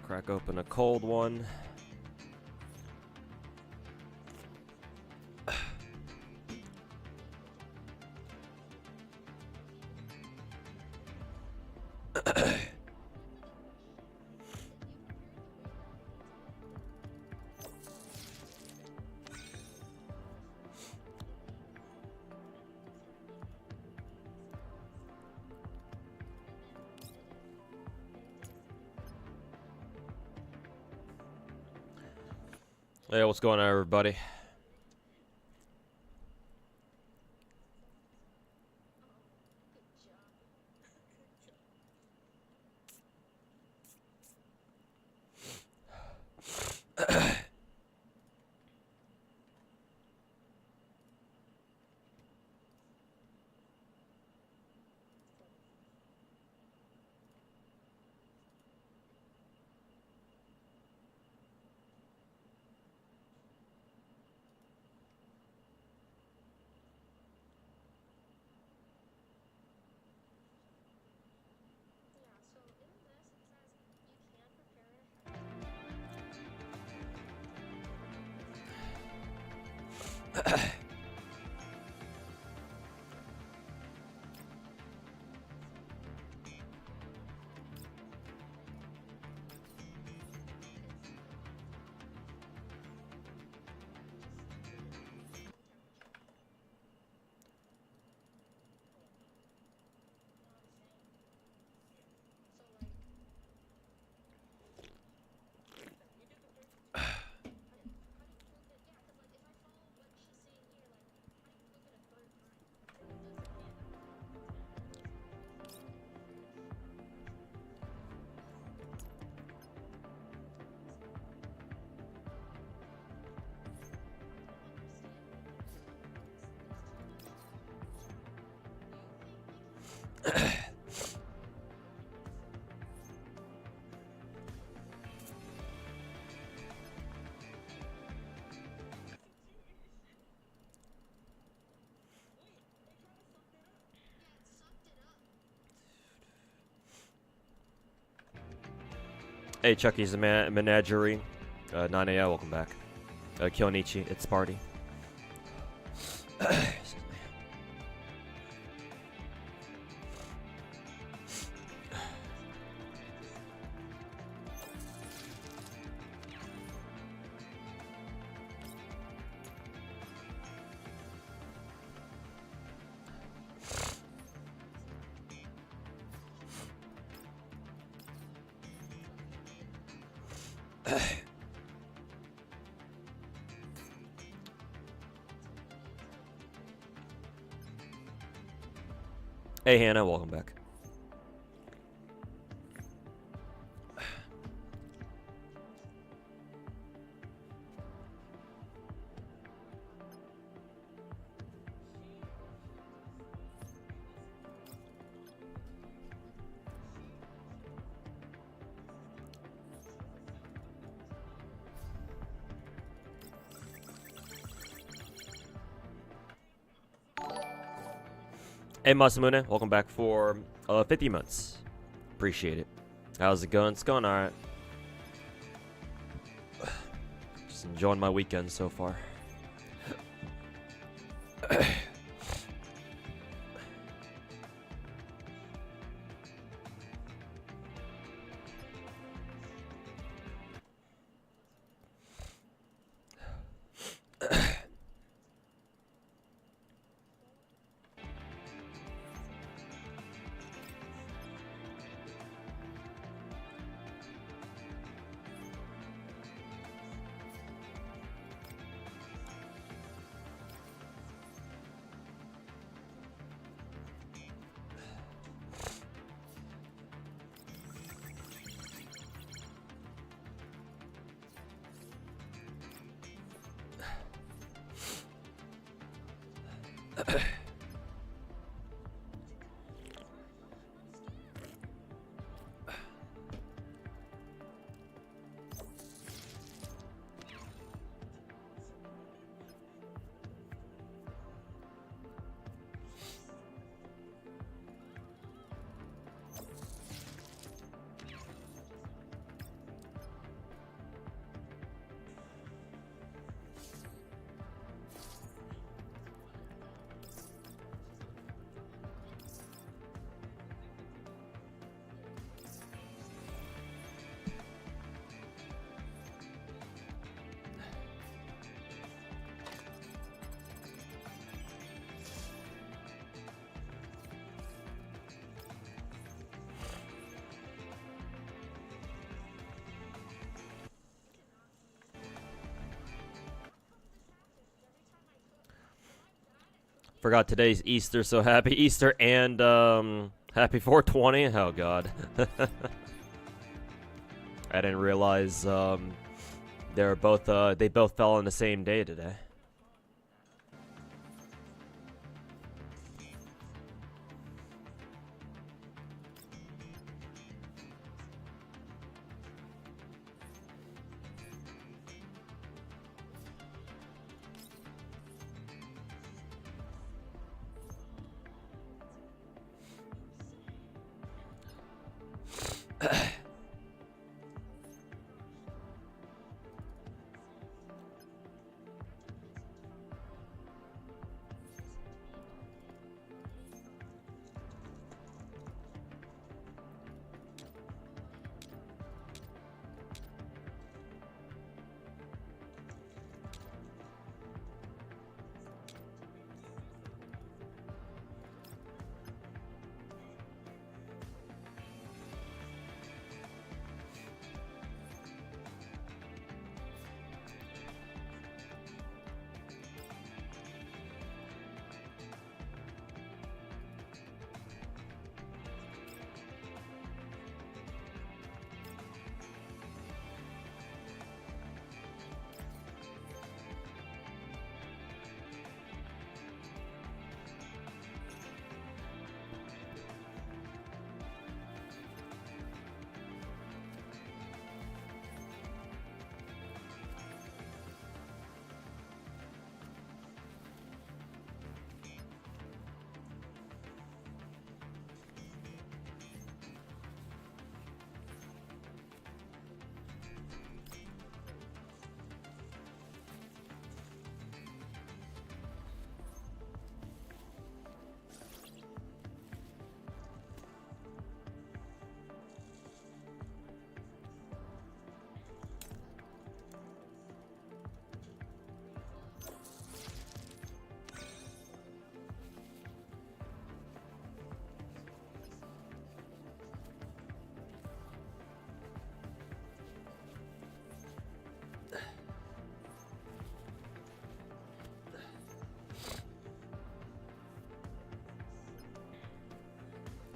Crack open a cold one. Hey, what's going on, everybody? Hey, Chucky's the Menagerie. 9AI, welcome back. Kyonichi, it's party. Hey, Hannah, welcome back. Hey, Masamune, welcome back for 50 months. Appreciate it. How's it going? It's going alright. Just enjoying my weekend so far. Forgot today's Easter, so happy Easter and happy 420. Oh god. I didn't realize they both fell on the same day today.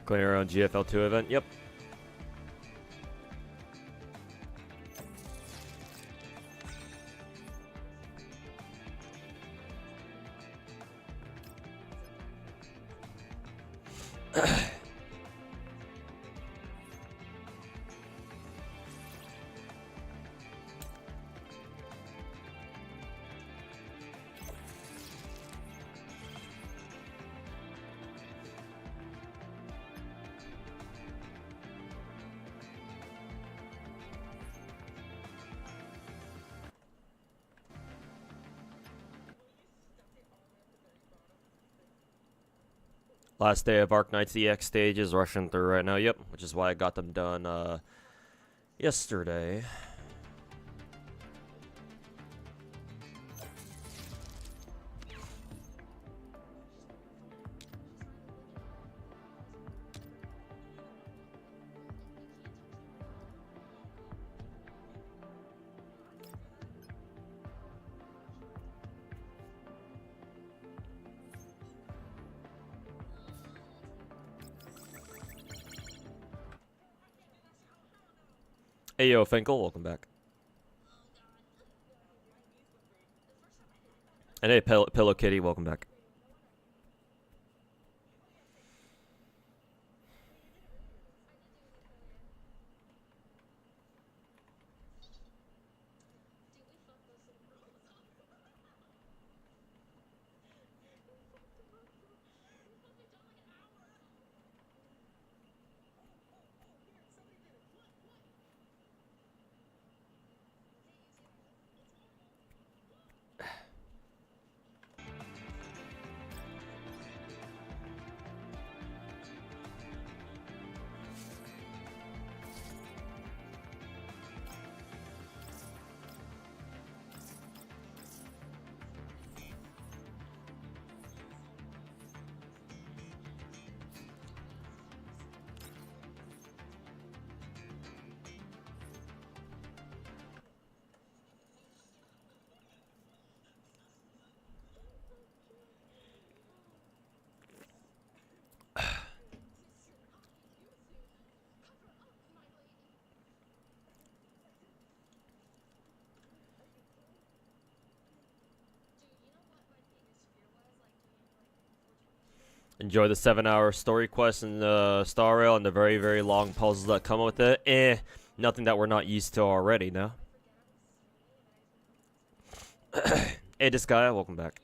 Going around GFL2 event, yep. Last day of Arc Knight's EX stages, rushing through right now, yep. Which is why I got them done yesterday. Hey yo, Finkel, welcome back. And hey, Pillow Kitty, welcome back. Enjoy the 7-hour story quest in the Star Rail and the very, very long puzzles that come with it. Nothing that we're not used to already, no? Hey, this guy, welcome back.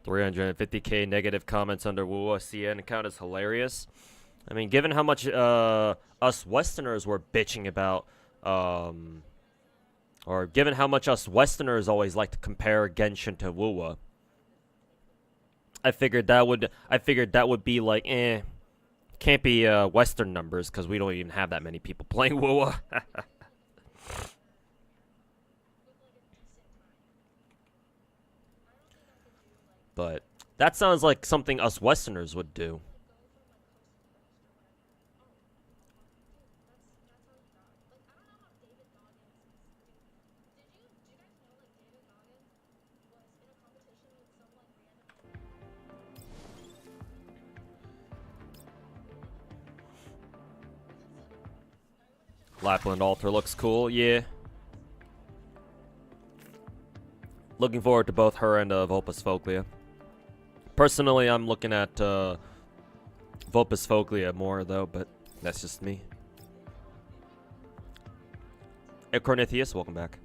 $350K negative comments under Wuwa CN account is hilarious. I mean, given how much us Westerners were bitching about, or given how much us Westerners always like to compare Genshin to Wuwa, I figured that would be like, can't be Western numbers because we don't even have that many people playing Wuwa. But that sounds like something us Westerners would do. Lapland Altar looks cool, yeah. Looking forward to both her and Vulpes Folklia. Personally, I'm looking at Vulpes Folklia more, though, but that's just me. Hey, Cornithius, welcome back.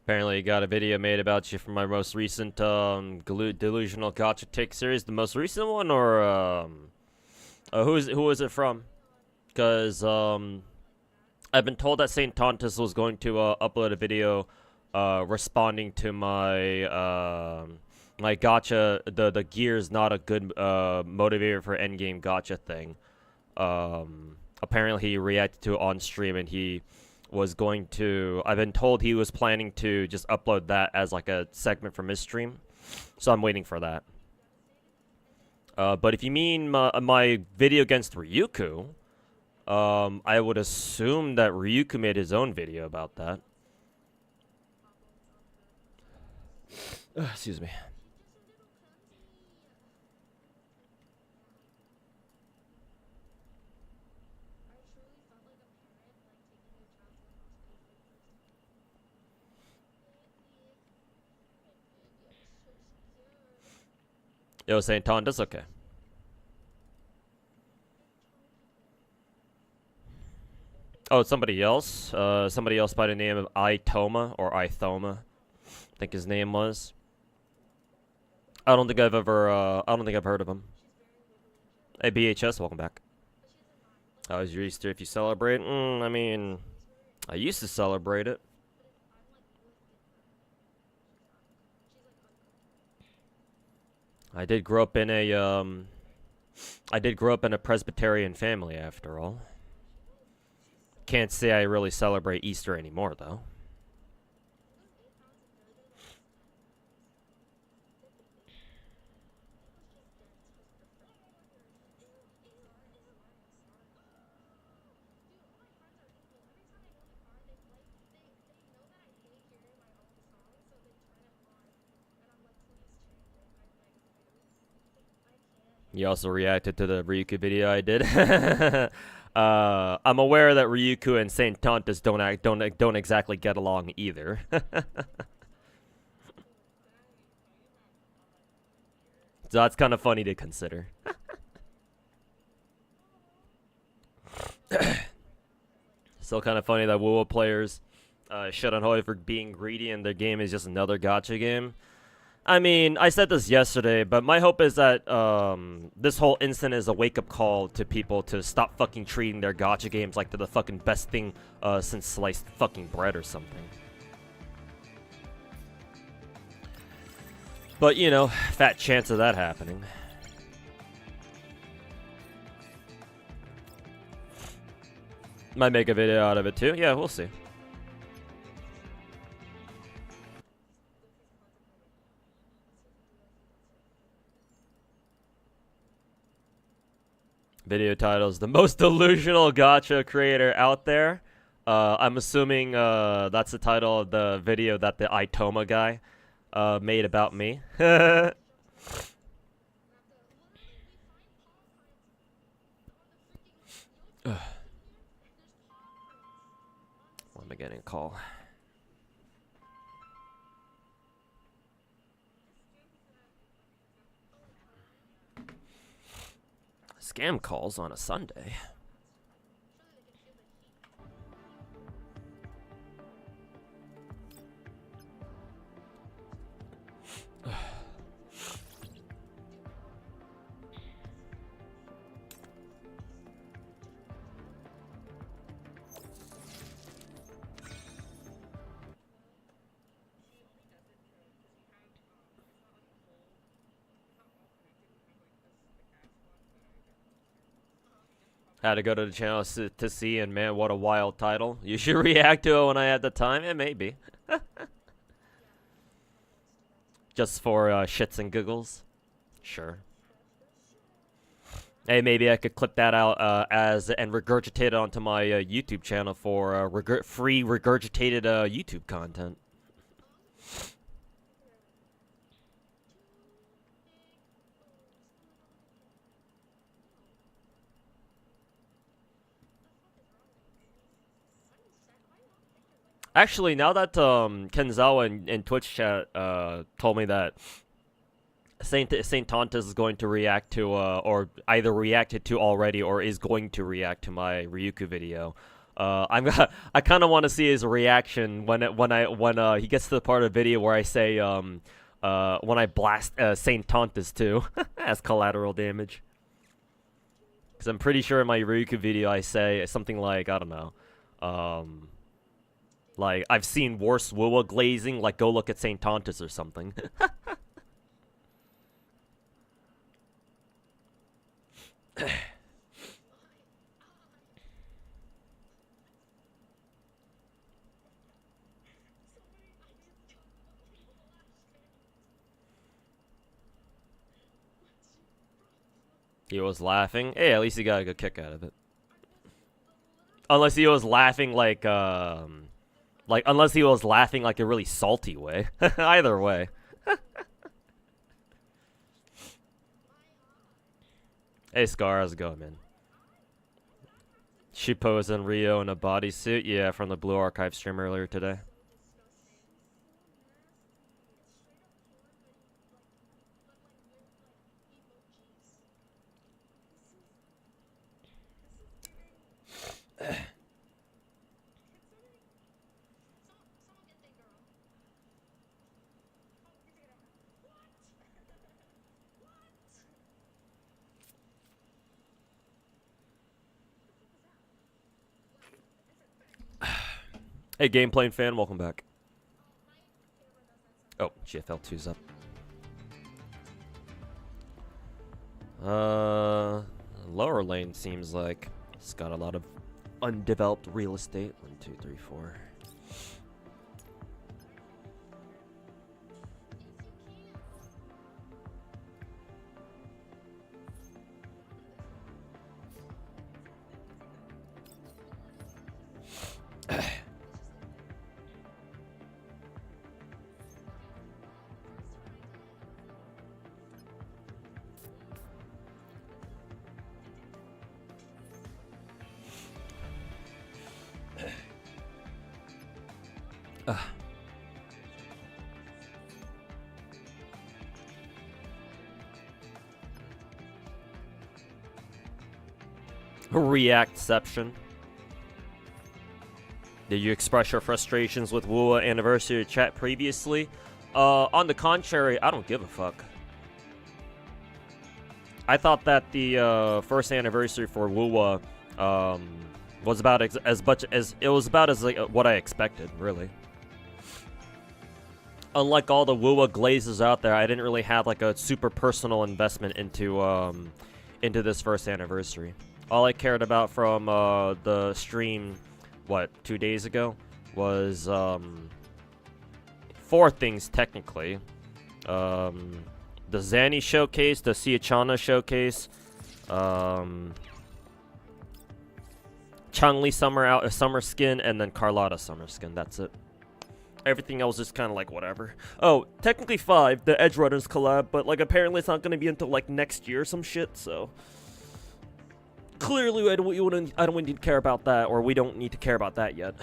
Apparently, you got a video made about you from my most recent delusional gacha tick series. The most recent one, or who was it from? Because I've been told that Saint Tontus was going to upload a video responding to my my gacha the gears not a good motivator for endgame gacha thing. Apparently he reacted to it on stream and he was going to, I've been told he was planning to just upload that as like a segment from his stream. So I'm waiting for that. But if you mean my video against Ryuku, I would assume that Ryuku made his own video about that. Excuse me. Yo, Saint Ton, that's okay. Oh, somebody else. Somebody else by the name of Itoma or Ithoma, I think his name was. I don't think I've ever. I don't think I've heard of him. Hey, BHS, welcome back. How was your Easter? If you celebrate, I mean, I used to celebrate it. I did grow up in a Presbyterian family, after all. Can't say I really celebrate Easter anymore, though. You also reacted to the Ryuku video I did. I'm aware that Ryuku and Saint Tontas don't exactly get along either. So that's kind of funny to consider. Still kind of funny that Wuwa players shit on Hoy for being greedy and their game is just another gacha game. I mean, I said this yesterday, but my hope is that this whole incident is a wake-up call to people to stop fucking treating their gacha games like they're the fucking best thing since sliced fucking bread or something. But, you know, fat chance of that happening. Might make a video out of it too. Yeah, we'll see. Video titles: the most delusional gacha creator out there. I'm assuming that's the title of the video that the Itoma guy made about me. What am I getting a call? Scam calls on a Sunday. Had to go to the channel to see, and man, what a wild title. You should react to it when I had the time. It may be. Just for shits and giggles. Sure. Hey, maybe I could clip that out and regurgitate it onto my YouTube channel for free regurgitated YouTube content. Actually, now that Kenzawa in Twitch chat told me that Saint Tontas is going to react to or either reacted to already or is going to react to my Ryuku video. I kind of want to see his reaction when he gets to the part of the video where I say when I blast Saint Tontas too as collateral damage. Because I'm pretty sure in my Ryuku video I say something like, I don't know, like, I've seen worse Wuwa glazing, like, go look at St. Tontas or something. He was laughing. Hey, at least he got a good kick out of it. Unless he was laughing like unless he was laughing like a really salty way. Either way. Hey, Scar, how's it going, man? She posed in Rio in a bodysuit. Yeah, from the Blue Archive stream earlier today. Hey, Gameplay fan, welcome back. Oh, GFL2's up. Lower lane seems like it's got a lot of undeveloped real estate. 1, 2, 3, 4. Reactception. Did you express your frustrations with Wuwa anniversary chat previously? On the contrary, I don't give a fuck. I thought that the first anniversary for Wuwa was about as much as it was about as like what I expected, really. Unlike all the Wuwa glazes out there, I didn't really have like a super personal investment into this first anniversary. All I cared about from the stream, what, 2 days ago, was 4 things technically. The Zanny showcase, the Siachana showcase, Chun-Li summer skin, and then Carlotta summer skin. That's it. Everything else is kind of like whatever. Oh, technically 5, the Edge Runners collab, but like apparently it's not gonna be until like next year or some shit. So clearly, I don't need to care about that, or we don't need to care about that yet.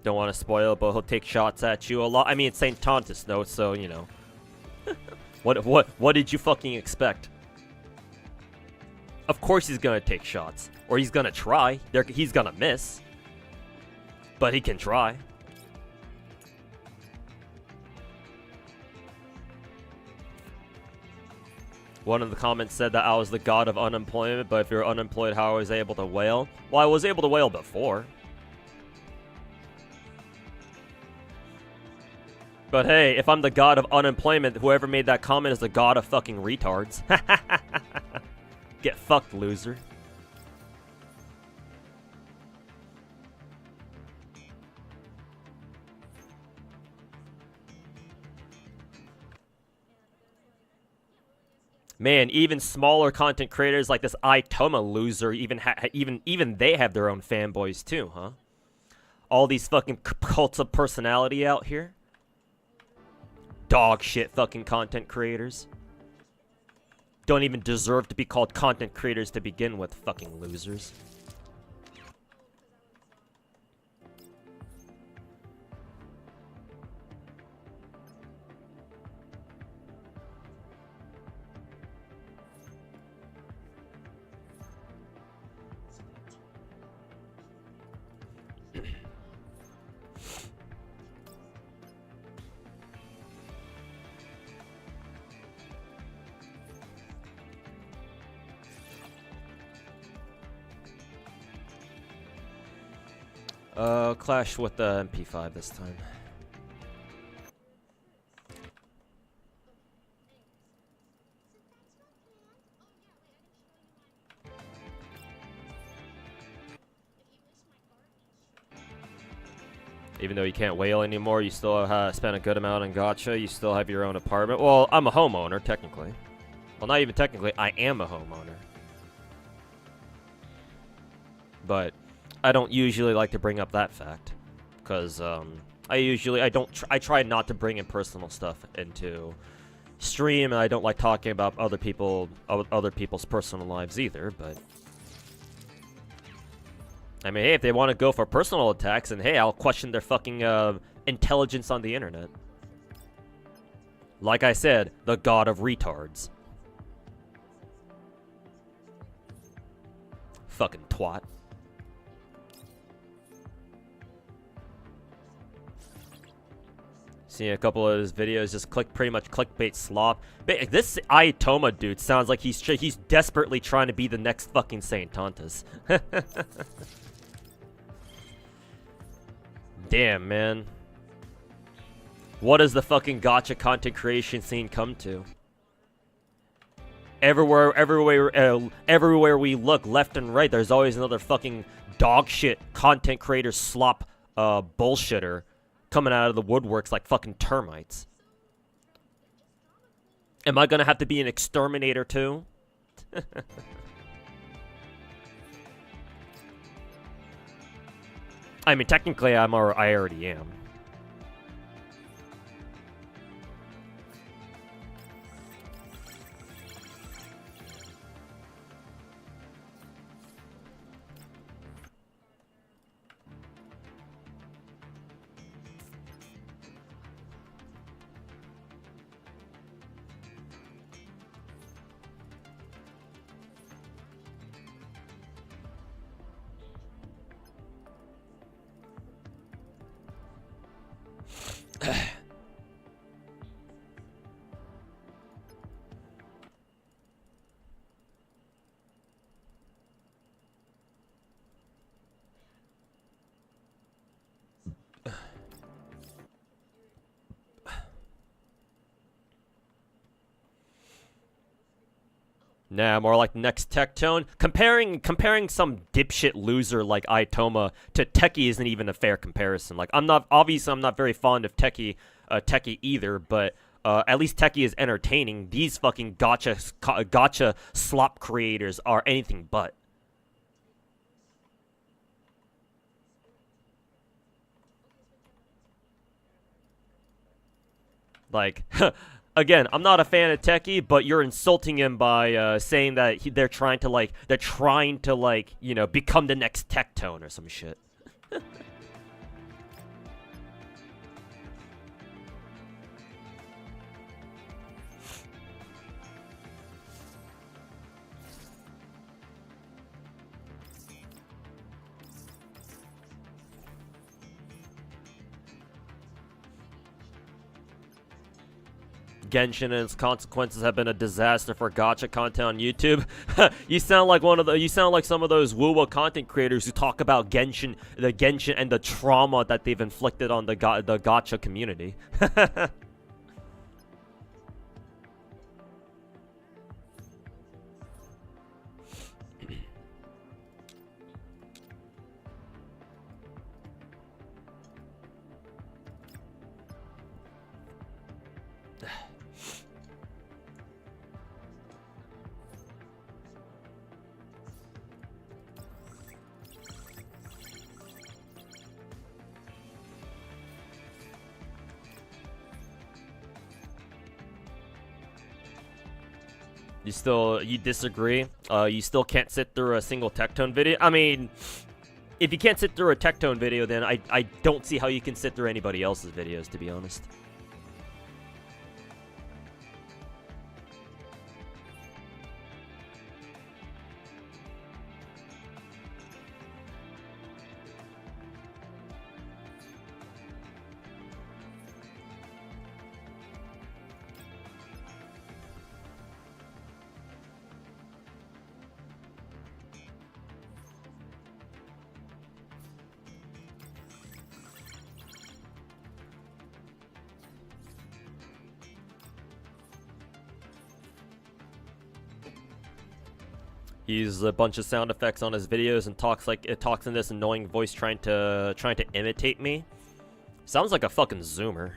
Don't want to spoil it, but he'll take shots at you a lot. I mean, it's St. Tontus, though, so you know. What did you fucking expect? Of course he's gonna take shots, or he's gonna try. He's gonna miss, but he can try. One of the comments said that I was the god of unemployment, but if you're unemployed, how was I able to wail? Well, I was able to wail before. But hey, if I'm the god of unemployment, whoever made that comment is the god of fucking retards. Get fucked, loser. Man, even smaller content creators like this Itoma loser even they have their own fanboys too, huh? All these fucking cults of personality out here. Dog shit fucking content creators. Don't even deserve to be called content creators to begin with, fucking losers. Clash with the MP5 this time. Even though you can't wail anymore, you still spend a good amount on gacha. You still have your own apartment. Well, I'm a homeowner, technically. Well, not even technically. I am a homeowner. But I don't usually like to bring up that fact, because I try not to bring in personal stuff into stream, and I don't like talking about other people's personal lives either. But I mean, hey, if they want to go for personal attacks, and hey, I'll question their fucking intelligence on the internet. Like I said, the god of retards. Fucking twat. See a couple of his videos, just pretty much clickbait slop. This Aitoma dude sounds like he's desperately trying to be the next fucking Saint Tontas. Damn, man. What does the fucking gacha content creation scene come to? Everywhere we look, left and right, there's always another fucking dog shit content creator slop bullshitter coming out of the woodworks like fucking termites. Am I gonna have to be an exterminator too? I mean, technically, I already am. Nah, more like next Tectone. Comparing some dipshit loser like Aitoma to Techie isn't even a fair comparison. Like, I'm not very fond of Techie either, but at least Techie is entertaining. These fucking gacha slop creators are anything but. Like, again, I'm not a fan of Techie, but you're insulting him by saying that they're trying to you know, become the next Tectone or some shit. Genshin and its consequences have been a disaster for gacha content on YouTube. You sound like some of those Wuwa content creators who talk about Genshin and the trauma that they've inflicted on the gacha community. You disagree? You still can't sit through a single Tectone video? I mean, if you can't sit through a Tectone video, then I don't see how you can sit through anybody else's videos, to be honest. He uses a bunch of sound effects on his videos and talks in this annoying voice trying to imitate me. Sounds like a fucking zoomer.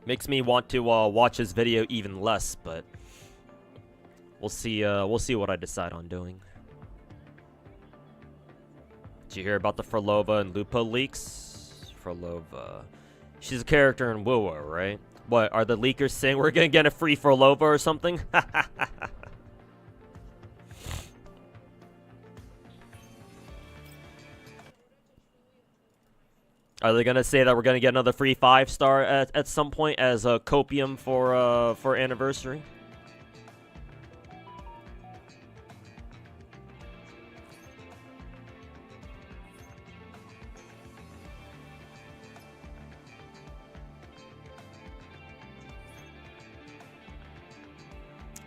Makes me want to watch his video even less, but we'll see what I decide on doing. Did you hear about the Frolova and Lupa leaks? Frolova. She's a character in Wuwa, right? What, are the leakers saying we're gonna get a free Frolova or something? Are they gonna say that we're gonna get another free 5-star at some point as a copium for anniversary?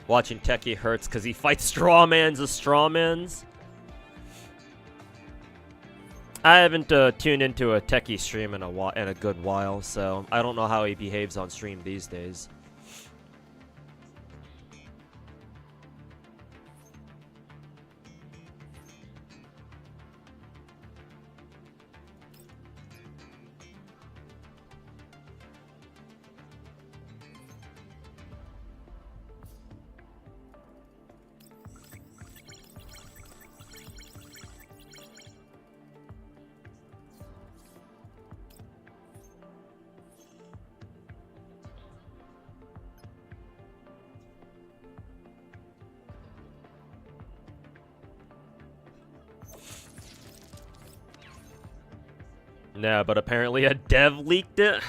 Watching Techie hurts because he fights strawmans as strawmans. I haven't tuned into a Techie stream in a good while, so I don't know how he behaves on stream these days. Nah, but apparently a dev leaked it.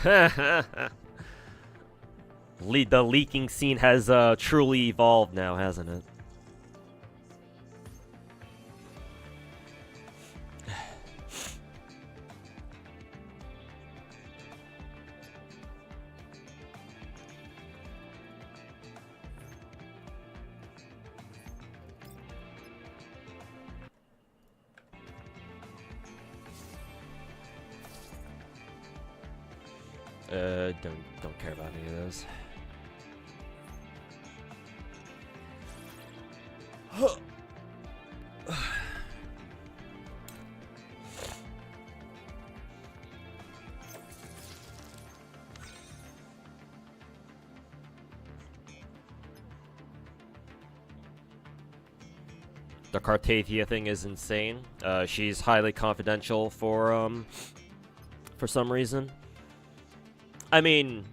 The leaking scene has truly evolved now, hasn't it? Don't care about any of those. The Cartathia thing is insane. She's highly confidential for some reason. I mean,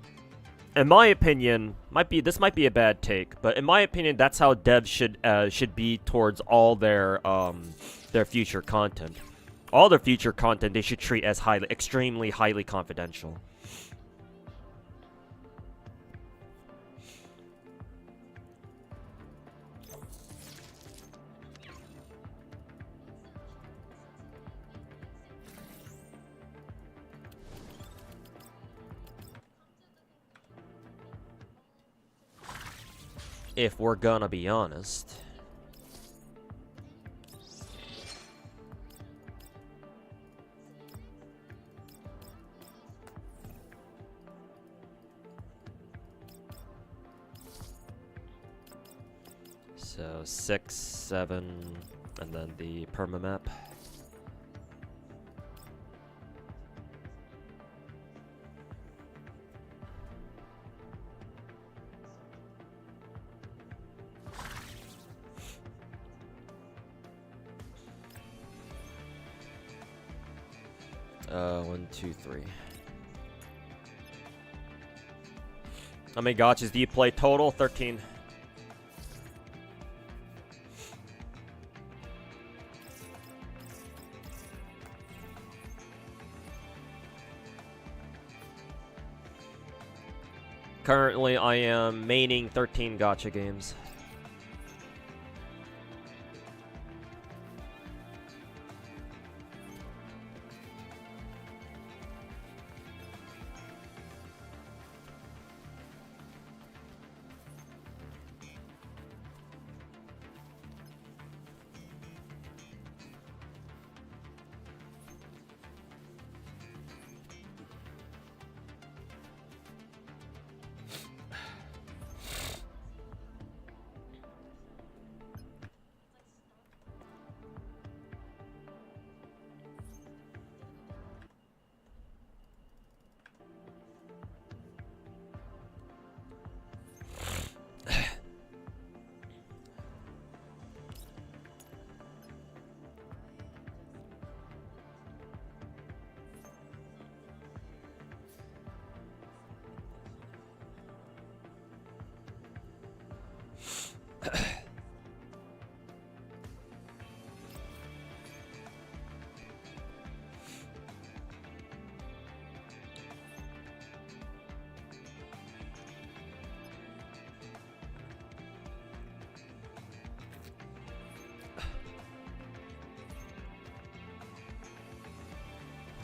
in my opinion, this might be a bad take, but in my opinion, that's how devs should be towards all their future content. All their future content they should treat as extremely highly confidential. If we're gonna be honest. So 6, 7, and then the permamap. One, two, three. How many gachas do you play total? 13. Currently, I am maining 13 gacha games.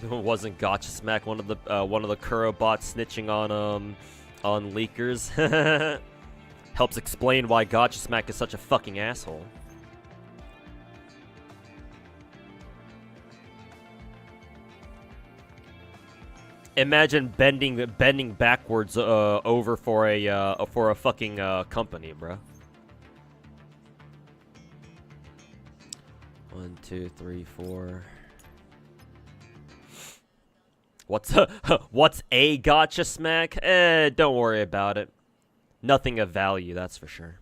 Wasn't Gacha Smack one of the Kuro bots snitching on leakers? Helps explain why Gacha Smack is such a fucking asshole. Imagine bending backwards over for a fucking company, bro. 1, 2, 3, 4. What's a Gacha Smack? Don't worry about it. Nothing of value, that's for sure.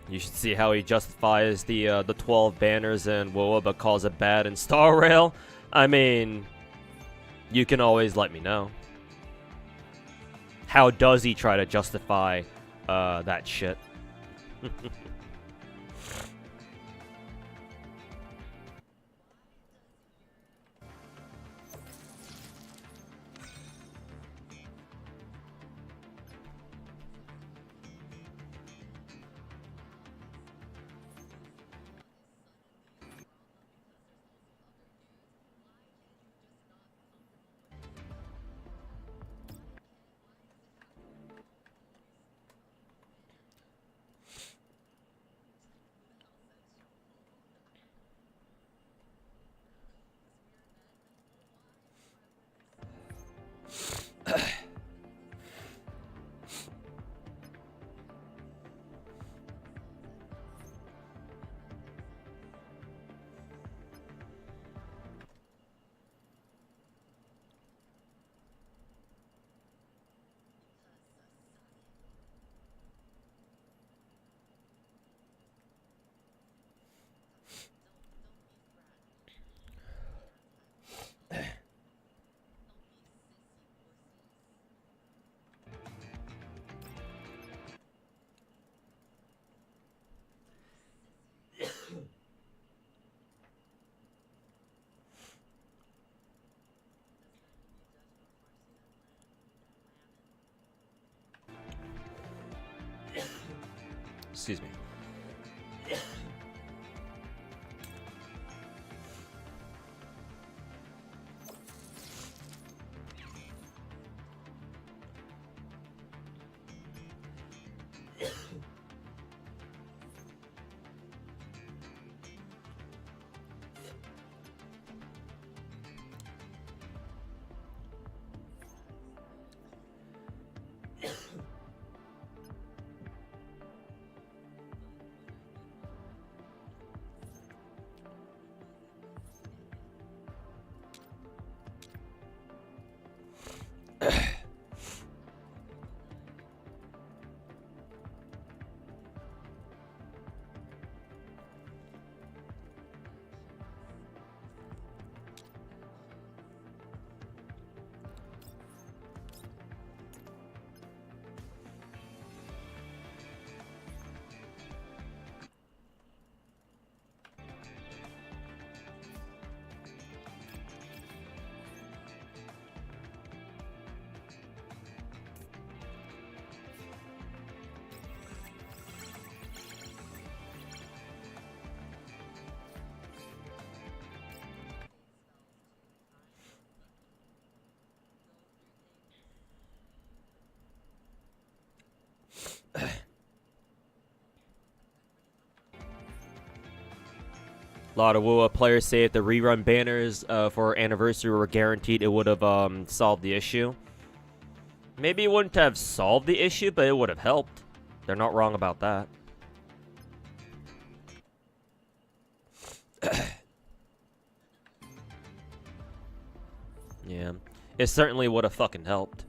You should see how he justifies the 12 banners in Wuwa but calls it bad in Star Rail. I mean, you can always let me know. How does he try to justify that shit? Excuse me. A lot of Wuwa players say if the rerun banners for Anniversary were guaranteed, it would have solved the issue. Maybe it wouldn't have solved the issue, but it would have helped. They're not wrong about that. Yeah, it certainly would have fucking helped.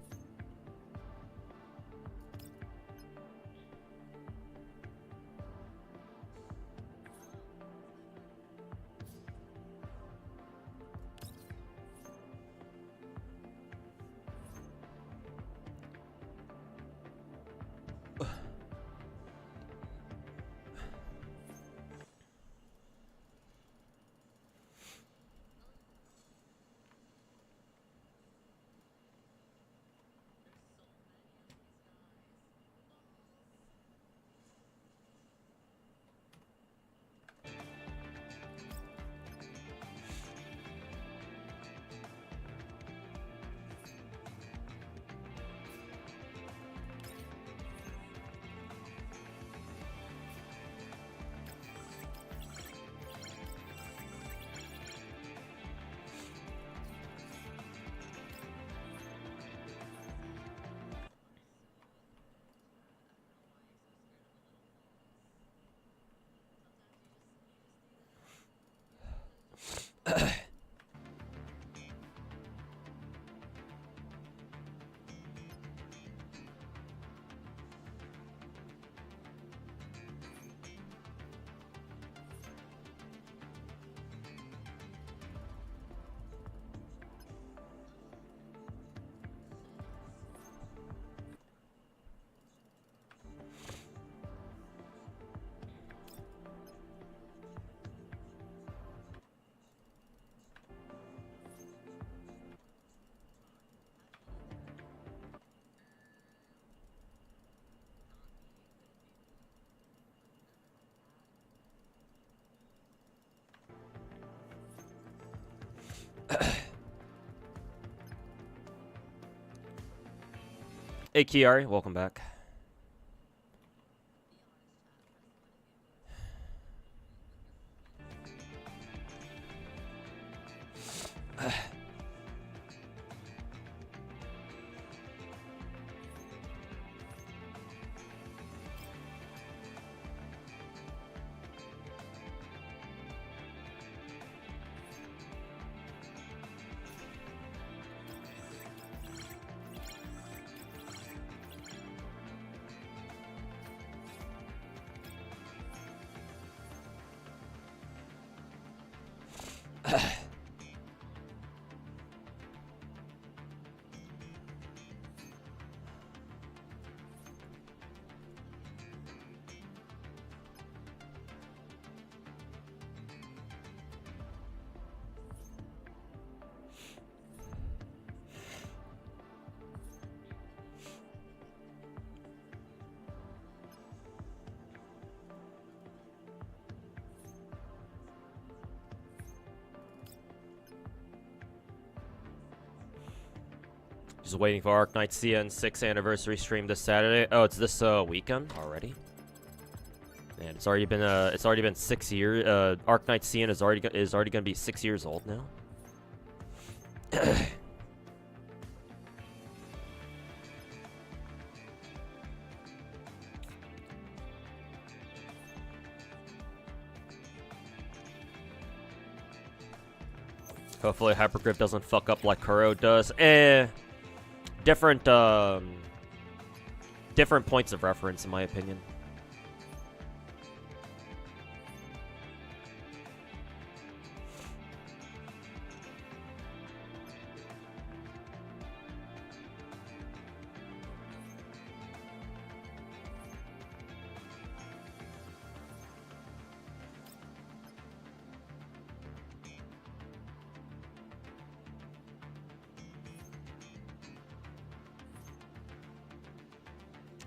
Hey, Kiari, welcome back. Just waiting for Arc Knight CN's 6th anniversary stream this Saturday. Oh, it's this weekend already. Man, it's already been 6 years. Arc Knight CN is already gonna be 6 years old now. Hopefully Hypergrip doesn't fuck up like Kuro does. Different points of reference in my opinion.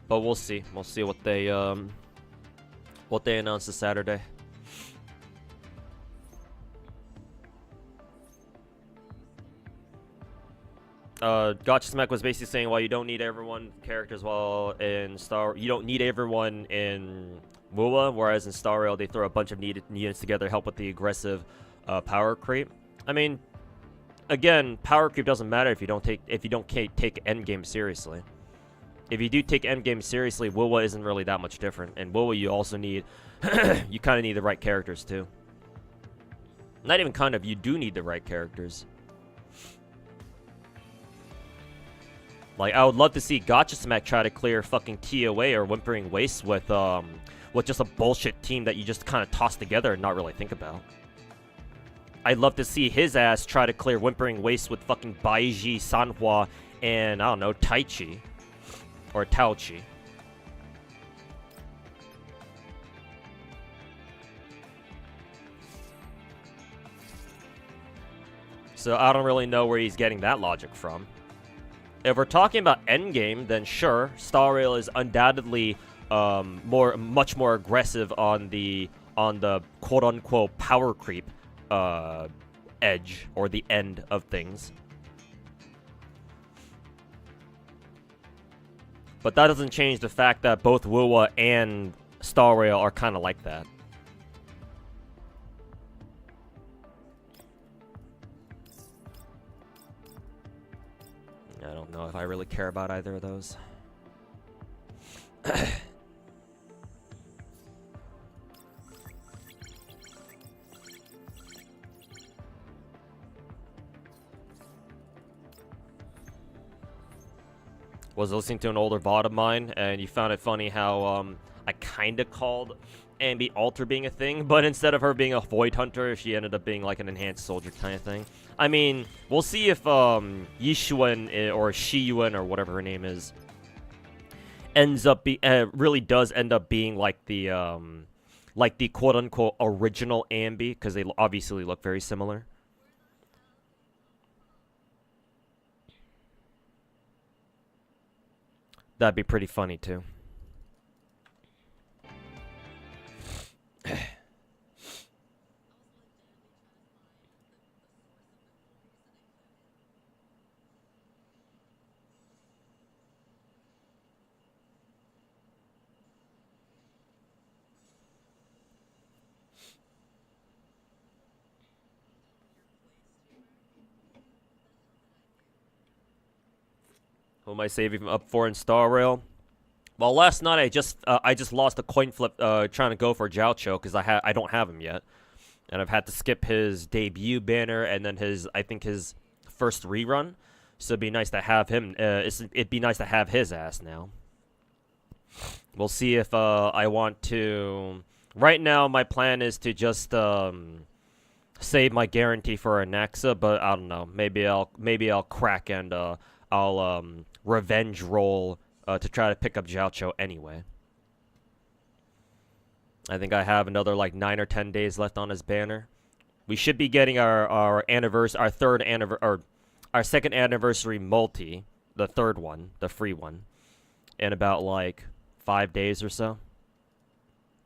But we'll see. We'll see what they announce this Saturday. Gotcha Smack was basically saying, well, you don't need everyone characters while in you don't need everyone in Wuwa, whereas in Star Rail they throw a bunch of needed units together to help with the aggressive power creep. I mean, again, power creep doesn't matter if you don't take Endgame seriously. If you do take Endgame seriously, Wuwa isn't really that much different. And Wuwa, you also need, you kind of need the right characters too. Not even kind of, you do need the right characters. Like, I would love to see Gacha Smack try to clear fucking TOA or Whimpering Waste with just a bullshit team that you just kind of toss together and not really think about. I'd love to see his ass try to clear Whimpering Waste with fucking Baiji, Sanhua, and, I don't know, Taichi. Or Taochi. So I don't really know where he's getting that logic from. If we're talking about Endgame, then sure, Star Rail is undoubtedly much more aggressive on the quote-unquote power creep edge or the end of things. But that doesn't change the fact that both Wuwa and Star Rail are kind of like that. I don't know if I really care about either of those. Was listening to an older VOD of mine, and you found it funny how I kind of called Ambi Alter being a thing, but instead of her being a Void Hunter, she ended up being like an enhanced soldier kind of thing. I mean, we'll see if Yishuan or Shiyuan or whatever her name is ends up really does end up being like the quote-unquote original Ambi, because they obviously look very similar. That'd be pretty funny, too. Who am I saving up for in Star Rail? Well, last night I just lost a coin flip trying to go for Gaucho because I don't have him yet, and I've had to skip his debut banner and then his first rerun. So it'd be nice to have him. It'd be nice to have his ass now. We'll see if I want to. Right now, my plan is to just save my guarantee for a Nexa, but I don't know. Maybe I'll crack and I'll revenge roll to try to pick up Gaucho anyway. I think I have another like 9 or 10 days left on his banner. We should be getting our second anniversary multi, the third one, the free one, in about like 5 days or so.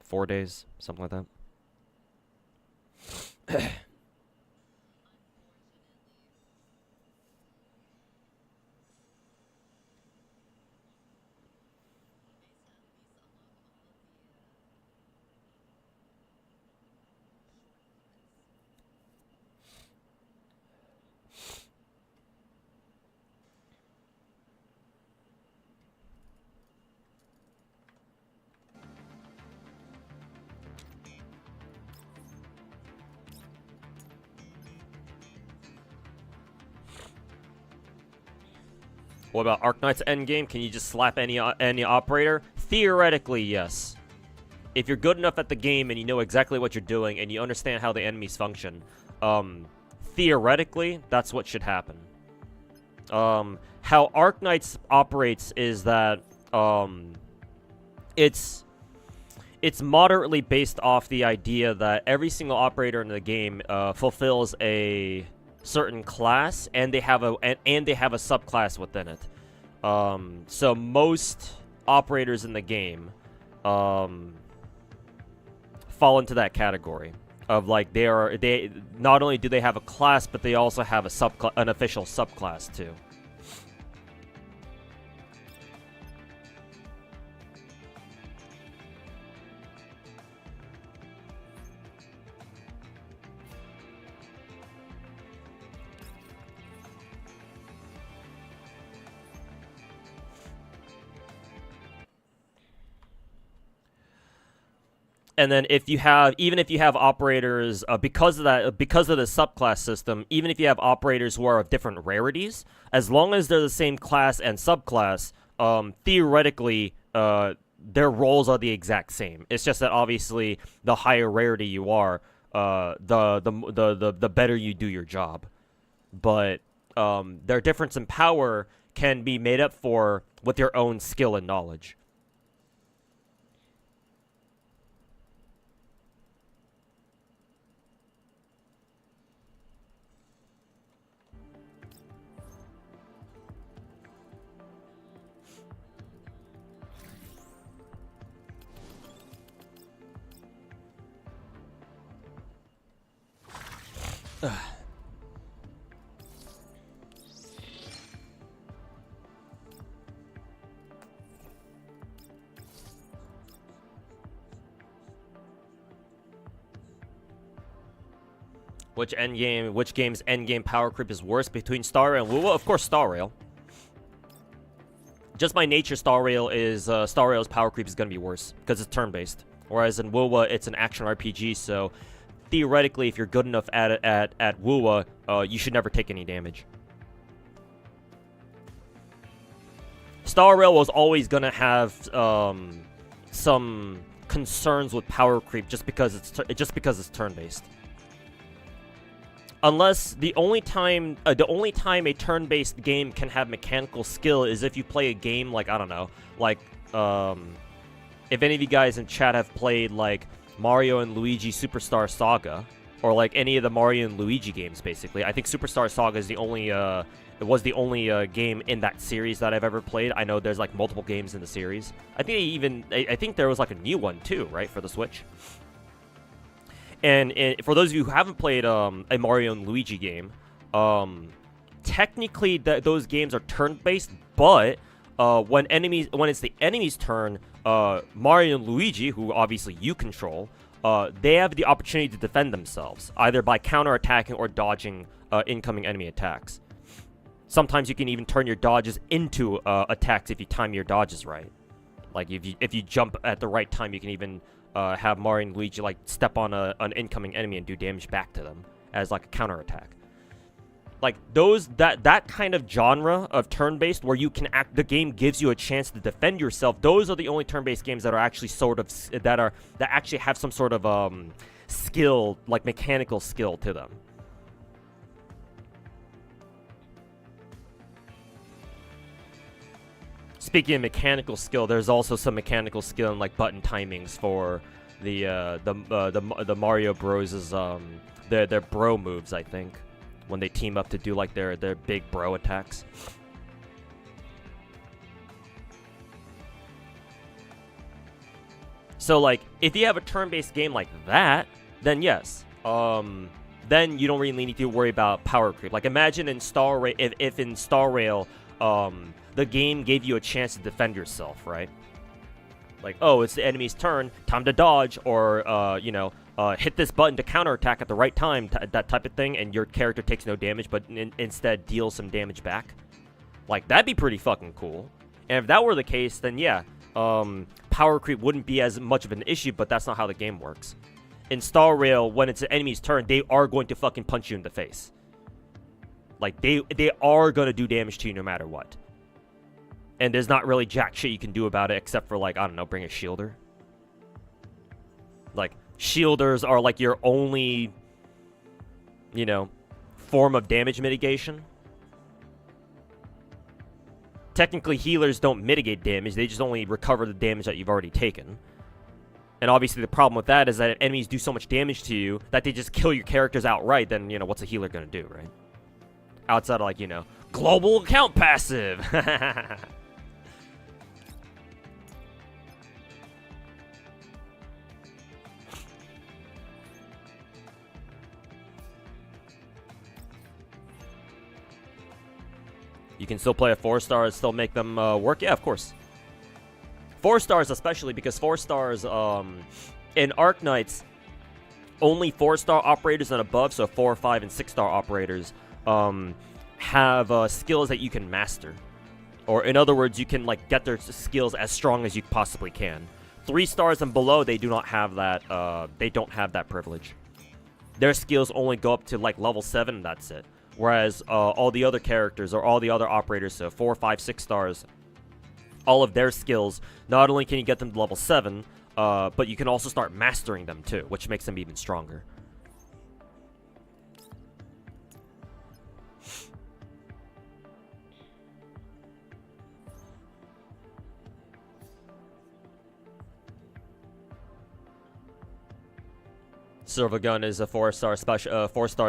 4 days, something like that. What about Arknight's Endgame? Can you just slap any operator? Theoretically, yes. If you're good enough at the game and you know exactly what you're doing and you understand how the enemies function, theoretically, that's what should happen. How Arknights operates is that it's moderately based off the idea that every single operator in the game fulfills a certain class, and they have a subclass within it. So most operators in the game fall into that category of like they not only do they have a class, but they also have an official subclass too. And then even if you have operators, because of the subclass system, even if you have operators who are of different rarities, as long as they're the same class and subclass, theoretically, their roles are the exact same. It's just that obviously the higher rarity you are, the better you do your job. But their difference in power can be made up for with your own skill and knowledge. Which game's endgame power creep is worse between Star Rail and Wuwa? Of course, Star Rail. Just by nature, Star Rail's power creep is gonna be worse because it's turn-based. Whereas in Wuwa, it's an action RPG, so theoretically, if you're good enough at Wuwa, you should never take any damage. Star Rail was always gonna have some concerns with power creep just because it's turn-based. Unless the only time a turn-based game can have mechanical skill is if you play a game like, I don't know, like if any of you guys in chat have played like Mario and Luigi Superstar Saga, or like any of the Mario and Luigi games, basically. I think Superstar Saga is the only game in that series that I've ever played. I know there's like multiple games in the series. I think there was like a new one too, right, for the Switch. And for those of you who haven't played a Mario and Luigi game, technically those games are turn-based, but when it's the enemy's turn, Mario and Luigi, who obviously you control, they have the opportunity to defend themselves, either by counter-attacking or dodging incoming enemy attacks. Sometimes you can even turn your dodges into attacks if you time your dodges right. Like if you jump at the right time, you can even have Mario and Luigi like step on an incoming enemy and do damage back to them as like a counter attack. Like that kind of genre of turn-based where you can the game gives you a chance to defend yourself. Those are the only turn-based games that are actually that actually have some sort of skill, like mechanical skill to them. Speaking of mechanical skill, there's also some mechanical skill in like button timings for the Mario Bros' their bro moves, I think, when they team up to do like their big bro attacks. So like if you have a turn-based game like that, then yes. Then you don't really need to worry about power creep. Like imagine in Star Rail, if in Star Rail, the game gave you a chance to defend yourself, right? Like, oh, it's the enemy's turn, time to dodge, or, you know, hit this button to counterattack at the right time, that type of thing, and your character takes no damage, but instead deals some damage back. Like, that'd be pretty fucking cool. And if that were the case, then yeah, power creep wouldn't be as much of an issue, but that's not how the game works. In Star Rail, when it's the enemy's turn, they are going to fucking punch you in the face. Like, they are going to do damage to you no matter what. And there's not really jack shit you can do about it except for, like, I don't know, bring a shielder. Like, shielders are, like, your only, you know, form of damage mitigation. Technically, healers don't mitigate damage. They just only recover the damage that you've already taken. And obviously, the problem with that is that if enemies do so much damage to you that they just kill your characters outright, then, you know, what's a healer gonna do, right? Outside of, like, you know, global account passive! You can still play a 4-star and still make them work? Yeah, of course. 4 stars especially, because 4 stars, in Arknights, only 4-star operators and above, so 4, 5, and 6-star operators, have skills that you can master. Or in other words, you can like get their skills as strong as you possibly can. 3 stars and below, they do not have that, they don't have that privilege. Their skills only go up to like level 7, and that's it. Whereas all the other characters, or all the other operators, so 4, 5, 6 stars, all of their skills, not only can you get them to level 7, but you can also start mastering them too, which makes them even stronger. Silvergun is a 4-star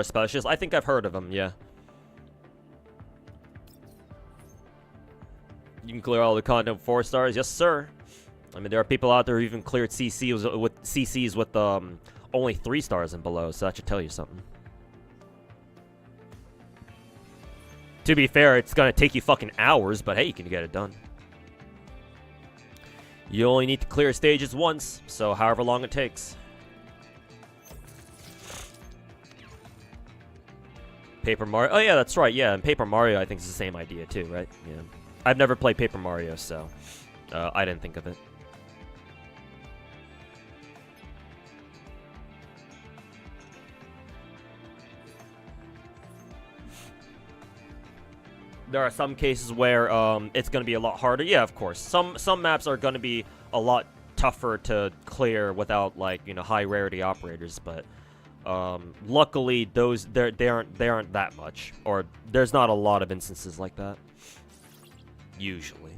specialist. I think I've heard of him, yeah. You can clear all the content with 4 stars, yes sir. I mean, there are people out there who even cleared CCs with only 3 stars and below, so that should tell you something. To be fair, it's gonna take you fucking hours, but hey, you can get it done. You only need to clear stages once, so however long it takes. Paper Mario. Oh yeah, that's right. Yeah, and Paper Mario I think is the same idea too, right? Yeah. I've never played Paper Mario, so I didn't think of it. There are some cases where it's going to be a lot harder. Yeah, of course. Some maps are going to be a lot tougher to clear without, like, you know, high rarity operators, but luckily those they aren't that much, or there's not a lot of instances like that usually.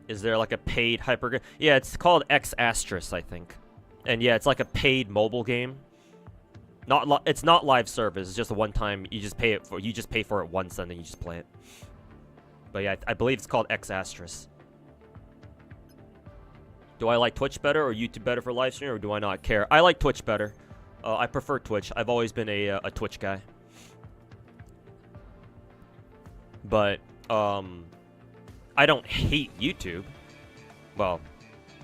Is there like a paid hyper? Yeah, it's called X Asterisk, I think. And yeah, it's like a paid mobile game. It's not live service. It's just a one-time. You just pay for it once, and then you just play it. But yeah, I believe it's called X Asterisk. Do I like Twitch better or YouTube better for live stream, or do I not care? I like Twitch better. I prefer Twitch. I've always been a Twitch guy. But I don't hate YouTube. Well,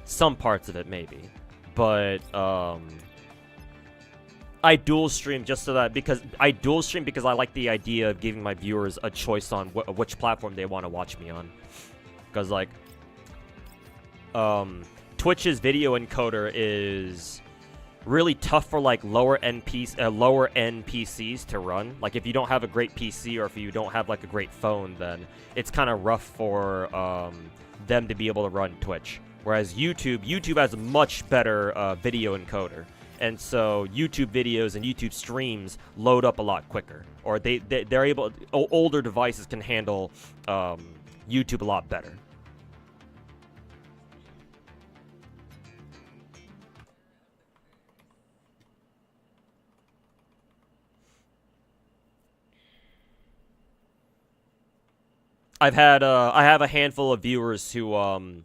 Some parts of it, maybe. But, I dual stream just so that, because I dual stream because I like the idea of giving my viewers a choice on which platform they want to watch me on. Because, like, Twitch's video encoder is really tough for, like, lower end PCs to run. Like, if you don't have a great PC or if you don't have, like, a great phone, then it's kind of rough for them to be able to run Twitch. Whereas YouTube has a much better video encoder. And so YouTube videos and YouTube streams load up a lot quicker. Or they're able, older devices can handle YouTube a lot better. I have a handful of viewers who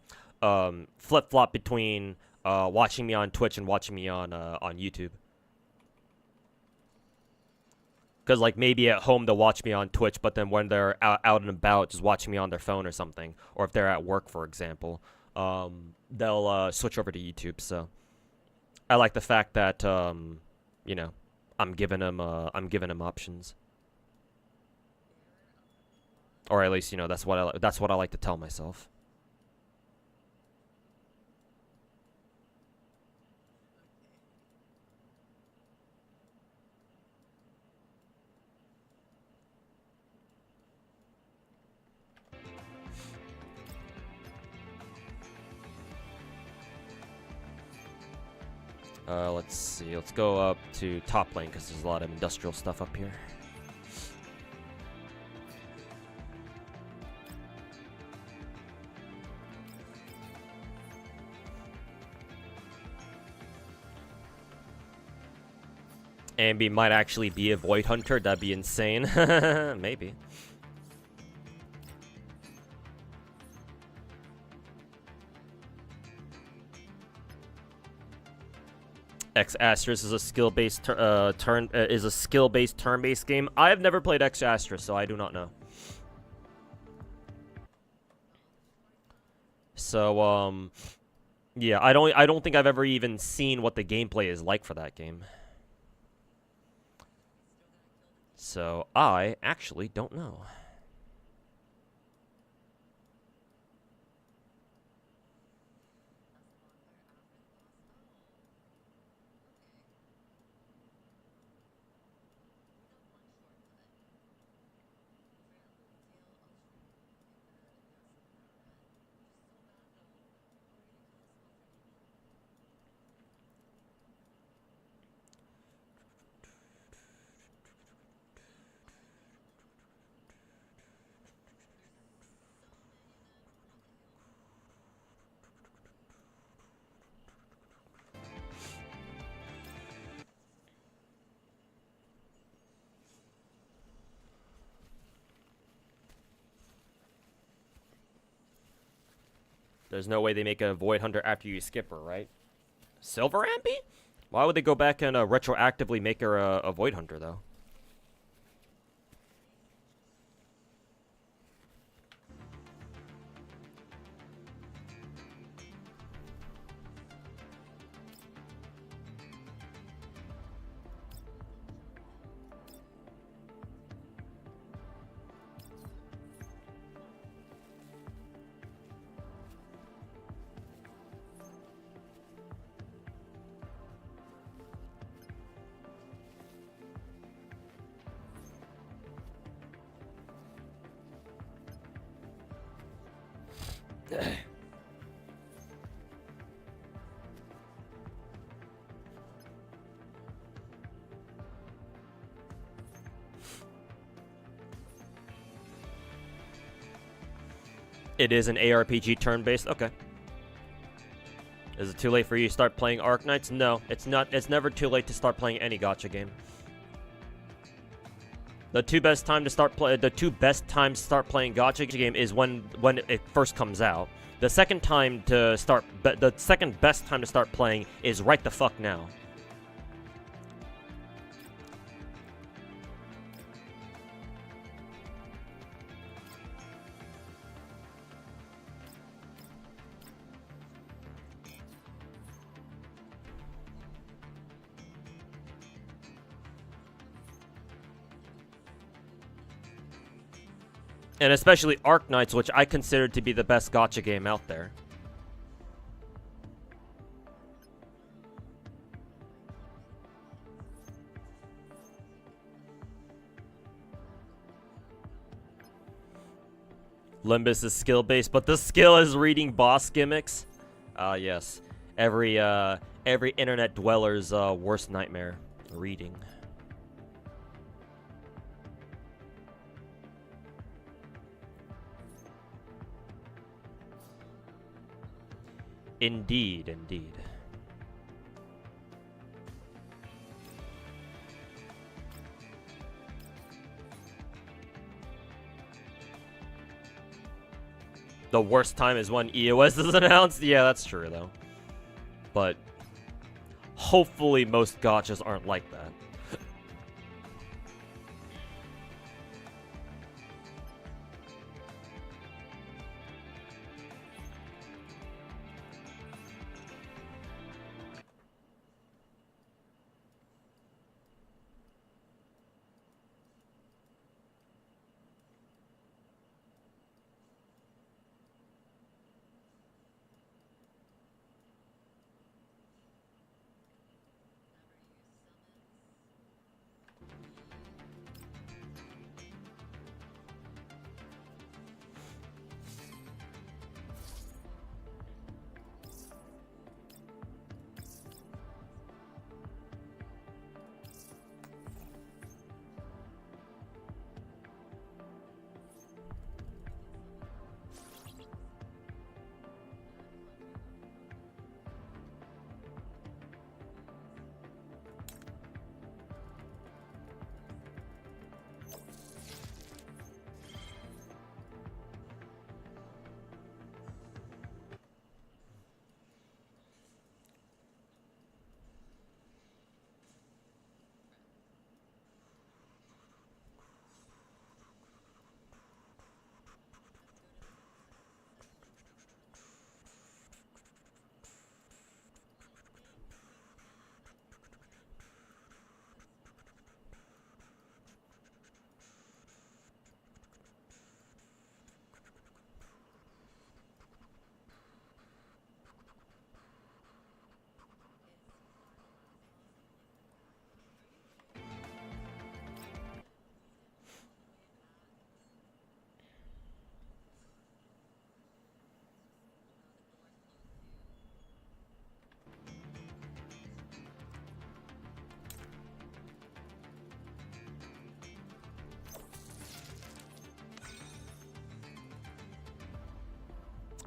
flip-flop between watching me on Twitch and watching me on YouTube. Because, like, maybe at home they'll watch me on Twitch, but then when they're out and about, just watching me on their phone or something, or if they're at work, for example, they'll switch over to YouTube. So I like the fact that you know, I'm giving them options. Or at least, you know, that's what I like to tell myself. Let's see. Let's go up to top lane because there's a lot of industrial stuff up here. Ambi might actually be a Void Hunter. That'd be insane. Maybe. X Asterisk is a skill-based turn-based game. I have never played X Asterisk, so I do not know. So yeah, I don't think I've ever even seen what the gameplay is like for that game. So I actually don't know. There's no way they make a Void Hunter after you skip her, right? Silver Ampy? Why would they go back and retroactively make her a Void Hunter, though? It is an ARPG turn-based? Okay. Is it too late for you to start playing Arknights? No, it's not. It's never too late to start playing any gacha game. The two best times to start playing gacha game is when it first comes out. The second best time to start playing is right the fuck now. And especially Arknights, which I consider to be the best gacha game out there. Limbus is skill-based, but the skill is reading boss gimmicks. Yes. Every internet dweller's worst nightmare. Reading. Indeed, indeed. The worst time is when EOS is announced? Yeah, that's true, though. But hopefully most gachas aren't like that.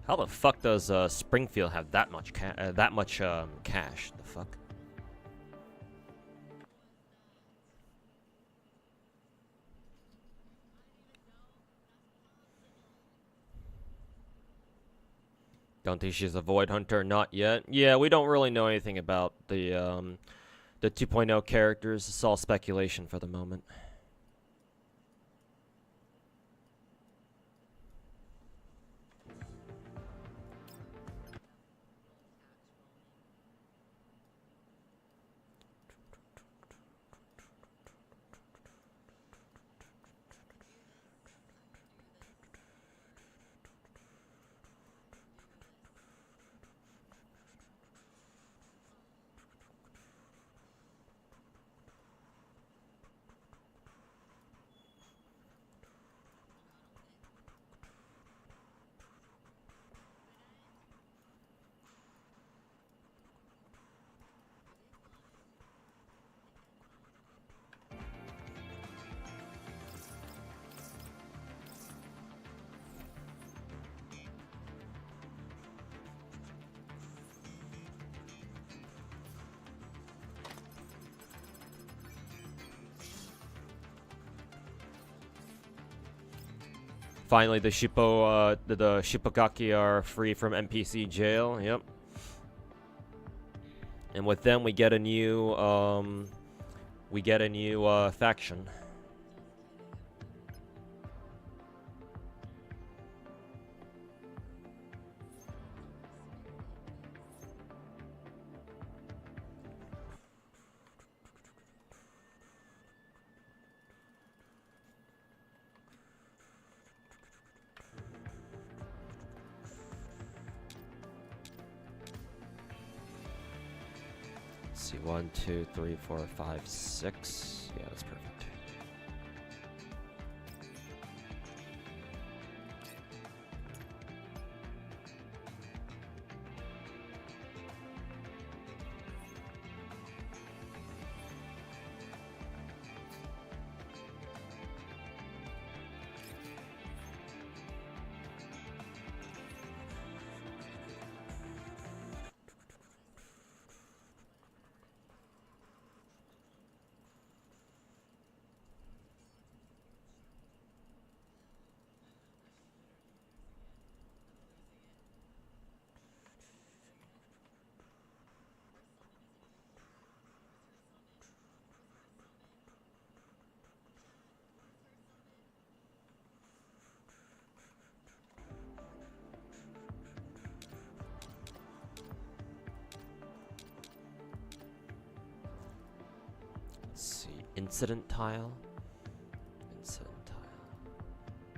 How the fuck does Springfield have that much cash? The fuck? Don't think she's a Void Hunter, not yet. Yeah, we don't really know anything about the 2.0 characters. It's all speculation for the moment. Finally, the Shippogaki are free from NPC jail. Yep. And with them, we get a new faction. see, 1, 2, 3, 4, 5, 6. Yeah, that's perfect. Incident tile? Incident tile.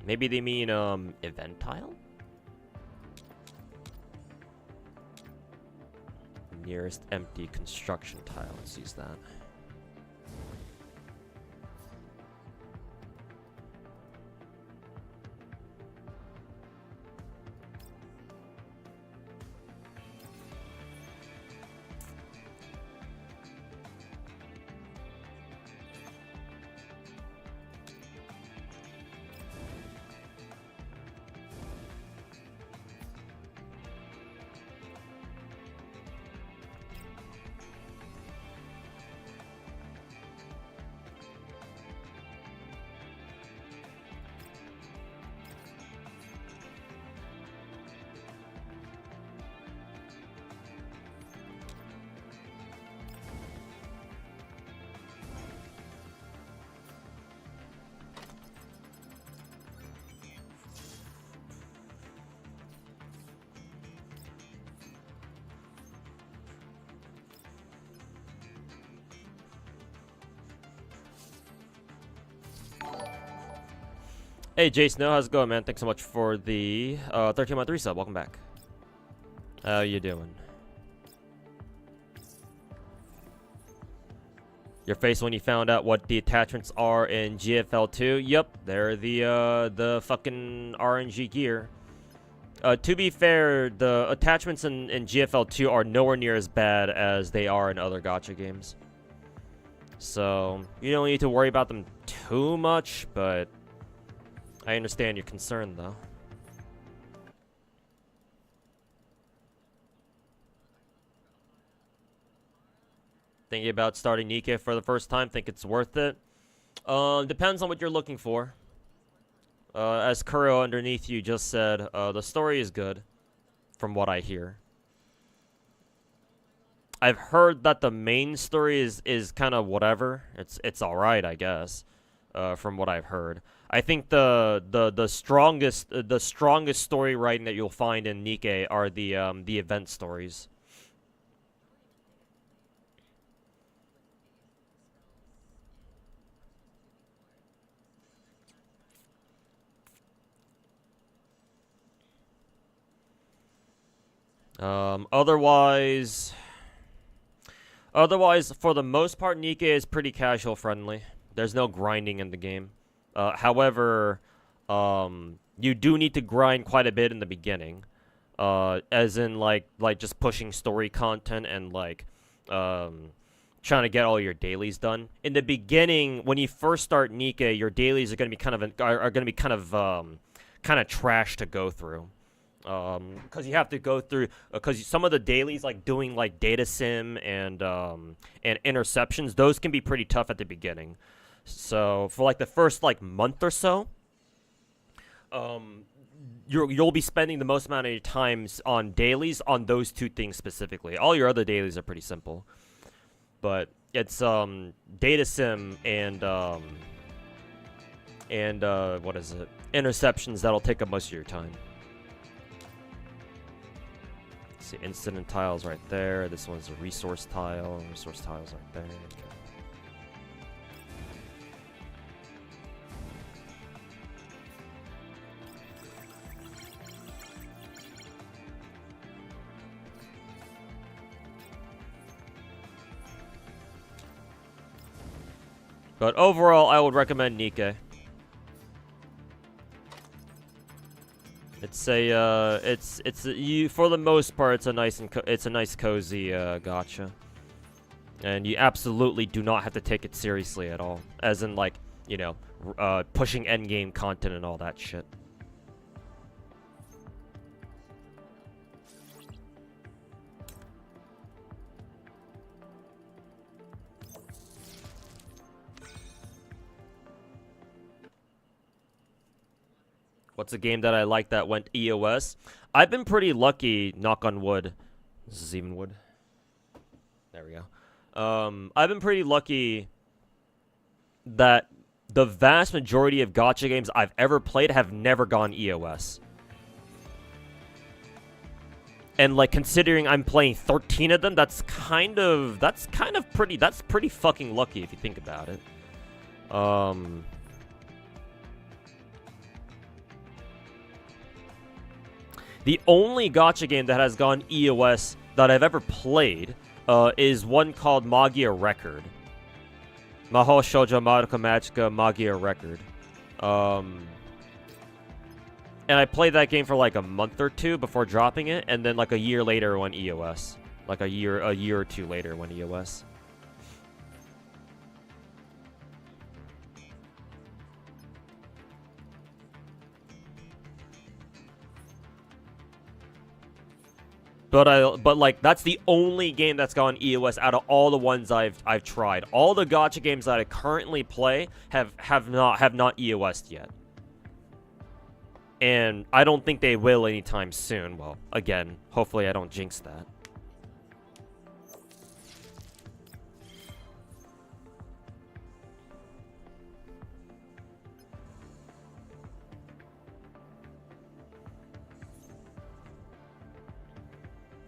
Maybe they mean, event tile? Nearest empty construction tile. Let's use that. Hey, Jay Snow, how's it going, man? Thanks so much for the 13-month resub. Welcome back. How you doing? Your face when you found out what the attachments are in GFL2? Yep, they're the fucking RNG gear. To be fair, the attachments in GFL2 are nowhere near as bad as they are in other gacha games. So, you don't need to worry about them too much, but I understand your concern, though. Thinking about starting Nikke for the first time, think it's worth it? Depends on what you're looking for. As Kuro underneath you just said, the story is good, from what I hear. I've heard that the main story is kind of whatever. It's alright, I guess, from what I've heard. I think the strongest story writing that you'll find in Nikke are the event stories. Otherwise, for the most part, Nikke is pretty casual friendly. There's no grinding in the game. However, you do need to grind quite a bit in the beginning, as in like just pushing story content and like trying to get all your dailies done. In the beginning, when you first start Nikke, your dailies are going to be kind of trash to go through. Because you have to go through, because some of the dailies, like doing like data sim and interceptions, those can be pretty tough at the beginning. So for like the first like month or so, you'll be spending the most amount of your times on dailies on those two things specifically. All your other dailies are pretty simple, but it's data sim and what is it? Interceptions that'll take up most of your time. See, incident tiles right there. This one's a resource tile. Resource tiles right there. Okay. But overall, I would recommend Nikke. It's you for the most part, it's a nice cozy gacha, and you absolutely do not have to take it seriously at all. As in, like, you know, pushing endgame content and all that shit. What's a game that I like that went EOS? I've been pretty lucky, knock on wood. This is even wood. There we go. I've been pretty lucky that the vast majority of gacha games I've ever played have never gone EOS. And, like, considering I'm playing 13 of them, that's pretty fucking lucky if you think about it. The only gacha game that has gone EOS that I've ever played is one called Magia Record. Mahou Shoujo Madoka Magica Magia Record. And I played that game for like a month or two before dropping it, and then like a year later it went EOS. Like a year or two later it went EOS. But like that's the only game that's gone EOS out of all the ones I've tried. All the gacha games that I currently play have not EOS'd yet. And I don't think they will anytime soon. Well, again, hopefully I don't jinx that.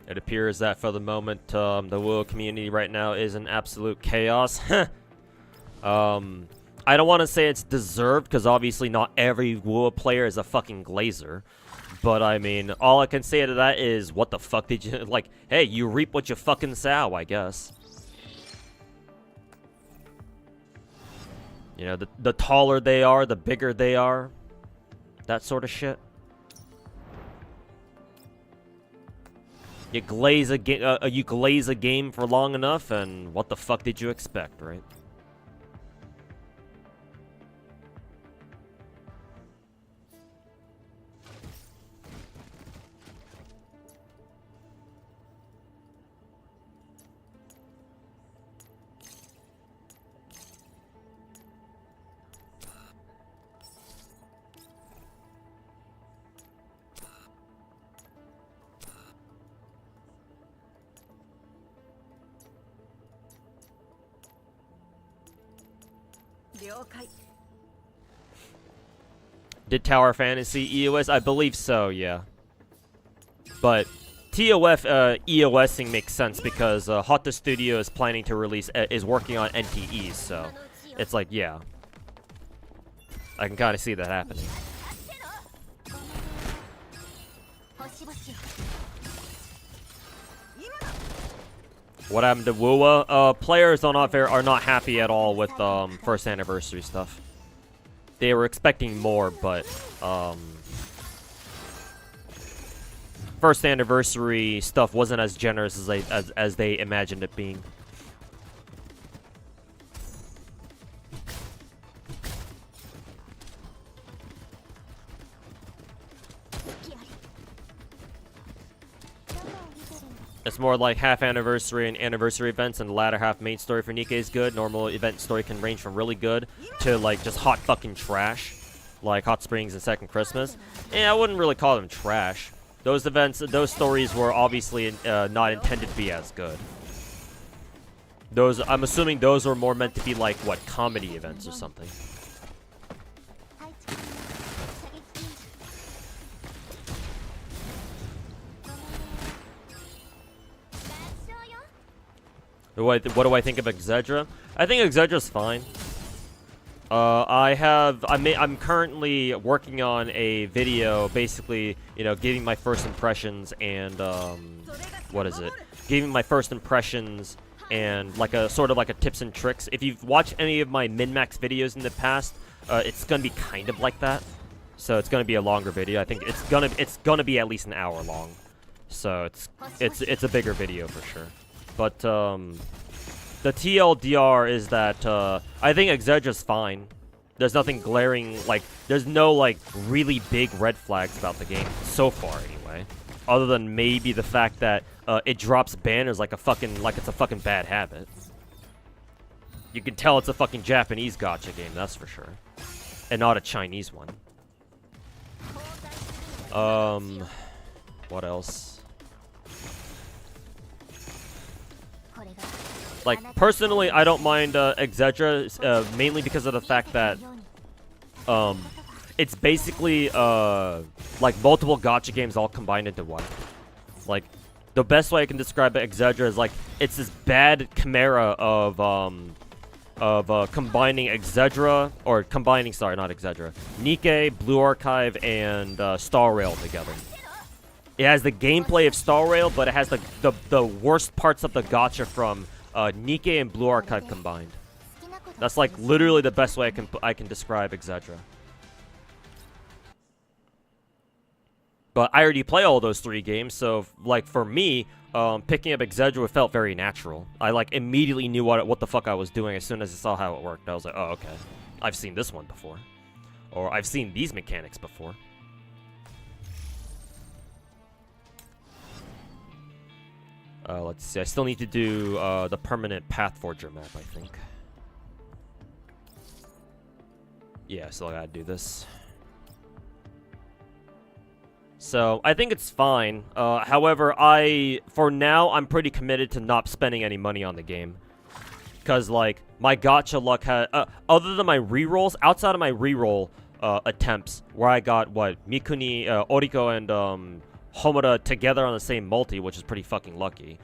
It appears that for the moment, the Wuwa community right now is in absolute chaos. I don't want to say it's deserved, because obviously not every Wuwa player is a fucking glazer. But, I mean, all I can say to that is, what the fuck did you... Like, hey, you reap what you fucking sow, I guess. You know, the taller they are, the bigger they are. That sort of shit. You glaze a game for long enough, and what the fuck did you expect, right? Did Tower Fantasy EOS? I believe so, yeah. But TOF EOSing makes sense because Hotta Studio is planning to release, is working on NTEs, so it's like, yeah. I can kind of see that happening. What happened to Wuwa? Players are not happy at all with first anniversary stuff. They were expecting more, but first anniversary stuff wasn't as generous as they imagined it being. It's more like half anniversary and anniversary events, and the latter half main story for Nikke is good. Normal event story can range from really good to like just hot fucking trash, like Hot Springs and Second Christmas. And I wouldn't really call them trash. Those events, those stories were obviously not intended to be as good. Those, I'm assuming those were more meant to be like, what, comedy events or something. What do I think of Exedra? I think Exedra's fine. I'm currently working on a video, basically, you know, giving my first impressions and, what is it? Giving my first impressions and like a sort of like a tips and tricks. If you've watched any of my min-max videos in the past, it's gonna be kind of like that. So it's gonna be a longer video. I think it's gonna be at least an hour long. So it's a bigger video for sure. But the TLDR is that I think Exedra's fine. There's nothing glaring, like, there's no, like, really big red flags about the game, so far, anyway. Other than maybe the fact that it drops banners like it's a fucking bad habit. You can tell it's a fucking Japanese gacha game, that's for sure. And not a Chinese one. What else? Like, personally, I don't mind Exedra, mainly because of the fact that it's basically like multiple gacha games all combined into one. Like, the best way I can describe Exedra is like it's this bad chimera of combining Exedra, or combining, sorry, not Exedra, Nikke, Blue Archive, and Star Rail together. It has the gameplay of Star Rail, but it has the worst parts of the gacha from Nikke and Blue Archive combined. That's like literally the best way I can describe Exedra. But I already play all those 3 games, so like for me, picking up Exedra felt very natural. I like immediately knew what the fuck I was doing as soon as I saw how it worked. I was like, oh, okay, I've seen this one before, or I've seen these mechanics before. Let's see. I still need to do the permanent Path Forger map, I think. Yeah, still gotta do this. So, I think it's fine. However, for now, I'm pretty committed to not spending any money on the game. Because, like, my gacha luck other than my rerolls, outside of my reroll attempts, where I got, Mikuni, Oriko, and Homura together on the same multi, which is pretty fucking lucky.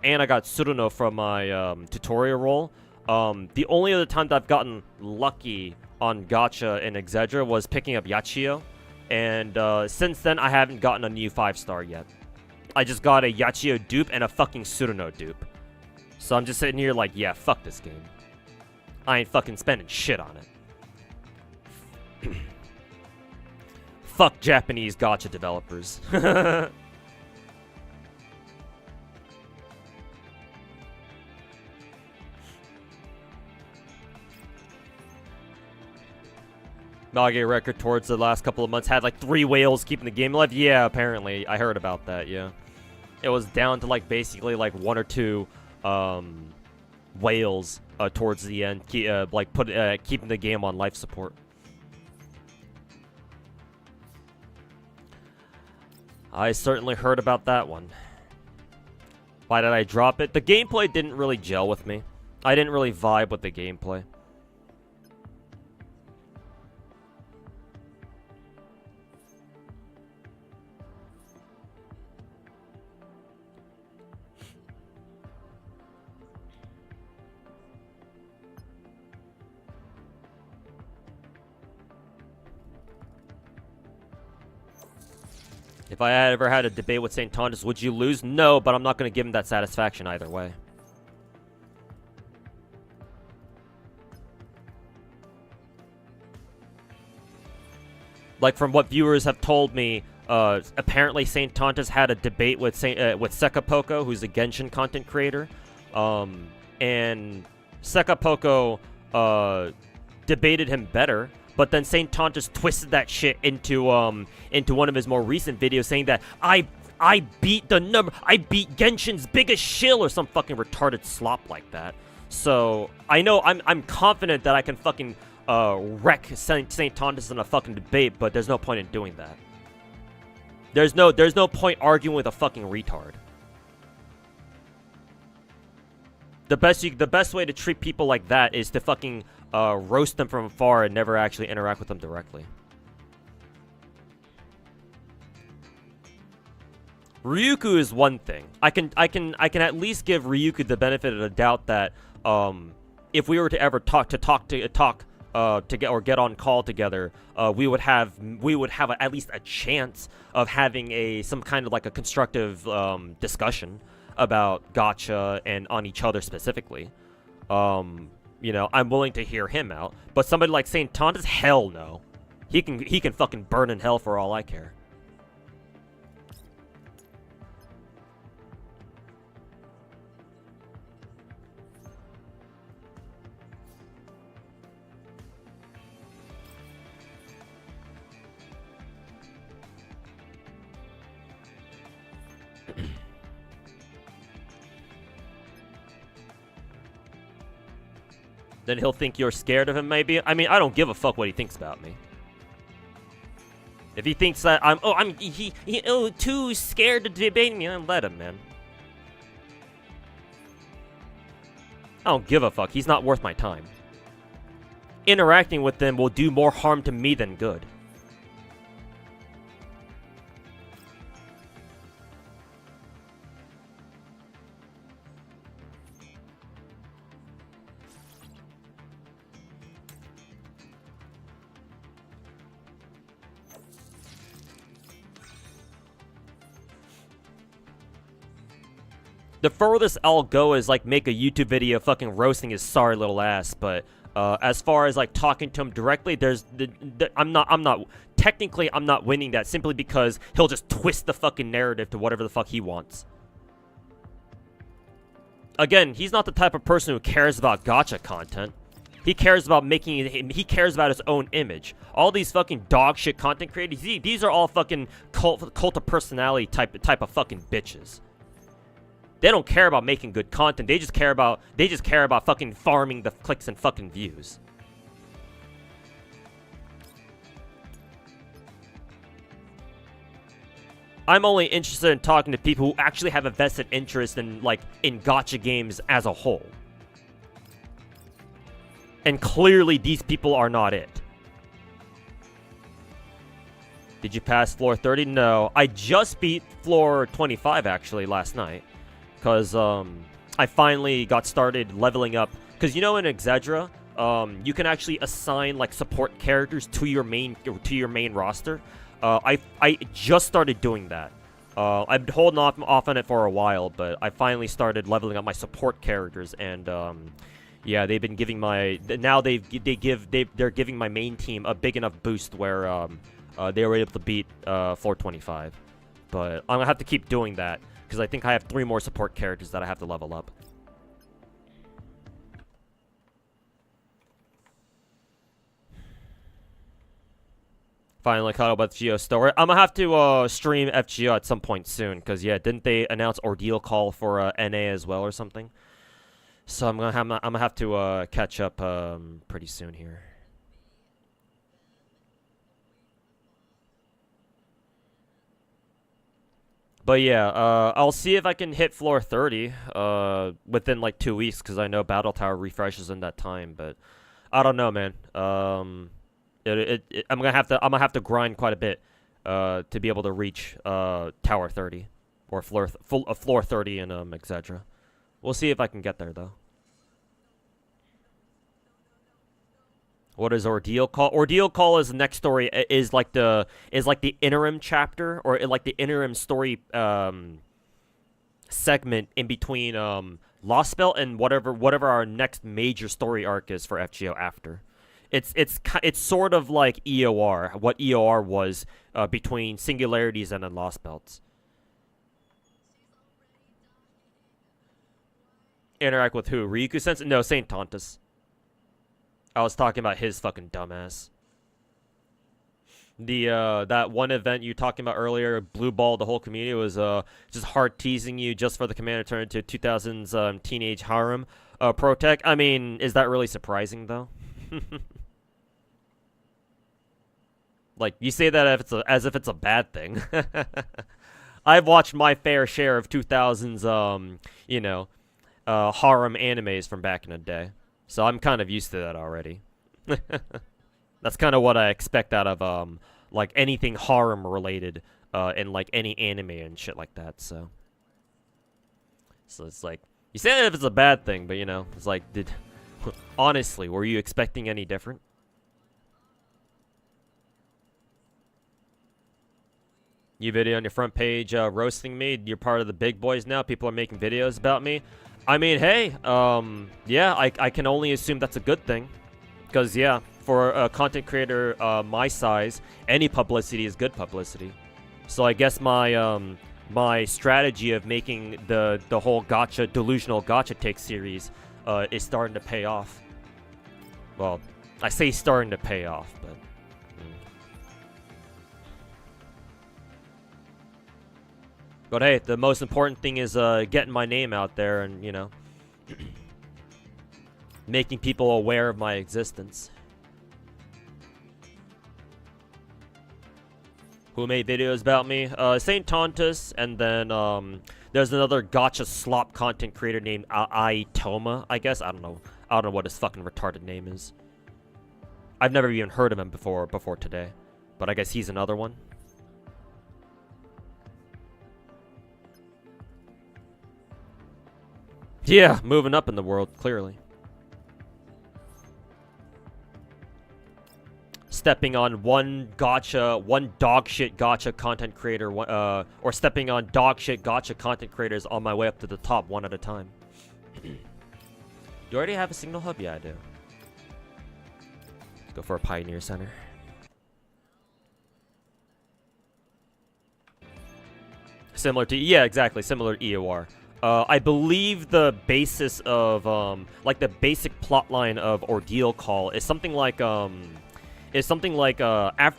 And I got Tsuruno from my tutorial roll. The only other time that I've gotten lucky on gacha in Exedra was picking up Yachio. And since then, I haven't gotten a new 5-star yet. I just got a Yachio dupe and a fucking Tsuruno dupe. So I'm just sitting here like, yeah, fuck this game. I ain't fucking spending shit on it. Fuck Japanese gacha developers. Nage record towards the last couple of months had like 3 whales keeping the game alive. Yeah, apparently. I heard about that, yeah. It was down to like basically like 1 or 2 whales towards the end, keeping the game on life support. I certainly heard about that one. Why did I drop it? The gameplay didn't really gel with me. I didn't really vibe with the gameplay. If I had ever had a debate with St. Tontus, would you lose? No, but I'm not going to give him that satisfaction either way. Like, from what viewers have told me, apparently St. Tontus had a debate with Sekapoko, who's a Genshin content creator. And Sekapoko debated him better. But then St. Tontus twisted that shit into one of his more recent videos, saying that I beat Genshin's biggest shill or some fucking retarded slop like that. So I know I'm confident that I can fucking wreck St. Tontus in a fucking debate, but there's no point in doing that. There's no point arguing with a fucking retard. The best way to treat people like that is to fucking roast them from afar and never actually interact with them directly. Ryuku is one thing. I can at least give Ryuku the benefit of the doubt that if we were to ever get on call together, we would have at least a chance of having some kind of like a constructive discussion. about gacha and on each other specifically, you know, I'm willing to hear him out. But somebody like Saint Tontas, hell no. He can fucking burn in hell for all I care. Then he'll think you're scared of him, maybe. I mean, I don't give a fuck what he thinks about me. If he thinks that I'm too scared to debate me, then let him, man. I don't give a fuck. He's not worth my time. Interacting with them will do more harm to me than good. The furthest I'll go is like make a YouTube video fucking roasting his sorry little ass, but as far as like talking to him directly, I'm not technically I'm not winning that simply because he'll just twist the fucking narrative to whatever the fuck he wants. Again, he's not the type of person who cares about gacha content. He cares about he cares about his own image. All these fucking dog shit content creators, these are all fucking cult of personality type of fucking bitches. They don't care about making good content. They just care about fucking farming the clicks and fucking views. I'm only interested in talking to people who actually have a vested interest in gacha games as a whole. And clearly these people are not it. Did you pass floor 30? No. I just beat floor 25 actually last night. Because I finally got started leveling up. Because you know in Exedra, you can actually assign like support characters to your main roster. I just started doing that. I've been holding off on it for a while, but I finally started leveling up my support characters, and yeah, they've been giving they're giving my main team a big enough boost where they were able to beat floor 25. But I'm gonna have to keep doing that. Because I think I have 3 more support characters that I have to level up. Finally caught up with FGO story. I'm gonna have to stream FGO at some point soon. Because, yeah, didn't they announce Ordeal Call for NA as well or something? So I'm gonna have to catch up pretty soon here. But yeah, I'll see if I can hit floor 30 within like 2 weeks, because I know Battle Tower refreshes in that time. But I don't know, man. I'm gonna have to grind quite a bit to be able to reach Tower 30 or floor 30 in Exedra. We'll see if I can get there though. What is Ordeal Call? Ordeal Call is the next story. Is like the interim chapter, or like the interim story segment in between Lost Belt and whatever our next major story arc is for FGO after. It's sort of like EOR, what EOR was between Singularities and then Lost Belts. Interact with who? Ryuku-sensei? No, Saint Tontas. I was talking about his fucking dumbass. That one event you talking about earlier, blue ball the whole community, was just hard teasing you just for the commander turn into 2000s teenage harem pro tech. I mean, is that really surprising though? Like, you say that as if it's a bad thing. I've watched my fair share of 2000s you know, harem animes from back in the day. So I'm kind of used to that already. That's kind of what I expect out of like anything harem related in like any anime and shit like that. So it's like, you say that if it's a bad thing, but you know, it's like, honestly, were you expecting any different? You video on your front page roasting me. You're part of the big boys now. People are making videos about me. I mean, hey, yeah, I can only assume that's a good thing. Because, yeah, for a content creator my size, any publicity is good publicity. So I guess my my strategy of making the whole gacha, delusional gacha take series is starting to pay off. Well, I say starting to pay off, but... But hey, the most important thing is getting my name out there and, you know, making people aware of my existence. Who made videos about me? Saint Tontus, and then there's another gacha slop content creator named Aitoma, I guess. I don't know what his fucking retarded name is. I've never even heard of him before today, but I guess he's another one. Yeah, moving up in the world, clearly. Stepping on one dog shit gacha content creator, or stepping on dog shit gacha content creators on my way up to the top one at a time. Do you already have a signal hub? Yeah, I do. Let's go for a Pioneer Center. Similar to, yeah, exactly, similar to EOR. I believe the basis of, like the basic plotline of Ordeal Call is something like, after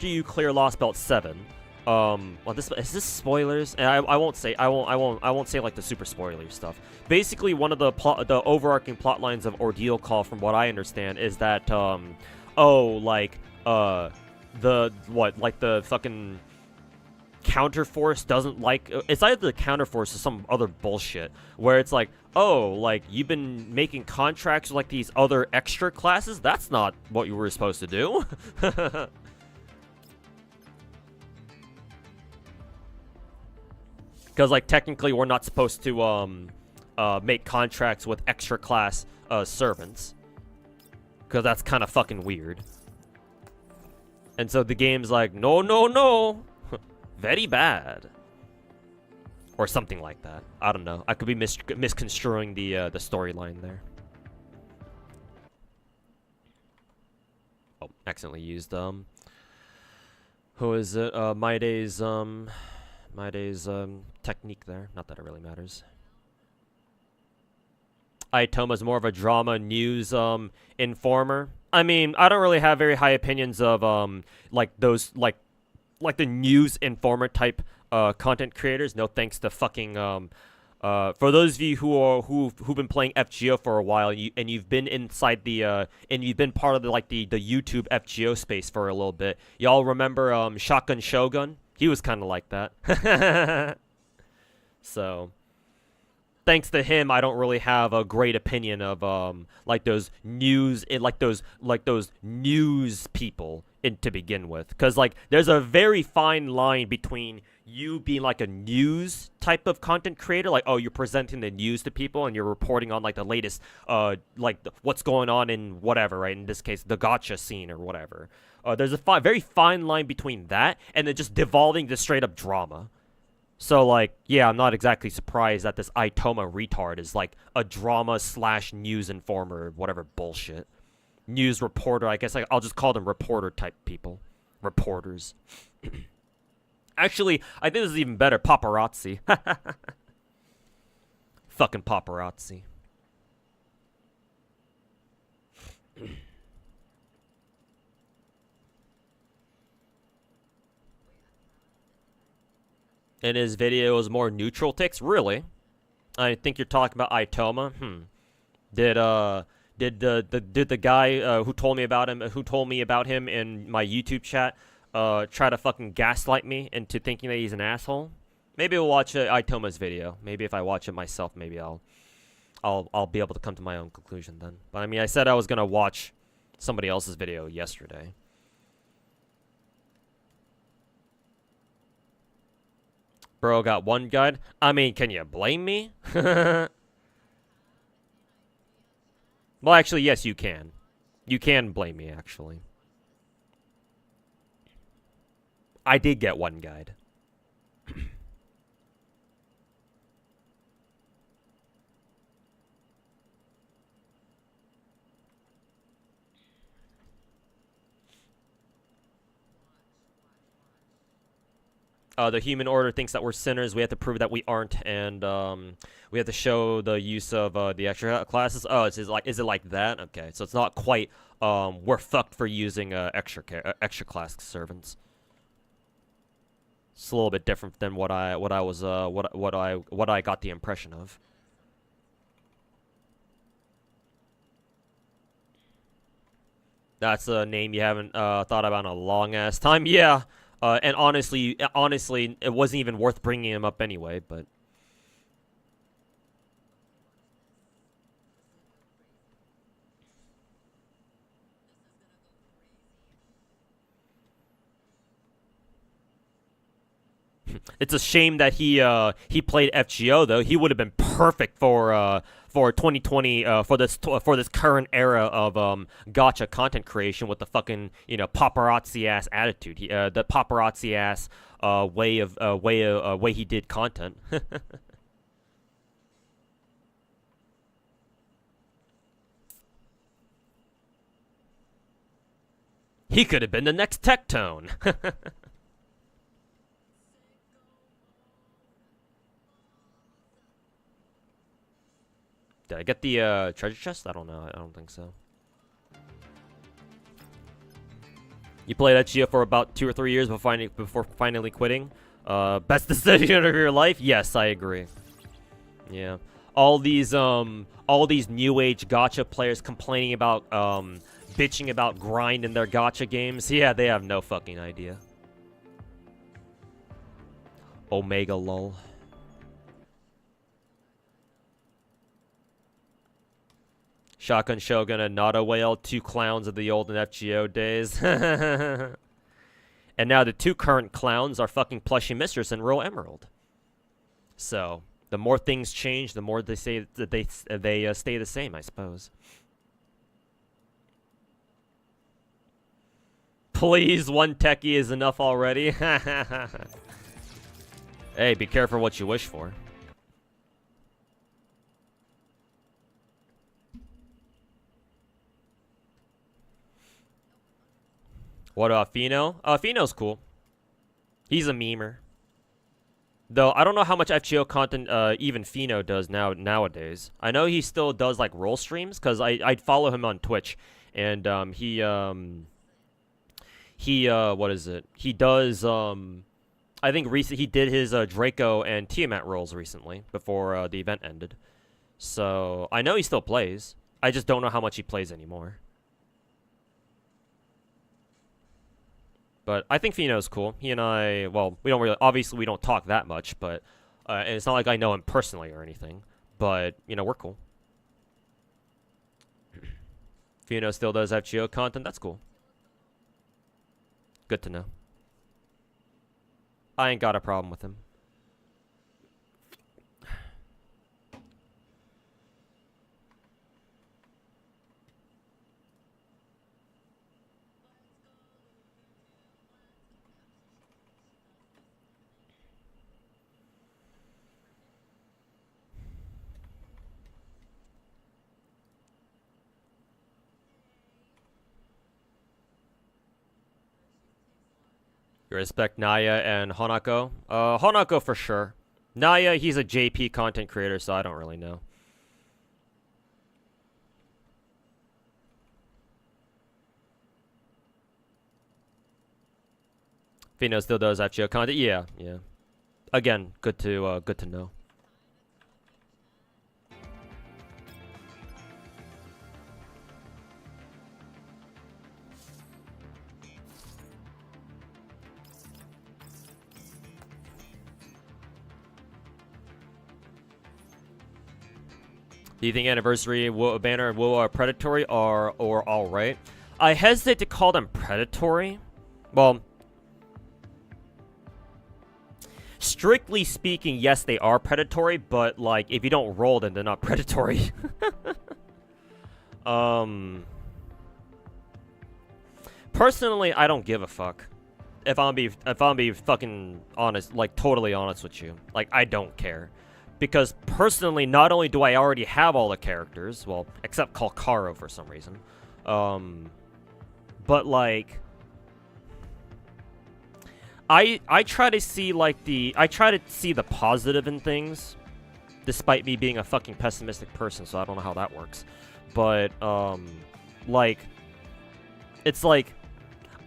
you clear Lost Belt 7, well, is this spoilers? And I won't say like the super spoiler stuff. Basically, one of the overarching plot lines of Ordeal Call, from what I understand, is that, the fucking Counterforce doesn't like, it's either the Counterforce or some other bullshit where it's like, oh, like, you've been making contracts with like these other extra classes. That's not what you were supposed to do. Because like technically we're not supposed to make contracts with extra class servants, because that's kind of fucking weird. And so the game's like, no. Very bad. Or something like that. I don't know. I could be misconstruing the storyline there. Oh, accidentally used, who is it? Maide's technique there. Not that it really matters. Aitoma's more of a drama news informer. I mean, I don't really have very high opinions of like those like the news informer type content creators. No thanks to fucking for those of you who've been playing FGO for a while, and you've been inside the and you've been part of the YouTube FGO space for a little bit. Y'all remember Shotgun Shogun? He was kind of like that. So thanks to him, I don't really have a great opinion of like those news news people to begin with, because like there's a very fine line between you being like a news type of content creator, like, oh, you're presenting the news to people and you're reporting on like the latest what's going on in whatever, right? In this case, the gacha scene or whatever. There's a very fine line between that and then just devolving to straight up drama. So, like, yeah, I'm not exactly surprised that this Aitoma retard is, like, a drama / news informer, whatever bullshit. News reporter, I guess I'll just call them reporter type people. Reporters. Actually, I think this is even better. Paparazzi. Fucking paparazzi. And his video is more neutral ticks? Really? I think you're talking about Aitoma? Did the guy who told me about him in my YouTube chat try to fucking gaslight me into thinking that he's an asshole? Maybe we'll watch Aitoma's video. Maybe if I watch it myself, maybe I'll be able to come to my own conclusion then. But I mean, I said I was gonna watch somebody else's video yesterday. Bro got one guide. I mean, can you blame me? Well, actually, yes, you can. You can blame me, actually. I did get one guide. The human order thinks that we're sinners. We have to prove that we aren't, and we have to show the use of the extra classes. Oh, is it like that? Okay, so it's not quite we're fucked for using extra class servants. It's a little bit different than what I got the impression of. That's a name you haven't thought about in a long ass time. Yeah. And honestly, it wasn't even worth bringing him up anyway, but... It's a shame that he played FGO though. He would have been perfect for 2020 for this current era of gacha content creation with the fucking paparazzi ass attitude. The paparazzi ass way he did content. He could have been the next Tectone. Did I get the treasure chest? I don't know. I don't think so. You played FGO for about 2 or 3 years before finally quitting. Best decision of your life? Yes, I agree. Yeah. All these new age gacha players complaining about bitching about grind in their gacha games. Yeah, they have no fucking idea. Omega lol. Shotgun Shogun and Nada Whale, 2 clowns of the olden FGO days. And now the 2 current clowns are fucking Plushie Mistress and Royal Emerald. So, the more things change, the more they say that they stay the same, I suppose. Please, 1 techie is enough already. Hey, be careful what you wish for. What about Fino? Fino's cool. He's a memer. Though, I don't know how much FGO content even Fino does nowadays. I know he still does, like, roll streams, because I follow him on Twitch. And, what is it? He does, I think he did his Draco and Tiamat rolls recently, before the event ended. So, I know he still plays. I just don't know how much he plays anymore. But I think Fino's cool. He and I, well, we don't really, obviously we don't talk that much, but, and it's not like I know him personally or anything, but, we're cool. Fino still does FGO content, that's cool. Good to know. I ain't got a problem with him. You respect Naya and Honako? Honako for sure. Naya, he's a JP content creator, so I don't really know. Fino still does FGO content? Yeah, yeah. Again, good to know. Do you think Anniversary, Banner, and Wuwa are predatory or alright? I hesitate to call them predatory. Well, strictly speaking, yes, they are predatory, but, like, if you don't roll, then they're not predatory. Personally, I don't give a fuck. if I'm be fucking honest, like totally honest with you, like I don't care, because personally, not only do I already have all the characters, well, except Kalkaro for some reason, but like I try to see the positive in things, despite me being a fucking pessimistic person, so I don't know how that works, but like it's like.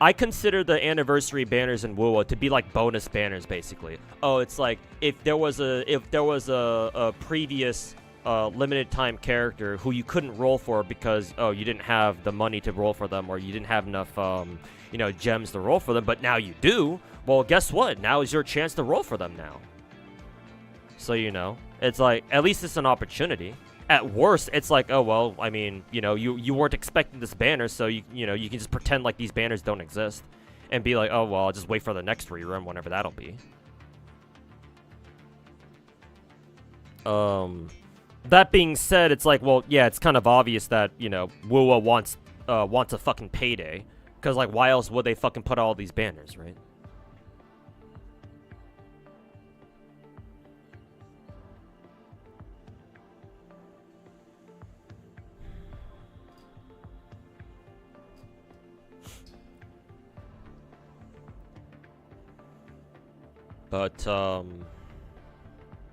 I consider the anniversary banners in Wuwa to be like bonus banners, basically. Oh, it's like if there was a previous limited time character who you couldn't roll for because you didn't have the money to roll for them, or you didn't have enough gems to roll for them, but now you do. Well, guess what? Now is your chance to roll for them now. So it's like at least it's an opportunity. At worst, it's like, oh, well, I mean, you weren't expecting this banner, so you can just pretend like these banners don't exist and be like, oh, well, I'll just wait for the next rerun, whenever that'll be. That being said, it's like, well, yeah, it's kind of obvious that, Wuwa wants a fucking payday, because, like, why else would they fucking put all these banners, right? But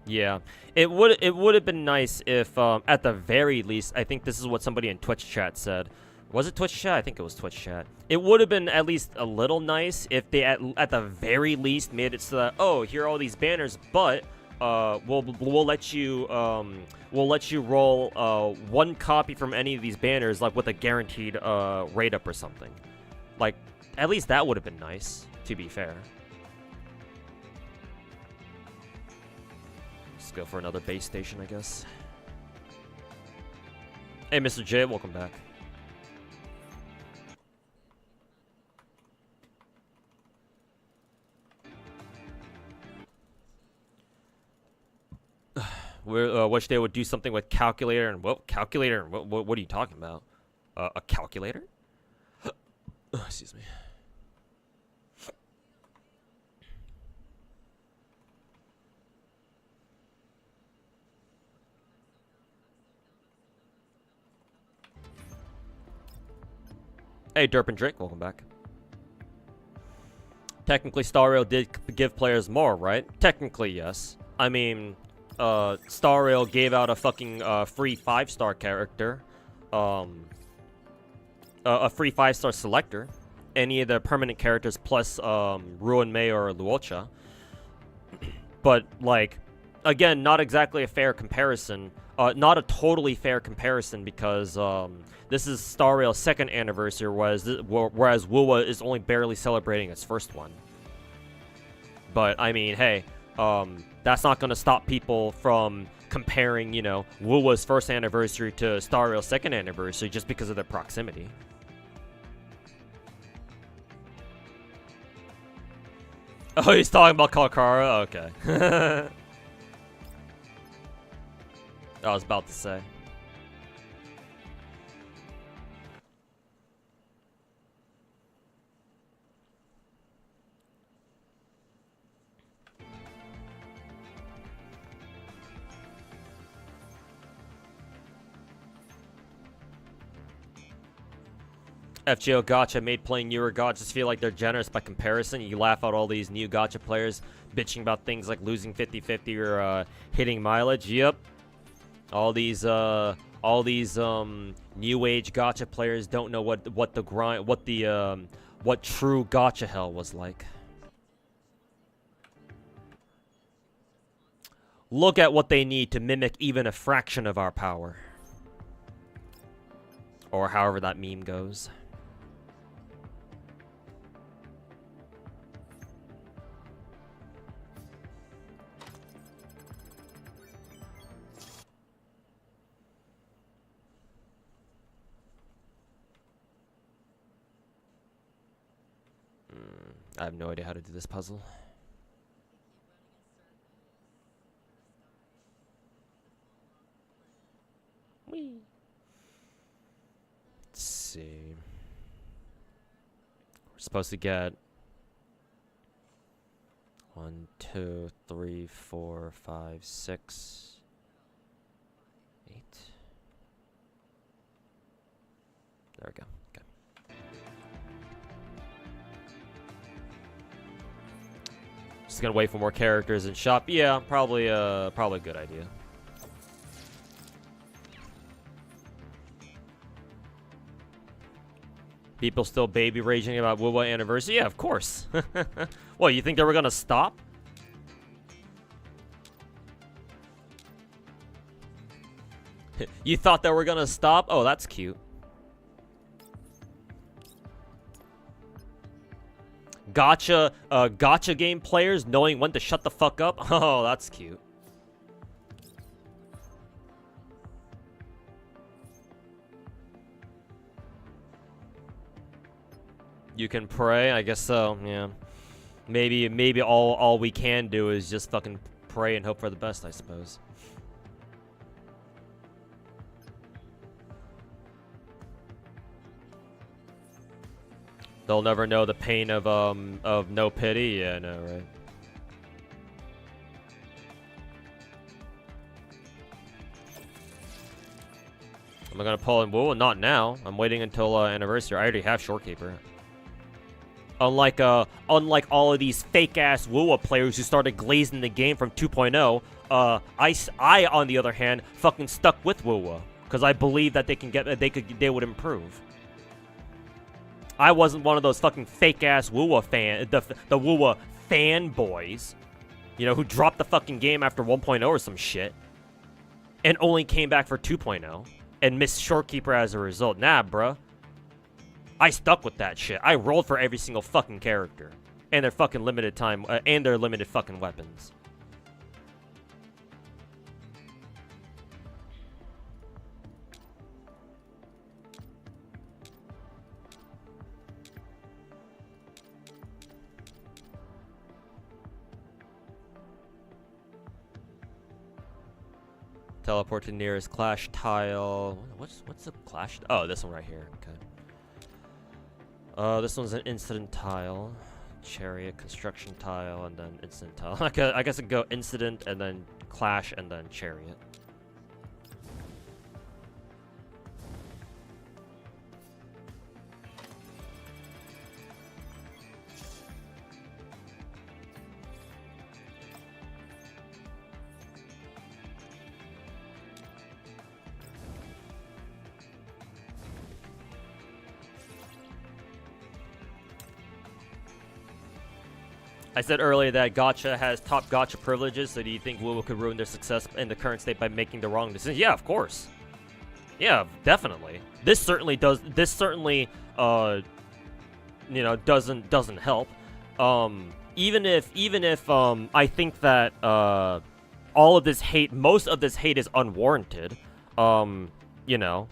yeah, it would have been nice if at the very least, I think this is what somebody in Twitch chat said. Was it Twitch chat? I think it was Twitch chat. It would have been at least a little nice if they at the very least made it so that, oh, here are all these banners, but we'll let you roll one copy from any of these banners, like with a guaranteed rate up or something. Like, at least that would have been nice, to be fair. Go for another base station, I guess. Hey, Mr. J, welcome back. Wish they would do something with calculator and what calculator and what are you talking about? A calculator? Excuse me. Hey, Derp and Drake, welcome back. Technically, Star Rail did give players more, right? Technically, yes. I mean, Star Rail gave out a fucking free 5-star character, a free 5-star selector, any of the permanent characters plus Ruin Mei or Luocha. But like, again, not exactly a fair comparison. Not a totally fair comparison, because this is Star Rail's 2nd anniversary, whereas Wuwa is only barely celebrating its 1st one. But I mean, hey, that's not going to stop people from comparing, Wuwa's 1st anniversary to Star Rail's 2nd anniversary just because of their proximity. Oh, he's talking about Kalkara? Okay. I was about to say. FGO Gacha made playing newer gachas feel like they're generous by comparison. You laugh at all these new gacha players bitching about things like losing 50-50 or hitting mileage. Yep. All these new age gacha players don't know what the grind, what true gacha hell was like. Look at what they need to mimic even a fraction of our power. Or however that meme goes. I have no idea how to do this puzzle. Whee. Let's see. We're supposed to get 1, 2, 3, 4, 5, 6, 8. There we go. Okay. Just gonna wait for more characters in shop. Yeah, probably a good idea. People still baby raging about Wuwa anniversary? Yeah, of course. What, you think they were gonna stop? You thought they were gonna stop? Oh, that's cute. Gacha game players knowing when to shut the fuck up? Oh, that's cute. You can pray? I guess so, yeah. Maybe all we can do is just fucking pray and hope for the best, I suppose. They'll never know the pain of no pity. Yeah, I know, right? Am I gonna pull in Wuwa? Not now. I'm waiting until anniversary. I already have Shorekeeper. Unlike all of these fake ass Wuwa players who started glazing the game from 2.0, I on the other hand fucking stuck with Wuwa because I believe that they would improve. I wasn't one of those fucking fake ass Wuwa the Wuwa fanboys, you know, who dropped the fucking game after 1.0 or some shit, and only came back for 2.0 and missed Shorekeeper as a result. Nah, bruh. I stuck with that shit. I rolled for every single fucking character and their fucking limited time and their limited fucking weapons. Teleport to nearest clash tile. What's the clash? Oh, this one right here. Okay. This one's an incident tile, chariot, construction tile, and then incident tile. I guess I could go incident and then clash and then chariot. I said earlier that Gacha has top Gacha privileges, so do you think Wuwa could ruin their success in the current state by making the wrong decision? Yeah, of course. Yeah, definitely. This certainly does. This certainly, you know, doesn't help. Even if I think that all of this hate, most of this hate is unwarranted. You know,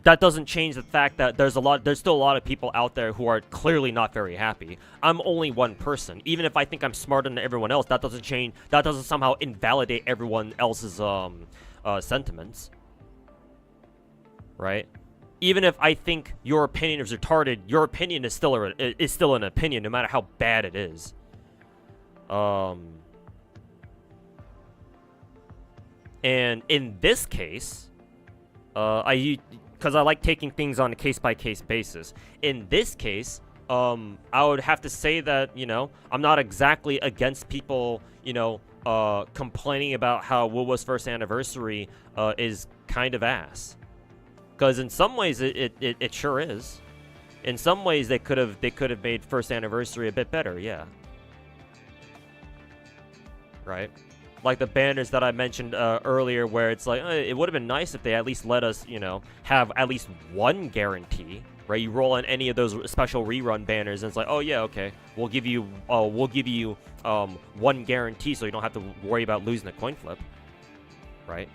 that doesn't change the fact that there's still a lot of people out there who are clearly not very happy. I'm only one person. Even if I think I'm smarter than everyone else, that doesn't change. That doesn't somehow invalidate everyone else's sentiments. Right? Even if I think your opinion is retarded, your opinion is still an opinion, no matter how bad it is. And in this case, because I like taking things on a case-by-case basis. In this case, I would have to say that, you know, I'm not exactly against people, you know, complaining about how Wuwa's first anniversary is kind of ass. Because in some ways, it sure is. In some ways, they could have made first anniversary a bit better, yeah. Right? Like the banners that I mentioned earlier, where it's like, it would have been nice if they at least let us, you know, have at least one guarantee, right? You roll on any of those special rerun banners, and it's like, oh yeah, okay, we'll give you one guarantee, so you don't have to worry about losing a coin flip, right?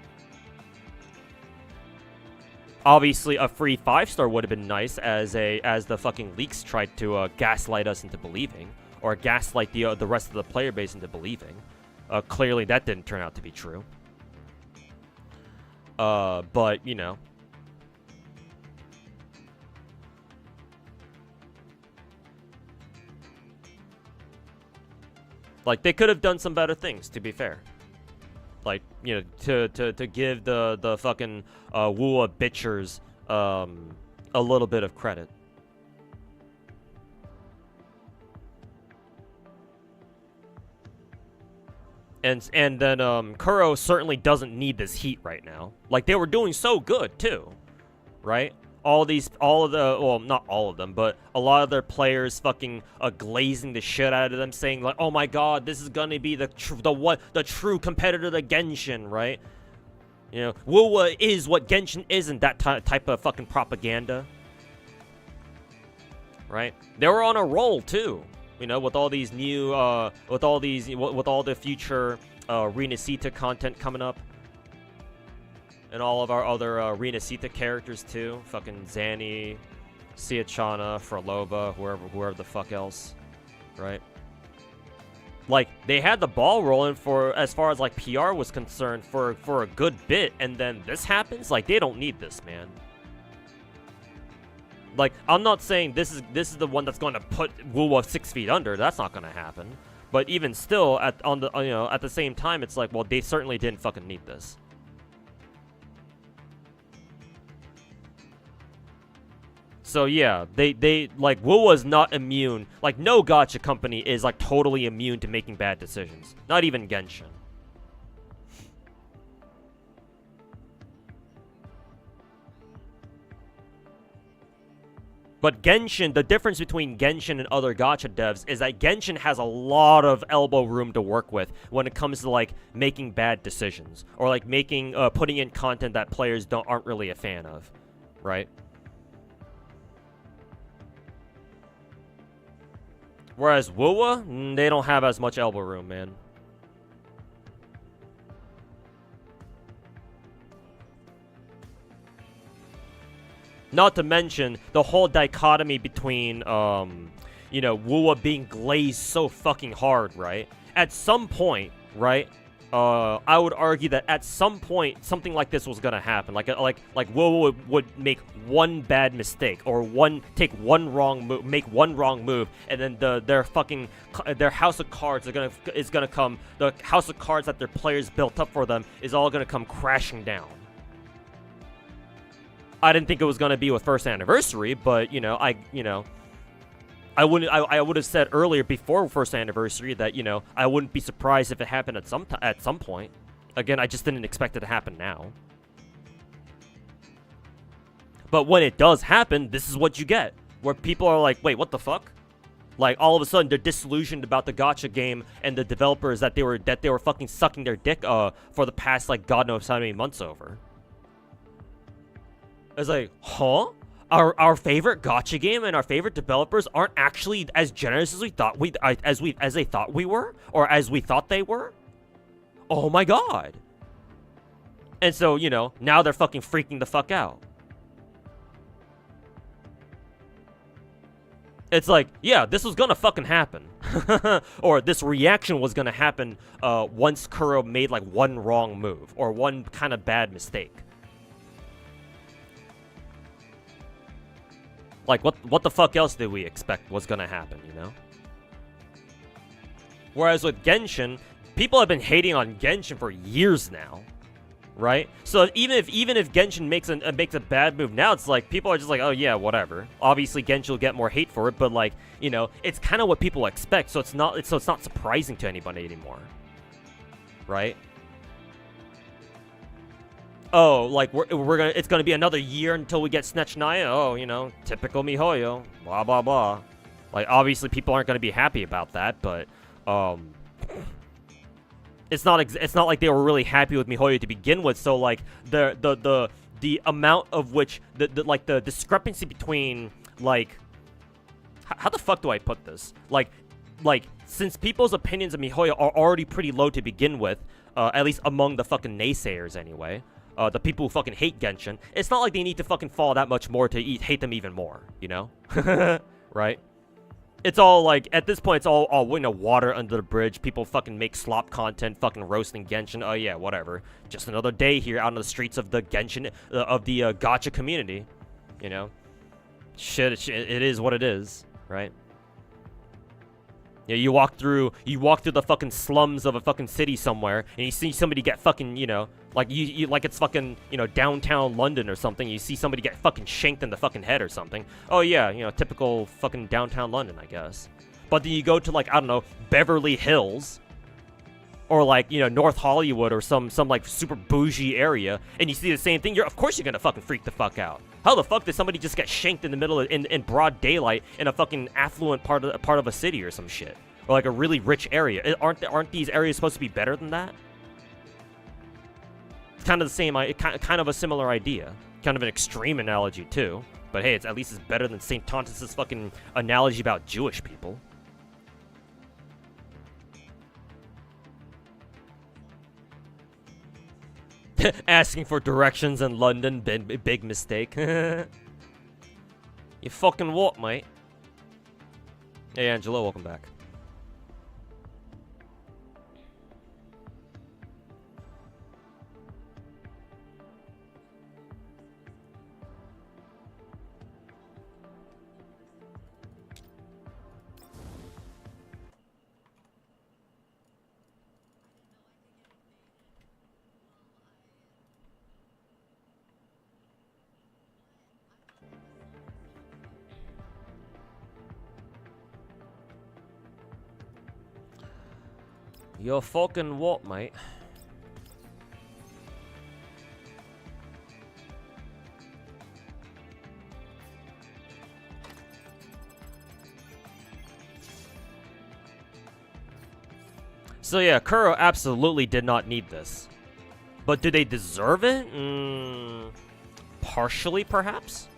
Obviously, a free 5-star would have been nice, as the fucking leaks tried to gaslight us into believing, or gaslight the rest of the player base into believing. Clearly, that didn't turn out to be true. But, you know. Like, they could have done some better things, to be fair. Like, you know, to give the fucking Wuwa bitchers a little bit of credit. And then Kuro certainly doesn't need this heat right now. Like, they were doing so good too, right? All of the, well, not all of them, but a lot of their players fucking glazing the shit out of them, saying like, "Oh my god, this is gonna be the true competitor to Genshin," right? You know, Wuwa is what Genshin isn't, that type of fucking propaganda, right? They were on a roll too, you know, with all these new, with all the future Renacita content coming up. And all of our other Renacita characters too. Fucking Zanny, Siachana, Frolova, whoever the fuck else. Right? Like, they had the ball rolling for, as far as like PR was concerned, for a good bit, and then this happens? Like, they don't need this, man. Like, I'm not saying this is the one that's going to put Wuwa 6 feet under. That's not going to happen. But even still, at the same time, it's like, well, they certainly didn't fucking need this. So yeah, they like, Wuwa's not immune. Like, no gacha company is like totally immune to making bad decisions. Not even Genshin. But Genshin, the difference between Genshin and other gacha devs is that Genshin has a lot of elbow room to work with when it comes to like making bad decisions or like putting in content that players aren't really a fan of, right? Whereas Wuwa, they don't have as much elbow room, man. Not to mention the whole dichotomy between, you know, Wuwa being glazed so fucking hard, right? At some point, right? I would argue that at some point something like this was gonna happen. Like Wuwa would make one bad mistake or make one wrong move, and then their house of cards is gonna come. The house of cards that their players built up for them is all gonna come crashing down. I didn't think it was gonna be with first anniversary, but you know, I would have said earlier before first anniversary that, you know, I wouldn't be surprised if it happened at some point. Again, I just didn't expect it to happen now. But when it does happen, this is what you get, where people are like, "Wait, what the fuck?" Like, all of a sudden they're disillusioned about the gacha game and the developers that they were fucking sucking their dick for the past like God knows how many months over. It's like, huh? Our favorite gacha game and our favorite developers aren't actually as generous as we thought as they thought we were, or as we thought they were. Oh my god! And so, you know, now they're fucking freaking the fuck out. It's like, yeah, this was gonna fucking happen, or this reaction was gonna happen once Kuro made like one wrong move or one kind of bad mistake. Like, what the fuck else did we expect was gonna happen, you know? Whereas with Genshin, people have been hating on Genshin for years now, right? So even if Genshin makes a bad move now, it's like people are just like, oh yeah, whatever. Obviously, Genshin will get more hate for it, but like, you know, it's kind of what people expect, so it's not surprising to anybody anymore, right? Oh, like it's gonna be another year until we get Snatchnaya. Oh, you know, typical MiHoYo. Blah blah blah. Like, obviously people aren't gonna be happy about that, but it's not like they were really happy with MiHoYo to begin with. So like the amount of which the discrepancy between, like, how the fuck do I put this? Like since people's opinions of MiHoYo are already pretty low to begin with, at least among the fucking naysayers anyway. The people who fucking hate Genshin, it's not like they need to fucking fall that much more to hate them even more, you know? Right? It's all like, at this point, it's all you know, water under the bridge. People fucking make slop content, fucking roasting Genshin. Oh yeah, whatever. Just another day here out on the streets of the Genshin, of the gacha community, you know? Shit, it is what it is, right? Yeah, you walk through the fucking slums of a fucking city somewhere, and you see somebody get fucking, you know, like you like it's fucking, you know, downtown London or something. You see somebody get fucking shanked in the fucking head or something. Oh yeah, you know, typical fucking downtown London, I guess. But then you go to like, I don't know, Beverly Hills, or like, you know, North Hollywood or some like super bougie area, and you see the same thing. Of course you're gonna fucking freak the fuck out. How the fuck did somebody just get shanked in the middle of, in broad daylight in a fucking affluent part of a city or some shit, or like a really rich area? Aren't these areas supposed to be better than that? It's kind of the same, kind of a similar idea, kind of an extreme analogy too. But hey, at least it's better than St. Thomas's fucking analogy about Jewish people. Asking for directions in London, big mistake. You fucking what, mate? Hey, Angelo, welcome back. You're fucking what, mate? So yeah, Kuro absolutely did not need this. But do they deserve it? Partially, perhaps?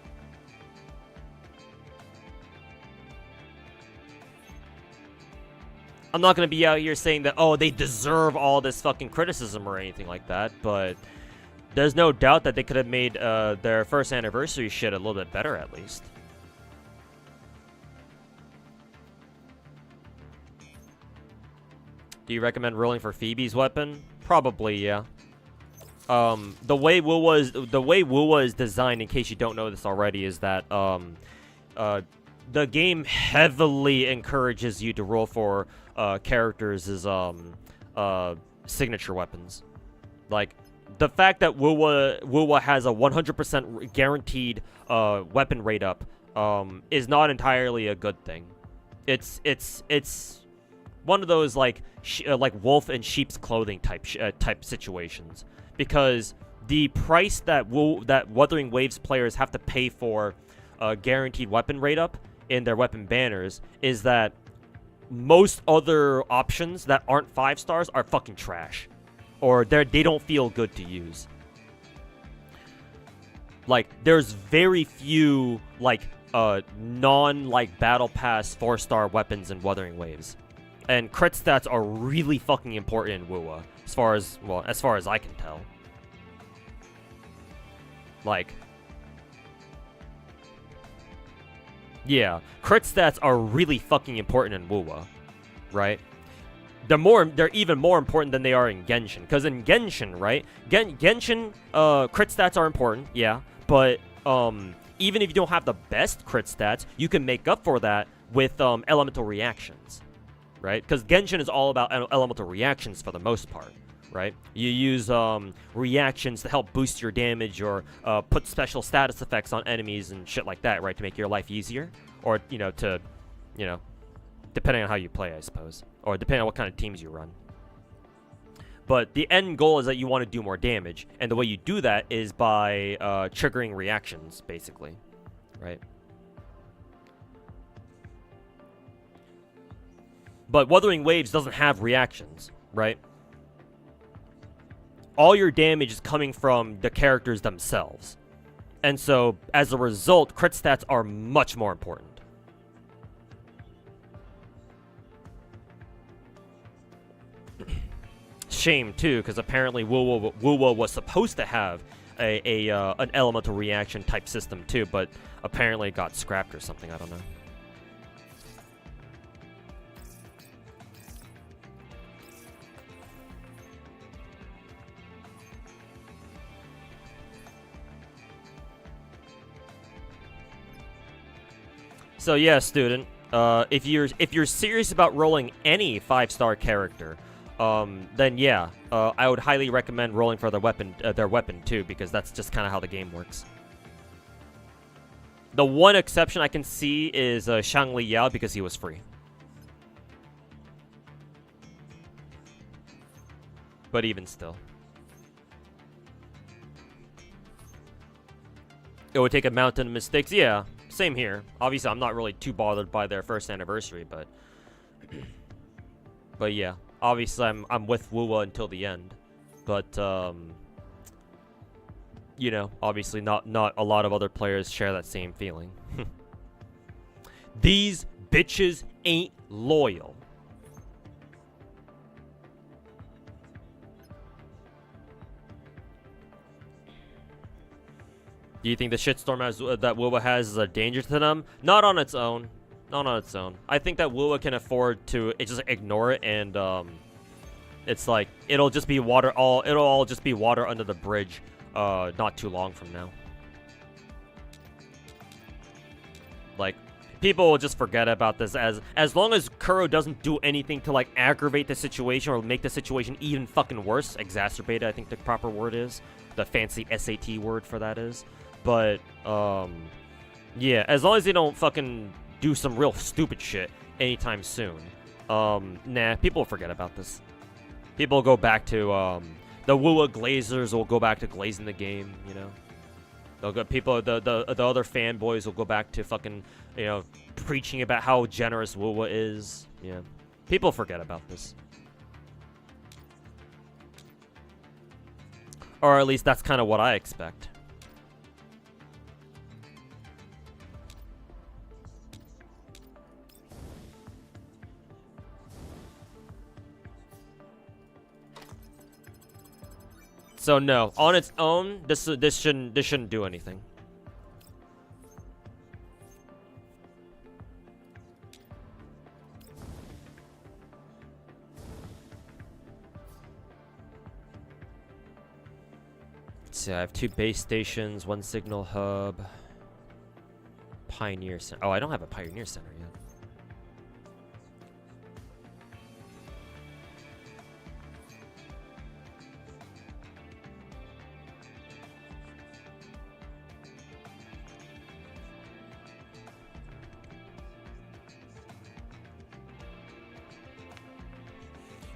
I'm not going to be out here saying that, oh, they deserve all this fucking criticism or anything like that, but there's no doubt that they could have made their first anniversary shit a little bit better, at least. Do you recommend rolling for Phoebe's weapon? Probably, yeah. The way Wuwa is designed, in case you don't know this already, is that the game heavily encourages you to roll for characters' signature weapons. Like, the fact that Wuwa has a 100% guaranteed weapon rate up is not entirely a good thing. It's one of those like wolf in sheep's clothing type situations, because the price that Wuthering Waves players have to pay for guaranteed weapon rate up in their weapon banners is that most other options that aren't 5 stars are fucking trash, or they don't feel good to use. Like, there's very few like battle pass 4-star weapons in Wuthering Waves, and crit stats are really fucking important in Wuwa, as far as I can tell. Like, yeah, crit stats are really fucking important in Wuwa, right? They're even more important than they are in Genshin, because in Genshin, right? Genshin crit stats are important, yeah, but even if you don't have the best crit stats, you can make up for that with elemental reactions, right? Because Genshin is all about elemental reactions for the most part, right? You use reactions to help boost your damage, or put special status effects on enemies and shit like that, right? To make your life easier, or, depending on how you play, I suppose, or depending on what kind of teams you run. But the end goal is that you want to do more damage, and the way you do that is by triggering reactions, basically, right? But Wuthering Waves doesn't have reactions, right? All your damage is coming from the characters themselves. And so, as a result, crit stats are much more important. Shame, too, because apparently Wuwa was supposed to have an elemental reaction type system, too, but apparently it got scrapped or something, I don't know. So yeah, student, If you're serious about rolling any 5-star character, then yeah, I would highly recommend rolling for their weapon too, because that's just kind of how the game works. The one exception I can see is Shang Li Yao, because he was free. But even still, it would take a mountain of mistakes. Yeah, same here. Obviously, I'm not really too bothered by their first anniversary, but yeah, obviously I'm with Wuwa until the end. But you know, obviously not a lot of other players share that same feeling. These bitches ain't loyal. Do you think the shitstorm that Wuwa has is a danger to them? Not on its own. Not on its own. I think that Wuwa can afford to just ignore it, and it's like it'll just be water. It'll all just be water under the bridge. Not too long from now. Like, people will just forget about this as long as Kuro doesn't do anything to like aggravate the situation or make the situation even fucking worse. Exacerbate it, I think the proper word is. The fancy SAT word for that is. But, yeah, as long as they don't fucking do some real stupid shit anytime soon, nah, people will forget about this. People will go back to, the Wuwa Glazers will go back to glazing the game, you know? They'll go, the other fanboys will go back to fucking, you know, preaching about how generous Wuwa is. Yeah. People forget about this. Or at least that's kind of what I expect. So no, on its own, this shouldn't do anything. So I have 2 base stations, 1 signal hub, Pioneer Center. Oh, I don't have a Pioneer Center yet.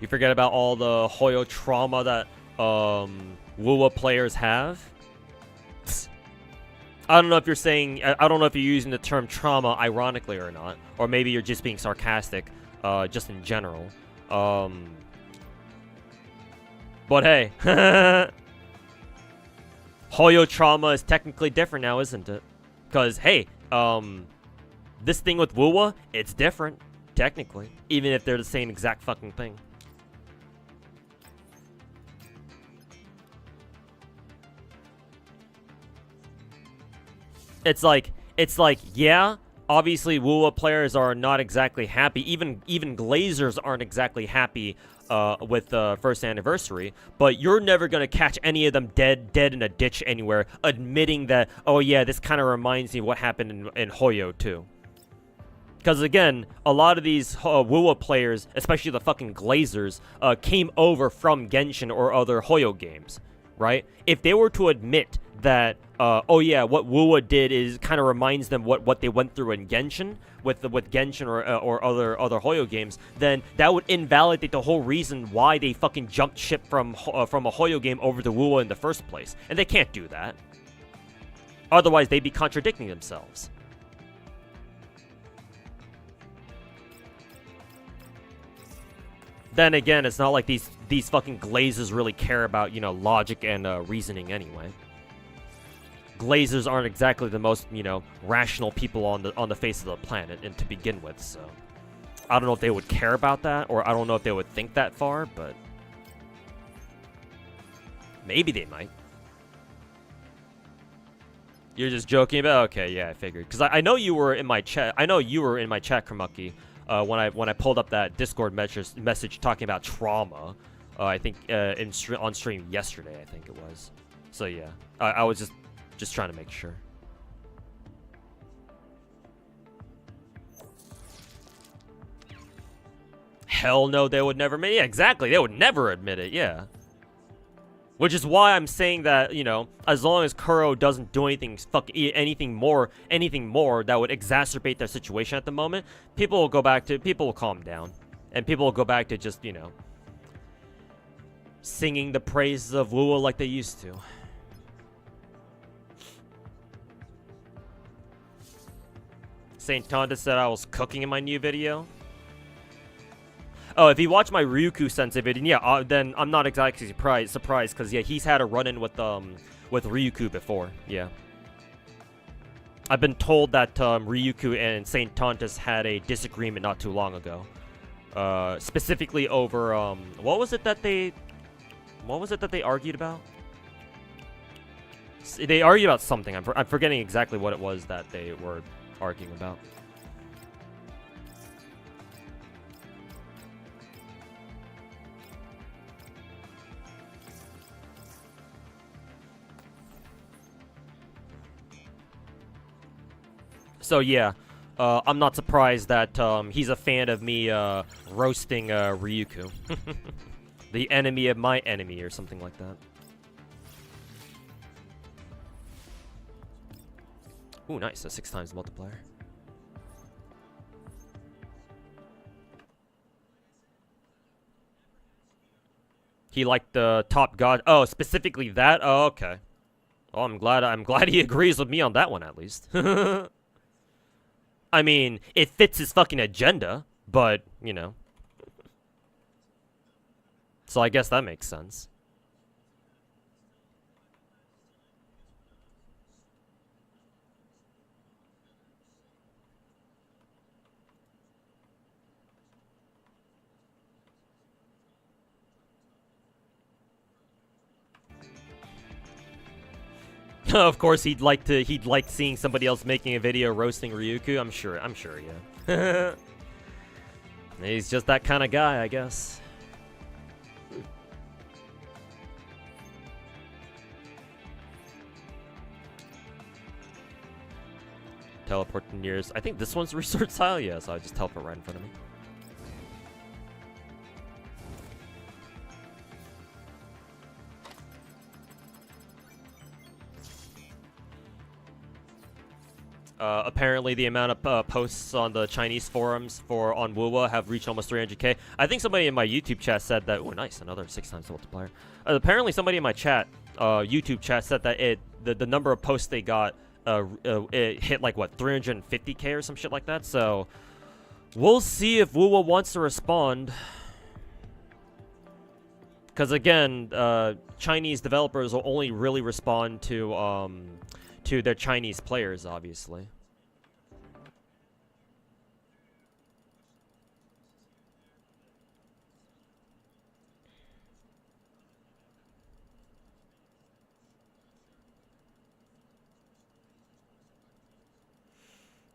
You forget about all the Hoyo trauma that Wuwa players have. I don't know if you're saying, I don't know if you're using the term trauma ironically or not, or maybe you're just being sarcastic, just in general. But hey, Hoyo trauma is technically different now, isn't it? Because hey, this thing with Wuwa, it's different technically, even if they're the same exact fucking thing. It's like, yeah, obviously Wuwa players are not exactly happy. Even Glazers aren't exactly happy with the first anniversary. But you're never gonna catch any of them dead in a ditch anywhere, admitting that, oh yeah, this kind of reminds me of what happened in Hoyo too. Because again, a lot of these Wuwa players, especially the fucking Glazers, came over from Genshin or other Hoyo games, right? If they were to admit that, oh yeah, what Wuwa did is kind of reminds them what they went through in Genshin with Genshin or other Hoyo games, then that would invalidate the whole reason why they fucking jumped ship from a Hoyo game over to Wuwa in the first place, and they can't do that. Otherwise, they'd be contradicting themselves. Then again, it's not like these fucking Glazers really care about, you know, logic and reasoning anyway. Glazers aren't exactly the most, you know, rational people on the face of the planet, and to begin with, so I don't know if they would care about that, or I don't know if they would think that far, but maybe they might. You're just joking about? Okay, yeah, I figured, because I know you were in my chat. I know you were in my chat, Kramucky, when I pulled up that Discord message talking about trauma. I think on stream yesterday, I think it was. So yeah, I was just trying to make sure. hell no, they would never admit it. Yeah, exactly. They would never admit it, yeah. Which is why I'm saying that, you know, as long as Kuro doesn't do anything more that would exacerbate their situation at the moment, people will calm down. And people will go back to just, you know, singing the praises of Wuwa like they used to. Saint Tonda said I was cooking in my new video. Oh, if you watch my Ryuku Sensei video, yeah, then I'm not exactly surprised, because, yeah, he's had a run-in with Ryuku before, yeah. I've been told that Ryuku and Saint Tontas had a disagreement not too long ago. Specifically over, what was it that they argued about? They argued about something. I'm forgetting exactly what it was that they were arguing about. So yeah, I'm not surprised that he's a fan of me roasting Ryuku. The enemy of my enemy or something like that. Ooh, nice. A 6 times multiplier. He liked the top god. Oh, specifically that? Oh, okay. Oh, I'm glad he agrees with me on that one at least. I mean, it fits his fucking agenda, but, you know. So I guess that makes sense. Of course, he'd like seeing somebody else making a video roasting Ryuku. I'm sure, yeah. He's just that kind of guy, I guess. Teleport to nearest. I think this one's research tile. Yeah, so I just teleport right in front of me. Apparently, the amount of posts on the Chinese forums on Wuwa have reached almost 300k. I think somebody in my YouTube chat said that. Oh, nice, another 6 times multiplier. Apparently, somebody in my chat, YouTube chat, said that the number of posts they got, it hit like what 350k or some shit like that. So we'll see if Wuwa wants to respond. Because again, Chinese developers will only really respond to their Chinese players, obviously.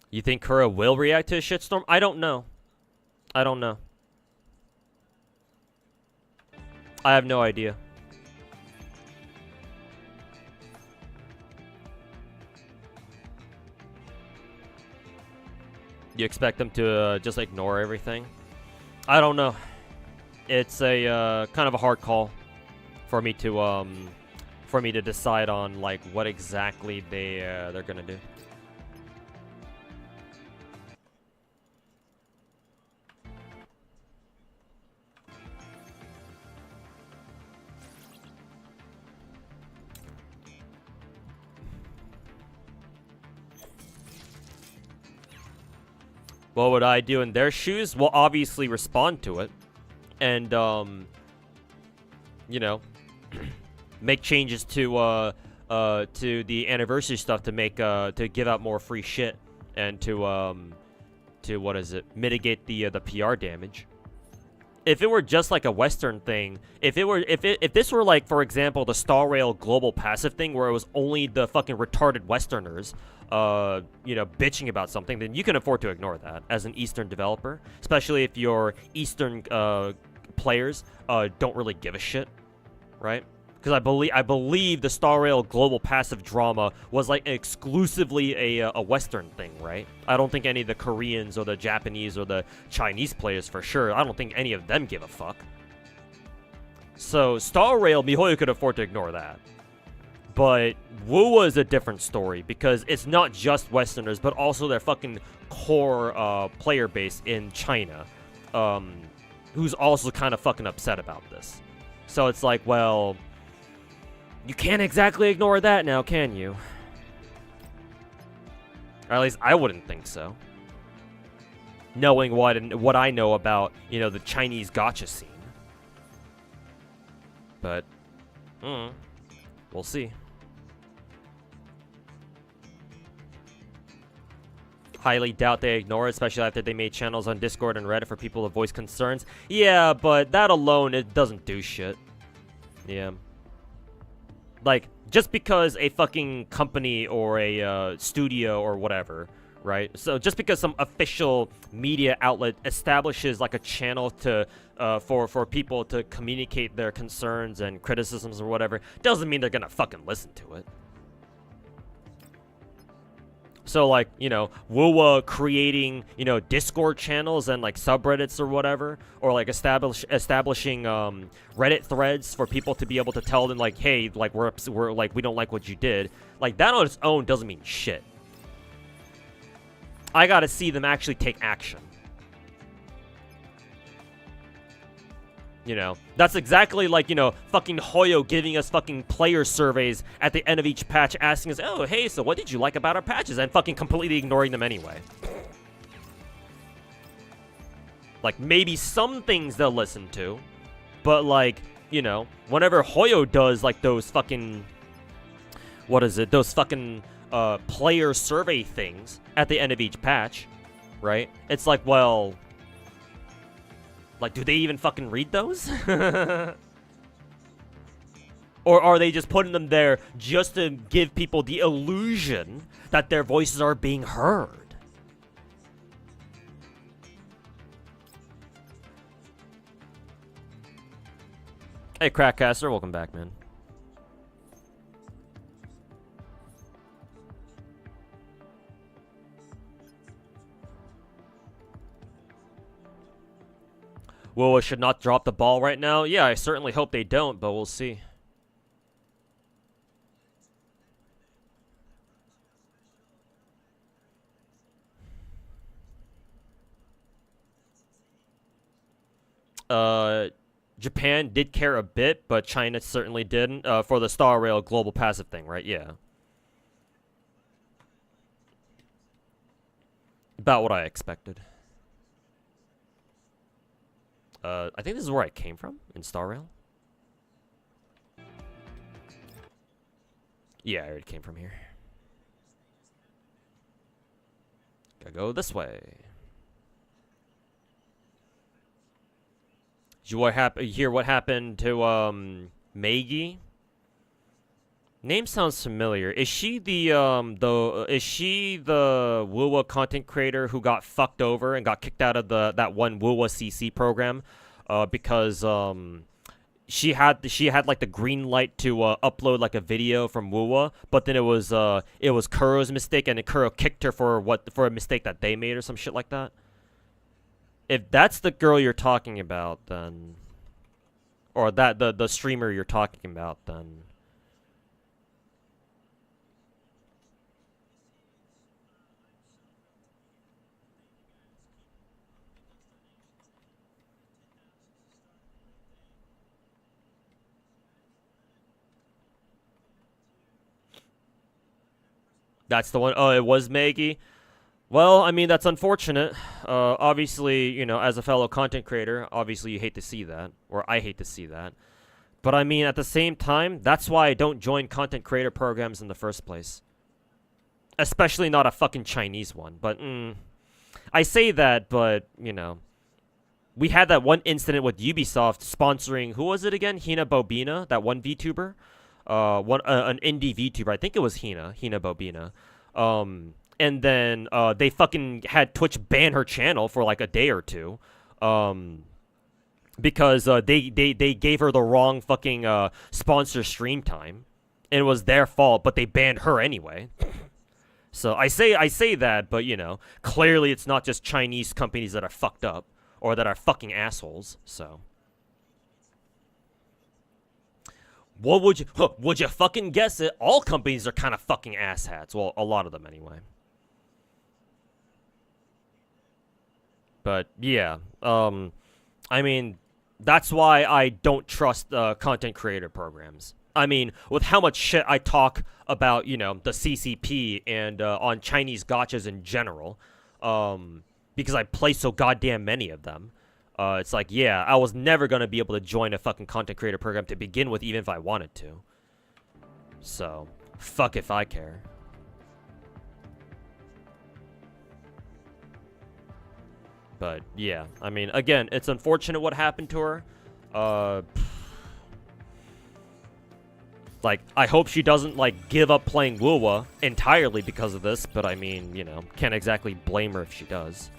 You think Kura will react to a shitstorm? I don't know. I don't know. I have no idea. You expect them to just ignore everything? I don't know. It's a kind of a hard call for me to decide on like what exactly they're gonna do. What would I do in their shoes? Well, obviously respond to it. And, you know, make changes to the anniversary stuff to make, to give out more free shit. And to what is it? Mitigate the PR damage. If it were just like a Western thing, if this were like, for example, the Star Rail global passive thing where it was only the fucking retarded Westerners, you know, bitching about something, then you can afford to ignore that as an Eastern developer, especially if your Eastern players don't really give a shit, right? Because I believe the Star Rail Global Passive drama was like exclusively a Western thing, right? I don't think any of the Koreans or the Japanese or the Chinese players for sure. I don't think any of them give a fuck. So Star Rail, MiHoYo could afford to ignore that. But Wuwa is a different story because it's not just Westerners, but also their fucking core player base in China, who's also kind of fucking upset about this. So it's like, well, you can't exactly ignore that now, can you? Or at least I wouldn't think so. Knowing what I know about, you know, the Chinese gacha scene. But, we'll see. Highly doubt they ignore it, especially after they made channels on Discord and Reddit for people to voice concerns. Yeah, but that alone, it doesn't do shit. Yeah. Like, just because a fucking company or a studio or whatever, right? So just because some official media outlet establishes like a channel to for people to communicate their concerns and criticisms or whatever, doesn't mean they're gonna fucking listen to it. So, like, you know, Wuwa creating, you know, Discord channels and, like, subreddits or whatever, or, like, establishing, Reddit threads for people to be able to tell them, like, hey, like, we're, like, we don't like what you did. Like, that on its own doesn't mean shit. I gotta see them actually take action. You know, that's exactly like, you know, fucking Hoyo giving us fucking player surveys at the end of each patch asking us, oh, hey, so what did you like about our patches? And fucking completely ignoring them anyway. Like, maybe some things they'll listen to, but like, you know, whenever Hoyo does like those fucking, what is it? Those fucking player survey things at the end of each patch, right? It's like, well, like, do they even fucking read those? Or are they just putting them there just to give people the illusion that their voices are being heard? Hey, Crackcaster, welcome back, man. Wuwa should not drop the ball right now. Yeah, I certainly hope they don't, but we'll see. Japan did care a bit, but China certainly didn't. For the Star Rail global passive thing, right? Yeah. About what I expected. I think this is where I came from, in Star Rail. Yeah, I already came from here. Gotta go this way. Did you hear what happened to, Maggie? Name sounds familiar. Is she the Wuwa content creator who got fucked over and got kicked out of that one Wuwa CC program, because she had like the green light to upload like a video from Wuwa, but then it was Kuro's mistake and Kuro kicked her for a mistake that they made or some shit like that. If that's the girl you're talking about, then, or that the streamer you're talking about, then. That's the one. Oh, it was Maggie. Well, I mean, that's unfortunate. Obviously, you know, as a fellow content creator, obviously you hate to see that, or I hate to see that. But I mean, at the same time, that's why I don't join content creator programs in the first place. Especially not a fucking Chinese one. But, I say that, but, you know, we had that one incident with Ubisoft sponsoring, who was it again? Hina Bobina, that one VTuber? An indie VTuber. I think it was Hina Bobina. And then they fucking had Twitch ban her channel for like a day or two. because they gave her the wrong fucking sponsor stream time, and it was their fault, but they banned her anyway. So I say that, but you know, clearly it's not just Chinese companies that are fucked up or that are fucking assholes. So what would you fucking guess it? All companies are kind of fucking asshats. Well, a lot of them anyway. But yeah, I mean, that's why I don't trust content creator programs. I mean, with how much shit I talk about, you know, the CCP and on Chinese gachas in general, because I play so goddamn many of them, it's like, yeah, I was never going to be able to join a fucking content creator program to begin with, even if I wanted to. So, fuck if I care. But, yeah, I mean, again, it's unfortunate what happened to her. Like, I hope she doesn't, like, give up playing Wuwa entirely because of this, but I mean, you know, can't exactly blame her if she does.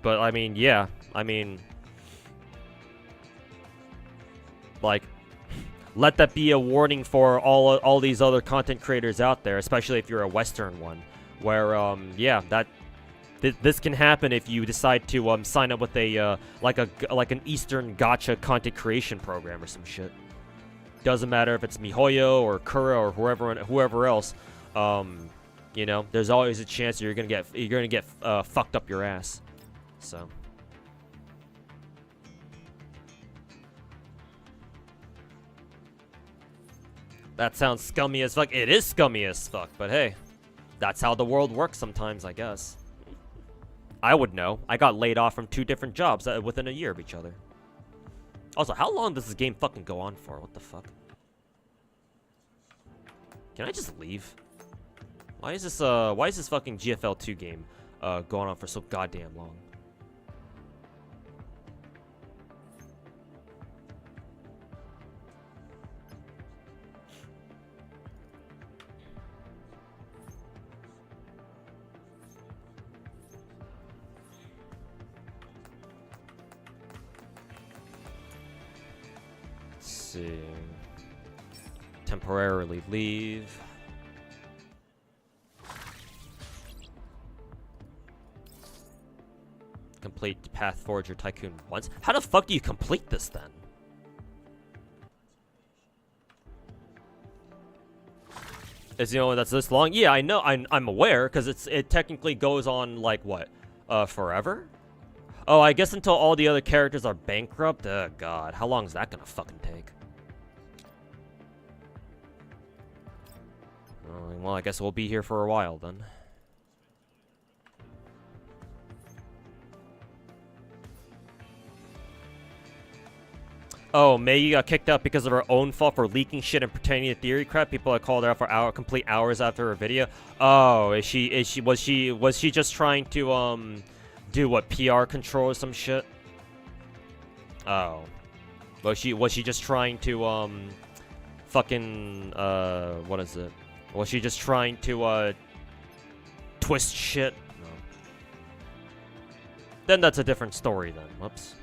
But, I mean, yeah, I mean, like, let that be a warning for all these other content creators out there, especially if you're a Western one, where, yeah, this can happen if you decide to sign up with a like an Eastern gacha content creation program or some shit. Doesn't matter if it's MiHoYo or Kura or whoever else. You know, there's always a chance you're gonna get fucked up your ass. So. That sounds scummy as fuck. It is scummy as fuck, but hey, that's how the world works sometimes, I guess. I would know. I got laid off from 2 different jobs within a year of each other. Also, how long does this game fucking go on for? What the fuck? Can I just leave? Why is this fucking GFL2 game going on for so goddamn long? See. Temporarily leave. Complete Path Forger Tycoon once. How the fuck do you complete this then? Is the only one that's this long? Yeah, I know. I'm aware because it technically goes on like what, forever. Oh, I guess until all the other characters are bankrupt. God, how long is that gonna fucking take? Well, I guess we'll be here for a while then. Oh, Maggie got kicked out because of her own fault for leaking shit and pretending to theory crap. People have called her out for complete hours after her video. Oh, was she just trying to do what, PR control or some shit? Oh, was she just trying to fucking what is it? Was she just trying to twist shit? No. Then that's a different story then. Whoops.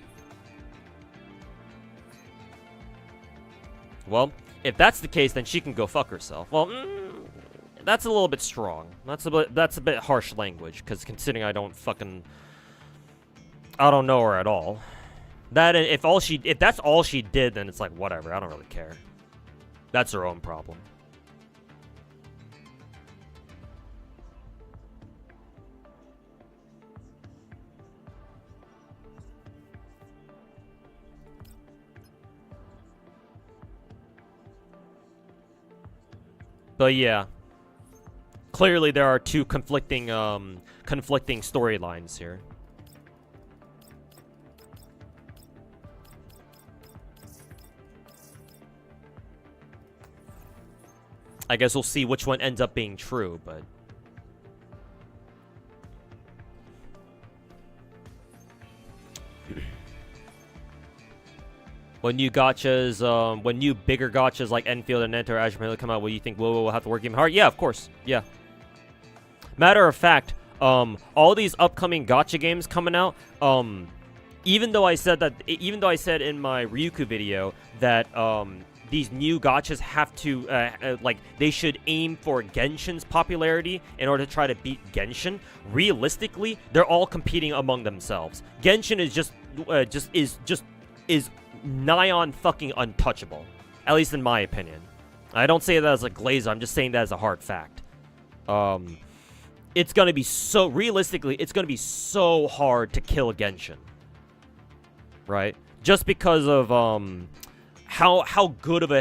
Well, if that's the case, then she can go fuck herself. Well, that's a little bit strong. That's a bit harsh language, because considering I don't know her at all. If that's all she did, then it's like whatever. I don't really care. That's her own problem. But yeah, clearly there are 2 conflicting storylines here. I guess we'll see which one ends up being true, but when new gachas, when new bigger gachas like Enfield and Enter Azure come out, will you think Wuwa will have to work even harder? Yeah, of course. Yeah. Matter of fact, All these upcoming gacha games coming out, even though I said in my Ryuku video that these new gachas have to like they should aim for Genshin's popularity in order to try to beat Genshin. Realistically, they're all competing among themselves. Genshin is nigh on fucking untouchable, at least in my opinion. I don't say that as a glazer. I'm just saying that as a hard fact. It's gonna be so realistically, it's gonna be so hard to kill Genshin. Right? Just because of how good of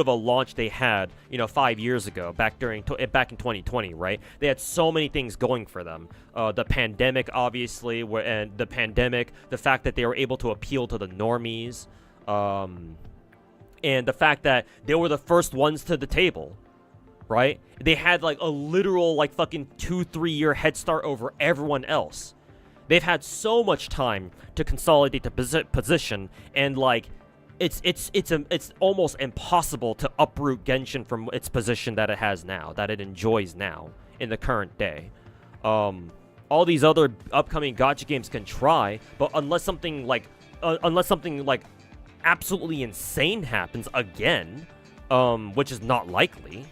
a launch they had, 5 years ago, back in 2020, right? They had so many things going for them. The pandemic, obviously, and the fact that they were able to appeal to the normies, and the fact that they were the first ones to the table, right? They had like a literal like fucking 2-3 year head start over everyone else. They've had so much time to consolidate the position, and like it's almost impossible to uproot Genshin from its position that it has now, that it enjoys now in the current day. All these other upcoming gacha games can try, but unless something like absolutely insane happens again, which is not likely.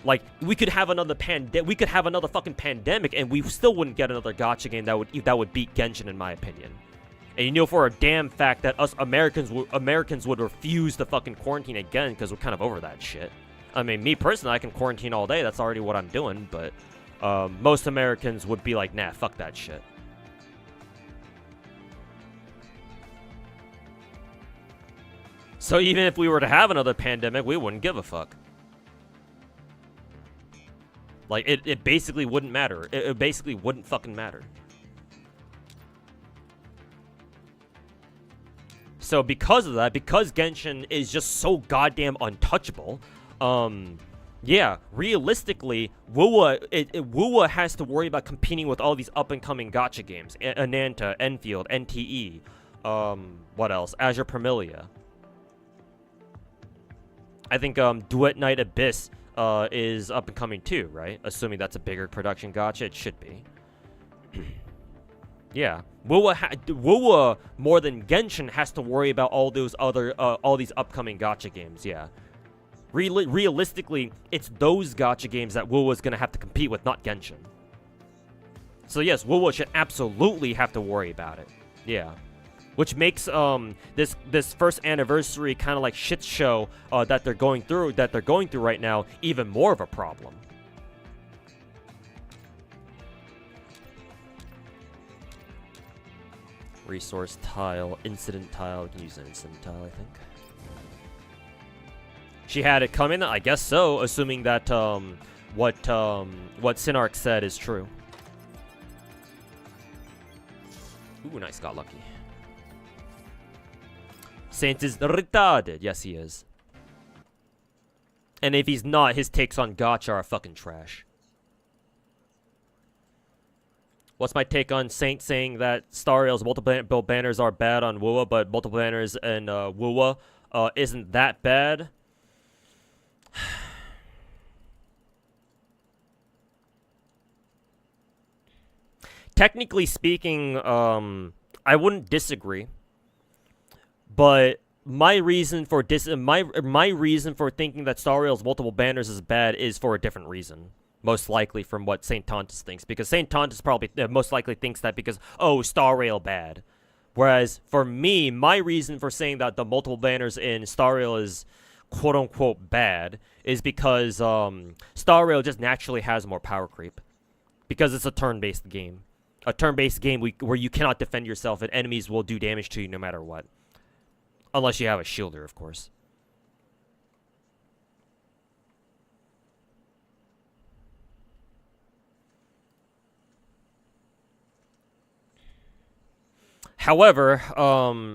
Like, we could have another fucking pandemic, and we still wouldn't get another gacha game that would beat Genshin, in my opinion. And you know for a damn fact that us Americans would refuse to fucking quarantine again because we're kind of over that shit. I mean, me personally, I can quarantine all day. That's already what I'm doing. But most Americans would be like, nah, fuck that shit. So even if we were to have another pandemic, we wouldn't give a fuck. Like, it basically wouldn't matter. It basically wouldn't fucking matter. So because of that, because Genshin is just so goddamn untouchable, yeah, realistically, Wuwa has to worry about competing with all these up-and-coming gacha games. Ananta, Enfield, NTE, what else? Azure Permilia. I think Duet Night Abyss is up and coming too, right? Assuming that's a bigger production gacha, it should be. Yeah, Wuwa more than Genshin has to worry about all these upcoming gacha games. Yeah, realistically, it's those gacha games that Wuwa's gonna have to compete with, not Genshin. So yes, Wuwa should absolutely have to worry about it. Yeah. Which makes this first anniversary kind of like shit show that they're going through right now even more of a problem. Resource tile, incident tile. We can use an incident tile, I think. She had it coming, I guess so, assuming that what Synarch said is true. Ooh, nice, got lucky. Saint is retarded. Yes, he is. And if he's not, his takes on gacha are fucking trash. What's my take on Saint saying that Star Rail's multiple banners are bad on Wuwa, but multiple banners in Wuwa isn't that bad? Technically speaking, I wouldn't disagree. But my reason for my reason for thinking that Star Rail's multiple banners is bad is for a different reason. Most likely from what Saint Tontus thinks, because Saint Tontus probably most likely thinks that because, oh, Star Rail bad. Whereas for me, my reason for saying that the multiple banners in Star Rail is quote unquote bad is because Star Rail just naturally has more power creep, because it's a turn-based game. A turn-based game where you cannot defend yourself and enemies will do damage to you no matter what. Unless you have a shielder, of course. However,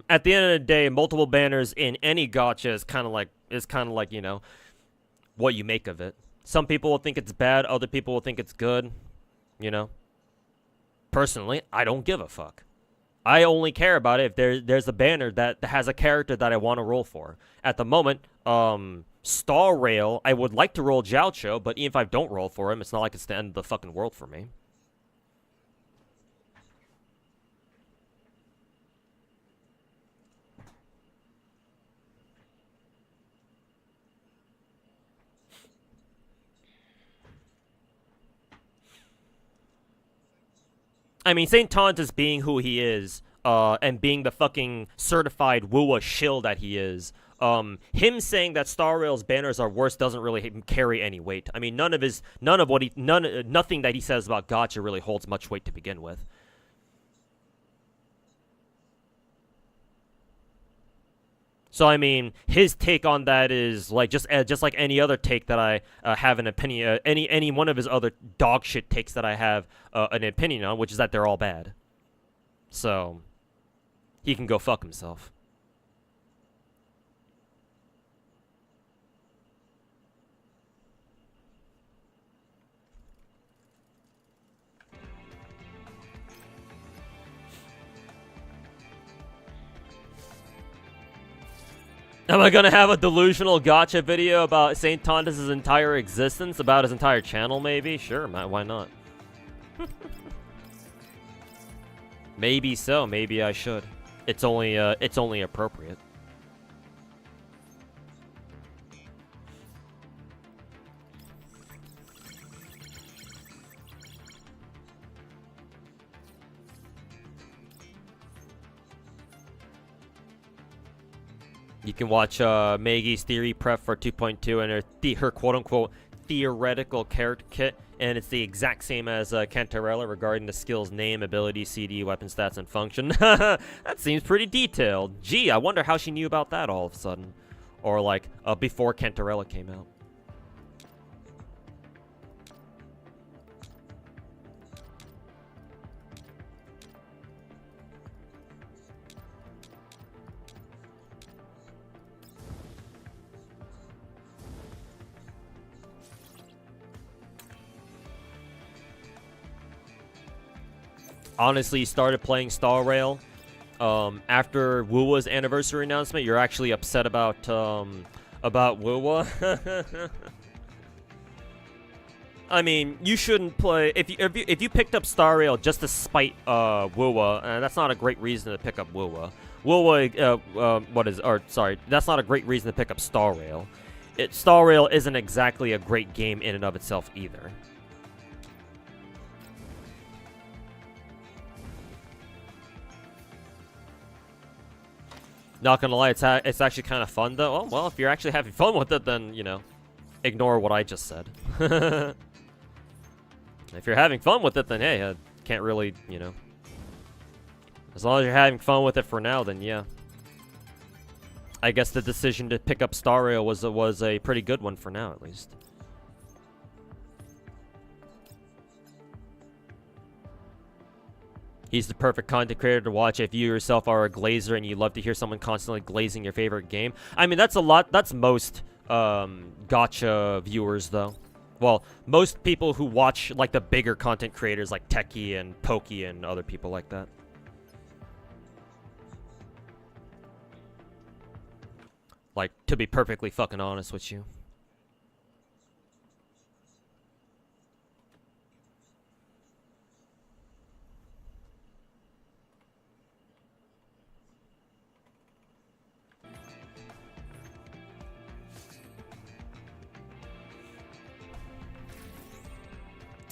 at the end of the day, multiple banners in any gacha is kind of like, you know, what you make of it. Some people will think it's bad, other people will think it's good, you know. Personally, I don't give a fuck. I only care about it if there's a banner that has a character that I want to roll for. At the moment, Star Rail, I would like to roll Jiao, but even if I don't roll for him, it's not like it's the end of the fucking world for me. I mean, St. Tauntus being who he is, and being the fucking certified Wuwa shill that he is, him saying that Star Rail's banners are worse doesn't really carry any weight. I mean, nothing that he says about Gacha really holds much weight to begin with. So I mean, his take on that is like just like any other take that I have an opinion. Any one of his other dog shit takes that I have an opinion on, which is that they're all bad. So he can go fuck himself. Am I gonna have a delusional gacha video about St. Tauntus' entire existence, about his entire channel? Maybe, sure, why not? Maybe so. Maybe I should. It's only appropriate. You can watch Maggie's theory prep for 2.2 and her quote-unquote theoretical character kit, and it's the exact same as Cantarella regarding the skill's name, ability, CD, weapon stats, and function. That seems pretty detailed. Gee, I wonder how she knew about that all of a sudden. Or, like, before Cantarella came out. Honestly, started playing Star Rail after Wuwa's anniversary announcement. You're actually upset about Wuwa. I mean, you shouldn't play if you picked up Star Rail just to spite Wuwa. That's not a great reason to pick up Wuwa. That's not a great reason to pick up Star Rail. Star Rail isn't exactly a great game in and of itself either. Not gonna lie, it's actually kind of fun though. Oh, well, if you're actually having fun with it, then, you know, ignore what I just said. If you're having fun with it, then hey, I can't really, you know. As long as you're having fun with it for now, then yeah. I guess the decision to pick up Star Rail was a pretty good one for now, at least. He's the perfect content creator to watch if you yourself are a glazer and you love to hear someone constantly glazing your favorite game. I mean, that's most gacha viewers, though. Well, most people who watch, like, the bigger content creators like Techie and Pokey and other people like that. Like, to be perfectly fucking honest with you.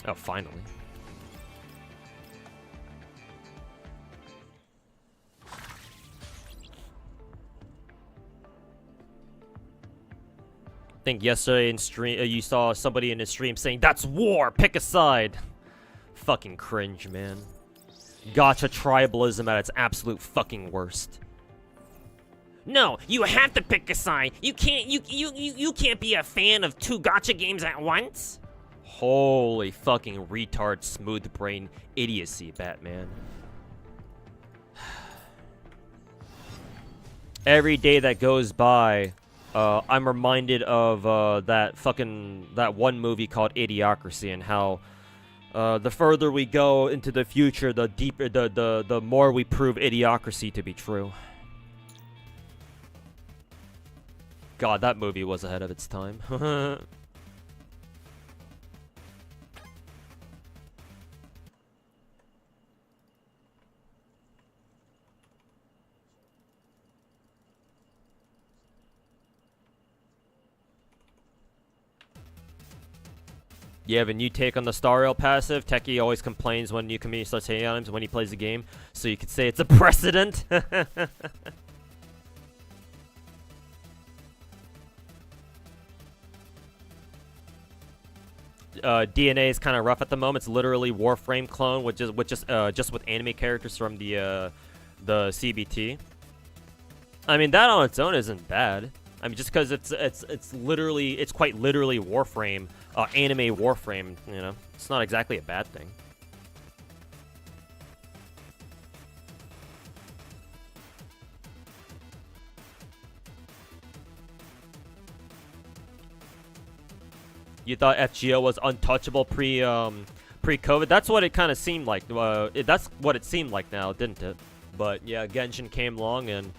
Oh, finally. I think yesterday in stream, you saw somebody in his stream saying, "That's war! Pick a side!" Fucking cringe, man. Gacha tribalism at its absolute fucking worst. No, you have to pick a side. You can't be a fan of two gacha games at once. Holy fucking retard, smooth brain idiocy, Batman. Every day that goes by, I'm reminded of that one movie called Idiocracy, and how the further we go into the future, the deeper, the more we prove Idiocracy to be true. God, that movie was ahead of its time. You have a new take on the Star Rail passive. Techie always complains when new community starts hating on him when he plays the game, so you could say it's a precedent. DNA is kind of rough at the moment. It's literally Warframe clone, which is just with anime characters from the CBT. I mean, that on its own isn't bad. I mean, just because it's quite literally Warframe, anime Warframe. You know, it's not exactly a bad thing. You thought FGO was untouchable pre-COVID? That's what it kind of seemed like. That's what it seemed like now, didn't it? But yeah, Genshin came along and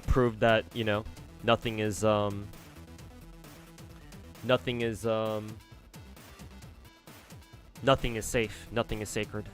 proved that, you know, nothing is safe. Nothing is sacred.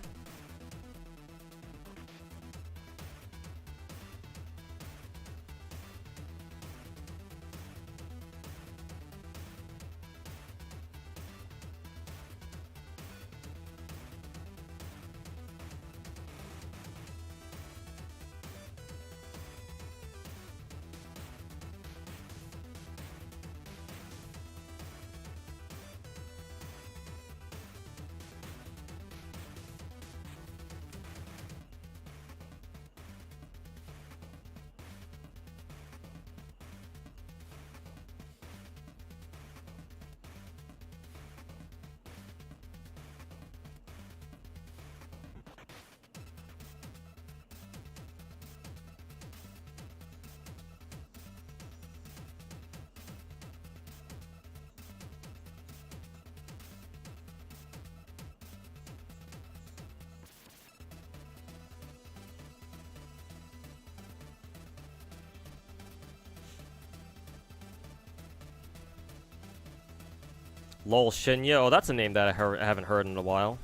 Lol Shinya. Oh, that's a name that I haven't heard in a while.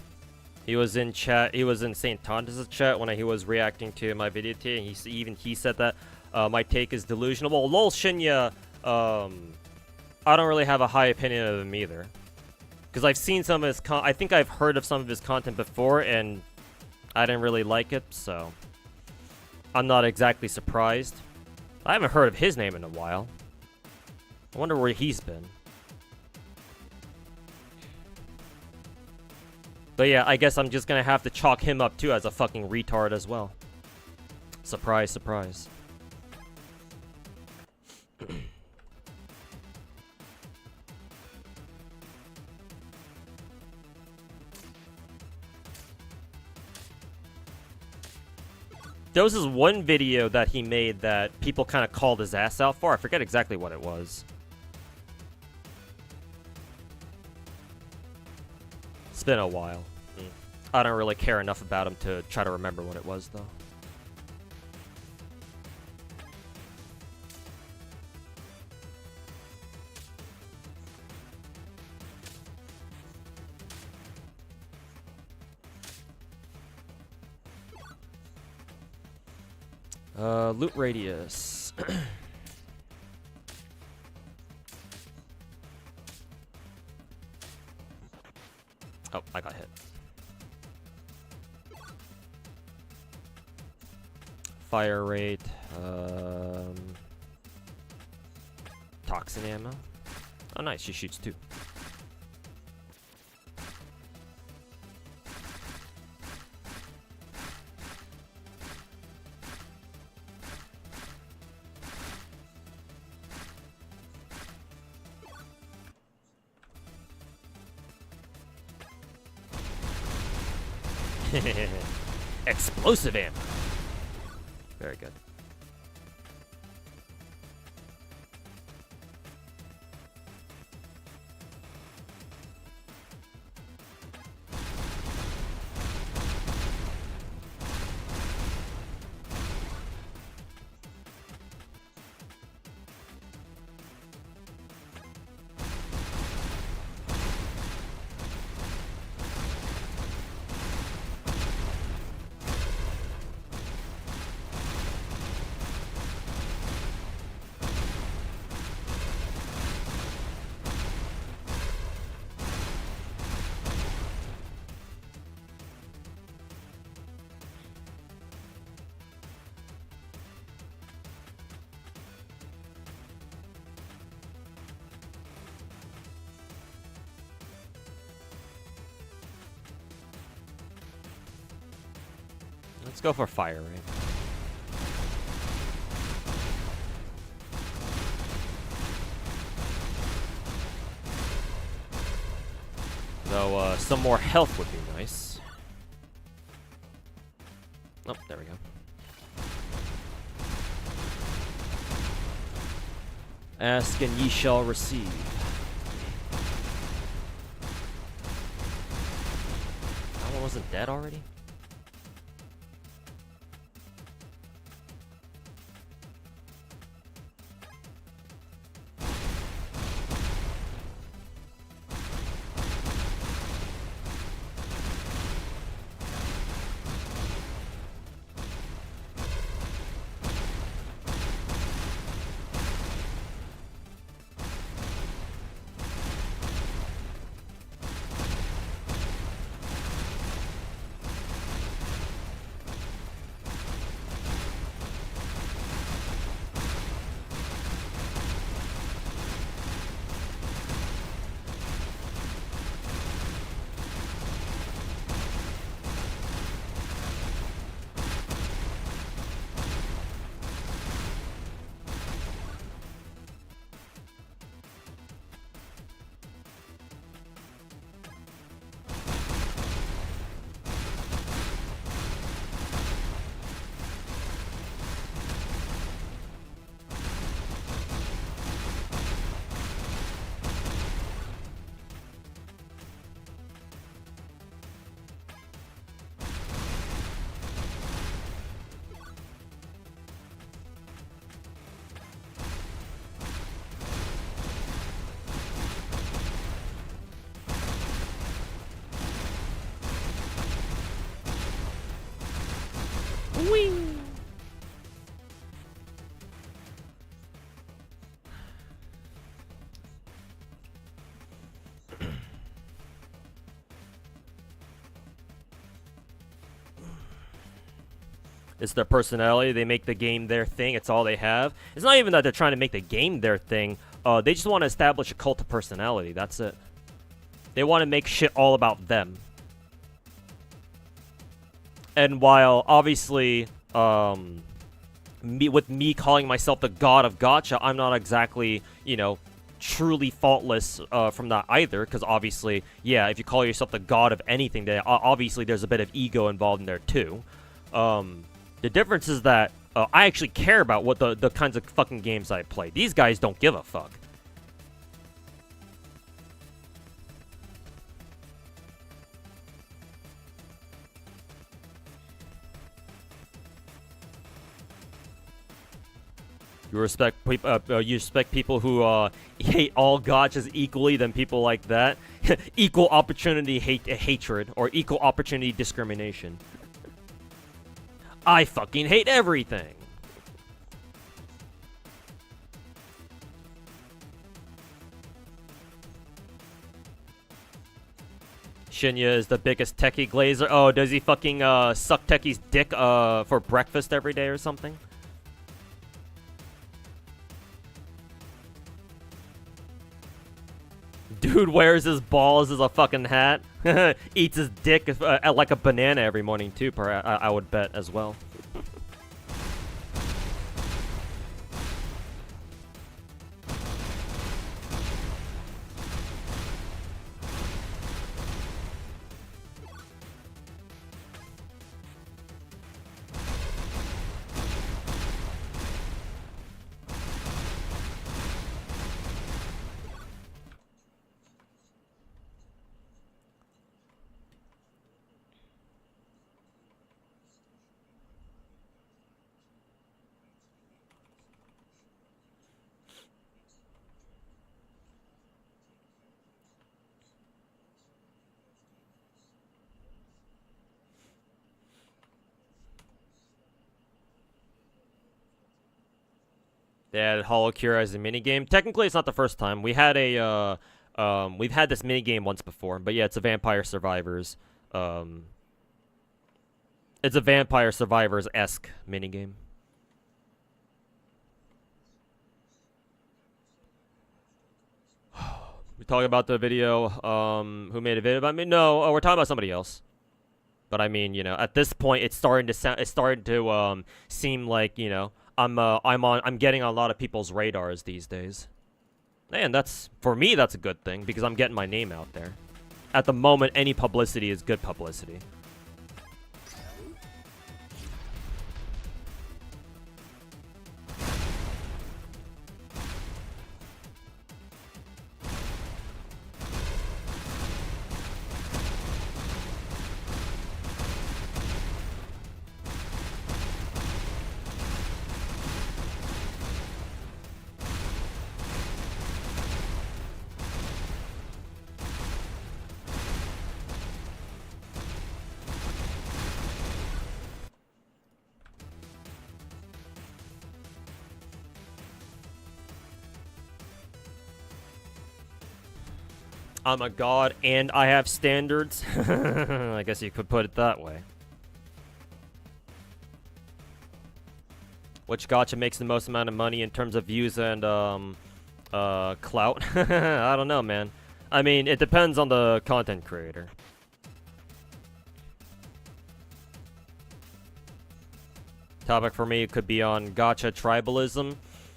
He was in chat. He was in St. Tondas' chat when he was reacting to my video today. And he said that my take is delusional. Well, Lol Shinya, I don't really have a high opinion of him either, because I've seen some of his I think I've heard of some of his content before, and I didn't really like it, so I'm not exactly surprised. I haven't heard of his name in a while. I wonder where he's been. But yeah, I guess I'm just gonna have to chalk him up too as a fucking retard as well. Surprise, surprise. There was this one video that he made that people kind of called his ass out for. I forget exactly what it was. It's been a while. I don't really care enough about him to try to remember what it was, though. Loot radius. Oh, I got hit. Fire rate. Toxin ammo. Oh, nice. She shoots too. Explosive ammo. Very good. Let's go for fire ring. Though, some more health would be nice. Oh, there we go. Ask and ye shall receive. That one wasn't dead already? Wing. It's their personality. They make the game their thing. It's all they have. It's not even that they're trying to make the game their thing. They just want to establish a cult of personality. That's it. They want to make shit all about them. And while, obviously, with me calling myself the god of gacha, I'm not exactly, you know, truly faultless from that either. Because obviously, yeah, if you call yourself the god of anything, then obviously there's a bit of ego involved in there too. The difference is that I actually care about what the kinds of fucking games I play. These guys don't give a fuck. You respect people who hate all gachas equally than people like that. Equal opportunity hatred or equal opportunity discrimination. I fucking hate everything. Shinya is the biggest techie glazer. Oh, does he fucking suck Techie's dick for breakfast every day or something? Dude wears his balls as a fucking hat. Eats his dick like a banana every morning too, I would bet as well. They added Holocure as a minigame. Technically, it's not the first time. We had a, we've had this minigame once before, but yeah, it's a Vampire Survivors. It's a Vampire Survivors-esque minigame. We talking about the video, who made a video about me? No, we're talking about somebody else. But I mean, you know, at this point, it's starting to seem like, you know, I'm getting on a lot of people's radars these days. And that's, for me, that's a good thing, because I'm getting my name out there. At the moment, any publicity is good publicity. I'm a god and I have standards. I guess you could put it that way. Which gacha makes the most amount of money in terms of views and clout? I don't know, man. I mean, it depends on the content creator. Topic for me could be on gacha tribalism.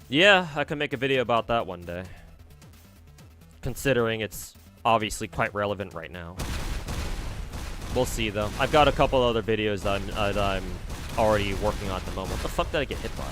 Yeah, I could make a video about that one day. Considering it's obviously quite relevant right now. We'll see, though. I've got a couple other videos that I'm already working on at the moment. What the fuck did I get hit by?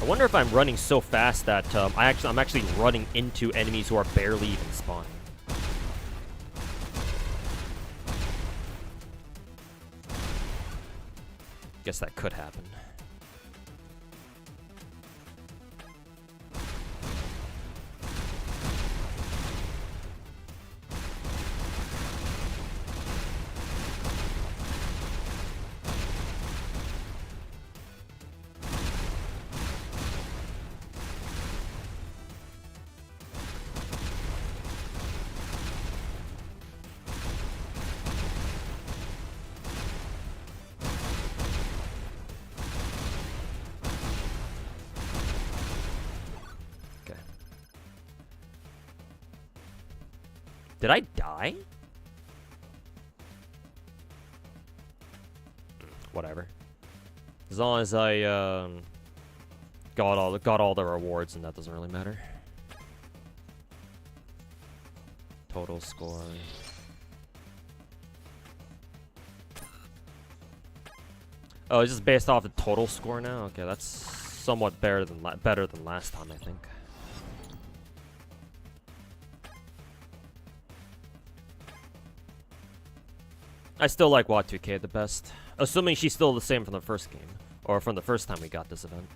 I wonder if I'm running so fast that I'm actually running into enemies who are barely even spawning. Guess that could happen. Did I die? Whatever. As long as I got all the rewards, and that doesn't really matter. Total score. Oh, it's just based off the total score now. Okay, that's somewhat better than last time, I think. I still like Wuwa2K the best. Assuming she's still the same from the first game. Or from the first time we got this event.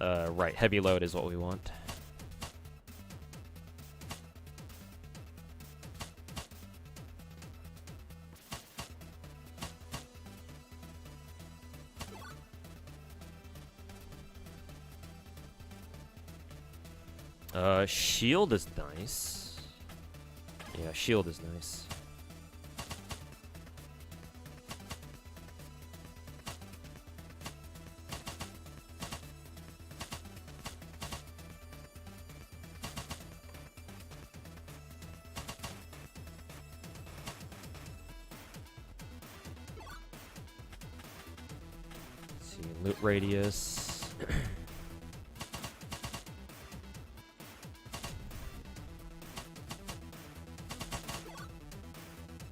Right. Heavy load is what we want. Shield is nice. Yeah, shield is nice. Let's see, loot radius.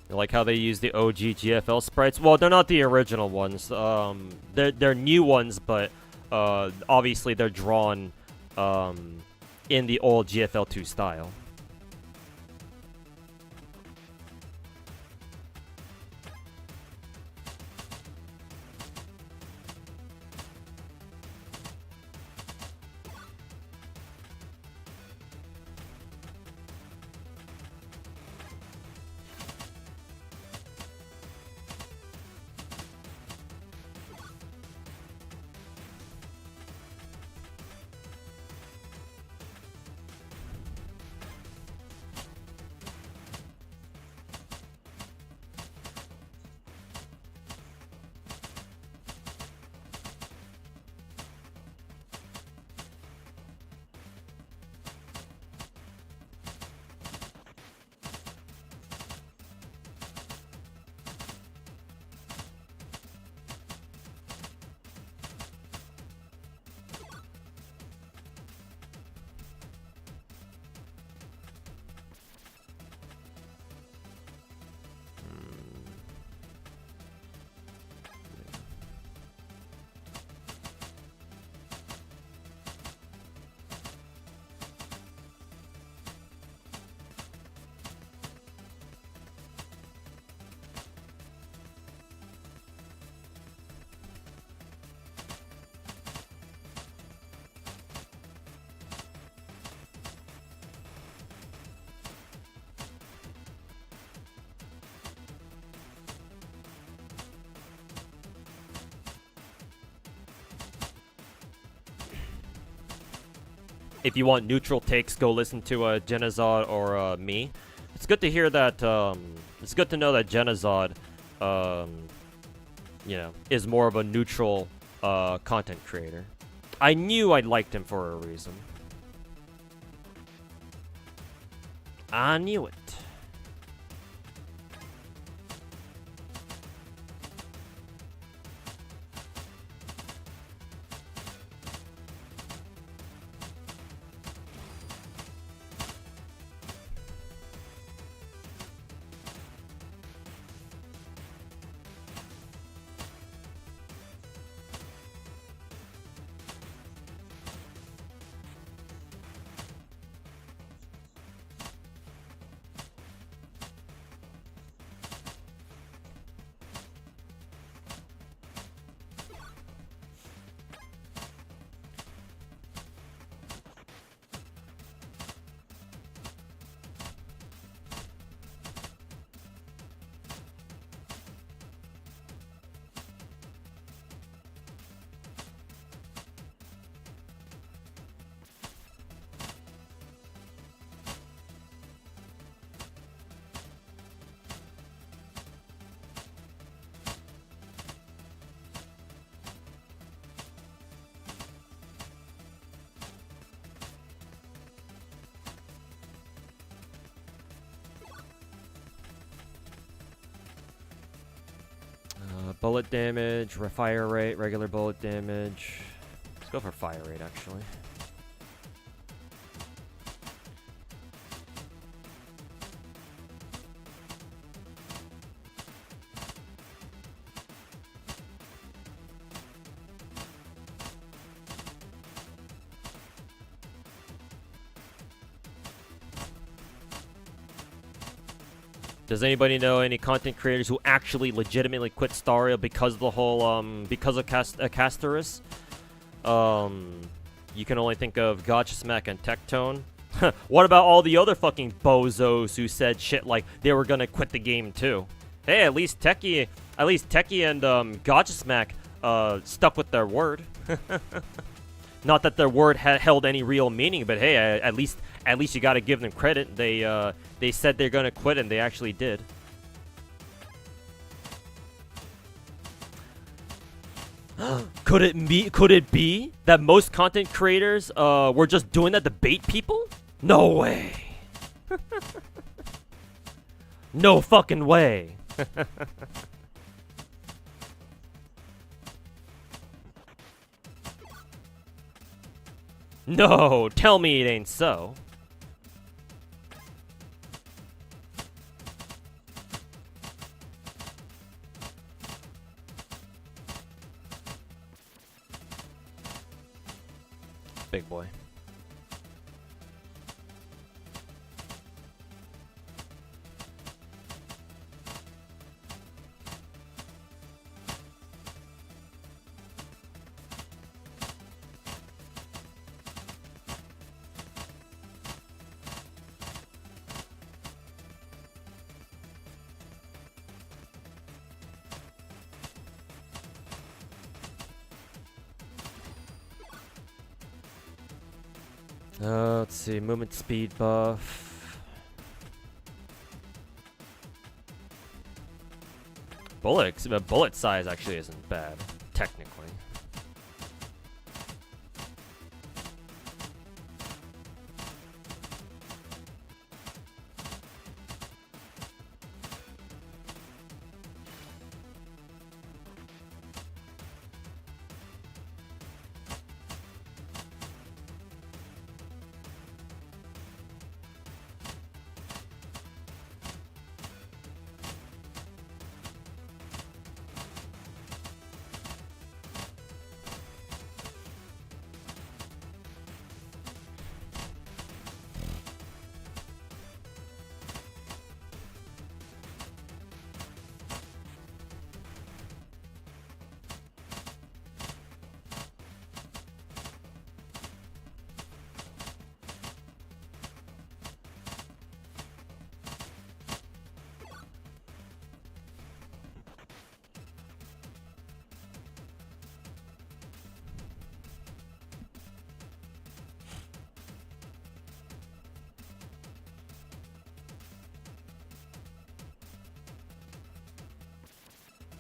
Like how they use the OG GFL sprites. Well, they're not the original ones. They're new ones, but obviously they're drawn in the old GFL2 style. if you want neutral takes, go listen to Genazod or me. It's good to hear that. It's good to know that Genazod, you know, is more of a neutral content creator. I knew I liked him for a reason. I knew it. Bullet damage, fire rate, regular bullet damage. Let's go for fire rate, actually. Does anybody know any content creators who actually legitimately quit Staria because of the whole, because of Casterus? You can only think of Gotcha Smack and Tectone. What about all the other fucking bozos who said shit like they were gonna quit the game too? Hey, at least Techie and Gotcha Smack stuck with their word. Not that their word held any real meaning, but hey, at least you gotta give them credit. They said they're gonna quit, and they actually did. Could it be that most content creators were just doing that to bait people? No way. No fucking way. No, tell me it ain't so. Big boy. Let's see, movement speed buff. Bullet size actually isn't bad, technically.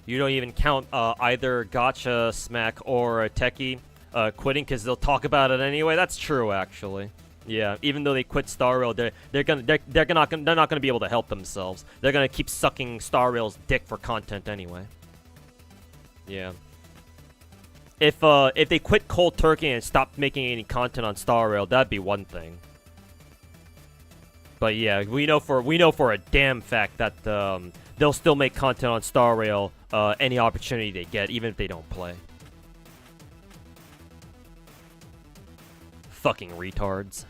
You don't even count either Gacha Smack or Techie quitting because they'll talk about it anyway. That's true, actually. Yeah, even though they quit Star Rail, they're not gonna be able to help themselves. They're gonna keep sucking Star Rail's dick for content anyway. Yeah. If they quit cold turkey and stopped making any content on Star Rail, that'd be one thing. But yeah, we know for a damn fact that they'll still make content on Star Rail any opportunity they get, even if they don't play. Fucking retards.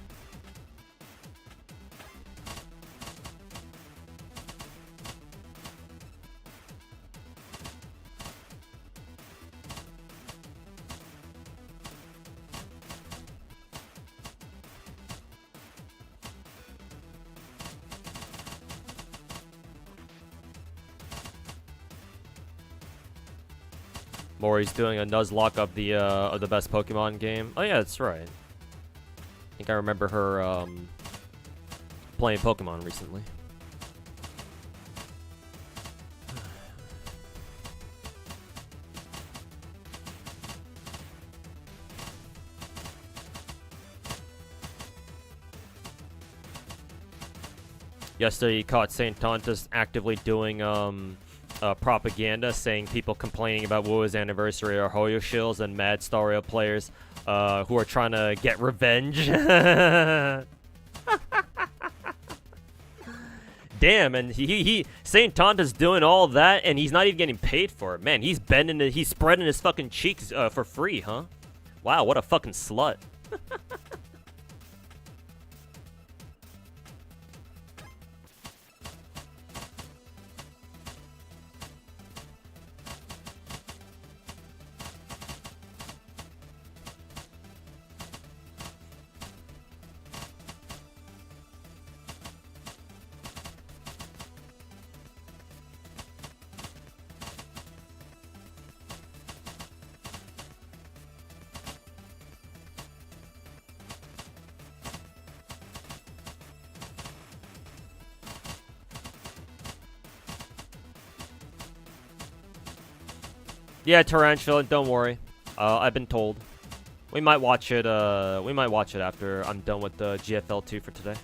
Mori's doing a Nuzlocke of the best Pokemon game. Oh yeah, that's right. I think I remember her playing Pokemon recently. Yesterday, you caught St. Tontus actively doing propaganda, saying people complaining about Wuwa's anniversary are Hoyo shills and mad Star Rail players who are trying to get revenge. Damn, and St. Tonta's doing all that, and he's not even getting paid for it. Man, he's spreading his fucking cheeks for free, huh? Wow, what a fucking slut. Yeah, Tarantula, don't worry. I've been told. We might watch it after I'm done with the GFL2 for today.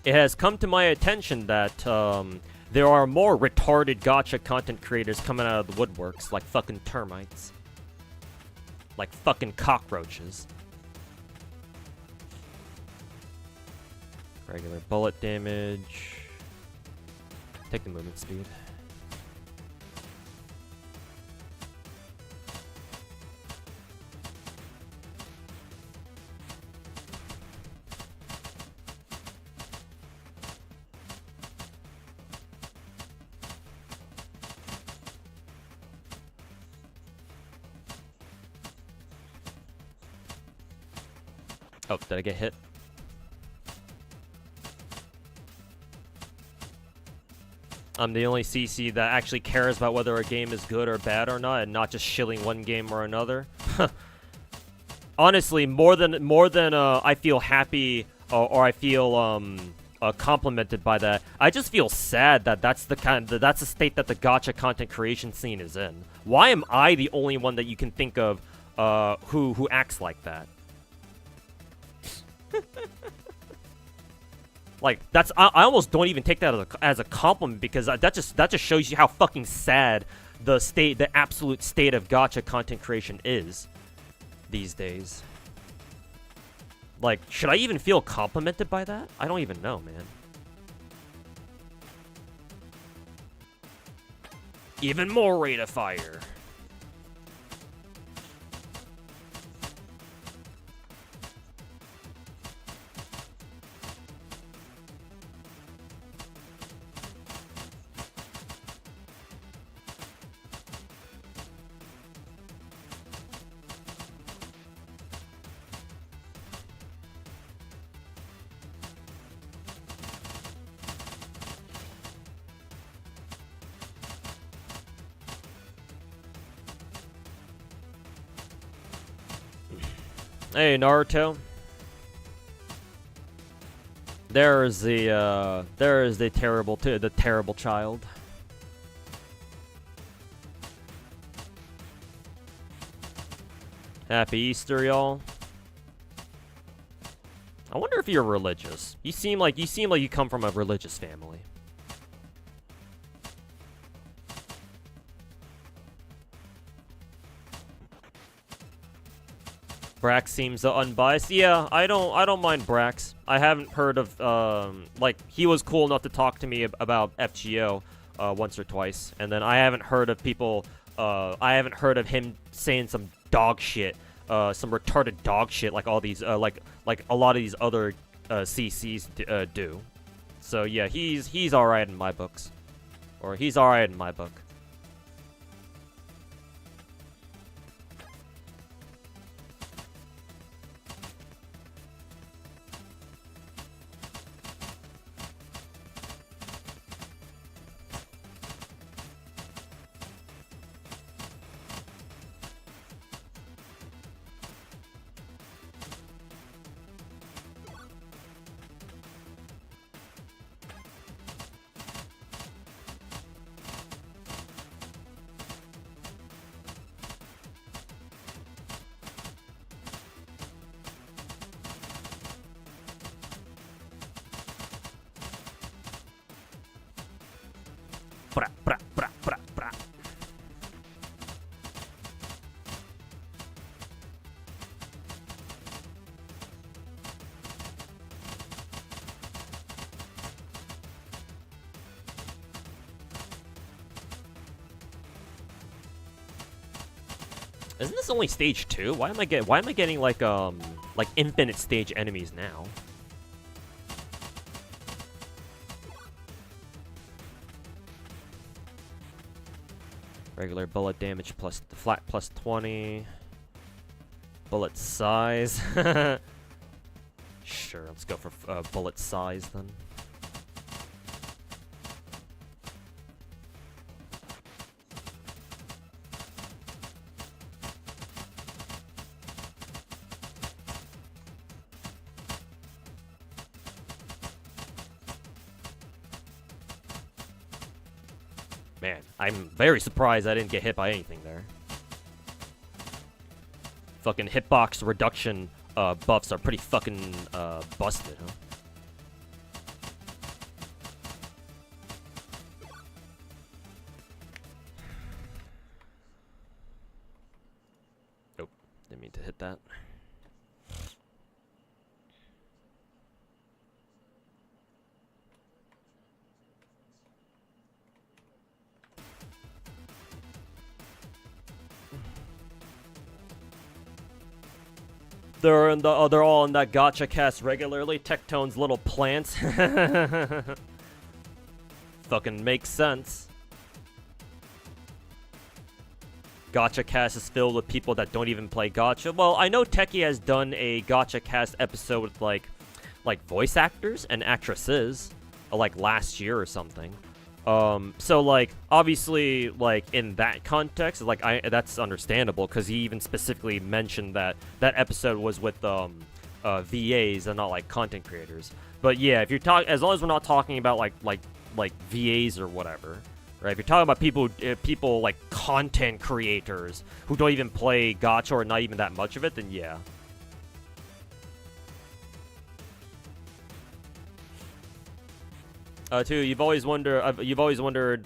It has come to my attention that there are more retarded gacha content creators coming out of the woodworks, like fucking termites. Like fucking cockroaches. Regular bullet damage. Take the movement speed. Oh, did I get hit? I'm the only CC that actually cares about whether a game is good or bad or not, and not just shilling one game or another. Honestly, more than I feel happy or I feel complimented by that, I just feel sad that that's the state that the gacha content creation scene is in. Why am I the only one that you can think of who acts like that? Like, that's I almost don't even take that as a compliment, because that just shows you how fucking sad the absolute state of gacha content creation is these days. Like, should I even feel complimented by that? I don't even know, man. Even more rate of fire. Hey, Naruto. There is the terrible child. Happy Easter, y'all. I wonder if you're religious. You seem like you come from a religious family. Brax seems unbiased. Yeah, I don't mind Brax. I haven't heard of like he was cool enough to talk to me about FGO once or twice, and then I haven't heard of people. I haven't heard of him saying some dog shit, some retarded dog shit like all these like a lot of these other CCs do. So yeah, he's all right in my books, or he's all right in my book. Bra, bra, bra, bra, bra. Isn't this only stage 2? Why am I getting like infinite stage enemies now? Regular bullet damage plus flat plus 20. Bullet size. Sure, let's go for bullet size then. Man, I'm very surprised I didn't get hit by anything there. Fucking hitbox reduction buffs are pretty fucking busted, huh? Nope, didn't mean to hit that. They're all in that gacha cast regularly. Tectone's little plants. Fucking makes sense. Gacha cast is filled with people that don't even play gacha. Well, I know Techie has done a gacha cast episode with like voice actors and actresses, like last year or something. So like obviously like in that context, like that's understandable because he even specifically mentioned that episode was with VAs and not like content creators. But yeah, if you're as long as we're not talking about like VAs or whatever, right? If you're talking about people like content creators who don't even play gacha or not even that much of it, then yeah. Too, you've always wondered.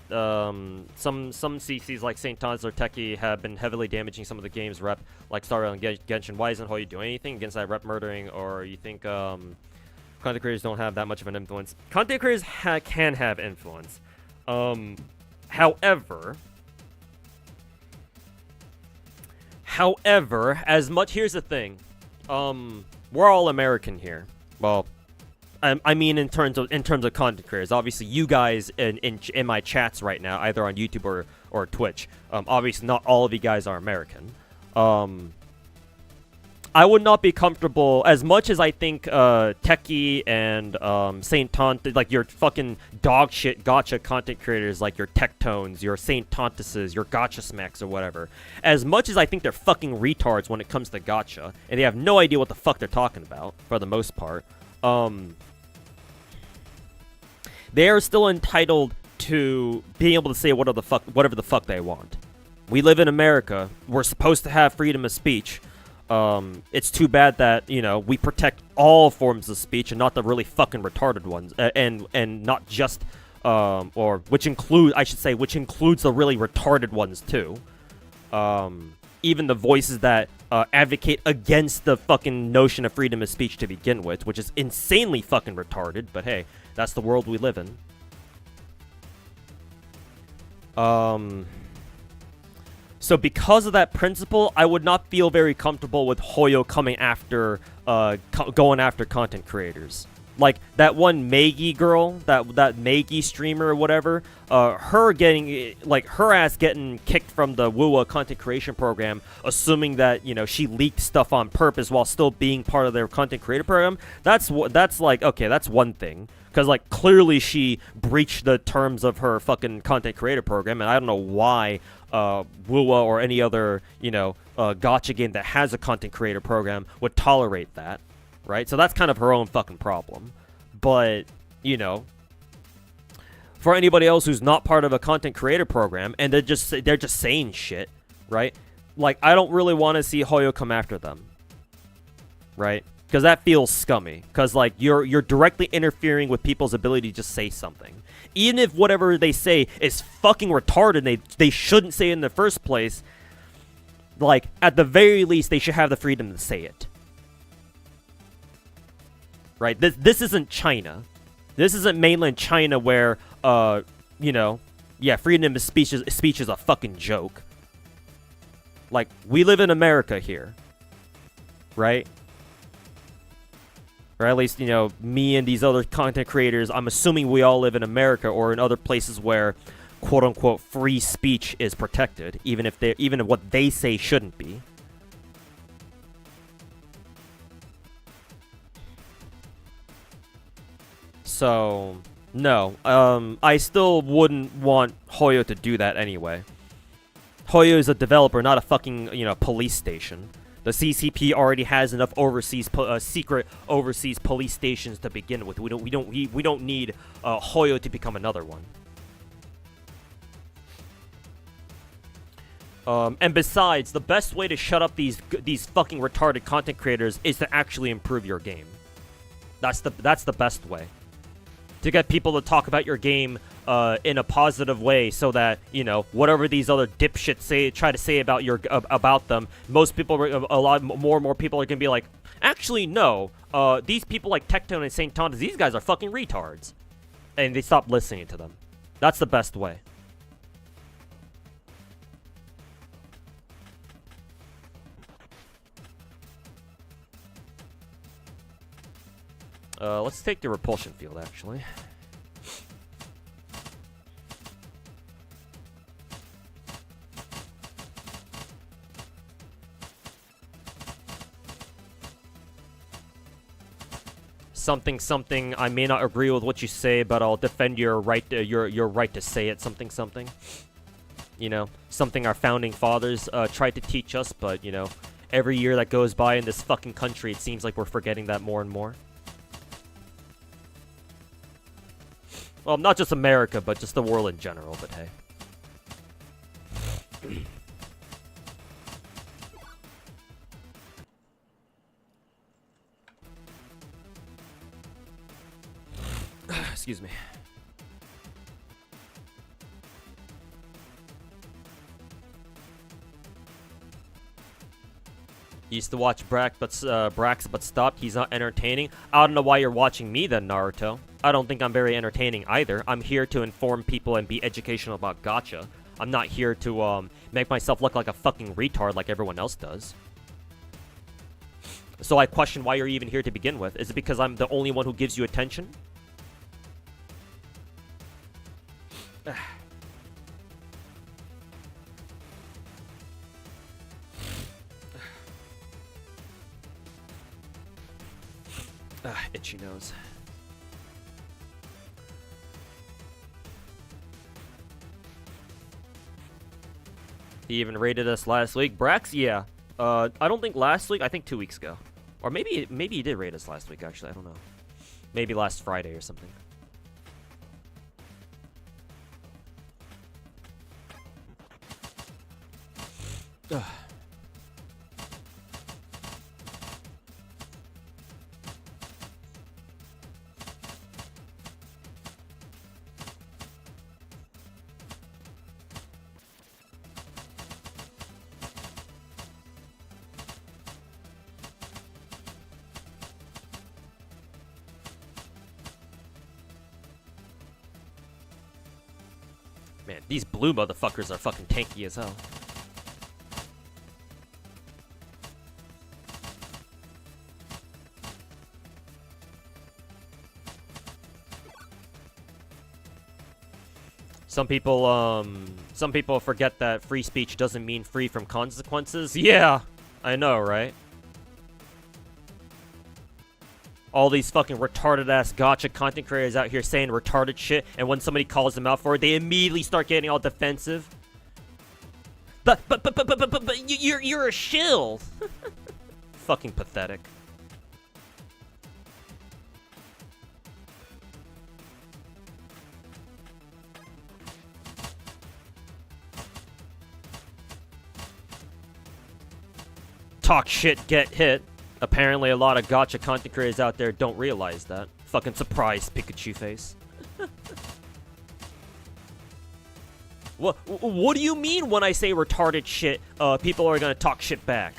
Some CCs like St. Tons or Techie have been heavily damaging some of the game's rep, like Star Rail and Genshin. Why isn't Hoyu doing anything against that rep murdering? Or you think content creators don't have that much of an influence? Content creators can have influence. However, as much, here's the thing. We're all American here. Well, I mean, in terms of content creators, obviously you guys in my chats right now, either on YouTube or Twitch, obviously not all of you guys are American. I would not be comfortable as much as I think Techie and Saint Taunt, like your fucking dog shit gacha content creators, like your Tectones, your Saint Tauntuses, your Gacha Smacks or whatever. As much as I think they're fucking retards when it comes to gacha, and they have no idea what the fuck they're talking about for the most part, they are still entitled to being able to say whatever the fuck they want. We live in America. We're supposed to have freedom of speech. It's too bad that, you know, we protect all forms of speech and not the really fucking retarded ones, and not just, which includes the really retarded ones too. Even the voices that advocate against the fucking notion of freedom of speech to begin with, which is insanely fucking retarded, but hey, that's the world we live in. So because of that principle, I would not feel very comfortable with Hoyo coming after, going after content creators. Like, that one Maggie girl, that Maggie streamer or whatever, her ass getting kicked from the Wuwa content creation program, assuming that, you know, she leaked stuff on purpose while still being part of their content creator program, that's like, okay, that's one thing. Because, like, clearly she breached the terms of her fucking content creator program, and I don't know why Wuwa or any other, you know, gacha game that has a content creator program would tolerate that, right? So that's kind of her own fucking problem. But, you know, for anybody else who's not part of a content creator program, and they're just saying shit, right? Like, I don't really want to see Hoyo come after them, right? Because that feels scummy. Because, like, you're directly interfering with people's ability to just say something. Even if whatever they say is fucking retarded and they shouldn't say it in the first place, like, at the very least, they should have the freedom to say it. Right? This isn't China. This isn't mainland China where, you know, yeah, freedom of speech is a fucking joke. Like, we live in America here. Right? Or at least, you know, me and these other content creators, I'm assuming we all live in America or in other places where, quote-unquote, free speech is protected, even if what they say shouldn't be. So, no. I still wouldn't want Hoyo to do that anyway. Hoyo is a developer, not a fucking, you know, police station. The CCP already has enough secret overseas police stations to begin with. We don't need Hoyo to become another one. And besides, the best way to shut up these fucking retarded content creators is to actually improve your game. That's the best way. To get people to talk about your game in a positive way, so that, you know, whatever these other dipshits try to say about them, most people, a lot more and more people are gonna be like, actually no, these people like Tectone and Saint Tontas, these guys are fucking retards, and they stop listening to them. That's the best way. Let's take the repulsion field, actually. Something, I may not agree with what you say, but I'll defend your right to say it, something. You know, something our founding fathers tried to teach us, but, you know, every year that goes by in this fucking country, it seems like we're forgetting that more and more. Well, not just America, but just the world in general, but hey. Excuse me. Used to watch Brax, but stopped. He's not entertaining. I don't know why you're watching me then, Naruto. I don't think I'm very entertaining either. I'm here to inform people and be educational about gacha. I'm not here to make myself look like a fucking retard like everyone else does. So I question why you're even here to begin with. Is it because I'm the only one who gives you attention? Itchy nose. He even rated us last week. Brax, yeah. I don't think last week. I think 2 weeks ago. Or maybe he did rate us last week, actually. I don't know. Maybe last Friday or something. Ugh. Man, these blue motherfuckers are fucking tanky as hell. Some people forget that free speech doesn't mean free from consequences. Yeah, I know, right? All these fucking retarded-ass gacha content creators out here saying retarded shit, and when somebody calls them out for it, they immediately start getting all defensive. But you're a shill. Fucking pathetic. Talk shit, get hit. Apparently a lot of gacha content creators out there don't realize that. Fucking surprised Pikachu face. What do you mean when I say retarded shit, people are gonna talk shit back?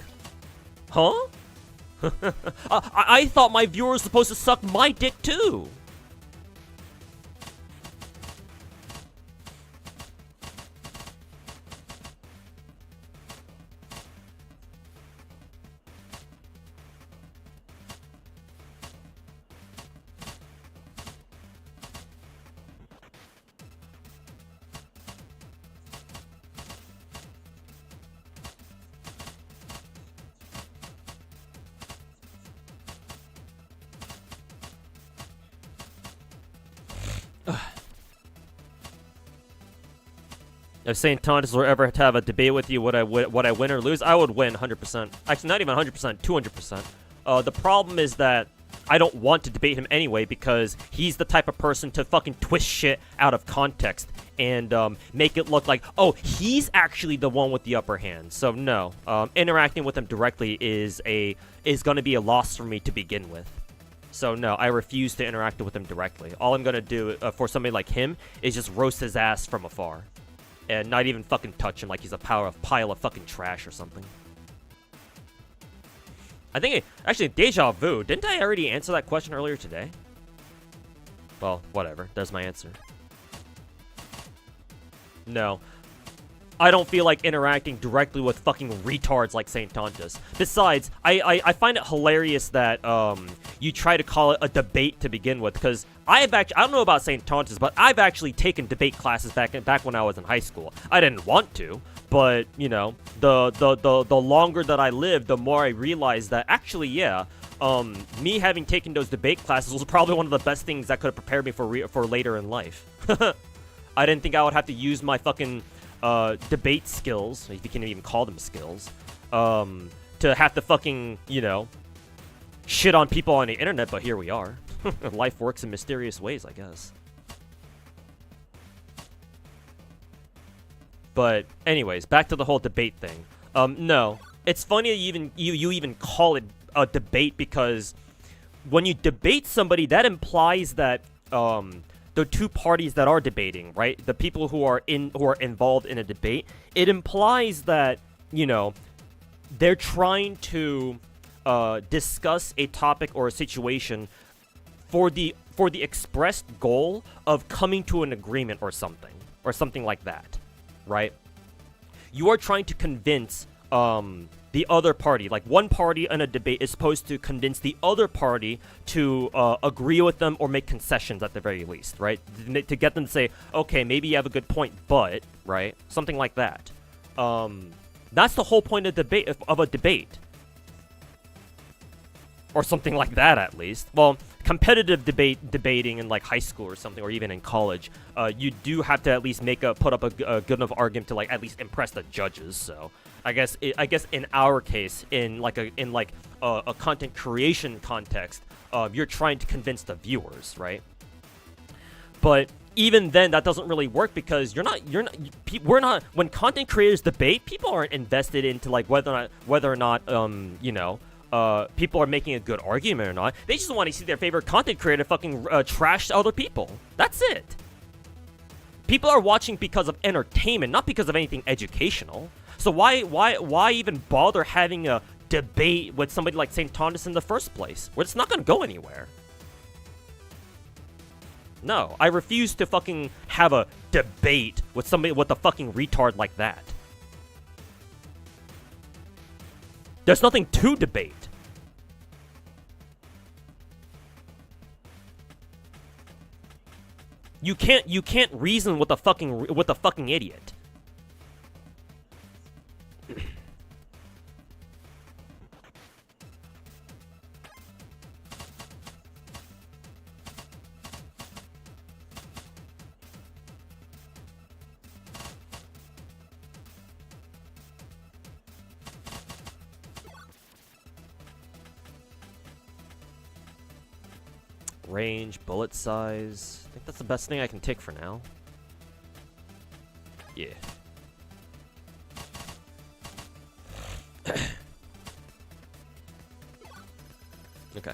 Huh? I thought my viewers were supposed to suck my dick too. If St. Thomas were ever to have a debate with you, would I win or lose? I would win 100%. Actually, not even 100%, 200%. The problem is that I don't want to debate him anyway because he's the type of person to fucking twist shit out of context and make it look like, oh, he's actually the one with the upper hand. So no, interacting with him directly is going to be a loss for me to begin with. So no, I refuse to interact with him directly. All I'm going to do for somebody like him is just roast his ass from afar. And not even fucking touch him like he's a pile of fucking trash or something. I think, actually, deja vu. Didn't I already answer that question earlier today? Well, whatever. There's my answer. No. I don't feel like interacting directly with fucking retards like St. Tontus. Besides, I find it hilarious that you try to call it a debate to begin with, because I don't know about St. Tontus, but I've actually taken debate classes back when I was in high school. I didn't want to, but you know, the longer that I lived, the more I realized that actually, yeah, me having taken those debate classes was probably one of the best things that could have prepared me for later in life. I didn't think I would have to use my fucking debate skills, if you can even call them skills, to have to fucking, you know, shit on people on the internet, but here we are. Life works in mysterious ways, I guess. But anyways, back to the whole debate thing. No, it's funny that you even call it a debate, because when you debate somebody, that implies that the two parties that are debating, right? The people who are involved in a debate, it implies that, you know, they're trying to discuss a topic or a situation for the expressed goal of coming to an agreement or something like that, right? You are trying to convince the other party. Like, one party in a debate is supposed to convince the other party to agree with them or make concessions at the very least, right? To get them to say, okay, maybe you have a good point, but, right? Something like that. That's the whole point of a debate. or something like that at least. Well, competitive debating in like high school or something, or even in college, you do have to at least put up a good enough argument to like at least impress the judges. So I guess in our case, in a content creation context, you're trying to convince the viewers, right? But even then, that doesn't really work because we're not. When content creators debate, people aren't invested into like whether or not people are making a good argument or not. They just want to see their favorite content creator fucking trash other people. That's it. People are watching because of entertainment, not because of anything educational. So why even bother having a debate with somebody like St. Thomas in the first place, where it's not going to go anywhere? No, I refuse to fucking have a debate with somebody with a fucking retard like that. There's nothing to debate. You can't reason with a fucking idiot. Range, bullet size. I think that's the best thing I can take for now. Yeah. Okay.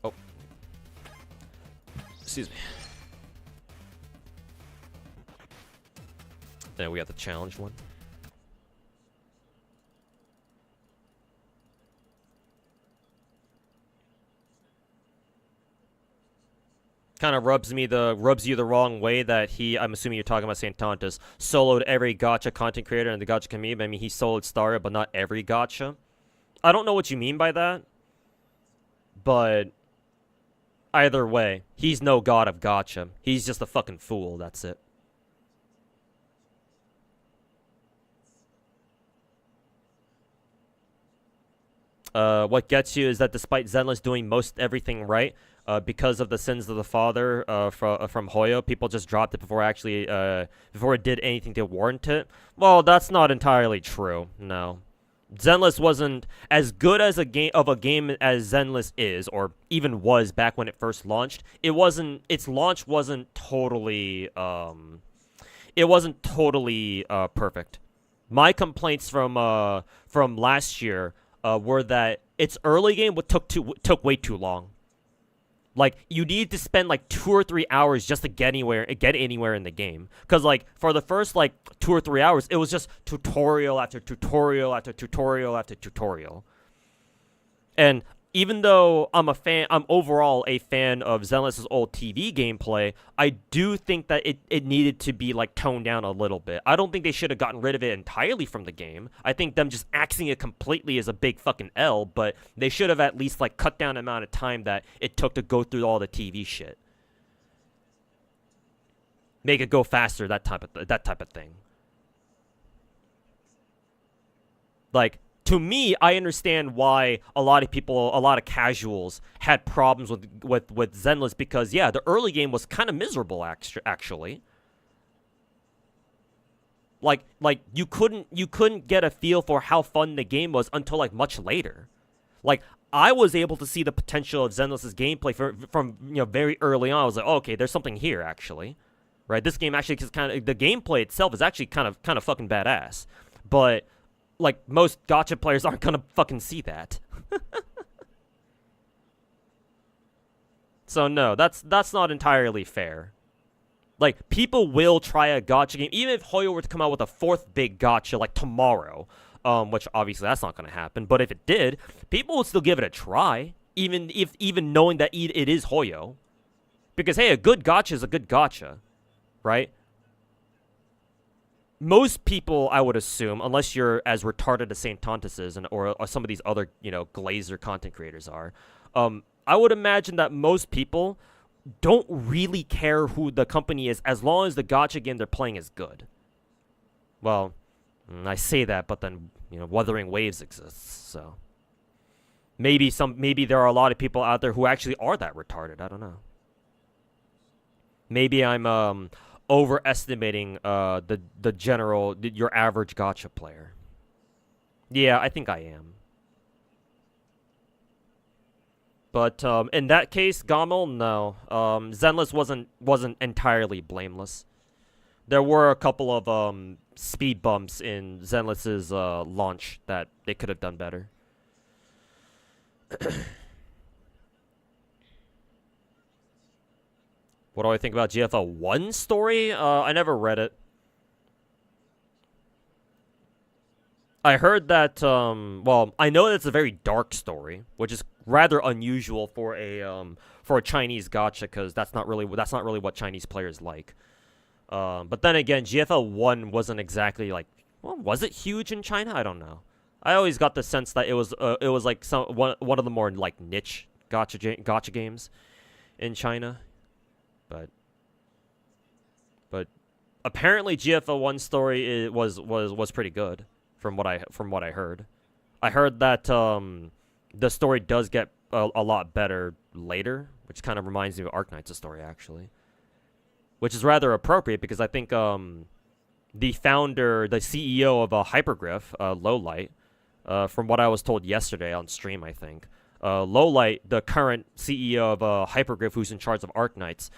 Oh. Excuse me. Then we got the challenge one. Kind of rubs you the wrong way that I'm assuming you're talking about St. Tontus, soloed every gacha content creator in the gacha community. I mean, he soloed Staria, but not every gacha. I don't know what you mean by that, but either way, he's no god of gacha. He's just a fucking fool, that's it. What gets you is that despite Zenless doing most everything right, because of the sins of the father from Hoyo, people just dropped it before it did anything to warrant it. Well, that's not entirely true. No, Zenless wasn't as good as a game as Zenless is, or even was back when it first launched. Its launch wasn't totally perfect. My complaints from last year were that its early game took way too long. Like, you need to spend like 2 or 3 hours just to get anywhere in the game. Because like for the first like 2 or 3 hours, it was just tutorial after tutorial after tutorial after tutorial. And even though I'm overall a fan of Zenless's old TV gameplay, I do think that it needed to be like toned down a little bit. I don't think they should have gotten rid of it entirely from the game. I think them just axing it completely is a big fucking L, but they should have at least like cut down the amount of time that it took to go through all the TV shit. Make it go faster, that type of thing. Like, to me, I understand why a lot of casuals had problems with Zenless, because yeah, the early game was kind of miserable actually. Like you couldn't get a feel for how fun the game was until like much later. Like, I was able to see the potential of Zenless's gameplay from very early on. I was like, oh, okay, there's something here actually, right? This game actually is the gameplay itself is actually kind of fucking badass, but like, most gacha players aren't gonna fucking see that. So no, that's not entirely fair. Like, people will try a gacha game, even if Hoyo were to come out with a 4th big gacha like tomorrow, which obviously that's not gonna happen. But if it did, people would still give it a try, even knowing that it is Hoyo, because hey, a good gacha is a good gacha, right? Most people, I would assume, unless you're as retarded as St. Tontus is, or some of these other, Glazer content creators are, I would imagine that most people don't really care who the company is as long as the gacha game they're playing is good. Well, I say that, but then, Wuthering Waves exists, so maybe there are a lot of people out there who actually are that retarded. I don't know. Maybe I'm overestimating your average gacha player. Yeah, I think I am. But in that case, Gamel, no. Zenless wasn't entirely blameless. There were a couple of speed bumps in Zenless's launch that they could have done better. What do I think about GFL1 story? I never read it. I heard that, well, I know that it's a very dark story, which is rather unusual for a Chinese gacha, because that's not really what Chinese players like. But then again, GFL1 wasn't exactly like, well, was it huge in China? I don't know. I always got the sense that it was like one of the more like niche gacha games in China, but apparently GFL1 story was pretty good. From what I heard, I heard that the story does get a lot better later, which kind of reminds me of Arknight's story actually, which is rather appropriate because I think the founder, the CEO of Hypergriff, Lowlight, from what I was told yesterday on stream, I think Lowlight, the current CEO of Hypergriff, who's in charge of Arknights,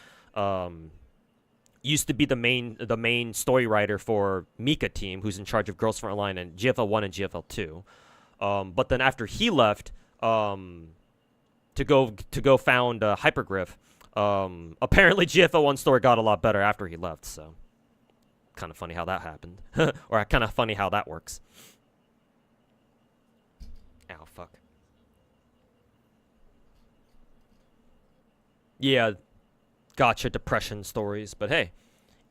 used to be the main story writer for Nikke team, who's in charge of Girls Frontline and GFL1 and GFL2. But then after he left to go found Hypergriff, apparently GFL1 story got a lot better after he left. So kind of funny how that happened, or kind of funny how that works. Ow, fuck. Yeah. Gacha depression stories, but hey,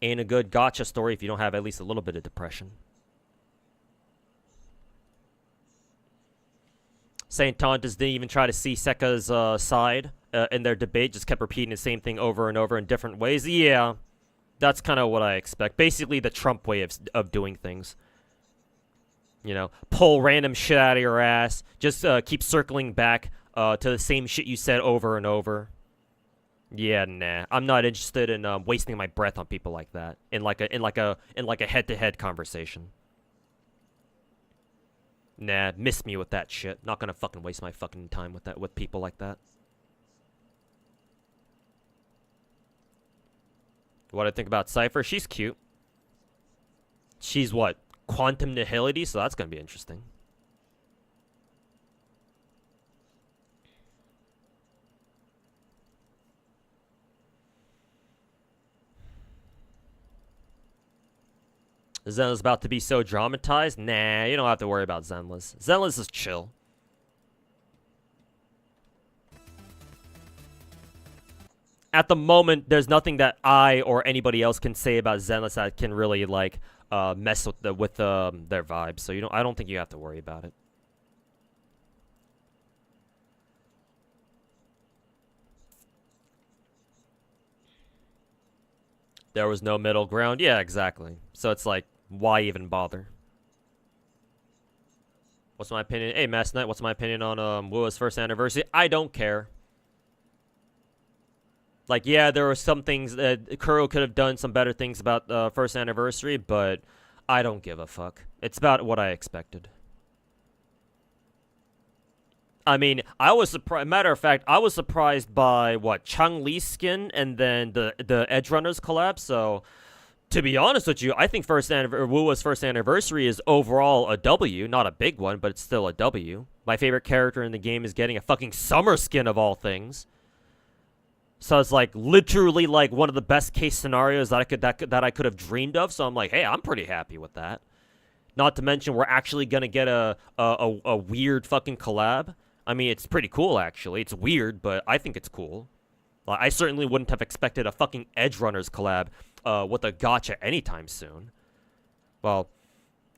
ain't a good gacha story if you don't have at least a little bit of depression. Saint Tontas didn't even try to see Sekka's side in their debate, just kept repeating the same thing over and over in different ways. Yeah, that's kind of what I expect. Basically the Trump way of doing things. Pull random shit out of your ass, just keep circling back to the same shit you said over and over. Yeah, nah. I'm not interested in wasting my breath on people like that in like a head-to-head conversation. Nah, miss me with that shit. Not gonna fucking waste my fucking time with people like that. What I think about Cypher? She's cute. She's what? Quantum nihility, so that's gonna be interesting. Zenless about to be so dramatized? Nah, you don't have to worry about Zenless. Zenless is chill. At the moment, there's nothing that I or anybody else can say about Zenless that can really like mess with their vibes. So I don't think you have to worry about it. There was no middle ground. Yeah, exactly. So it's like, why even bother? What's my opinion? Hey, Mass Knight, what's my opinion on Wuwa's first anniversary? I don't care. Like, yeah, there were some things that Kuro could have done some better things about first anniversary, but I don't give a fuck. It's about what I expected. I mean, I was surprised. Matter of fact, I was surprised by what Chang-Li's skin and then the Edge Runners collab. So, to be honest with you, I think Wuwa's first anniversary is overall a W, not a big one, but it's still a W. My favorite character in the game is getting a fucking summer skin of all things. So it's like literally like one of the best case scenarios that I could have dreamed of. So I'm like, hey, I'm pretty happy with that. Not to mention we're actually gonna get a weird fucking collab. I mean, it's pretty cool, actually. It's weird, but I think it's cool. I certainly wouldn't have expected a fucking Edge Runners collab with a gacha anytime soon. Well,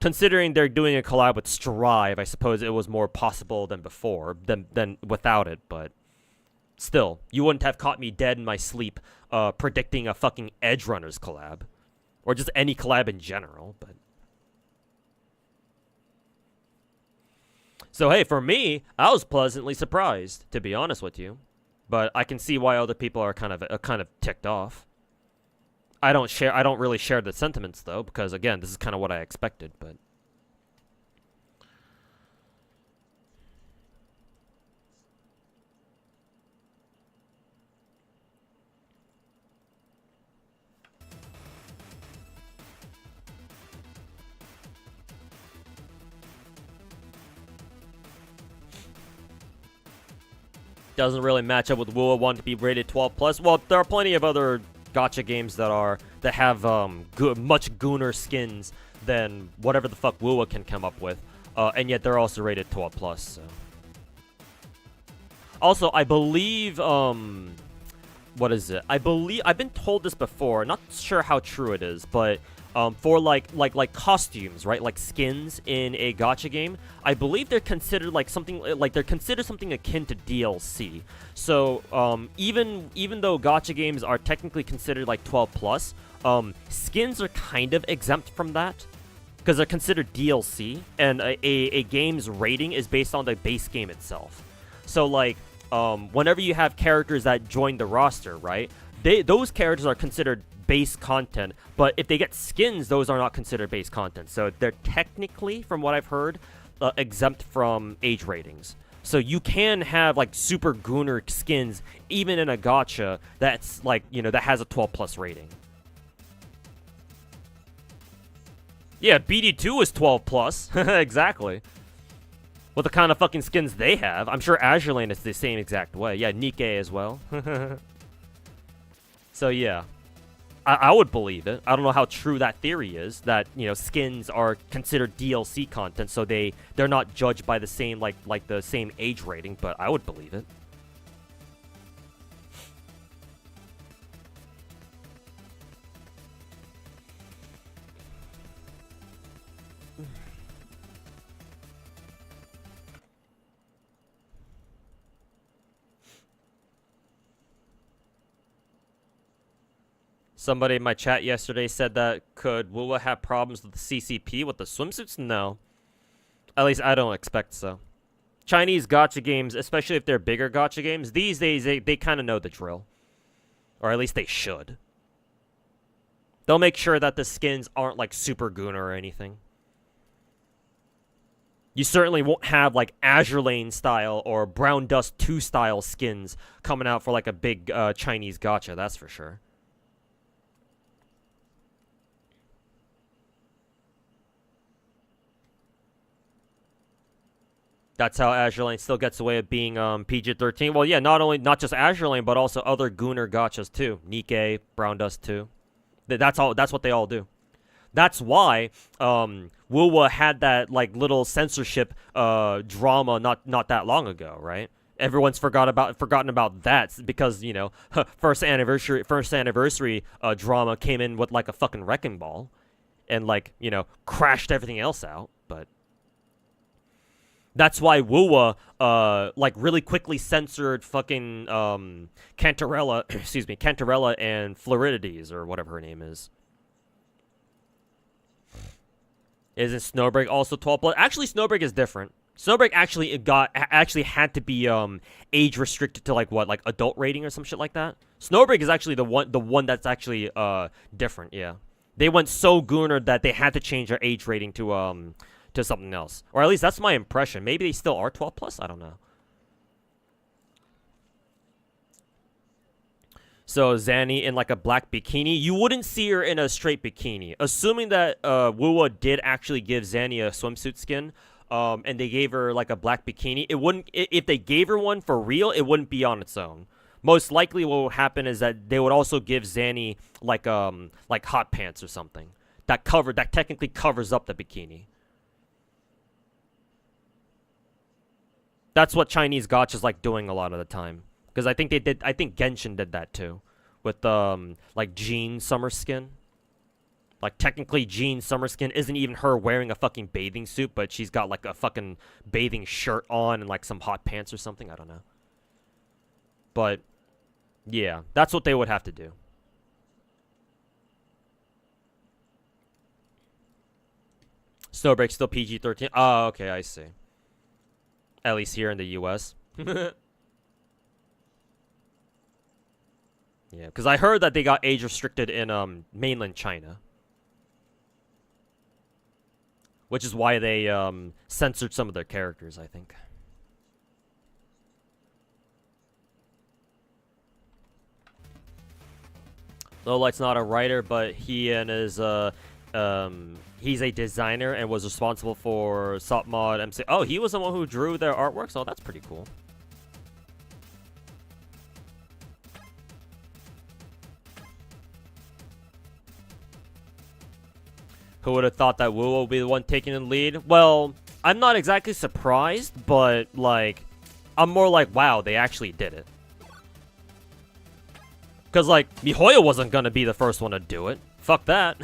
considering they're doing a collab with Strive, I suppose it was more possible than before, than without it, but Still, you wouldn't have caught me dead in my sleep predicting a fucking Edge Runners collab. Or just any collab in general, but... So, hey, for me, I was pleasantly surprised, to be honest with you. But I can see why other people are kind of ticked off. I don't really share the sentiments, though, because, again, this is kind of what I expected, but... Doesn't really match up with Wuwa wanting to be rated 12+. Well, there are plenty of other gacha games that have much gooner skins than whatever the fuck Wuwa can come up with, and yet they're also rated 12+. So. Also, I believe what is it? I've been told this before. Not sure how true it is, but for like costumes, right? Like skins in a gacha game, I believe they're considered something akin to DLC. So even though gacha games are technically considered like 12+, skins are kind of exempt from that because they're considered DLC, and a game's rating is based on the base game itself. So whenever you have characters that join the roster, right? Those characters are considered base content, but if they get skins, those are not considered base content. So they're technically, from what I've heard, exempt from age ratings. So you can have super gooner skins even in a gacha that's that has a 12+ rating. Yeah, BD2 is 12+. Exactly. With the kind of fucking skins they have. I'm sure Azure Lane is the same exact way. Yeah, Nikke as well. So yeah. I would believe it. I don't know how true that theory is, that, skins are considered DLC content, so they're not judged by the same, the same age rating, but I would believe it. Somebody in my chat yesterday said that could Wuwa have problems with the CCP with the swimsuits? No. At least I don't expect so. Chinese gacha games, especially if they're bigger gacha games, these days they kind of know the drill. Or at least they should. They'll make sure that the skins aren't super gooner or anything. You certainly won't have Azure Lane style or Brown Dust 2 style skins coming out for a big Chinese gacha, that's for sure. That's how Azure Lane still gets away with being PG-13. Well, yeah, not just Azure Lane, but also other gooner gachas too. Nikke, Brown Dust 2. That's what they all do. That's why Wuwa had that like little censorship drama not that long ago, right? Everyone's forgotten about that because, you know, first anniversary drama came in with like a fucking wrecking ball and like, you know, crashed everything else out. But that's why Wuwa like really quickly censored fucking Cantarella, excuse me, Cantarella and Floridities or whatever her name is. Isn't Snowbreak also 12+? Actually, Snowbreak is different. Snowbreak actually had to be age restricted to like adult rating or some shit like that. Snowbreak is actually the one that's actually different. Yeah, they went so gooner that they had to change their age rating to something else, or at least that's my impression. Maybe they still are 12+. I don't know. So Zanny in like a black bikini. You wouldn't see her in a straight bikini. Assuming that Wuwa did actually give Zanny a swimsuit skin, and they gave her like a black bikini, it wouldn't. If they gave her one for real, it wouldn't be on its own. Most likely, what would happen is that they would also give Zanny like hot pants or something that technically covers up the bikini. That's what Chinese gachas like doing a lot of the time. Because I think Genshin did that too. With, like, Jean summer skin. Like, technically, Jean summer skin isn't even her wearing a fucking bathing suit, but she's got, like, a fucking bathing shirt on and, like, some hot pants or something. I don't know. But yeah, that's what they would have to do. Snowbreak still PG-13. Oh, okay, I see. At least here in the U.S. Yeah, because I heard that they got age restricted in mainland China, which is why they censored some of their characters, I think. Lowlight's not a writer, but he and his he's a designer and was responsible for Sopmod MC. Oh, he was the one who drew their artworks. Oh, that's pretty cool. Who would have thought that Wuwa would be the one taking the lead? Well, I'm not exactly surprised, but like, I'm more like, wow, they actually did it. Because, like, MiHoYo wasn't going to be the first one to do it. Fuck that.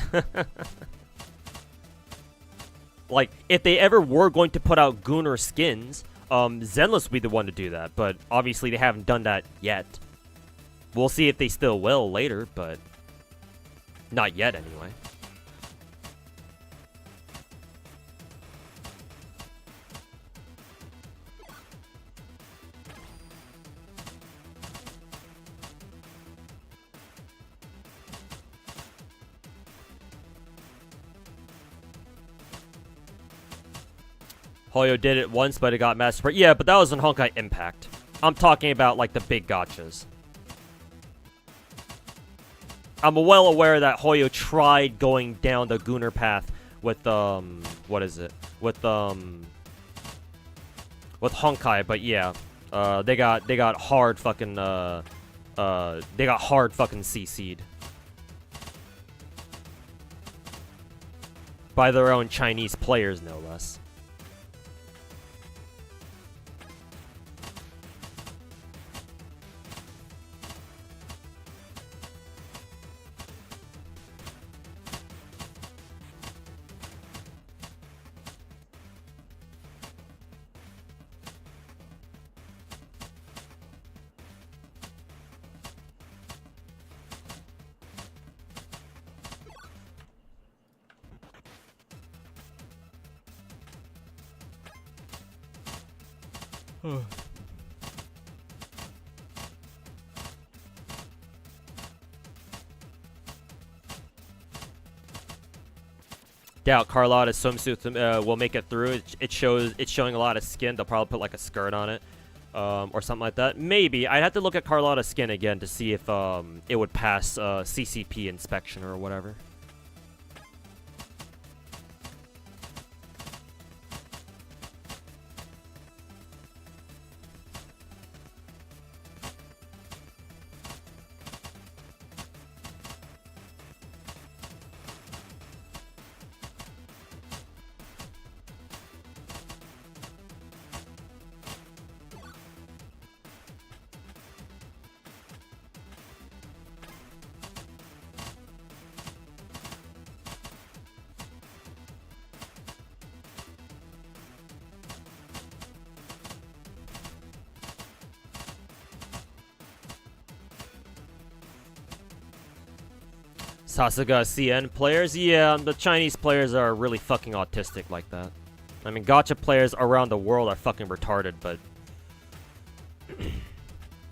Like, if they ever were going to put out Gunnar skins, Zenless would be the one to do that. But, obviously, they haven't done that yet. We'll see if they still will later, but not yet, anyway. Hoyo did it once, but it got mass spread. Yeah, but that was in Honkai Impact. I'm talking about, like, the big gachas. I'm well aware that Hoyo tried going down the Gunnar path with, what is it? With Honkai, but yeah. They got hard fucking, they got hard fucking CC'd. By their own Chinese players, no less. Doubt Carlotta's swimsuit will make it through. It's showing a lot of skin. They'll probably put like a skirt on it, or something like that. Maybe I'd have to look at Carlotta's skin again to see if it would pass CCP inspection or whatever. Sasuga CN players? Yeah, the Chinese players are really fucking autistic like that. I mean, gacha players around the world are fucking retarded, but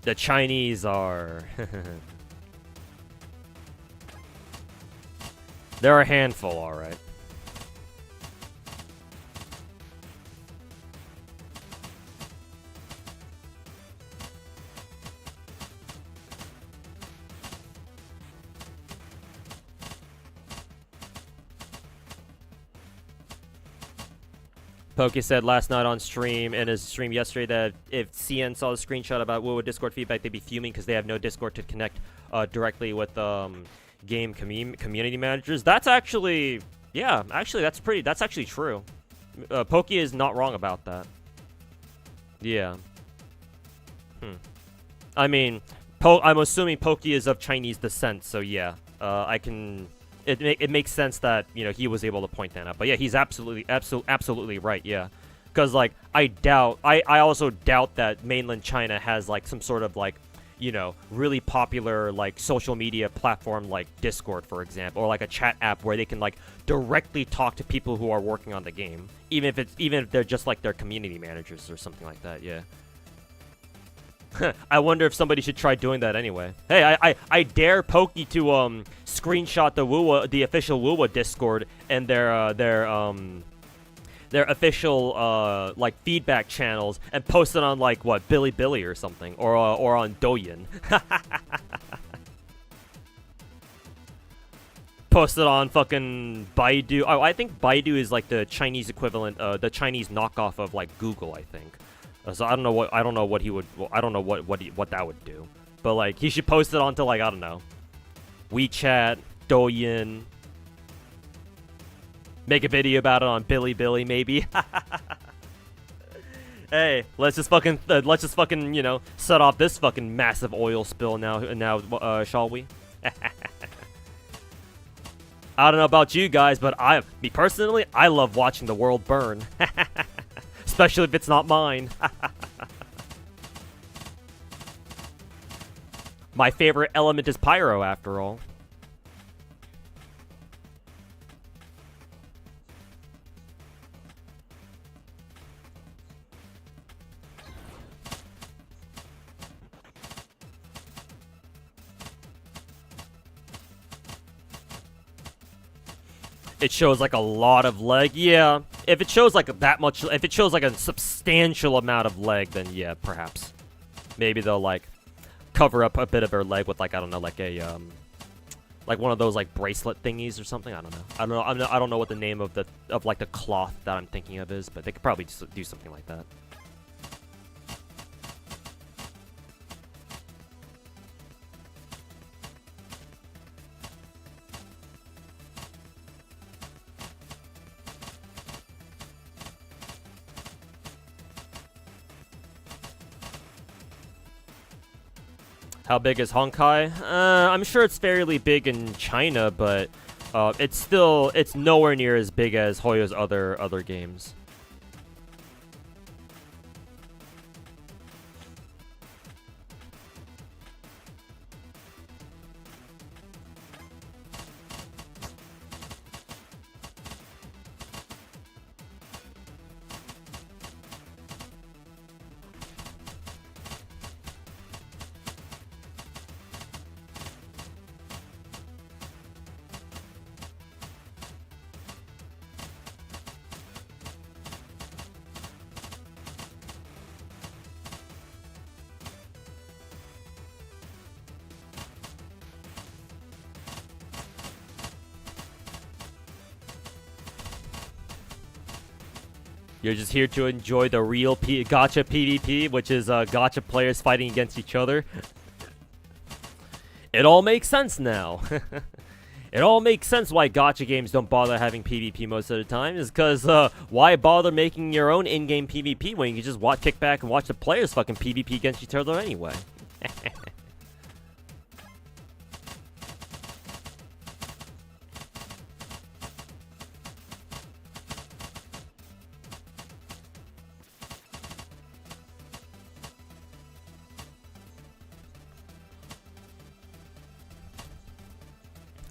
the Chinese are... They're a handful, alright. Pokey said last night on stream, in his stream yesterday, that if CN saw the screenshot about Wuwa Discord feedback, they'd be fuming because they have no Discord to connect directly with game community managers. That's actually, yeah, actually that's actually true. Pokey is not wrong about that. Yeah. I mean, I'm assuming Pokey is of Chinese descent, so yeah, I can. It makes sense that, you know, he was able to point that out. But yeah, he's absolutely right, yeah. Because, like, I also doubt that mainland China has, like, some sort of, like, you know, really popular like social media platform like Discord, for example, or like a chat app where they can like directly talk to people who are working on the game, even if they're just like their community managers or something like that. Yeah. I wonder if somebody should try doing that anyway. Hey, I dare Pokey to screenshot the Wuwa, the official Wuwa Discord and their official like feedback channels and post it on like what, Bilibili or something, or on Douyin. Post it on fucking Baidu. Oh, I think Baidu is like the Chinese equivalent, the Chinese knockoff of like Google, I think. So I don't know what he would. Well, I don't know what that would do. But like he should post it onto like, I don't know, WeChat, Douyin. Make a video about it on Bilibili maybe. Hey, let's just fucking you know, set off this fucking massive oil spill now, shall we? I don't know about you guys, but me personally, I love watching the world burn. Especially if it's not mine. My favorite element is pyro, after all. It shows like a lot of leg. Yeah, if it shows like that much, if it shows like a substantial amount of leg, then yeah, perhaps. Maybe they'll like cover up a bit of her leg with like, I don't know, like a like one of those like bracelet thingies or something. I don't know. I don't know what the name of like the cloth that I'm thinking of is, but they could probably do something like that. How big is Honkai? I'm sure it's fairly big in China, but it's nowhere near as big as Hoyo's other games. You're just here to enjoy the real gacha PvP, which is gacha players fighting against each other. It all makes sense now. It all makes sense why gacha games don't bother having PvP most of the time. Is because why bother making your own in-game PvP when you can just kick back and watch the players fucking PvP against each other anyway?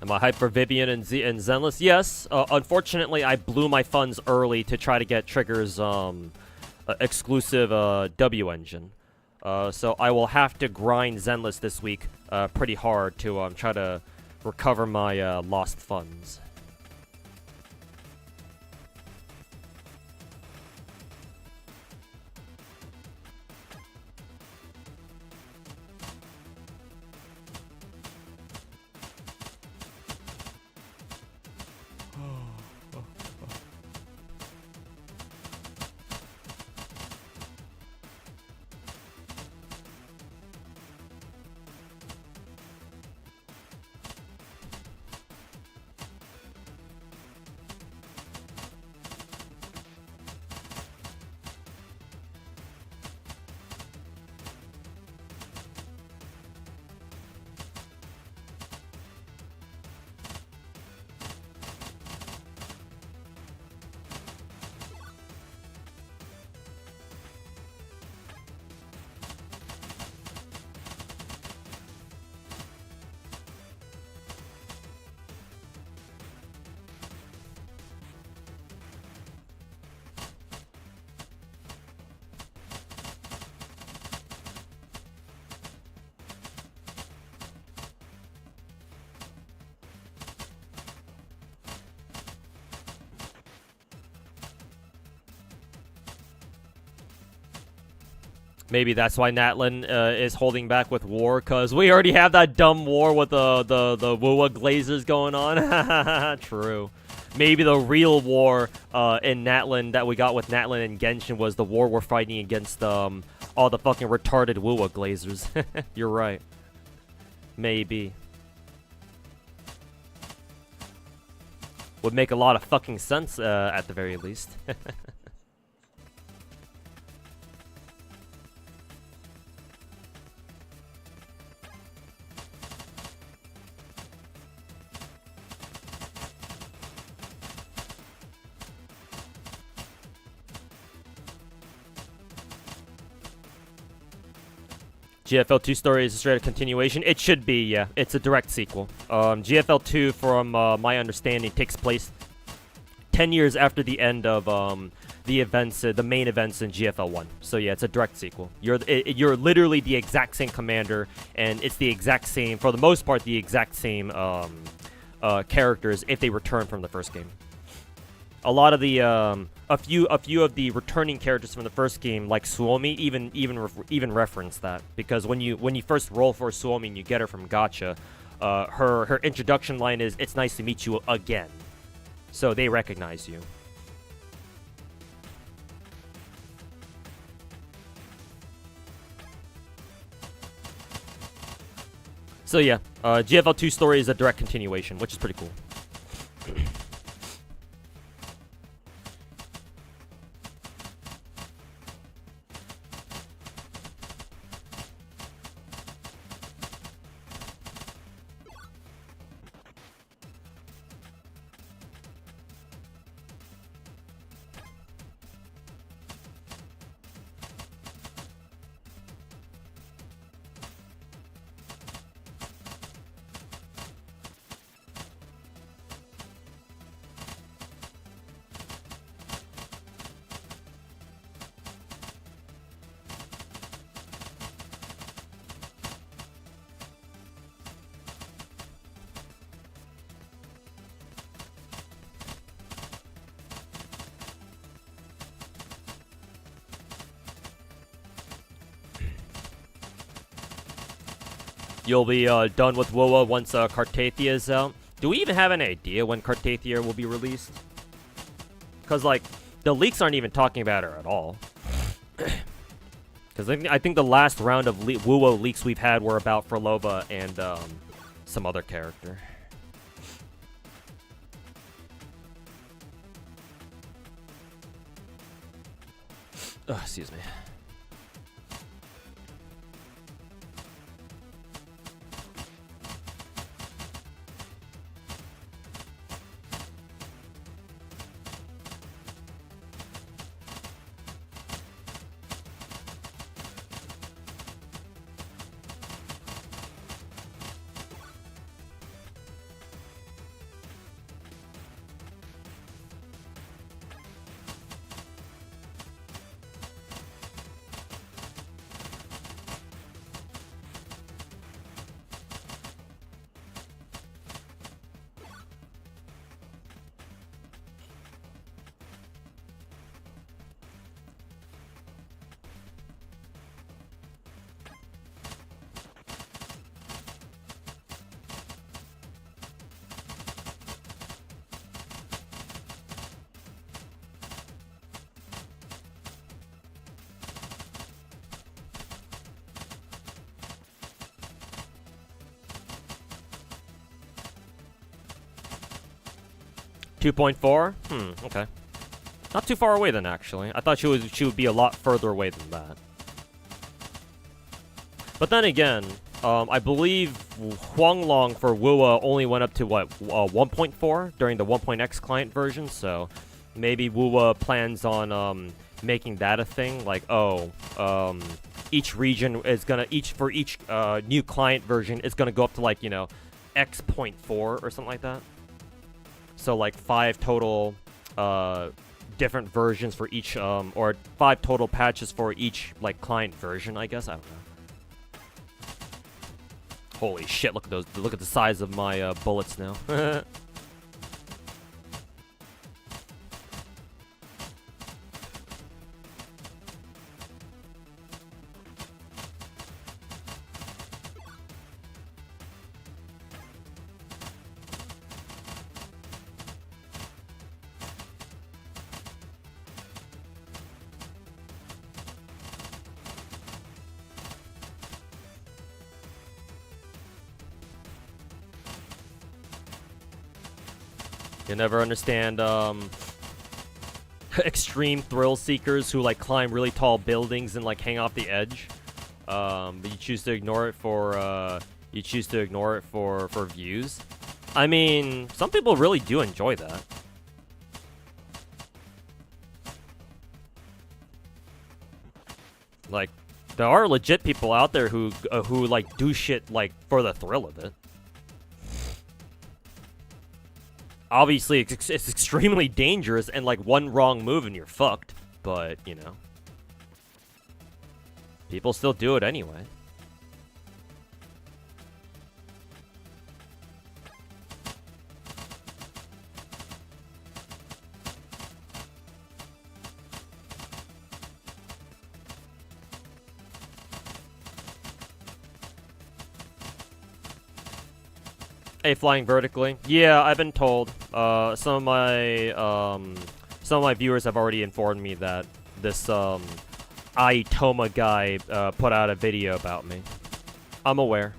Am I hyped for Vivian and Zenless? Yes. Unfortunately, I blew my funds early to try to get Trigger's exclusive W engine. So I will have to grind Zenless this week pretty hard to try to recover my lost funds. Maybe that's why Natlin is holding back with war, because we already have that dumb war with the Wuwa Glazers going on. True. Maybe the real war in Natlin that we got with Natlin and Genshin was the war we're fighting against all the fucking retarded Wuwa Glazers. You're right. Maybe. Would make a lot of fucking sense at the very least. GFL2 story is a straight up continuation. It should be, yeah. It's a direct sequel. GFL2, from my understanding, takes place 10 years after the end of the events, the main events in GFL1. So yeah, it's a direct sequel. You're literally the exact same commander, and it's the exact same, for the most part, the exact same characters if they return from the first game. A lot of the a few of the returning characters from the first game, like Suomi, even reference that, because when you first roll for Suomi and you get her from Gacha, her introduction line is, "It's nice to meet you again," so they recognize you. So yeah, GFL2 story is a direct continuation, which is pretty cool. 'You'll be done with Wuwa once Cartathia is out. Do we even have an idea when Cartathia will be released? Because, like, the leaks aren't even talking about her at all. Because I think the last round of Wuwa leaks we've had were about Frolova and some other character. Excuse me. .4? Okay. Not too far away then, actually. I thought she would be a lot further away than that. But then again, I believe Huanglong for Wuwa only went up to, what, 1.4 during the 1.x client version, so maybe Wuwa plans on making that a thing, like, each region is gonna, for each new client version is gonna go up to, like, you know, X.4 or something like that. So, like, 5 total different versions for each, or 5 total patches for each, like, client version, I guess. I don't know. Holy shit, look at those. Look at the size of my bullets now. You'll never understand extreme thrill seekers who like climb really tall buildings and like hang off the edge. But you choose to ignore it for views. I mean, some people really do enjoy that. Like, there are legit people out there who like do shit like for the thrill of it. Obviously, it's extremely dangerous, and like one wrong move and you're fucked. But you know, people still do it anyway. Hey, flying vertically. Yeah, I've been told. Some of my viewers have already informed me that this Aitoma guy put out a video about me. I'm aware.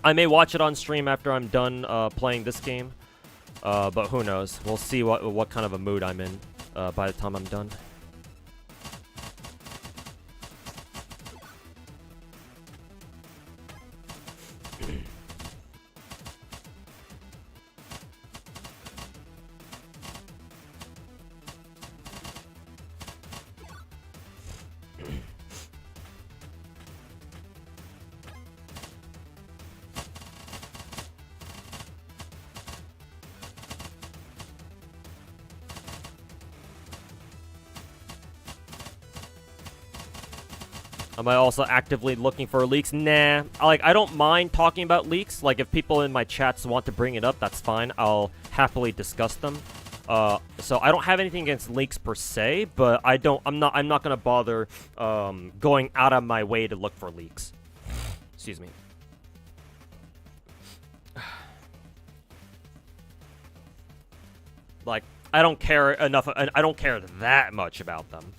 I may watch it on stream after I'm done playing this game, but who knows? We'll see what kind of a mood I'm in by the time I'm done. Am I also actively looking for leaks? Nah. I don't mind talking about leaks. Like, if people in my chats want to bring it up, that's fine. I'll happily discuss them. So I don't have anything against leaks per se, but I'm not gonna bother going out of my way to look for leaks. Excuse me. Like, I don't care enough. I don't care that much about them.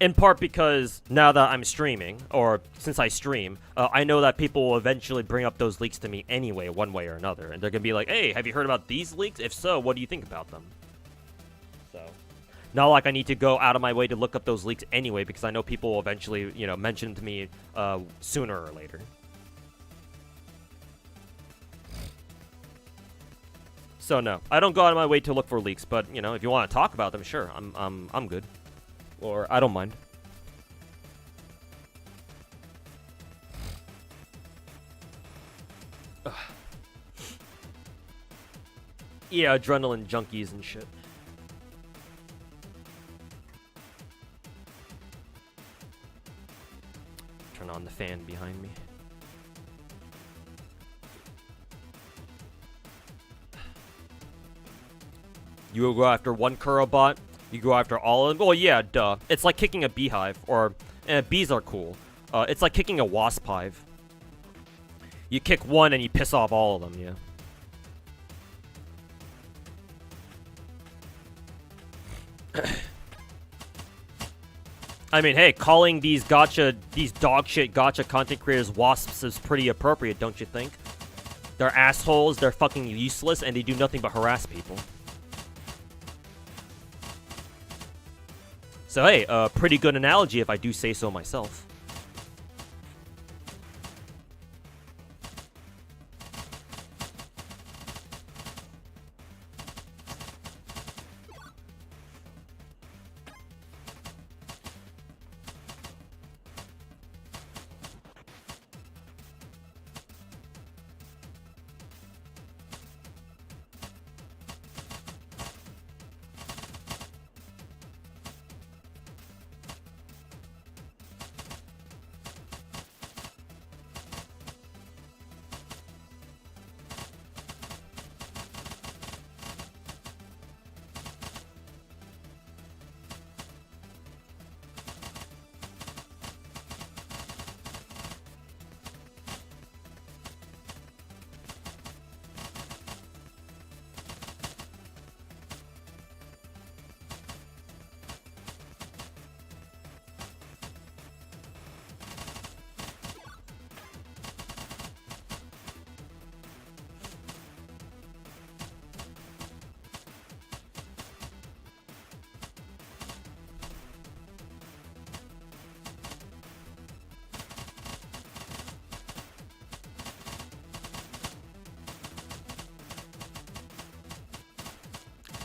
In part because now that I'm streaming, or since I stream, I know that people will eventually bring up those leaks to me anyway, one way or another. And they're going to be like, hey, have you heard about these leaks? If so, what do you think about them? So, not like I need to go out of my way to look up those leaks anyway, because I know people will eventually, you know, mention to me sooner or later. So no, I don't go out of my way to look for leaks, but, you know, if you want to talk about them, sure, I'm good. Or, I don't mind. Ugh. Yeah, adrenaline junkies and shit. Turn on the fan behind me. You will go after one Kurobot. You go after all of them? Well, yeah, duh. It's like kicking a beehive, or bees are cool. It's like kicking a wasp hive. You kick one and you piss off all of them, yeah. I mean, hey, calling these dog shit gacha content creators wasps is pretty appropriate, don't you think? They're assholes, they're fucking useless, and they do nothing but harass people. So hey, pretty good analogy if I do say so myself.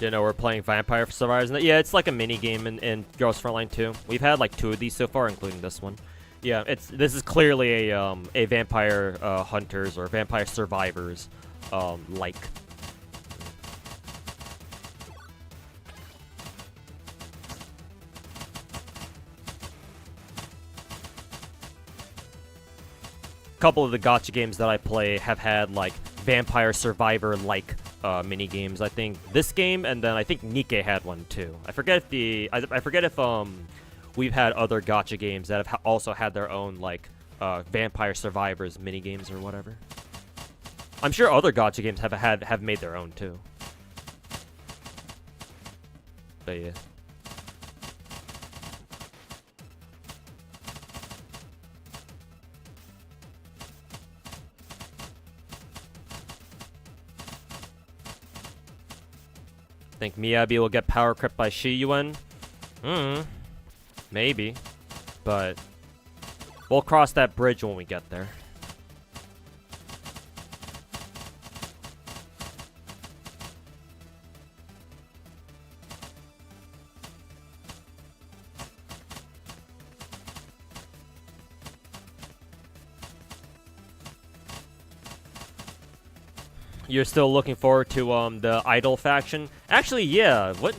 You know, we're playing Vampire Survivors. Yeah, it's like a mini game in Girls Frontline 2. We've had like 2 of these so far, including this one. Yeah, this is clearly a Vampire Hunters or Vampire Survivors like. Couple of the gacha games that I play have had like Vampire Survivor like mini games. I think this game, and then I think Nikke had one too. I forget if I forget if we've had other gacha games that have also had their own like Vampire Survivors mini games or whatever. I'm sure other gacha games have made their own too. But yeah. Think Miyabi will get power crept by Shiyuan? Maybe. But we'll cross that bridge when we get there. You're still looking forward to the Idol faction? Actually, yeah. What?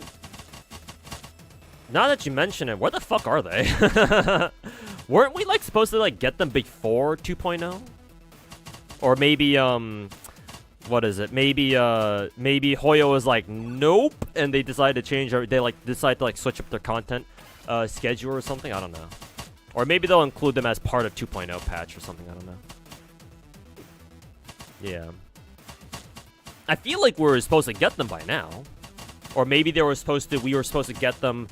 Now that you mention it, where the fuck are they? Weren't we like supposed to like get them before 2.0? Or maybe what is it? Maybe Hoyo was like nope, and they decided to change. Or they like decide to like switch up their content schedule or something. I don't know. Or maybe they'll include them as part of 2.0 patch or something. I don't know. Yeah. I feel like we were supposed to get them by now. Or maybe we were supposed to get them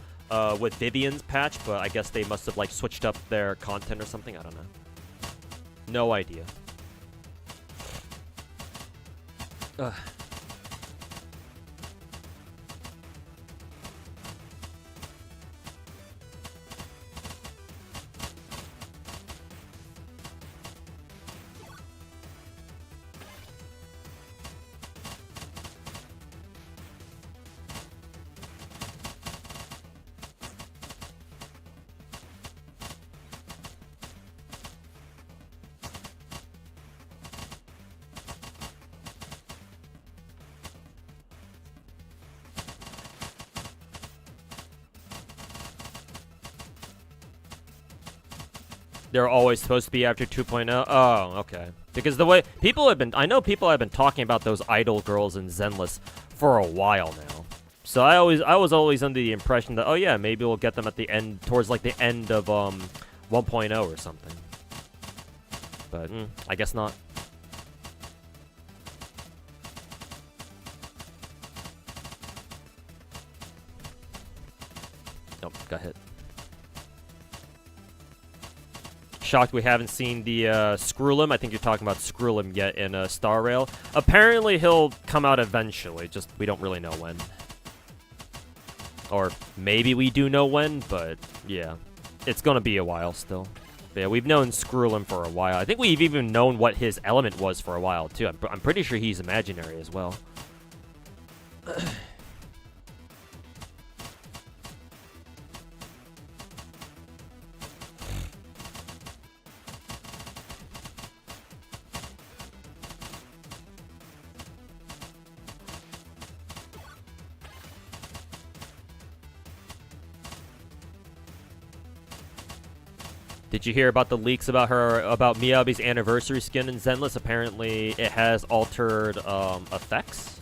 with Vivian's patch, but I guess they must have like switched up their content or something. I don't know. No idea. Ugh. They're always supposed to be after 2.0? Oh, okay. Because the way I know people have been talking about those idol girls in Zenless for a while now. So I was always under the impression that, oh yeah, maybe we'll get them at the end, towards like the end of 1.0 or something. But I guess not. Nope, got hit. Shocked we haven't seen the Skrullum. I think you're talking about Skrullum yet in Star Rail. Apparently he'll come out eventually, just we don't really know when. Or maybe we do know when, but yeah. It's gonna be a while still. But yeah, we've known Skrullum for a while. I think we've even known what his element was for a while too. I'm pretty sure he's imaginary as well. Did you hear about the leaks about Miyabi's anniversary skin in Zenless? Apparently, it has altered effects.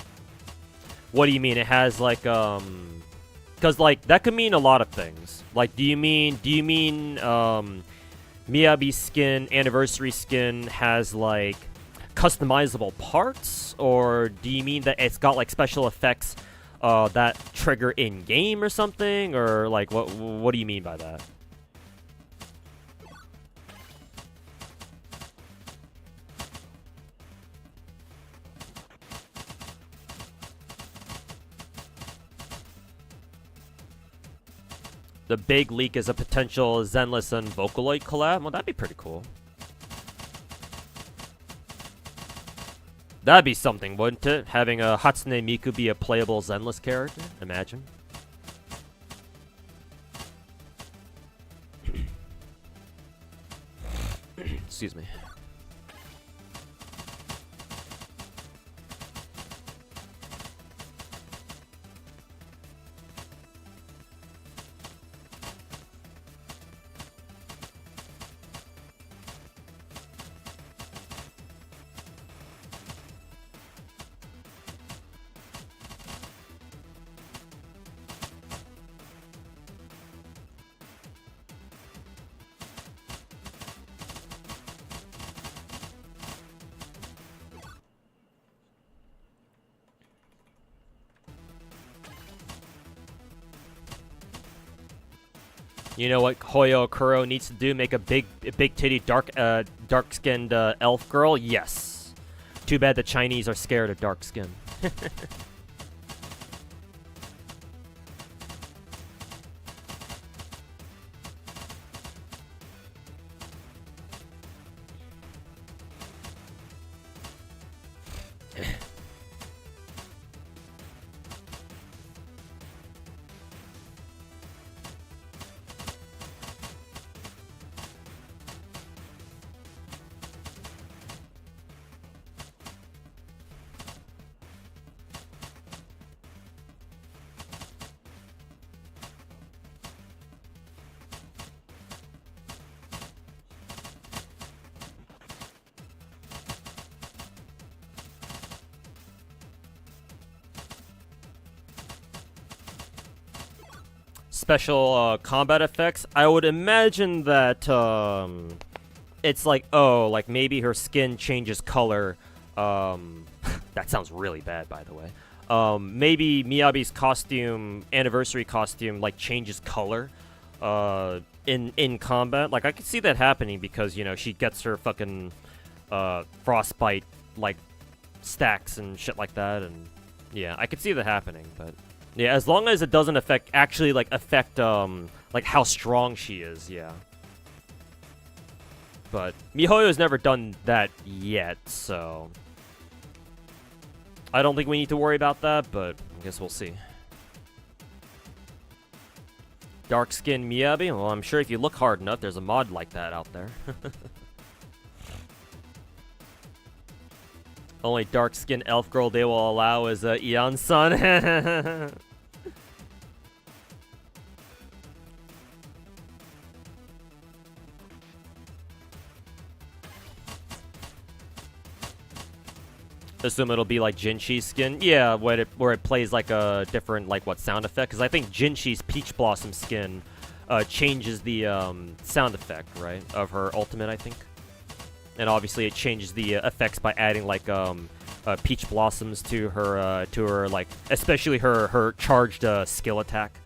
What do you mean? It has like because like that could mean a lot of things. Like, do you mean Miyabi's skin, anniversary skin, has like customizable parts, or do you mean that it's got like special effects that trigger in game or something, or like what do you mean by that? The big leak is a potential Zenless and Vocaloid collab. Well, that'd be pretty cool. That'd be something, wouldn't it? Having a Hatsune Miku be a playable Zenless character? Imagine. Excuse me. You know what Hoyo Kuro needs to do? Make a big titty, dark-skinned elf girl? Yes. Too bad the Chinese are scared of dark skin. Special combat effects. I would imagine that it's like, oh, like maybe her skin changes color. That sounds really bad, by the way. Maybe Miyabi's costume, anniversary costume, like changes color in combat. Like I could see that happening because, you know, she gets her fucking frostbite like stacks and shit like that, and yeah, I could see that happening, but yeah, as long as it doesn't affect like how strong she is, yeah. But MiHoYo's never done that yet, so I don't think we need to worry about that, but I guess we'll see. Dark skin Miyabi? Well, I'm sure if you look hard enough, there's a mod like that out there. Only dark-skinned elf girl they will allow is Eon-san. Assume it'll be like Jinshi's skin. Yeah, where it plays like a different, like, what, sound effect? Because I think Jinshi's Peach Blossom skin changes the sound effect, right? Of her ultimate, I think. And obviously it changes the effects by adding like peach blossoms to her like, especially her charged skill attack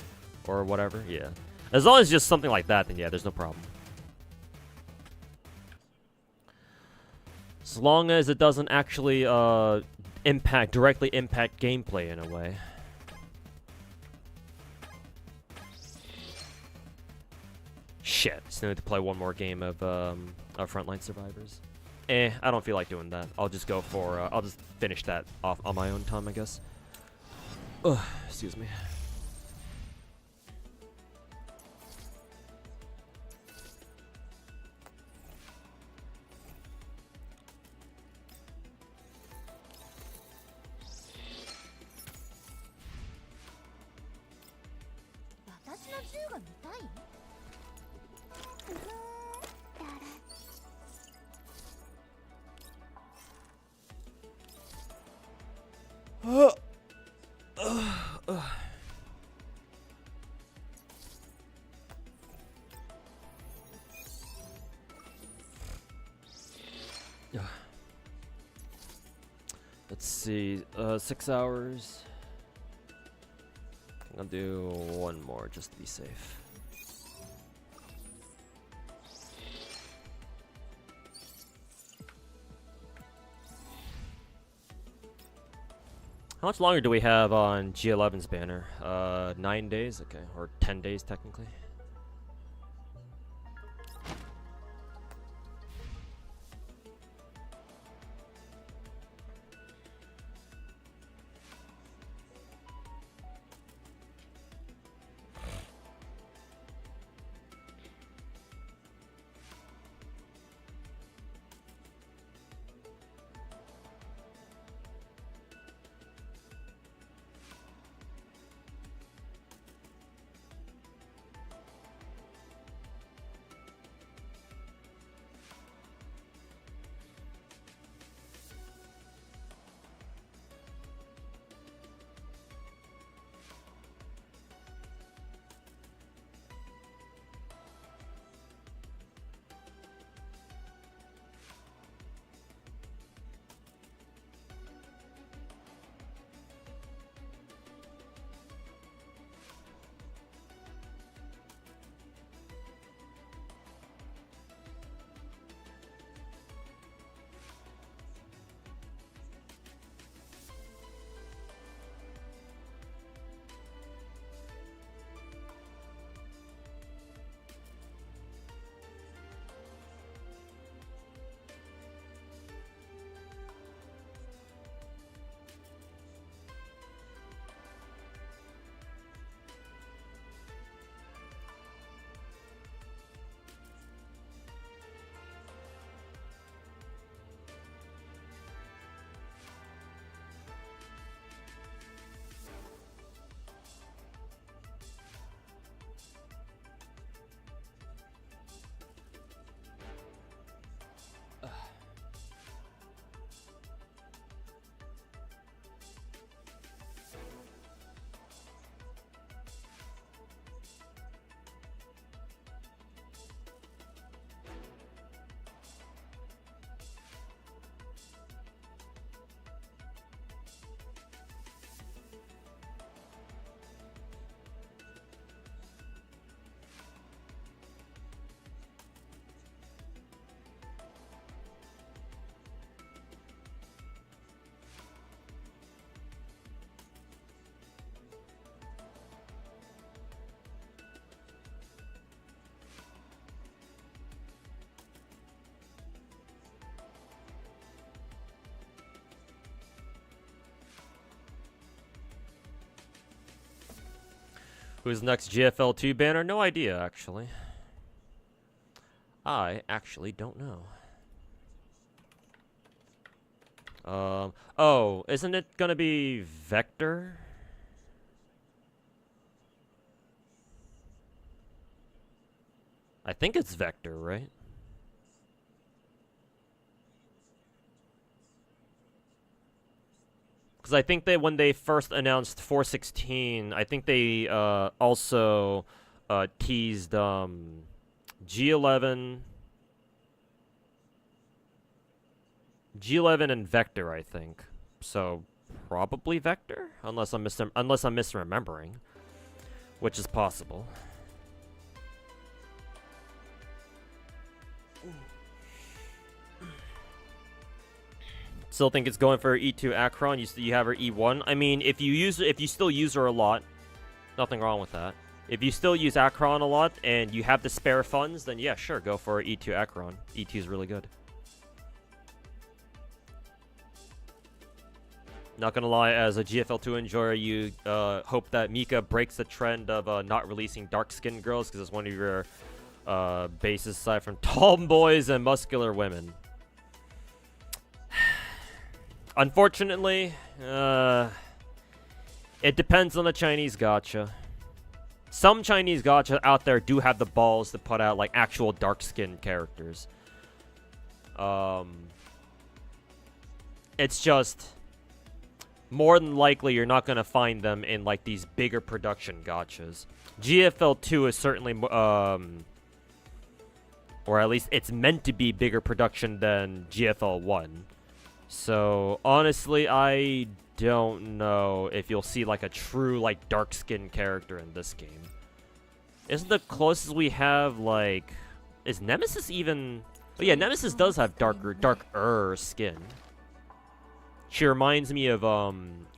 or whatever. Yeah, as long as it's just something like that, then yeah, there's no problem. As long as it doesn't actually directly impact gameplay in a way. Shit, still need to play one more game of Frontline Survivors. I don't feel like doing that. I'll just go for, I'll just finish that off on my own time, I guess. Ugh, excuse me. Let's see, 6 hours. I'll do one more just to be safe. How much longer do we have on G11's banner? 9 days? Okay, or 10 days technically. Who's next GFL2 banner? No idea, actually. I actually don't know. Oh, isn't it gonna be Vector? I think it's Vector, right? Because I think they, when they first announced 416, I think they also teased G11, G11 and Vector, I think. So probably Vector, unless I'm misremembering, which is possible. Still think it's going for E2 Akron. You have her E1. I mean, if you still use her a lot, nothing wrong with that. If you still use Akron a lot and you have the spare funds, then yeah, sure, go for E2 Akron. E2 is really good. Not gonna lie, as a GFL2 enjoyer, you hope that Mika breaks the trend of not releasing dark-skinned girls, because it's one of your bases aside from tall boys and muscular women. Unfortunately, it depends on the Chinese gacha. Some Chinese gacha out there do have the balls to put out like actual dark-skinned characters. It's just more than likely you're not gonna find them in like these bigger production gachas. GFL2 is certainly, or at least it's meant to be bigger production than GFL1. So, honestly, I don't know if you'll see, like, a true, like, dark-skinned character in this game. Isn't the closest we have, like... Is Nemesis even... Oh, yeah, Nemesis does have darker skin. She reminds me of,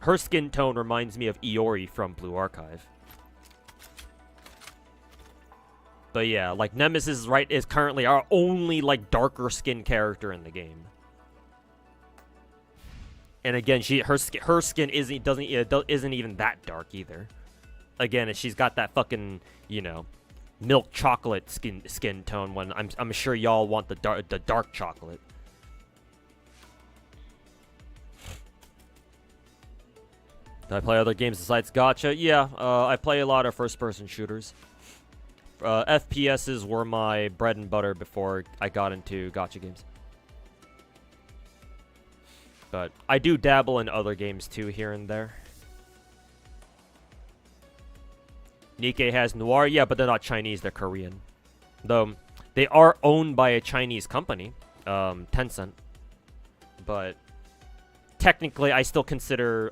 her skin tone reminds me of Iori from Blue Archive. But yeah, like, Nemesis, right, is currently our only, like, darker skin character in the game. And again, her skin isn't even that dark either. Again, she's got that fucking, you know, milk chocolate skin tone. When I'm sure y'all want the dark chocolate. Do I play other games besides gacha? Yeah, I play a lot of first-person shooters. FPSs were my bread and butter before I got into gacha games. But I do dabble in other games too, here and there. Nikke has Noir, yeah, but they're not Chinese, they're Korean. Though, they are owned by a Chinese company, Tencent. But, technically, I still consider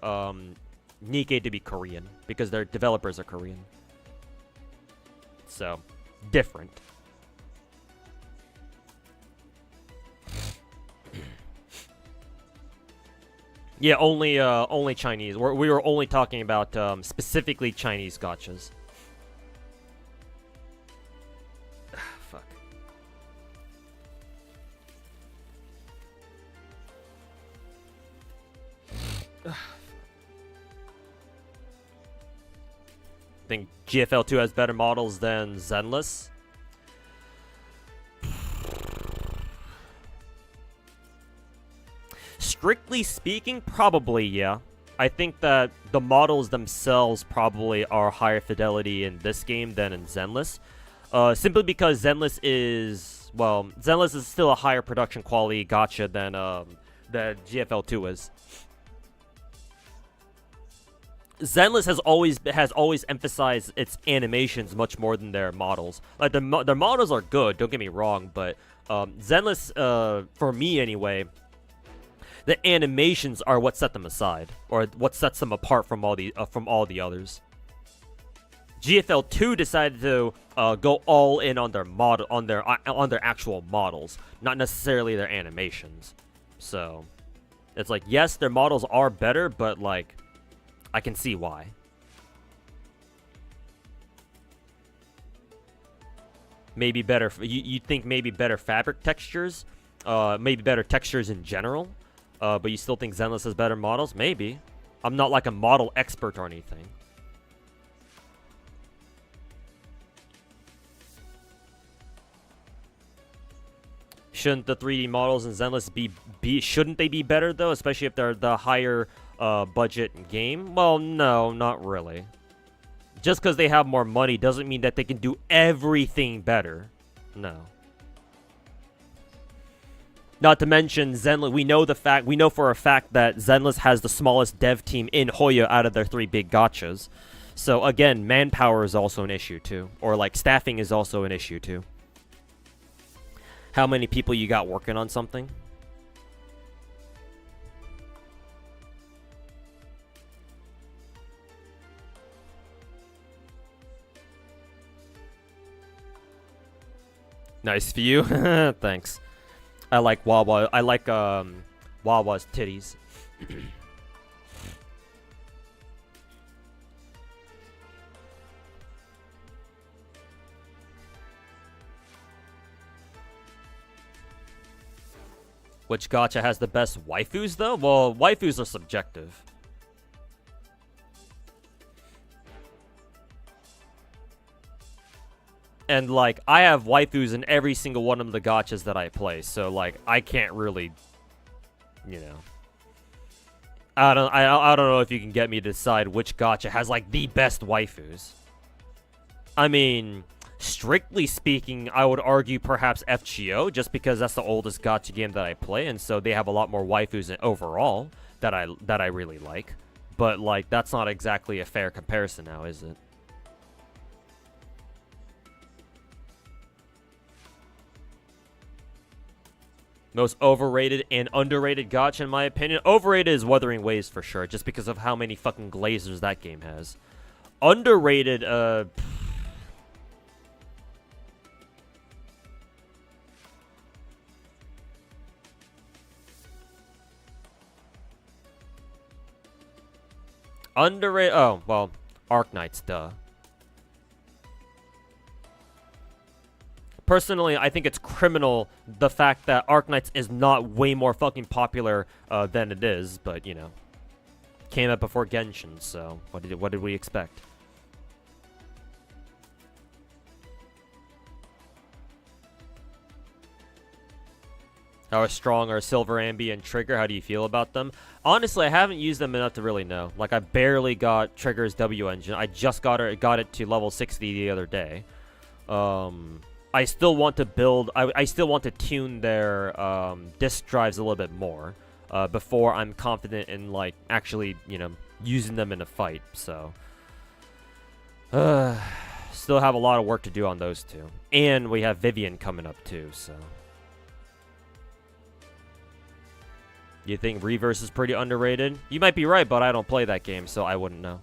Nikke to be Korean, because their developers are Korean. So, different. Yeah, only Chinese. We were only talking about specifically Chinese gachas. Fuck. Think GFL2 has better models than Zenless? Strictly speaking, probably, yeah. I think that the models themselves probably are higher fidelity in this game than in Zenless. Simply because Zenless is... Well, Zenless is still a higher production quality gacha than GFL2 is. Zenless has always emphasized its animations much more than their models. Like, their models are good, don't get me wrong, but Zenless, for me anyway... The animations are what set them aside, or what sets them apart from all the others. GFL2 decided to go all in on their on their actual models, not necessarily their animations. So, it's like, yes, their models are better, but like, I can see why. Maybe better. You think maybe better fabric textures, maybe better textures in general. But you still think Zenless has better models? Maybe. I'm not like a model expert or anything. Shouldn't the 3D models in Zenless shouldn't they be better though, especially if they're the higher budget game? Well, no, not really. Just because they have more money doesn't mean that they can do everything better. No. Not to mention Zenless. We know for a fact that Zenless has the smallest dev team in Hoya out of their 3 big gachas. So again, manpower is also an issue too, or like staffing is also an issue too. How many people you got working on something? Nice view. Thanks. I like Wawa. I like Wawa's titties. Which gacha has the best waifus though? Well, waifus are subjective. And, like, I have waifus in every single one of the gachas that I play, so, like, I can't really, you know. I don't know if you can get me to decide which gacha has, like, the best waifus. I mean, strictly speaking, I would argue perhaps FGO, just because that's the oldest gacha game that I play, and so they have a lot more waifus overall that I really like. But, like, that's not exactly a fair comparison now, is it? Most overrated and underrated gacha, in my opinion. Overrated is Wuthering Waves for sure, just because of how many fucking glazers that game has. Underrated, underrated. Oh, well, Arknights, duh. Personally, I think it's criminal the fact that Arknights is not way more fucking popular than it is, but you know, came out before Genshin, so what did we expect? How strong are Silver Ambi and Trigger? How do you feel about them? Honestly, I haven't used them enough to really know. Like, I barely got Trigger's W engine. I just got it to level 60 the other day. I still want to build. I still want to tune their disk drives a little bit more before I'm confident in like actually, you know, using them in a fight. So, still have a lot of work to do on those two, and we have Vivian coming up too. So, you think Reverse is pretty underrated? You might be right, but I don't play that game, so I wouldn't know.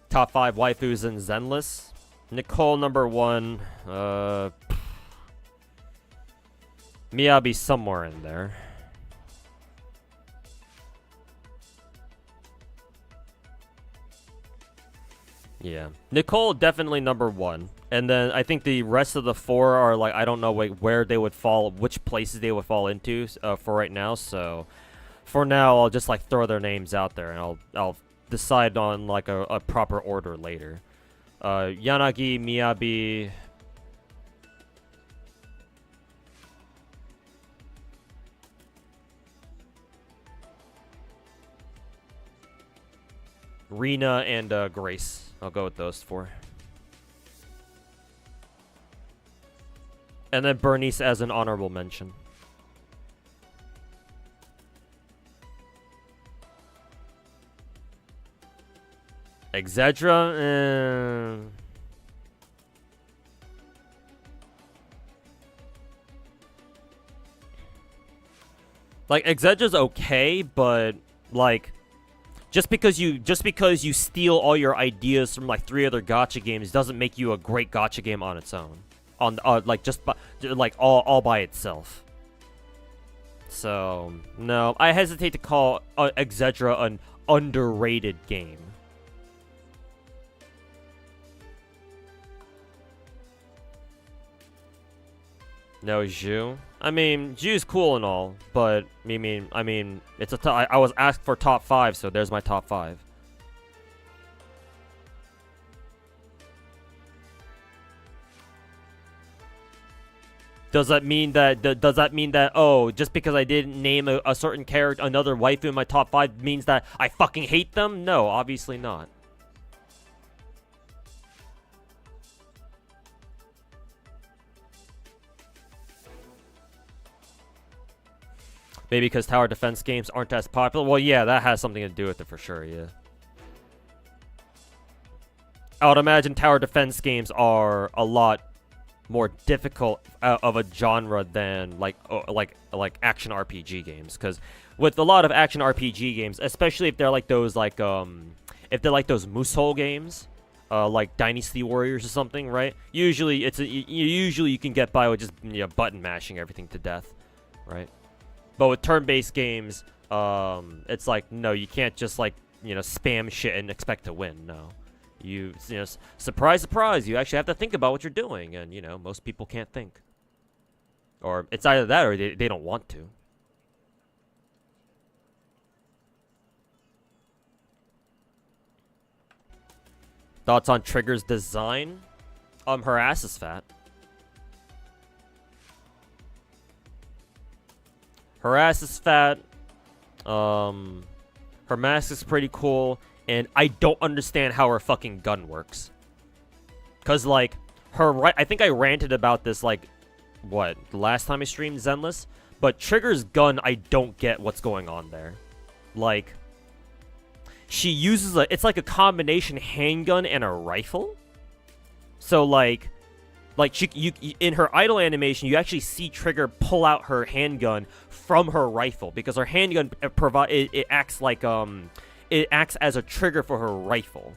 Top 5 waifus in Zenless. Nicole number 1. Miyabi somewhere in there. Yeah. Nicole definitely number 1. And then I think the rest of the 4 are like, I don't know where they would fall, which places they would fall into for right now. So for now, I'll just like throw their names out there and I'll decide on like a proper order later. Yanagi, Miyabi. Rina and Grace. I'll go with those 4. And then Bernice as an honorable mention. Exedra, like Exedra's okay, but like just because you steal all your ideas from like 3 other gacha games doesn't make you a great gacha game on its own. On like just like all by itself. So no, I hesitate to call Exedra an underrated game. No, Zhu. I mean, Zhu's cool and all, but I mean, it's a I was asked for top 5, so there's my top 5. Does that mean that oh, just because I didn't name a certain character, another waifu in my top 5 means that I fucking hate them? No, obviously not. Maybe because tower defense games aren't as popular? Well, yeah, that has something to do with it for sure, yeah. I would imagine tower defense games are a lot more difficult of a genre than like action RPG games, because with a lot of action RPG games, especially if they're like those Musou games, like Dynasty Warriors or something, right? Usually usually you can get by with just button mashing everything to death, right? But with turn-based games, it's like, no, you can't just like spam shit and expect to win. No. You know, surprise, surprise, you actually have to think about what you're doing, and, most people can't think. Or it's either that or they don't want to. Thoughts on Trigger's design? Her ass is fat. Her ass is fat. Her mask is pretty cool. And I don't understand how her fucking gun works. Cause like I think I ranted about this like the last time I streamed Zenless, but Trigger's gun, I don't get what's going on there. Like she uses it's like a combination handgun and a rifle. So like you in her idle animation, you actually see Trigger pull out her handgun from her rifle, because her handgun it acts like it acts as a trigger for her rifle.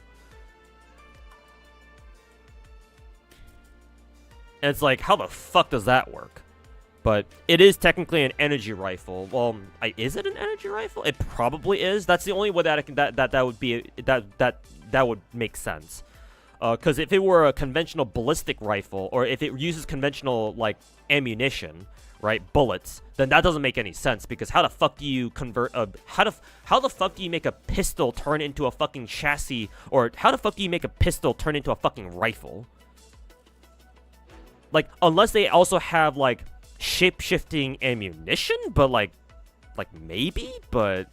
And it's like, how the fuck does that work? But it is technically an energy rifle. Well, is it an energy rifle? It probably is. That's the only way that that would be that would make sense. Because if it were a conventional ballistic rifle, or if it uses conventional like ammunition, right, bullets, then that doesn't make any sense, because how the fuck do you convert how the fuck do you make a pistol turn into a fucking chassis, or how the fuck do you make a pistol turn into a fucking rifle? Like, unless they also have like shape-shifting ammunition, but like maybe, but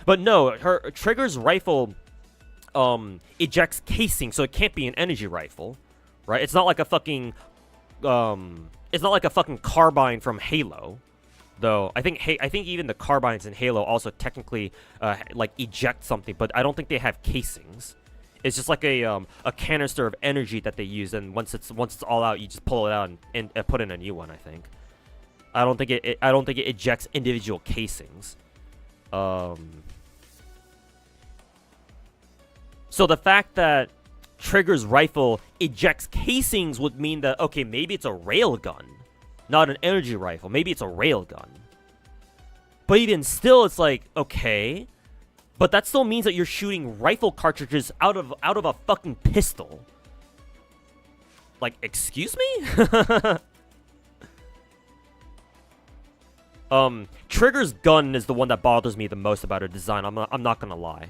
no, her Trigger's rifle ejects casing, so it can't be an energy rifle, right? It's not like a fucking it's not like a fucking carbine from Halo, though. I think even the carbines in Halo also technically like eject something, but I don't think they have casings. It's just like a canister of energy that they use, and once it's all out, you just pull it out and put in a new one. I think. I don't think it ejects individual casings. So the fact that Trigger's rifle ejects casings would mean that, okay, maybe it's a railgun, not an energy rifle. Maybe it's a railgun. But even still, it's like, okay, but that still means that you're shooting rifle cartridges out of a fucking pistol. Like, excuse me? Trigger's gun is the one that bothers me the most about her design. I'm not gonna lie.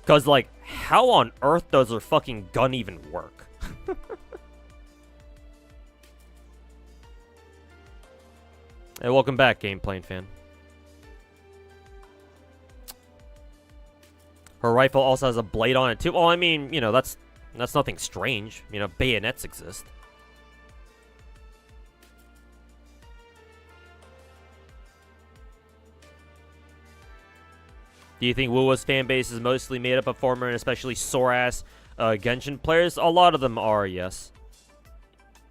Because, like, how on earth does her fucking gun even work? Hey, welcome back, Gameplane fan. Her rifle also has a blade on it, too. Well, I mean, that's nothing strange. Bayonets exist. Do you think Wuwa's fan base is mostly made up of former and especially sore-ass Genshin players? A lot of them are, yes.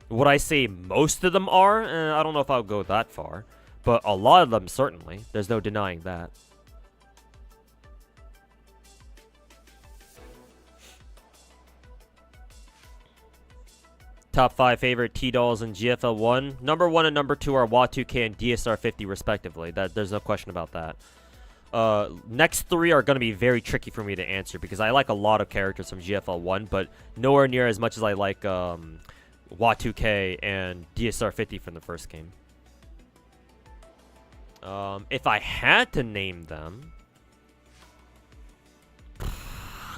Would I say most of them are? I don't know if I would go that far. But a lot of them, certainly. There's no denying that. Top 5 favorite T-Dolls in GFL1. Number 1 and number 2 are WA2K and DSR50, respectively. There's no question about that. Next 3 are going to be very tricky for me to answer, because I like a lot of characters from GFL1, but nowhere near as much as I like WA2K and DSR50 from the first game. If I had to name them,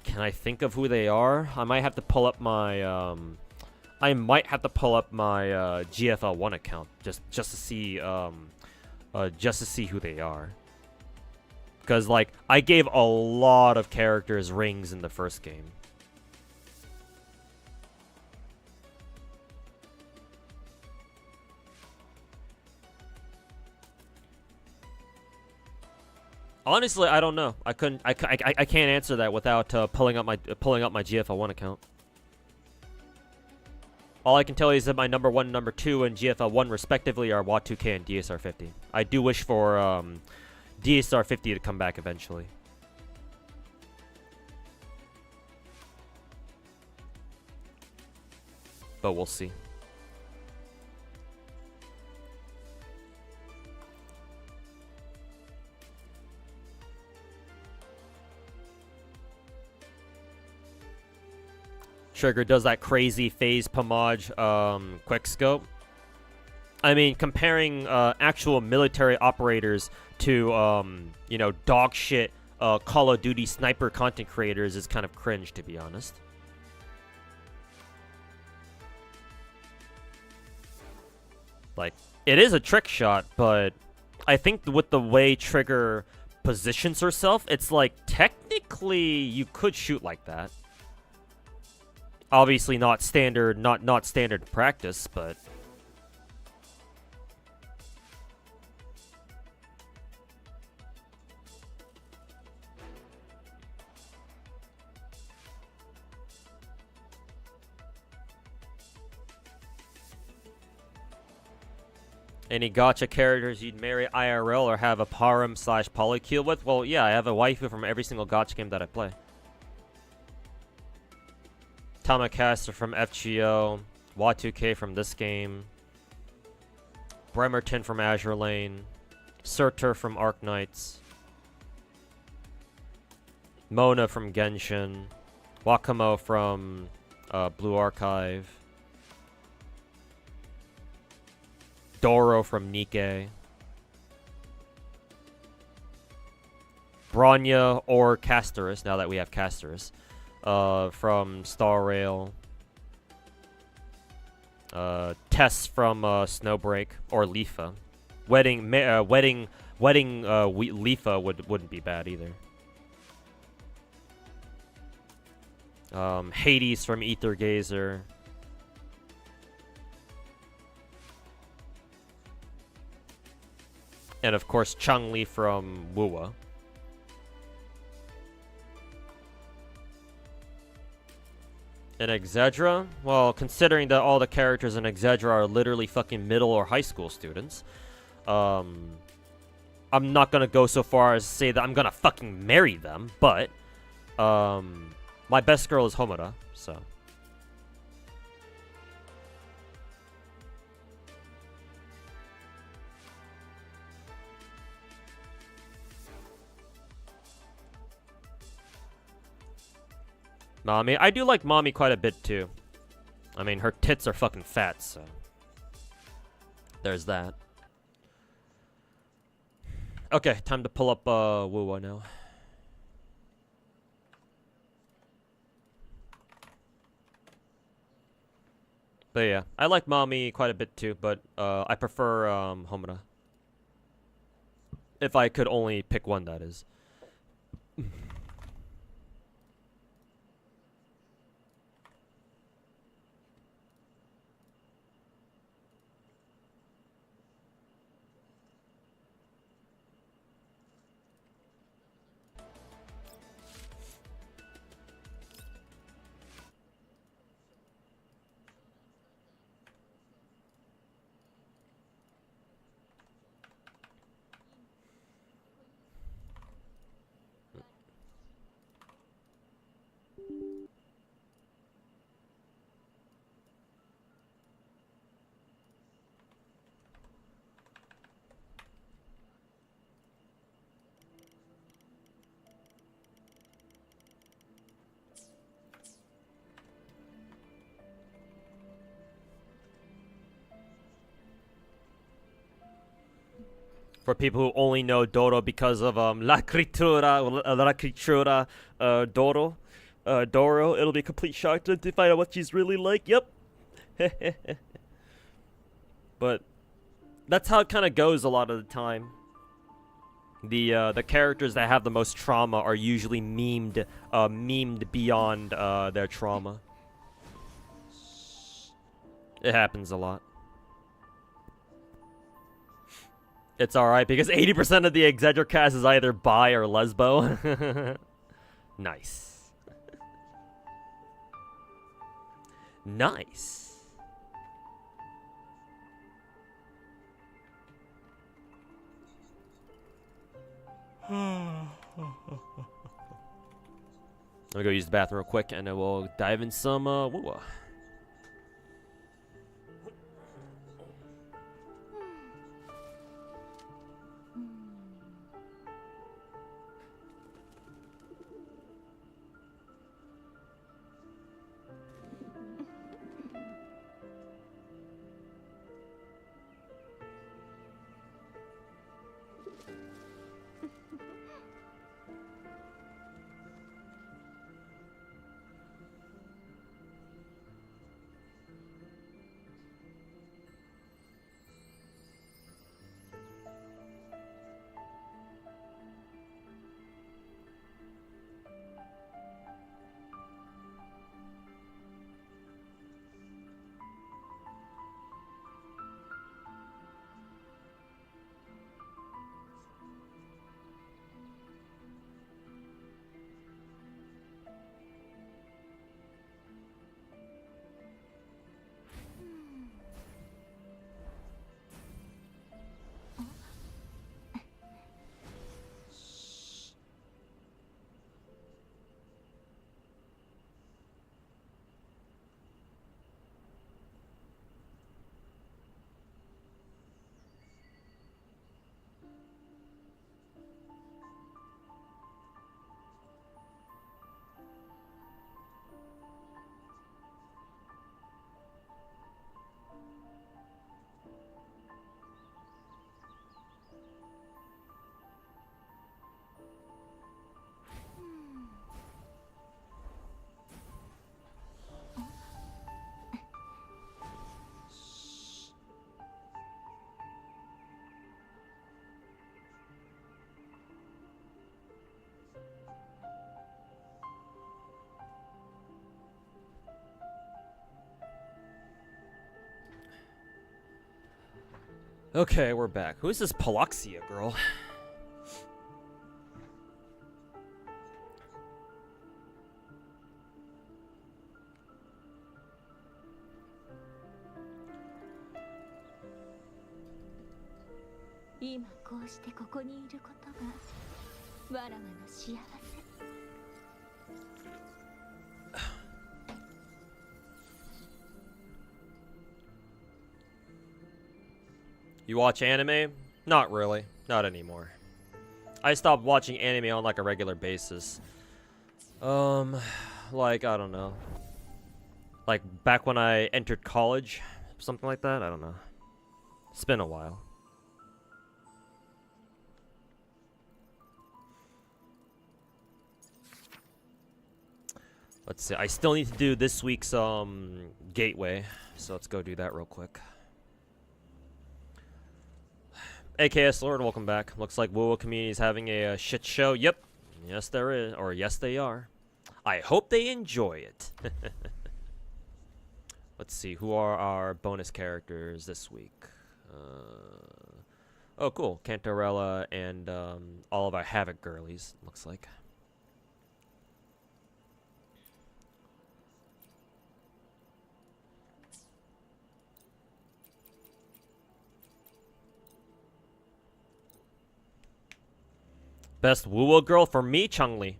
can I think of who they are? I might have to pull up my GFL1 account just to see who they are. Because like I gave a lot of characters rings in the first game. Honestly, I don't know. I can't answer that without pulling up my GFL1 account. All I can tell you is that my number 1 and number 2 in GFL1 respectively are WA2K and DSR50. I do wish for DSR50 to come back eventually. But we'll see. Trigger does that crazy phase pomage quickscope. I mean, comparing actual military operators to, you know, dog shit Call of Duty sniper content creators is kind of cringe, to be honest. Like, it is a trick shot, but I think with the way Trigger positions herself, it's like, technically, you could shoot like that. Obviously not standard, not standard practice, but any gacha characters you'd marry IRL or have a harem/polycule with? Well, yeah, I have a waifu from every single gacha game that I play. Tamakaster from FGO, WA2K from this game, Bremerton from Azure Lane, Surtur from Arc Knights, Mona from Genshin, Wakamo from Blue Archive, Doro from Nikke, Bronya or Casterus, now that we have Casterus. From Star Rail, Tess from Snowbreak or Lifa, Lifa wouldn't be bad either. Hades from Ether Gazer, and of course Changli from Wuwa. An Exedra? Well, considering that all the characters in Exedra are literally fucking middle or high school students, I'm not gonna go so far as to say that I'm gonna fucking marry them, but, my best girl is Homura, so. Mommy. I do like Mommy quite a bit, too. I mean, her tits are fucking fat, so. There's that. Okay, time to pull up, Wuwa now. But yeah, I like Mommy quite a bit, too, but, I prefer, Homura. If I could only pick one, that is. For people who only know Doro because of La Critura Doro. Doro, it'll be a complete shock to find out what she's really like. Yep. But that's how it kind of goes a lot of the time. The characters that have the most trauma are usually memed beyond their trauma. It happens a lot. It's alright because 80% of the Excedrin cast is either bi or lesbo. Nice. Nice. Let me go use the bathroom real quick and then we'll dive in some Wuwa. Okay, we're back. Who is this Paloxia girl? You watch anime? Not really. Not anymore. I stopped watching anime on like a regular basis. Like, I don't know. Like back when I entered college, something like that, I don't know. It's been a while. Let's see, I still need to do this week's gateway, so let's go do that real quick. AKS Lord, welcome back. Looks like Wuwa community is having a shit show. Yep. Yes, there is. Or yes, they are. I hope they enjoy it. Let's see. Who are our bonus characters this week? Oh, cool. Cantarella and all of our Havoc girlies, looks like. Best Wuwa girl for me, Chungli.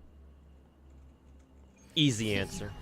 Easy answer.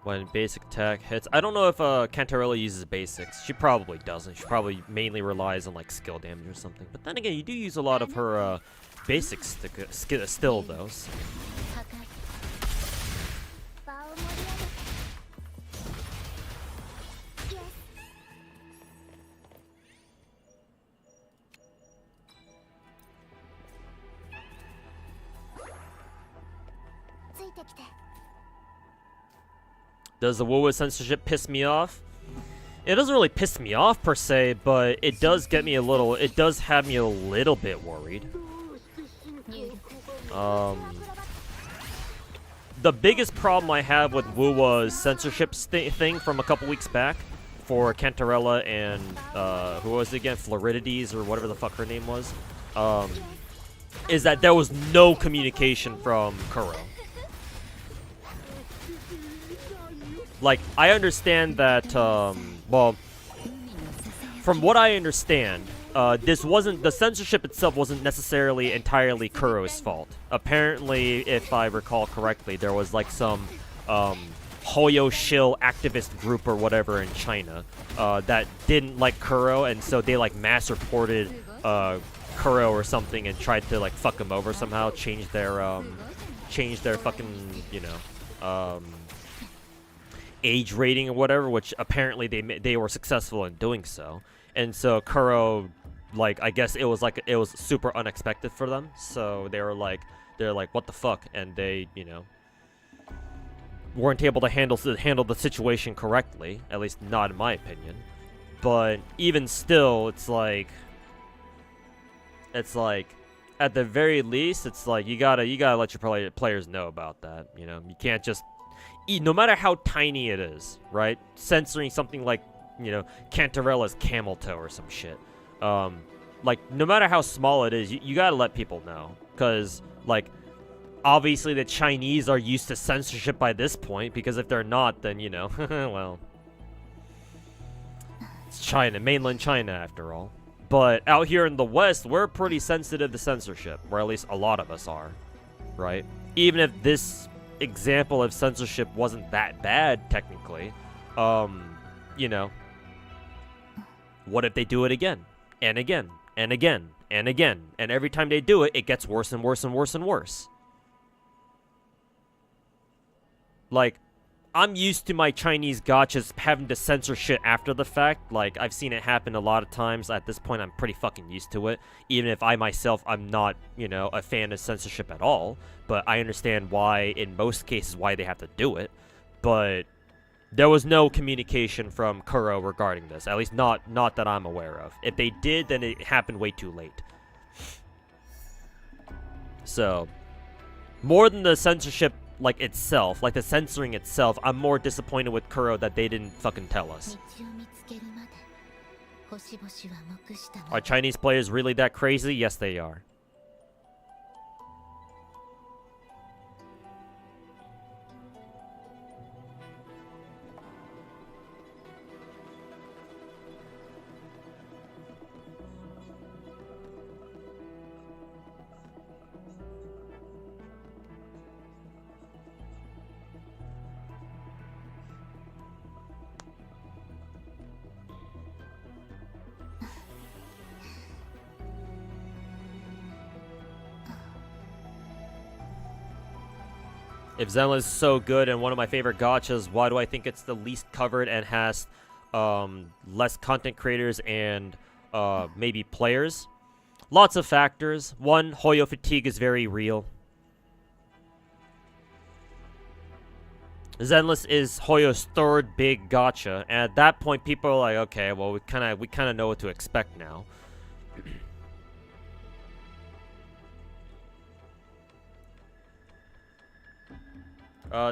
When basic attack hits. I don't know if Cantarella uses basics. She probably doesn't. She probably mainly relies on like skill damage or something. But then again, you do use a lot of her basics still though. So. Does the Wuwa censorship piss me off? It doesn't really piss me off per se, but it does get me a little. It does have me a little bit worried. The biggest problem I have with Wuwa's censorship thing from a couple weeks back for Cantarella and who was it again, Floridides or whatever the fuck her name was, is that there was no communication from Kuro. Like, I understand that, well, from what I understand, the censorship itself wasn't necessarily entirely Kuro's fault. Apparently, if I recall correctly, there was like some, Hoyo shill activist group or whatever in China, that didn't like Kuro, and so they like mass reported, Kuro or something and tried to like fuck him over somehow, change their fucking, you know, age rating or whatever, which apparently they were successful in doing so. And so Kuro, like, I guess it was super unexpected for them. So they're like, what the fuck? And they, you know, weren't able to handle the situation correctly, at least not in my opinion. But even still, it's like at the very least, it's like you gotta let your players know about that. You know, you can't just no matter how tiny it is, right? Censoring something like, you know, Cantarella's camel toe or some shit. Like, no matter how small it is, you gotta let people know. Because, like, obviously the Chinese are used to censorship by this point, because if they're not, then, you know, well, it's China, mainland China, after all. But out here in the West, we're pretty sensitive to censorship, or at least a lot of us are, right? Even if this example of censorship wasn't that bad technically, you know, what if they do it again and again and again and again, and every time they do it, it gets worse and worse and worse and worse? Like, I'm used to my Chinese gachas having to censor shit after the fact. Like, I've seen it happen a lot of times. At this point, I'm pretty fucking used to it. Even if I myself, I'm not, you know, a fan of censorship at all. But I understand why, in most cases, why they have to do it. But there was no communication from Kuro regarding this. At least not that I'm aware of. If they did, then it happened way too late. So, more than the censorship, like, itself, like the censoring itself, I'm more disappointed with Kuro that they didn't fucking tell us. Are Chinese players really that crazy? Yes, they are. If Zenless is so good and one of my favorite gachas, why do I think it's the least covered and has less content creators and maybe players? Lots of factors. One, Hoyo fatigue is very real. Zenless is Hoyo's third big gacha, and at that point, people are like, okay, well, we kind of know what to expect now.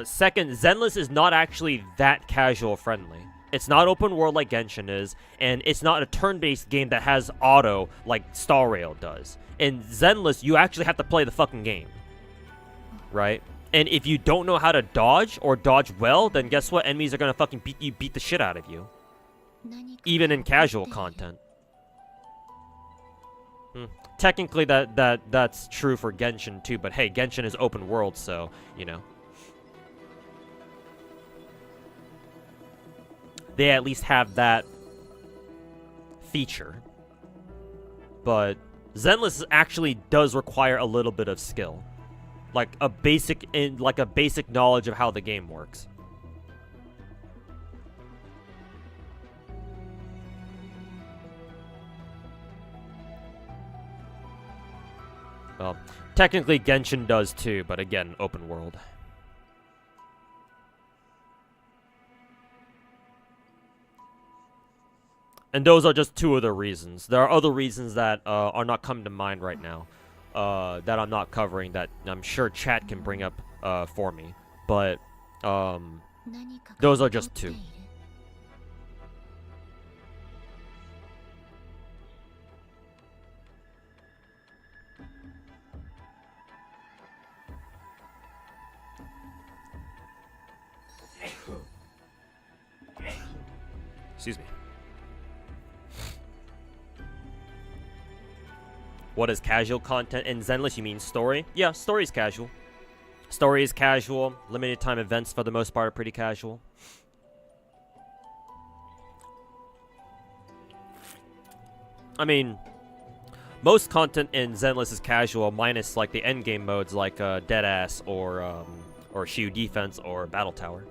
Second, Zenless is not actually that casual friendly. It's not open world like Genshin is, and it's not a turn-based game that has auto like Star Rail does. In Zenless, you actually have to play the fucking game, right? And if you don't know how to dodge or dodge well, then guess what? Enemies are gonna fucking beat the shit out of you, even in casual content. Technically, that's true for Genshin too, but hey, Genshin is open world, so you know. they at least have that feature. But Zenless actually does require a little bit of skill, like a basic knowledge of how the game works. Well, technically Genshin does too, but again, open world. And those are just two of the reasons. There are other reasons that are not coming to mind right now, that I'm not covering, that I'm sure chat can bring up for me. But those are just two. Excuse me. What is casual content in Zenless? You mean story? Yeah, story is casual. Story is casual. Limited time events for the most part are pretty casual. I mean, most content in Zenless is casual, minus like the endgame modes like Deadass or Shield Defense or Battle Tower.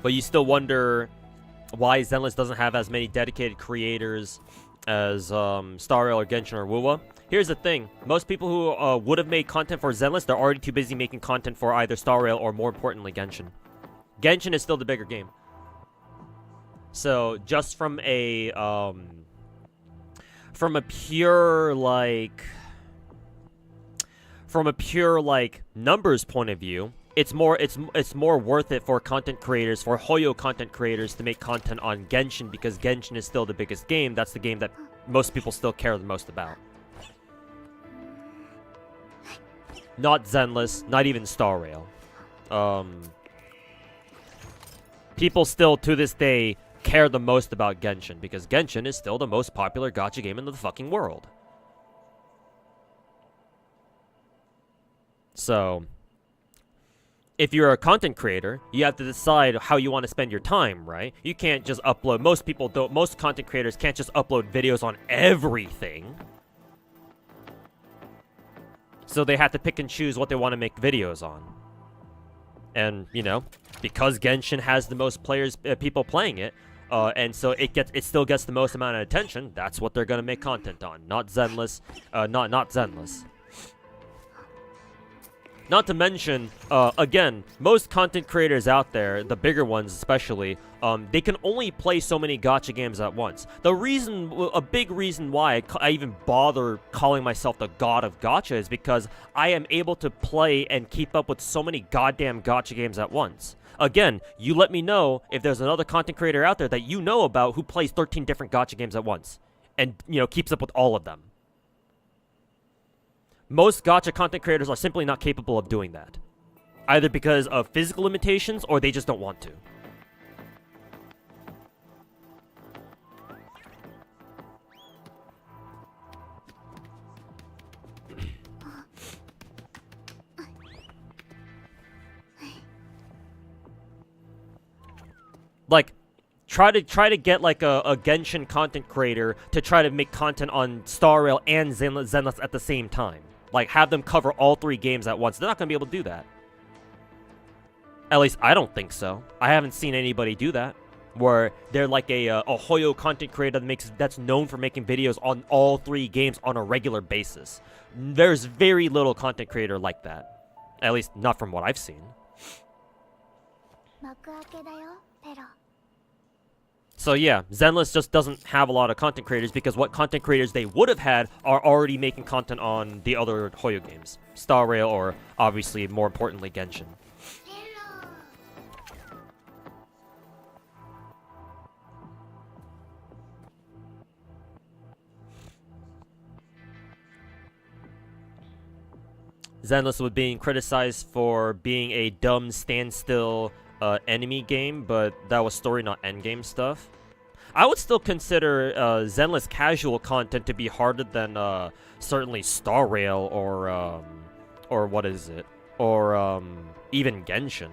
But you still wonder why Zenless doesn't have as many dedicated creators as Star Rail or Genshin or Wuwa. Here's the thing. Most people who would have made content for Zenless, they're already too busy making content for either Star Rail or, more importantly, Genshin. Genshin is still the bigger game. So, just from a pure, numbers point of view, it's more worth it for content creators, for Hoyo content creators, to make content on Genshin, because Genshin is still the biggest game. That's the game that most people still care the most about. Not Zenless, not even Star Rail. People still, to this day, care the most about Genshin, because Genshin is still the most popular gacha game in the fucking world. So, if you're a content creator, you have to decide how you want to spend your time, right? You can't just upload. Most content creators can't just upload videos on everything. So they have to pick and choose what they want to make videos on. And, you know, because Genshin has the most people playing it, and so it still gets the most amount of attention, that's what they're going to make content on. Not Zenless, not Zenless. Not to mention, again, most content creators out there, the bigger ones especially, they can only play so many gacha games at once. A big reason why I even bother calling myself the god of gacha is because I am able to play and keep up with so many goddamn gacha games at once. Again, you let me know if there's another content creator out there that you know about who plays 13 different gacha games at once, and, you know, keeps up with all of them. Most gacha content creators are simply not capable of doing that. Either because of physical limitations, or they just don't want to. Like, try to get like a Genshin content creator to try to make content on Star Rail and Zenless at the same time. Like, have them cover all three games at once. They're not going to be able to do that. At least, I don't think so. I haven't seen anybody do that. Where they're like a Hoyo content creator that's known for making videos on all three games on a regular basis. There's very little content creator like that. At least, not from what I've seen. So yeah, Zenless just doesn't have a lot of content creators, because what content creators they would have had are already making content on the other Hoyo games. Star Rail, or obviously, more importantly, Genshin. Zenless was being criticized for being a dumb standstill enemy game, but that was story, not endgame stuff. I would still consider Zenless casual content to be harder than certainly Star Rail or what is it? Or even Genshin.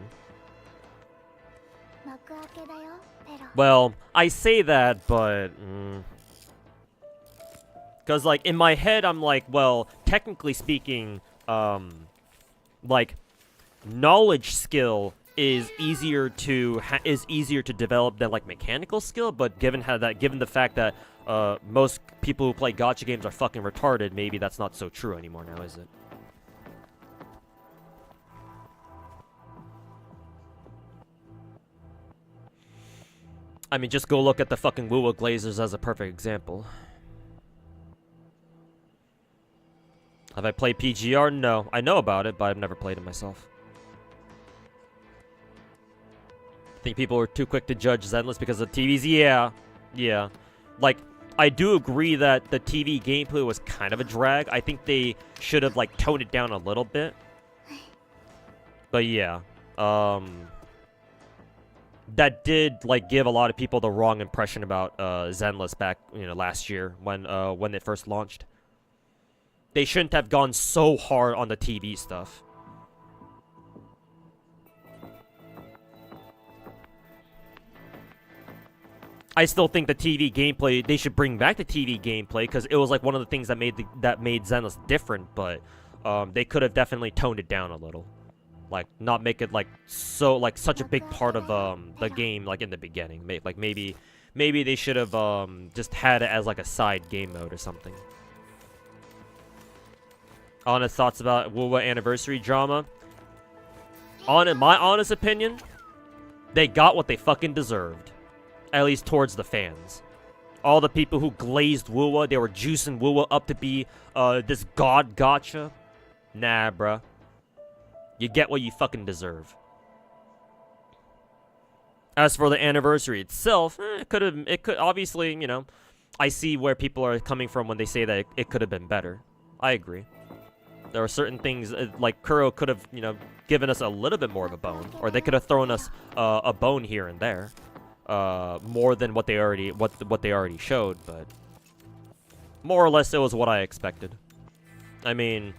Well, I say that, but because like in my head I'm like, well, technically speaking, like knowledge skill is easier to develop than like mechanical skill, but given the fact that most people who play gacha games are fucking retarded, maybe that's not so true anymore now, is it? I mean, just go look at the fucking Wuwa Glazers as a perfect example. Have I played PGR? No. I know about it, but I've never played it myself. Think people were too quick to judge Zenless because of TVs? Yeah. Yeah. Like, I do agree that the TV gameplay was kind of a drag. I think they should have, like, toned it down a little bit. But yeah. That did, like, give a lot of people the wrong impression about Zenless back, last year when it first launched. They shouldn't have gone so hard on the TV stuff. I still think the TV gameplay, they should bring back the TV gameplay because it was like one of the things that made Zenless different, but they could have definitely toned it down a little. Like, not make it like such a big part of the game like in the beginning. Like maybe they should have just had it as like a side game mode or something. Honest thoughts about Wuwa anniversary drama. My honest opinion, they got what they fucking deserved. At least towards the fans. All the people who glazed Wuwa, they were juicing Wuwa up to be this god gacha. Nah, bruh. You get what you fucking deserve. As for the anniversary itself, it could obviously, I see where people are coming from when they say that it could have been better. I agree. There are certain things, like Kuro could have, given us a little bit more of a bone. Or they could have thrown us a bone here and there. More than what they already showed, but more or less it was what I expected. I mean,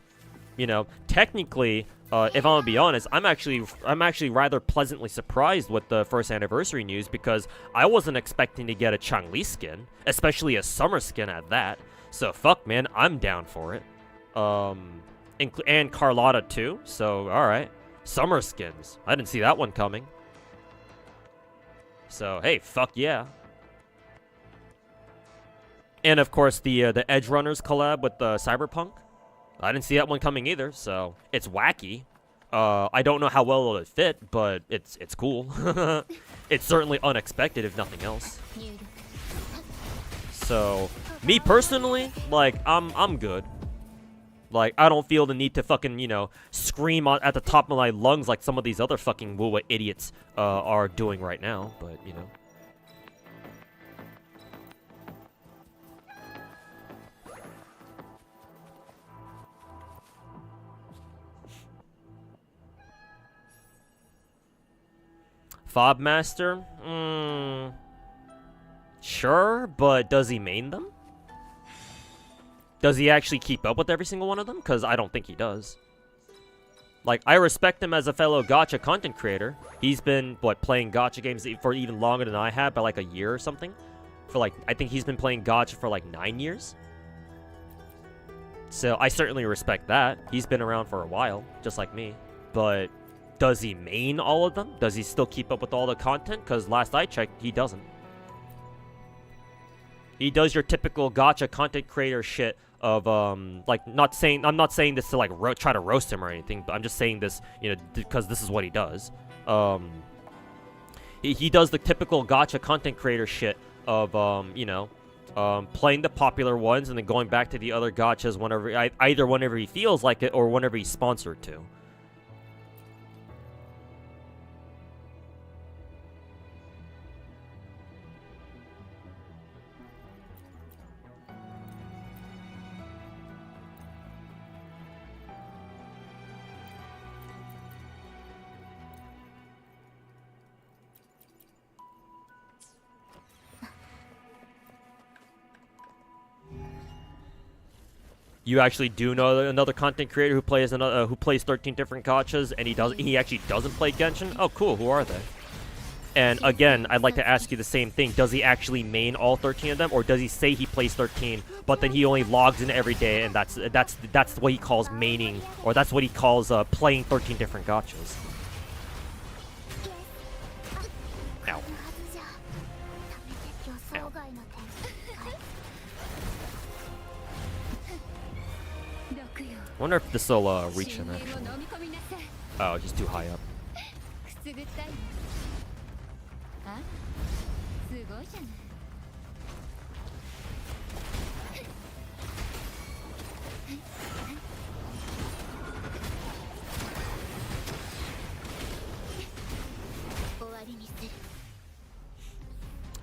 technically, if I'm gonna be honest, I'm actually rather pleasantly surprised with the first anniversary news because I wasn't expecting to get a Changli skin, especially a summer skin at that. So fuck, man, I'm down for it. And Carlotta too. So all right, summer skins. I didn't see that one coming. So, hey, fuck yeah. And, of course, the Edge Runners collab with Cyberpunk. I didn't see that one coming either, so it's wacky. I don't know how well it'll fit, but it's cool. It's certainly unexpected, if nothing else. So, me personally, like, I'm good. Like, I don't feel the need to fucking, scream at the top of my lungs like some of these other fucking Wuwa idiots are doing right now, but, Fob Master? Sure, but does he main them? Does he actually keep up with every single one of them? Because I don't think he does. Like, I respect him as a fellow gacha content creator. He's been, playing gacha games for even longer than I have, by like a year or something. I think he's been playing gacha for like 9 years. So, I certainly respect that. He's been around for a while, just like me. But, does he main all of them? Does he still keep up with all the content? Because last I checked, he doesn't. He does your typical gacha content creator shit of, I'm not saying this to, like, try to roast him or anything, but I'm just saying this, because this is what he does. He does the typical gacha content creator shit of, playing the popular ones and then going back to the other gachas either whenever he feels like it or whenever he's sponsored to. You actually do know another content creator who plays another who plays 13 different gachas, and he actually doesn't play Genshin? Oh, cool. Who are they? And again, I'd like to ask you the same thing. Does he actually main all 13 of them, or does he say he plays 13, but then he only logs in every day, and that's what he calls maining, or that's what he calls playing 13 different gachas? Ow. Ow. Wonder if this will reach him actually. Oh, he's too high up.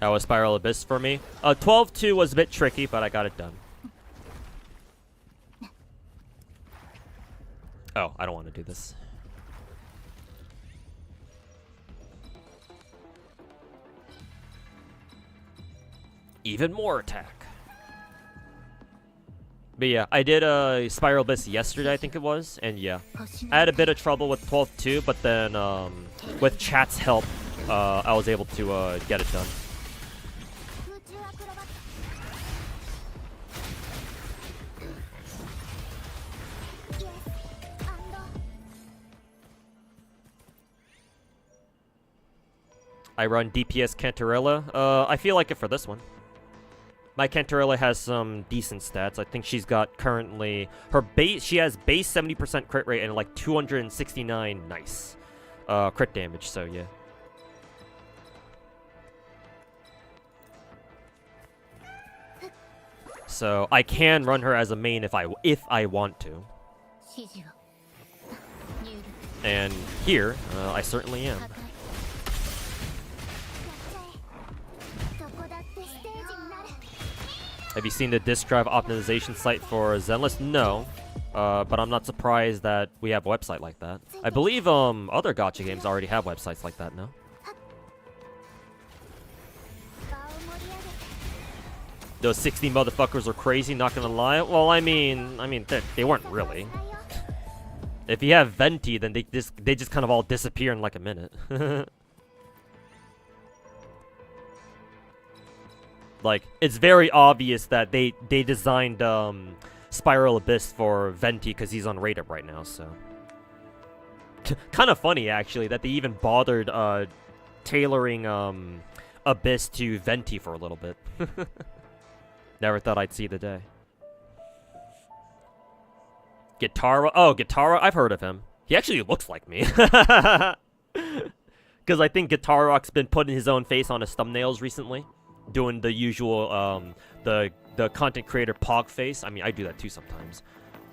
That was Spiral Abyss for me. 12-2 was a bit tricky, but I got it done. Oh, I don't want to do this. Even more attack. But yeah, I did a Spiral Abyss yesterday, I think it was, and yeah. I had a bit of trouble with 12-2, but then with chat's help, I was able to get it done. I run DPS Cantarella. I feel like it for this one. My Cantarella has some decent stats. I think she's got currently her base. She has base 70% crit rate and like 269 nice crit damage. So yeah. So I can run her as a main if I want to. And here, I certainly am. Have you seen the disk drive optimization site for Zenless? No, but I'm not surprised that we have a website like that. I believe other gacha games already have websites like that, no? Those 60 motherfuckers are crazy, not gonna lie. Well, I mean, they weren't really. If you have Venti, then they just kind of all disappear in like a minute. Like, it's very obvious that they designed Spiral Abyss for Venti because he's unrated right now, so. Kind of funny, actually, that they even bothered tailoring Abyss to Venti for a little bit. Never thought I'd see the day. Guitarra? Oh, Guitarra? I've heard of him. He actually looks like me. Because I think Guitar Rock's been putting his own face on his thumbnails recently. Doing the usual, the content creator pog face. I mean, I do that too sometimes.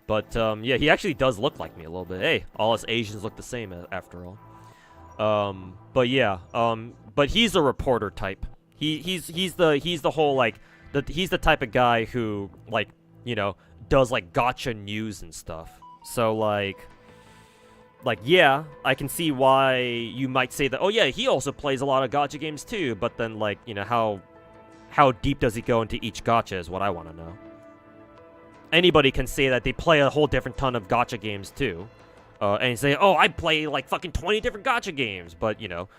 But, yeah, he actually does look like me a little bit. Hey, all us Asians look the same after all. But yeah, but he's a reporter type. He's the whole, like, he's the type of guy who, like, you know, does, like, gacha news and stuff. So, like, yeah, I can see why you might say that, oh yeah, he also plays a lot of gacha games too, but then, like, you know, how deep does he go into each gacha is what I want to know. Anybody can say that they play a whole different ton of gacha games too. And say, oh, I play like fucking 20 different gacha games. But, you know,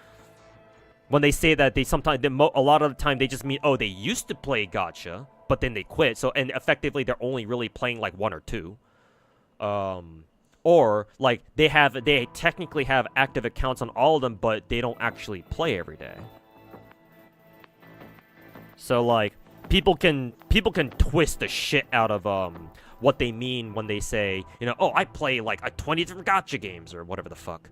when they say that, they sometimes, a lot of the time, they just mean, oh, they used to play gacha, but then they quit. So, and effectively, they're only really playing like one or two. Or, like, they technically have active accounts on all of them, but they don't actually play every day. So, like, people can twist the shit out of what they mean when they say, you know, oh, I play like 20 different gacha games or whatever the fuck.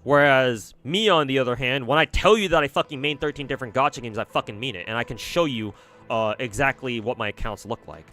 Whereas me, on the other hand, when I tell you that I fucking main 13 different gacha games, I fucking mean it, and I can show you exactly what my accounts look like.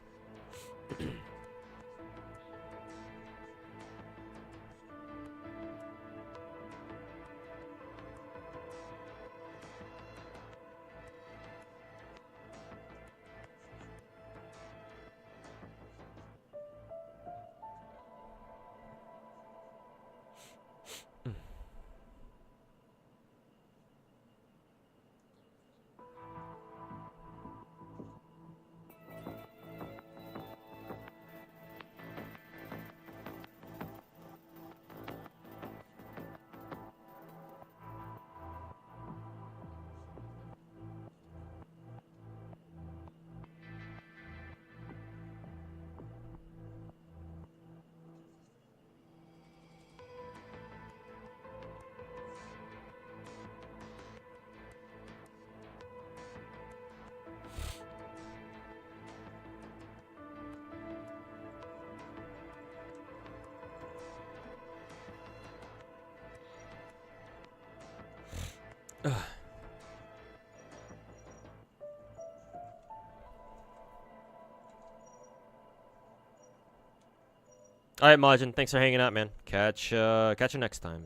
Alright, Majin, thanks for hanging out, man. Catch you next time.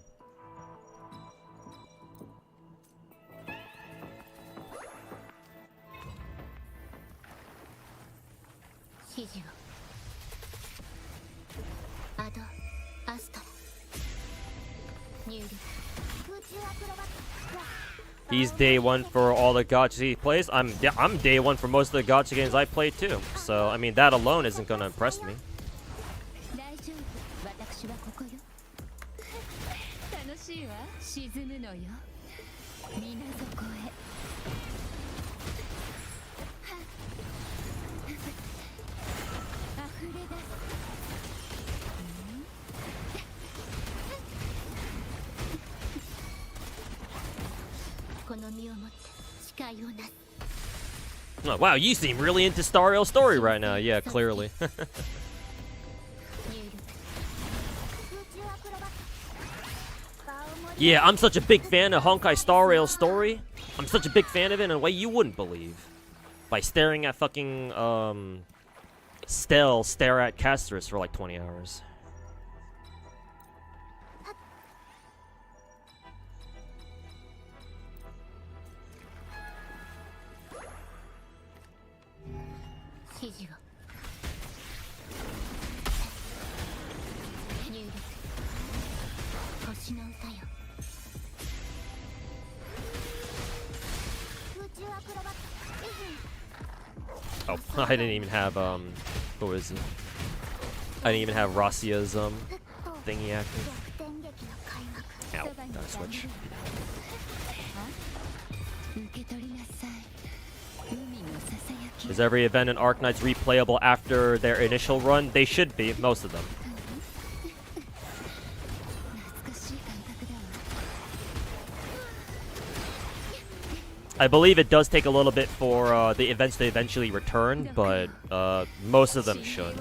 He's day one for all the gacha he plays. I'm day one for most of the gacha games I play too. So I mean that alone isn't gonna impress me. Oh, wow, you seem really into Star Rail Story right now. Yeah, clearly. Yeah, I'm such a big fan of Honkai Star Rail Story. I'm such a big fan of it in a way you wouldn't believe. By staring at fucking, stare at Casters for like 20 hours. Oh, I didn't even have, what was it? I didn't even have Rassia's, thingy active. Ow, gotta switch. Is every event in Arknights replayable after their initial run? They should be, most of them. I believe it does take a little bit for the events to eventually return, but most of them should.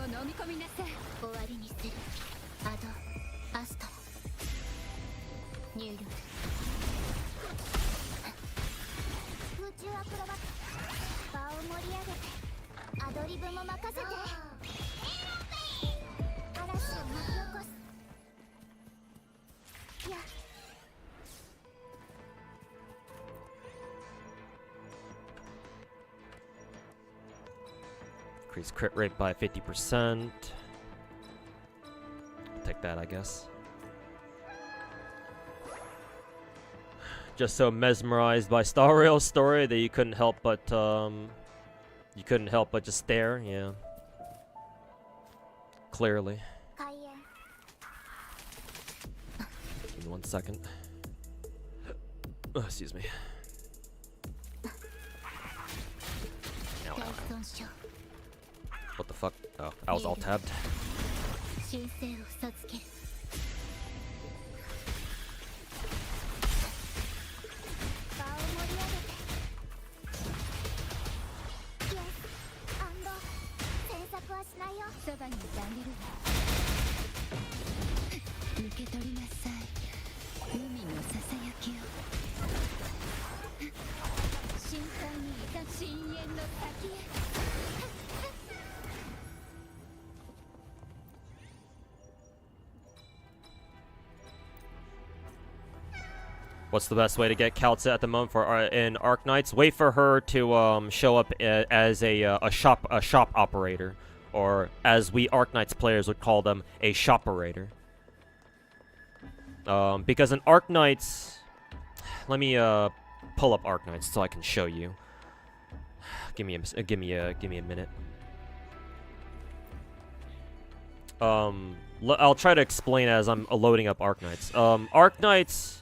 Increase crit rate by 50%. Take that, I guess. Just so mesmerized by Star Rail Story that you couldn't help but just stare. Yeah. Clearly. Give me 1 second. Oh, excuse me. Ow, ow, ow. What the fuck? Oh, I was all tabbed. What's the best way to get Kaltza at the moment for in Arknights? Wait for her to show up as a shop operator, or as we Arknights players would call them, a shoperator. Because in Arknights, let me pull up Arknights so I can show you. Give me a minute. I'll try to explain as I'm loading up Arknights. Arknights,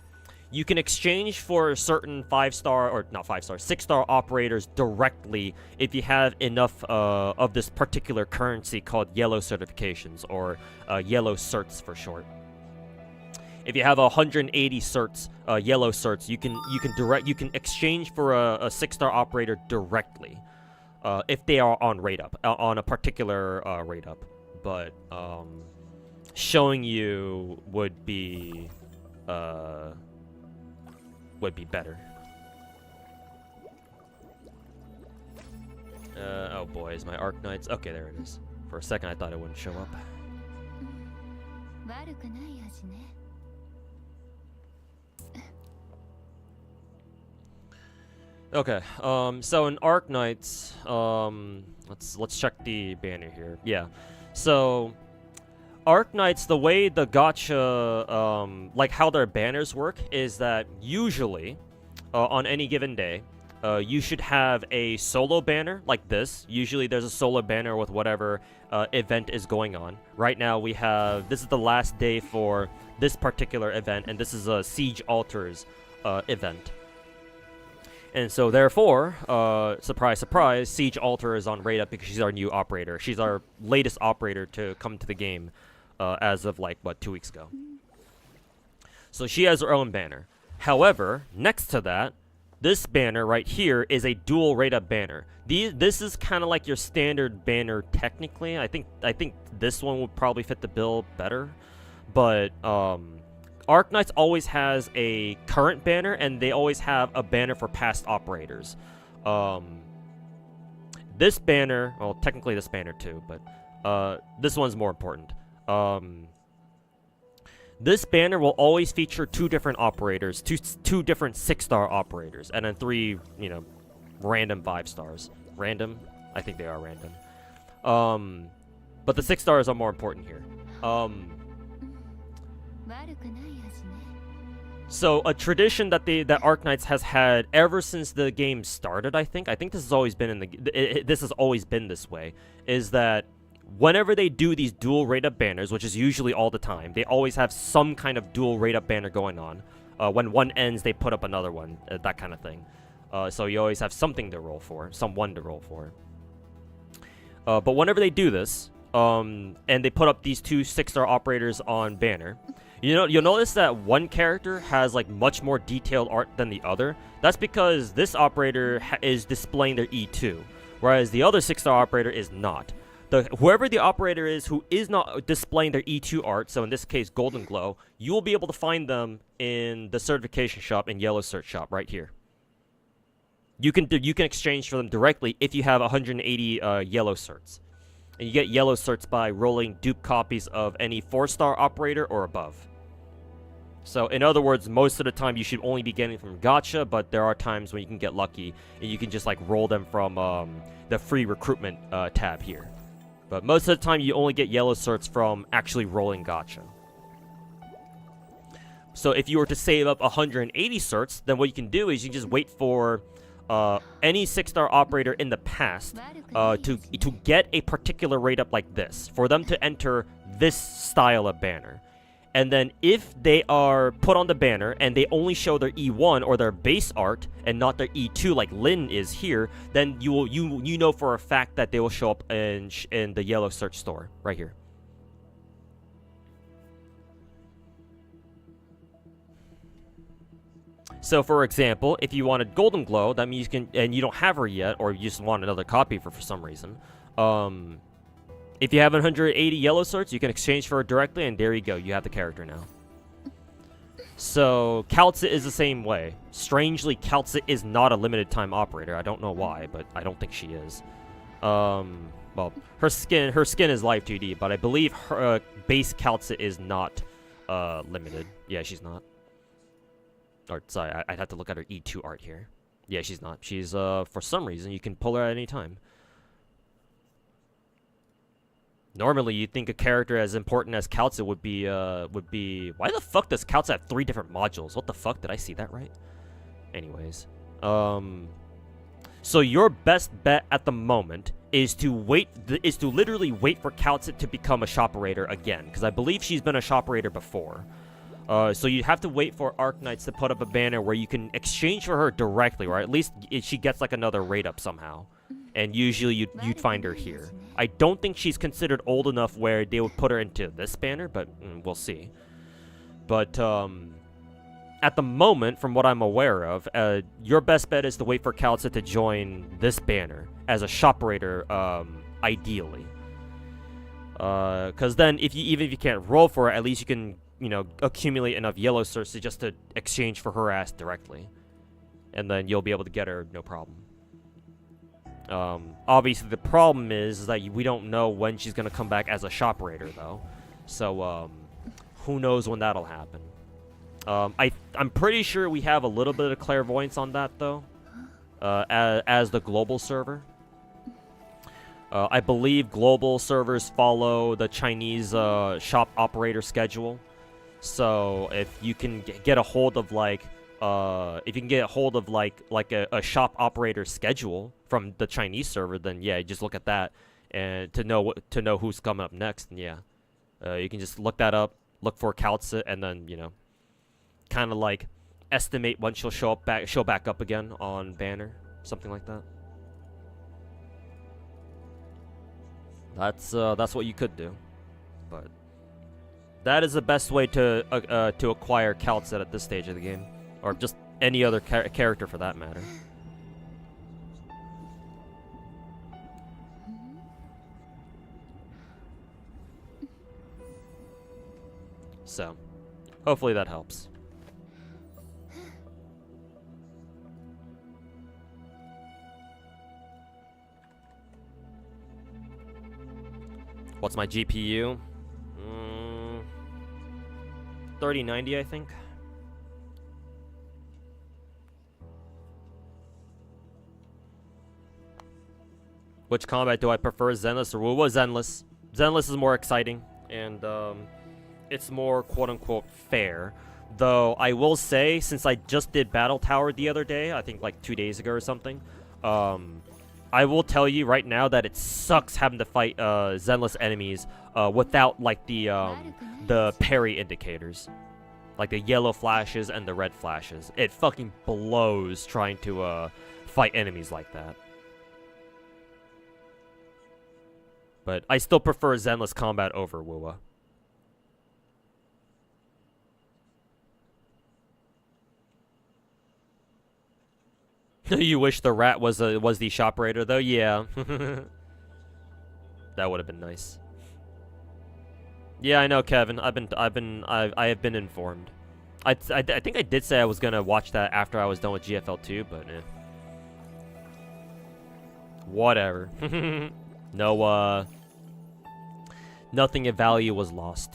you can exchange for certain 5-star, or not 5-star, 6-star operators directly if you have enough of this particular currency called yellow certifications, or yellow certs for short. If you have 180 certs, yellow certs, you can exchange for a 6-star operator directly, if they are on rate up, on a particular rate up. But showing you would be better. Oh boy, is my Arknights. Okay, there it is. For a second, I thought it wouldn't show up. Okay, so in Arc Knights, let's check the banner here. Yeah, so Arc Knights, the way the gacha, like how their banners work is that usually, on any given day, you should have a solo banner like this. Usually there's a solo banner with whatever event is going on. Right now we have, this is the last day for this particular event, and this is a Siege Altars event. And so therefore, surprise, surprise, Siege Altar is on Raid Up because she's our new operator. She's our latest operator to come to the game as of like, what, 2 weeks ago. So she has her own banner. However, next to that, this banner right here is a dual Raid Up banner. This is kind of like your standard banner technically. I think this one would probably fit the bill better. But Arc Knights always has a current banner, and they always have a banner for past operators. This banner, well, technically this banner too, but this one's more important. This banner will always feature 2 different operators, two different 6-star operators, and then 3, you know, random 5 stars. Random? I think they are random. But the 6 stars are more important here. So a tradition that that Arc Knights has had ever since the game started, I think this has always been in the this has always been this way, is that whenever they do these dual Raid Up banners, which is usually all the time, they always have some kind of dual Raid Up banner going on. When one ends, they put up another one, that kind of thing. So you always have something to roll for, someone to roll for. But whenever they do this, and they put up these 2 6-star operators on banner, you'll notice that one character has like much more detailed art than the other. That's because this operator is displaying their E2, whereas the other 6-star operator is not. Whoever the operator is who is not displaying their E2 art, so in this case Golden Glow, you will be able to find them in the certification shop in Yellow Cert shop right here. You can exchange for them directly if you have 180 yellow certs. And you get yellow certs by rolling dupe copies of any 4-star operator or above. So, in other words, most of the time you should only be getting from gacha, but there are times when you can get lucky and you can just like roll them from the free recruitment tab here. But most of the time you only get yellow certs from actually rolling gacha. So if you were to save up 180 certs, then what you can do is you can just wait for any 6-star operator in the past to get a particular Raid Up like this, for them to enter this style of banner. And then if they are put on the banner and they only show their E1 or their base art and not their E2 like Lin is here, then you know for a fact that they will show up in the Yellow Search store right here. So, for example, if you wanted Golden Glow, that means you can, and you don't have her yet, or you just want another copy for some reason. If you have 180 yellow certs, you can exchange for her directly, and there you go. You have the character now. So, Kaltza is the same way. Strangely, Kaltza is not a limited time operator. I don't know why, but I don't think she is. Well, her skin is live 2D, but I believe her base Kaltza is not limited. Yeah, she's not. Or, sorry, I'd have to look at her E2 art here. Yeah, she's not. She's, for some reason, you can pull her at any time. Normally, you'd think a character as important as Kaltza would be... Why the fuck does Kaltza have 3 different modules? What the fuck? Did I see that right? Anyways. So your best bet at the moment is to literally wait for Kaltza to become a shoperator again. Because I believe she's been a shoperator before. So you have to wait for Arc Knights to put up a banner where you can exchange for her directly, or at least she gets like another Raid Up somehow. And usually you'd find her here. I don't think she's considered old enough where they would put her into this banner, but we'll see. But at the moment, from what I'm aware of, your best bet is to wait for Kaltza to join this banner as a shoperator, ideally. Because then, even if you can't roll for it, at least you can, accumulate enough yellow certs just to exchange for her ass directly. And then you'll be able to get her, no problem. Obviously the problem is that we don't know when she's gonna come back as a shoperator though. So, who knows when that'll happen. I'm pretty sure we have a little bit of clairvoyance on that, though, as the global server. I believe global servers follow the Chinese shop operator schedule. So if you can get a hold of like a shop operator schedule from the Chinese server, then yeah, just look at that and to know who's coming up next. And yeah, you can just look that up, look for Kaltsa, and then kind of like estimate when she'll show back up again on banner, something like that. That's what you could do, but that is the best way to acquire Kaltsa at this stage of the game, or just any other character for that matter. So, hopefully that helps. What's my GPU? 3090, I think. Which combat do I prefer, Zenless or Wuwa? Zenless. Zenless is more exciting, and it's more quote-unquote fair. Though I will say, since I just did Battle Tower the other day, I think like 2 days ago or something, I will tell you right now that it sucks having to fight Zenless enemies without like the parry indicators, like the yellow flashes and the red flashes. It fucking blows trying to fight enemies like that. But I still prefer Zenless combat over Wuwa. You wish the rat was the shop raider though? Yeah. That would have been nice. Yeah, I know, Kevin. I have been informed. I think I did say I was gonna watch that after I was done with GFL2, but whatever. No, nothing of value was lost.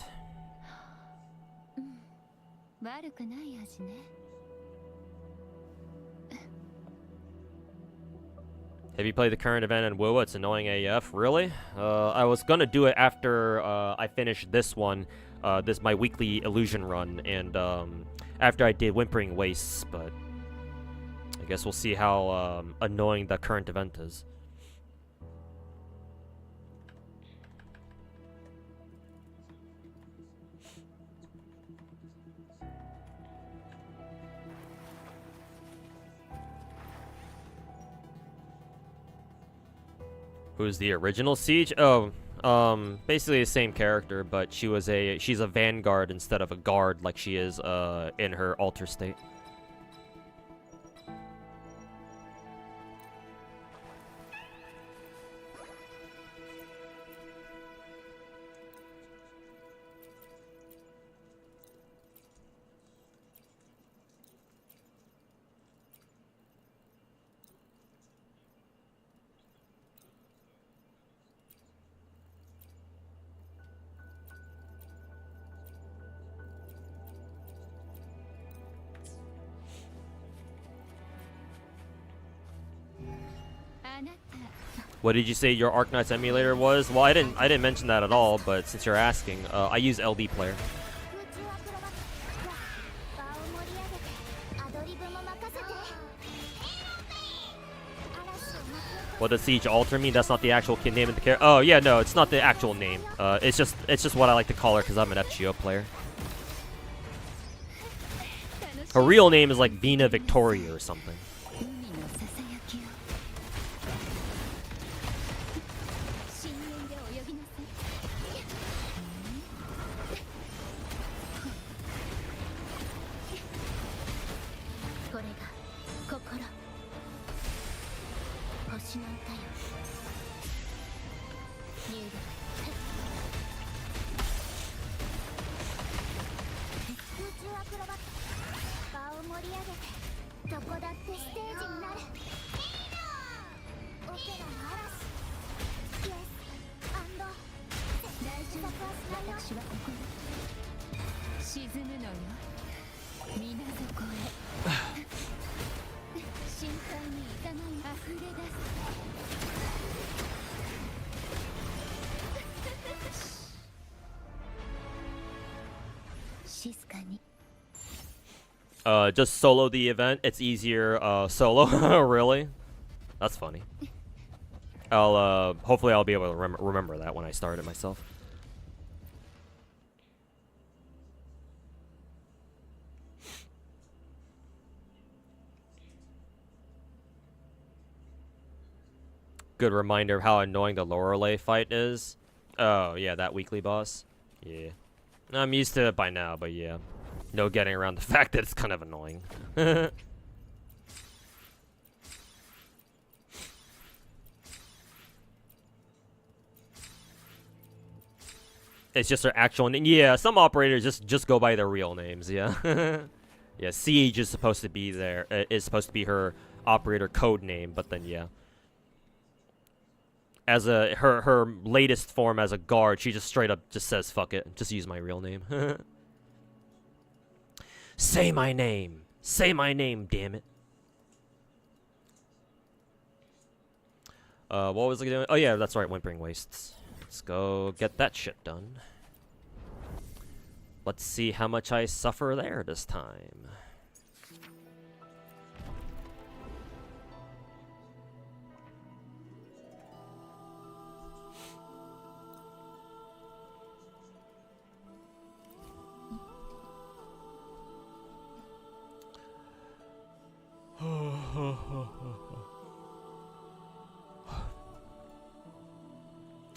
Have you played the current event in Wuwa? It's annoying AF. Really? I was gonna do it after I finished this one, my weekly illusion run, and after I did Whimpering Wastes, but I guess we'll see how annoying the current event is. Who's the original Siege? Oh, basically the same character, but she's a vanguard instead of a guard like she is in her alter state. What did you say your Arknights emulator was? Well, I didn't mention that at all, but since you're asking, I use LD Player. What does Siege Alter mean? That's not the actual name of the character. Oh yeah, no, it's not the actual name. It's just what I like to call her because I'm an FGO player. Her real name is like Vina Victoria or something. Just solo the event. It's easier solo. Really? That's funny. Hopefully I'll be able to remember that when I start it myself. Good reminder of how annoying the Lorelei fight is. Oh, yeah, that weekly boss. Yeah. I'm used to it by now, but yeah. No getting around the fact that it's kind of annoying. It's just their actual name. Yeah, some operators just go by their real names, yeah. Yeah, Siege is supposed to be there. Is supposed to be her operator code name, but then yeah. As her latest form as a guard, she just straight up just says fuck it, just use my real name. Say my name. Say my name, damn it. What was I doing? Oh yeah, that's right, Wuthering Wastes. Let's go get that shit done. Let's see how much I suffer there this time.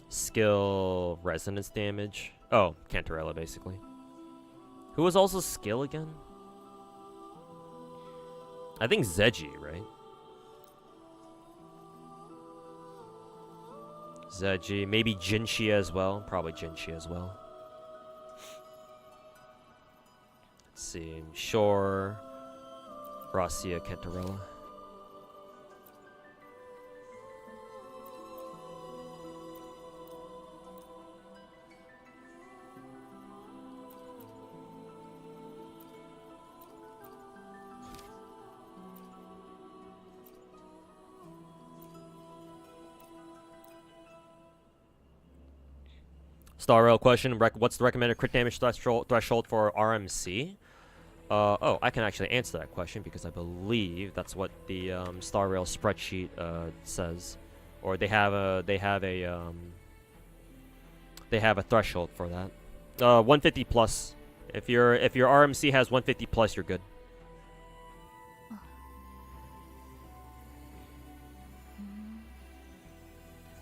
Skill resonance damage. Oh, Cantarella basically. Who was also skill again? I think Zeji, right? Zeji, maybe Jinshi as well. Probably Jinshi as well. Let's see. Shore, Rasia, Cantarella. Star Rail question, what's the recommended crit damage threshold for RMC? Oh, I can actually answer that question because I believe that's what the Star Rail spreadsheet says, or they have a threshold for that. 150 plus. If your RMC has 150 plus, you're good.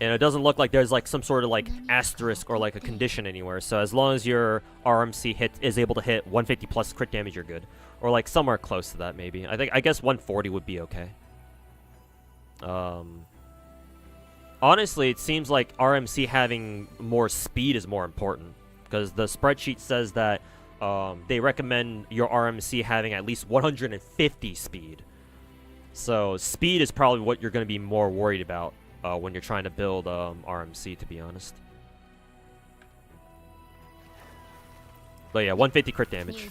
And it doesn't look like there's like some sort of like asterisk or like a condition anywhere. So as long as your RMC is able to hit 150 plus crit damage, you're good. Or like somewhere close to that maybe. I guess 140 would be okay. Honestly, it seems like RMC having more speed is more important, because the spreadsheet says that they recommend your RMC having at least 150 speed. So speed is probably what you're going to be more worried about when you're trying to build RMC, to be honest. But yeah, 150 crit damage.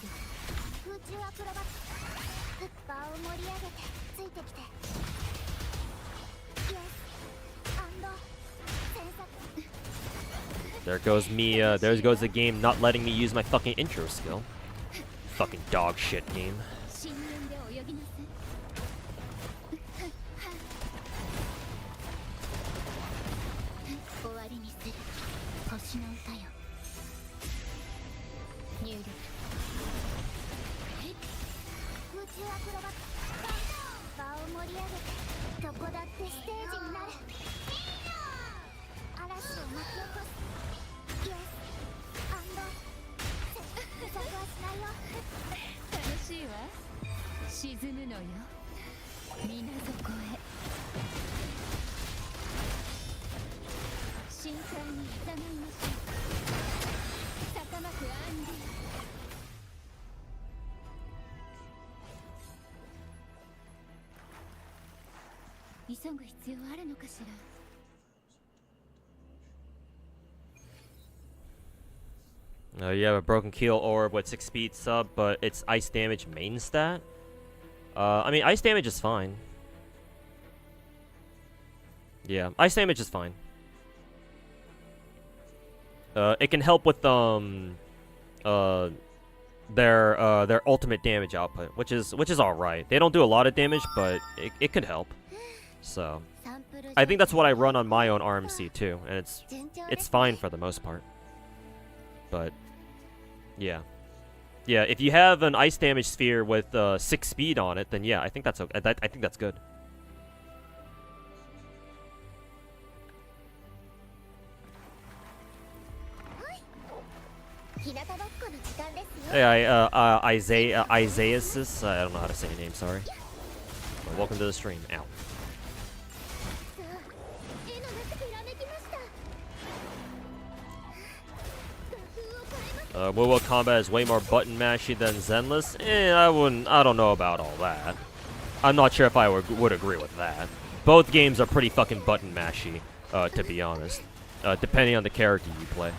There goes me, there goes the game not letting me use my fucking intro skill. Fucking dog shit game. You have a broken keel orb with 6 speed sub, but it's ice damage main stat. I mean, ice damage is fine. Yeah, ice damage is fine. It can help with their ultimate damage output, which is all right. They don't do a lot of damage, but it could help. So I think that's what I run on my own RMC too, and it's fine for the most part. But yeah, if you have an ice damage sphere with 6 speed on it, then yeah, I think that's okay. I think that's good. Hey, Isaiah, I don't know how to say your name, sorry. Well, welcome to the stream. Ow. Wuwa combat is way more button mashy than Zenless. I don't know about all that. I'm not sure if I would agree with that. Both games are pretty fucking button mashy, to be honest. Depending on the character you play.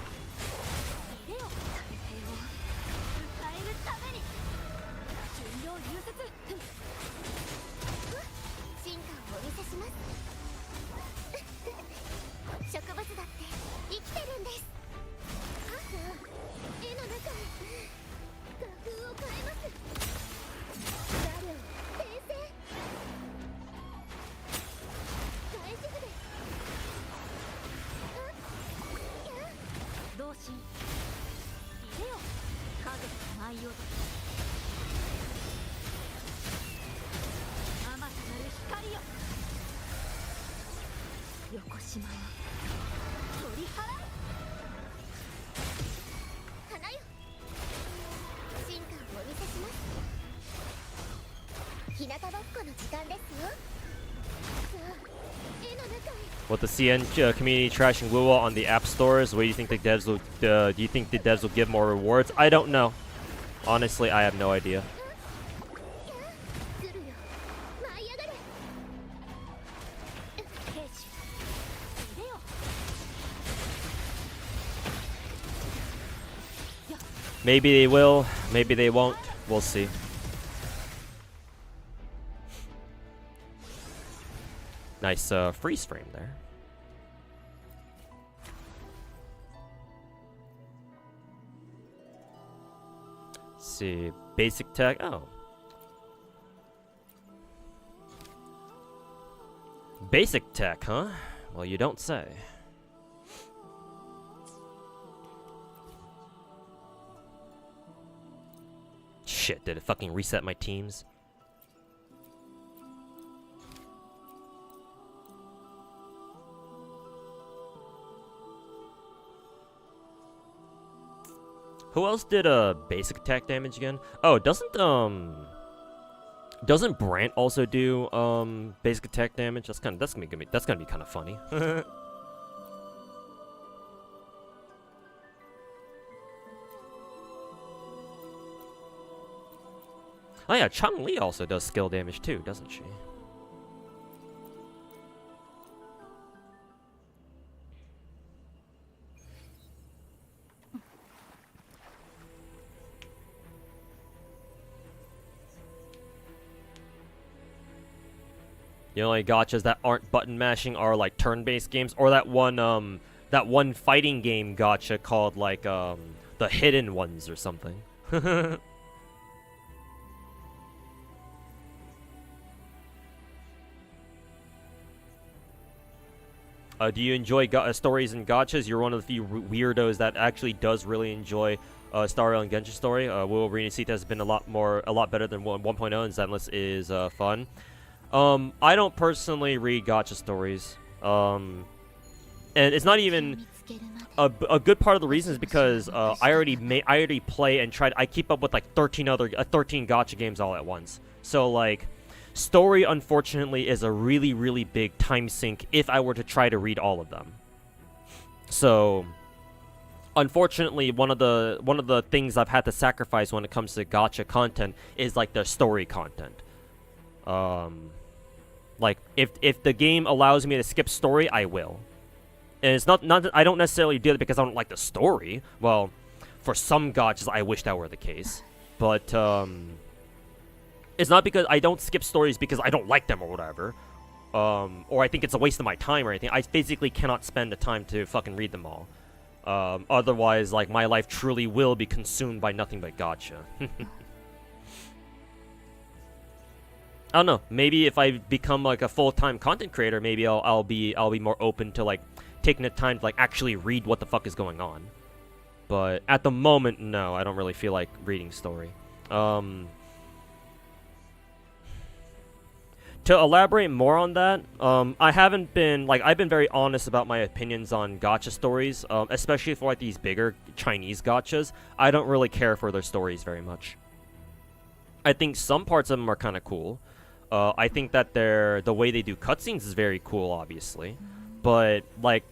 With the CN community trashing Wuwa on the app stores, what do you think the devs will? Do you think the devs will give more rewards? I don't know. Honestly, I have no idea. Maybe they will. Maybe they won't. We'll see. Nice freeze frame there. Let's see, basic tech. Oh, basic tech, huh? Well, you don't say. Shit, did it fucking reset my teams? Who else did basic attack damage again? Oh, doesn't Brant also do basic attack damage? That's gonna be kind of funny. Oh yeah, Chun-Li also does skill damage too, doesn't she? The only gachas that aren't button mashing are like turn-based games, or that one fighting game gacha called like the Hidden Ones or something. Do you enjoy stories and gachas? You're one of the few weirdos that actually does really enjoy Star Rail and Genshin Story. Will Renacita has been a lot better than 1.0, and Zenless is fun. I don't personally read gacha stories, and it's not even a good part of the reason is because I already play and tried. I keep up with like 13 gacha games all at once. So like, story unfortunately is a really big time sink if I were to try to read all of them. So unfortunately, one of the things I've had to sacrifice when it comes to gacha content is like the story content. Like if the game allows me to skip story, I will. And it's not that I don't necessarily do it because I don't like the story. Well, for some gachas, I wish that were the case. But it's not because I don't skip stories because I don't like them or whatever. Or I think it's a waste of my time or anything. I basically cannot spend the time to fucking read them all. Otherwise, like, my life truly will be consumed by nothing but gacha. I don't know. Maybe if I become like a full-time content creator, maybe I'll be more open to like taking the time to like actually read what the fuck is going on. But at the moment, no, I don't really feel like reading story. To elaborate more on that, I've been very honest about my opinions on gacha stories, especially for like these bigger Chinese gachas. I don't really care for their stories very much. I think some parts of them are kind of cool. I think that the way they do cutscenes is very cool, obviously, but like,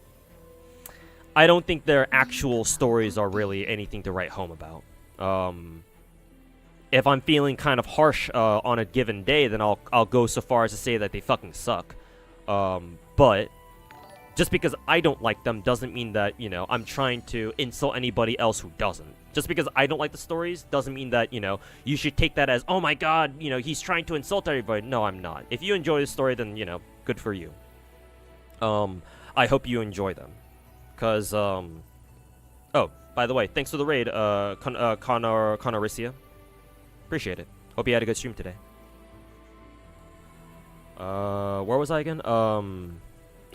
I don't think their actual stories are really anything to write home about. If I'm feeling kind of harsh on a given day, then I'll go so far as to say that they fucking suck. But just because I don't like them doesn't mean that, you know, I'm trying to insult anybody else who doesn't. Just because I don't like the stories doesn't mean that, you know, you should take that as, oh my god, you know, he's trying to insult everybody. No, I'm not. If you enjoy the story, then, you know, good for you. I hope you enjoy them. Because, oh, by the way, thanks for the raid, Conoricia. Appreciate it. Hope you had a good stream today. Where was I again? Oh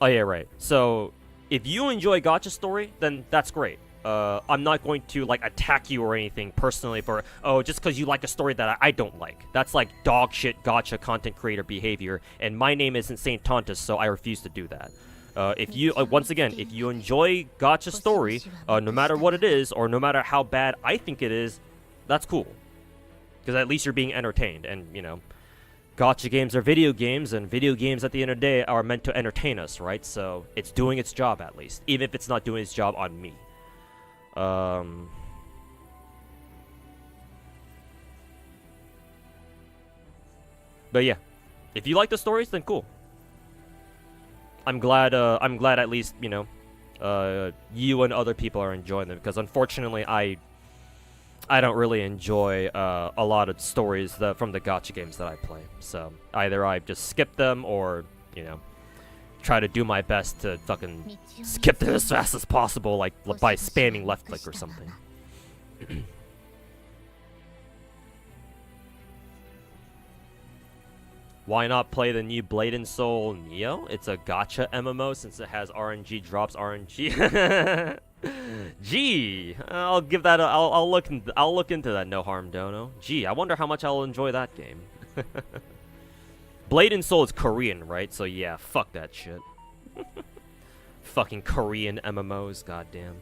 yeah, right. So, if you enjoy gacha story, then that's great. I'm not going to, like, attack you or anything personally for, oh, just because you like a story that I don't like. That's, like, dog shit gacha content creator behavior, and my name isn't Saint Tontus, so I refuse to do that. If you, once again, if you enjoy gacha story, no matter what it is, or no matter how bad I think it is, that's cool. Because at least you're being entertained, and, you know, gacha games are video games, and video games at the end of the day are meant to entertain us, right? So, it's doing its job at least, even if it's not doing its job on me. But yeah, if you like the stories, then cool. I'm glad at least, you know, you and other people are enjoying them, because unfortunately I don't really enjoy a lot of stories from the gacha games that I play. So either I just skip them, or, you know, try to do my best to fucking skip them as fast as possible, like by spamming left click or something. Why not play the new Blade and Soul Neo? It's a gacha MMO since it has RNG drops RNG. Gee, I'll give that. I'll look into that. No harm, dono. Gee, I wonder how much I'll enjoy that game. Blade and Soul is Korean, right? So yeah, fuck that shit. Fucking Korean MMOs, goddamn.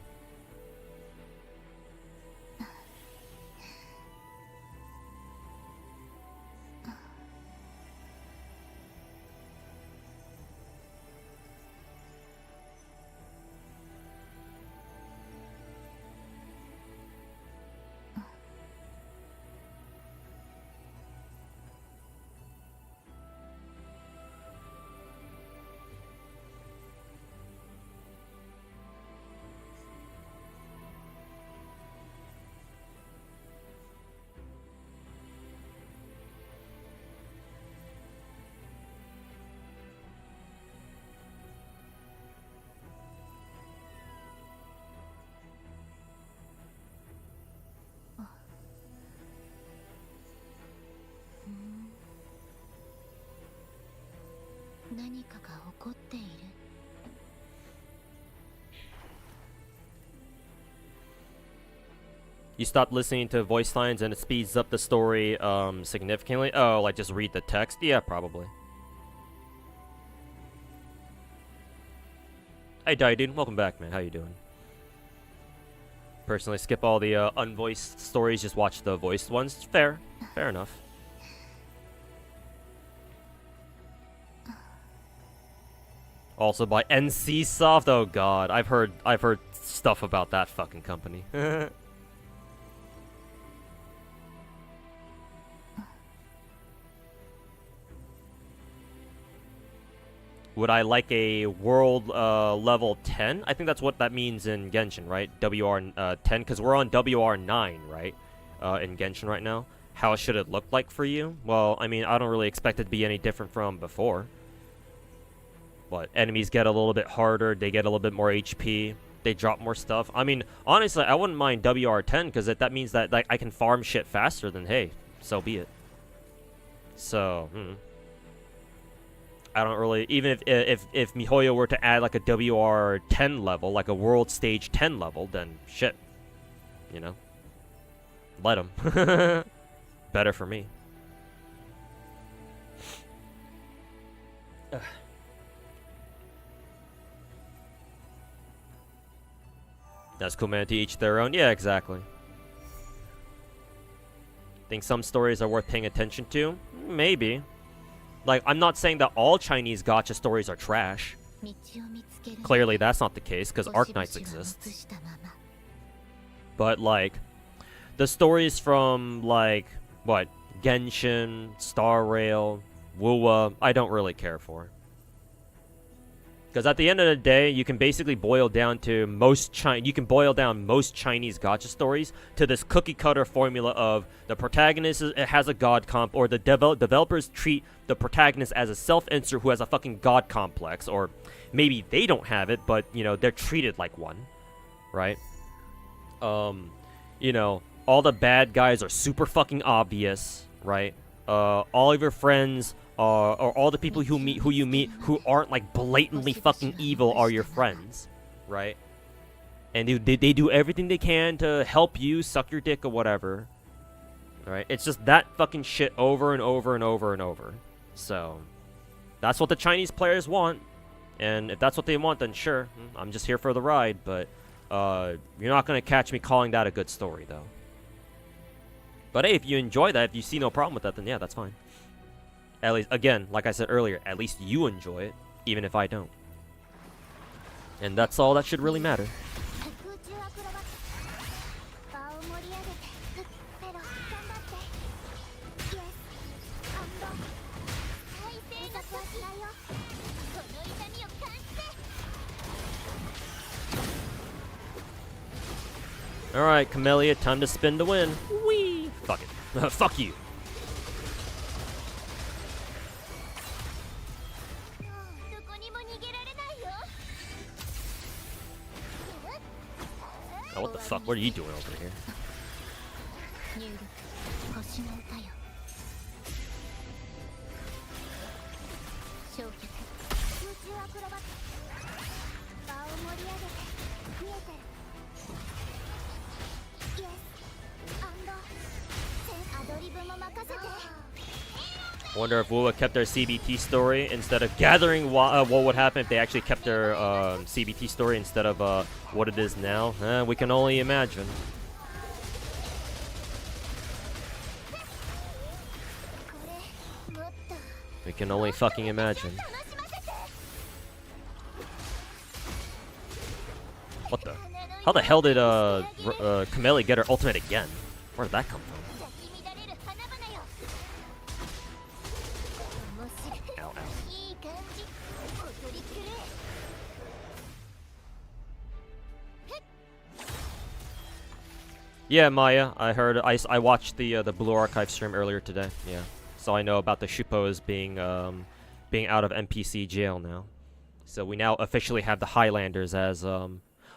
You stop listening to voice lines and it speeds up the story significantly? Oh, like just read the text? Yeah, probably. Hey, dude, welcome back, man. How you doing? Personally, skip all the unvoiced stories, just watch the voiced ones. Fair enough. Also by NCSoft. Oh god, I've heard stuff about that fucking company. Would I like a world level 10? I think that's what that means in Genshin, right? WR 10, because we're on WR 9, right? In Genshin right now. How should it look like for you? Well, I mean, I don't really expect it to be any different from before. But enemies get a little bit harder, they get a little bit more HP. They drop more stuff. I mean, honestly, I wouldn't mind WR10 because that means that like I can farm shit faster. Than hey, so be it. So, I don't really, even if MiHoYo were to add like a WR10 level, like a World Stage 10 level, then shit, you know, let him. Better for me. That's cool, man. To each their own. Yeah, exactly. Think some stories are worth paying attention to? Maybe. Like, I'm not saying that all Chinese gacha stories are trash. Clearly, that's not the case, because Arknights exists. But, like, the stories from, like, what? Genshin, Star Rail, Wuwa, I don't really care for. Because at the end of the day, you can basically boil down to most Chinese gacha stories to this cookie cutter formula of the protagonist has a god comp, or the developers treat the protagonist as a self-insert who has a fucking god complex, or maybe they don't have it, but you know they're treated like one, right? You know, all the bad guys are super fucking obvious, right? All of your friends. Or all the people who you meet who aren't like blatantly fucking evil are your friends, right? And they do everything they can to help you, suck your dick or whatever, right? It's just that fucking shit over and over and over and over. So that's what the Chinese players want, and if that's what they want, then sure, I'm just here for the ride. But you're not gonna catch me calling that a good story, though. But hey, if you enjoy that, if you see no problem with that, then yeah, that's fine. At least, again, like I said earlier, at least you enjoy it, even if I don't. And that's all that should really matter. Alright, Camellia, time to spin to win. Whee! Fuck it. Fuck you. Oh, what the fuck? What are you doing over here? Wonder if Wuwa kept their CBT story instead of gathering. What would happen if they actually kept their CBT story instead of what it is now? We can only imagine. We can only fucking imagine. What the? How the hell did Camellia get her ultimate again? Where did that come from? Yeah, Maya, I heard. I watched the Blue Archive stream earlier today. Yeah, so I know about the Shuppos being out of NPC jail now. So we now officially have the Highlanders as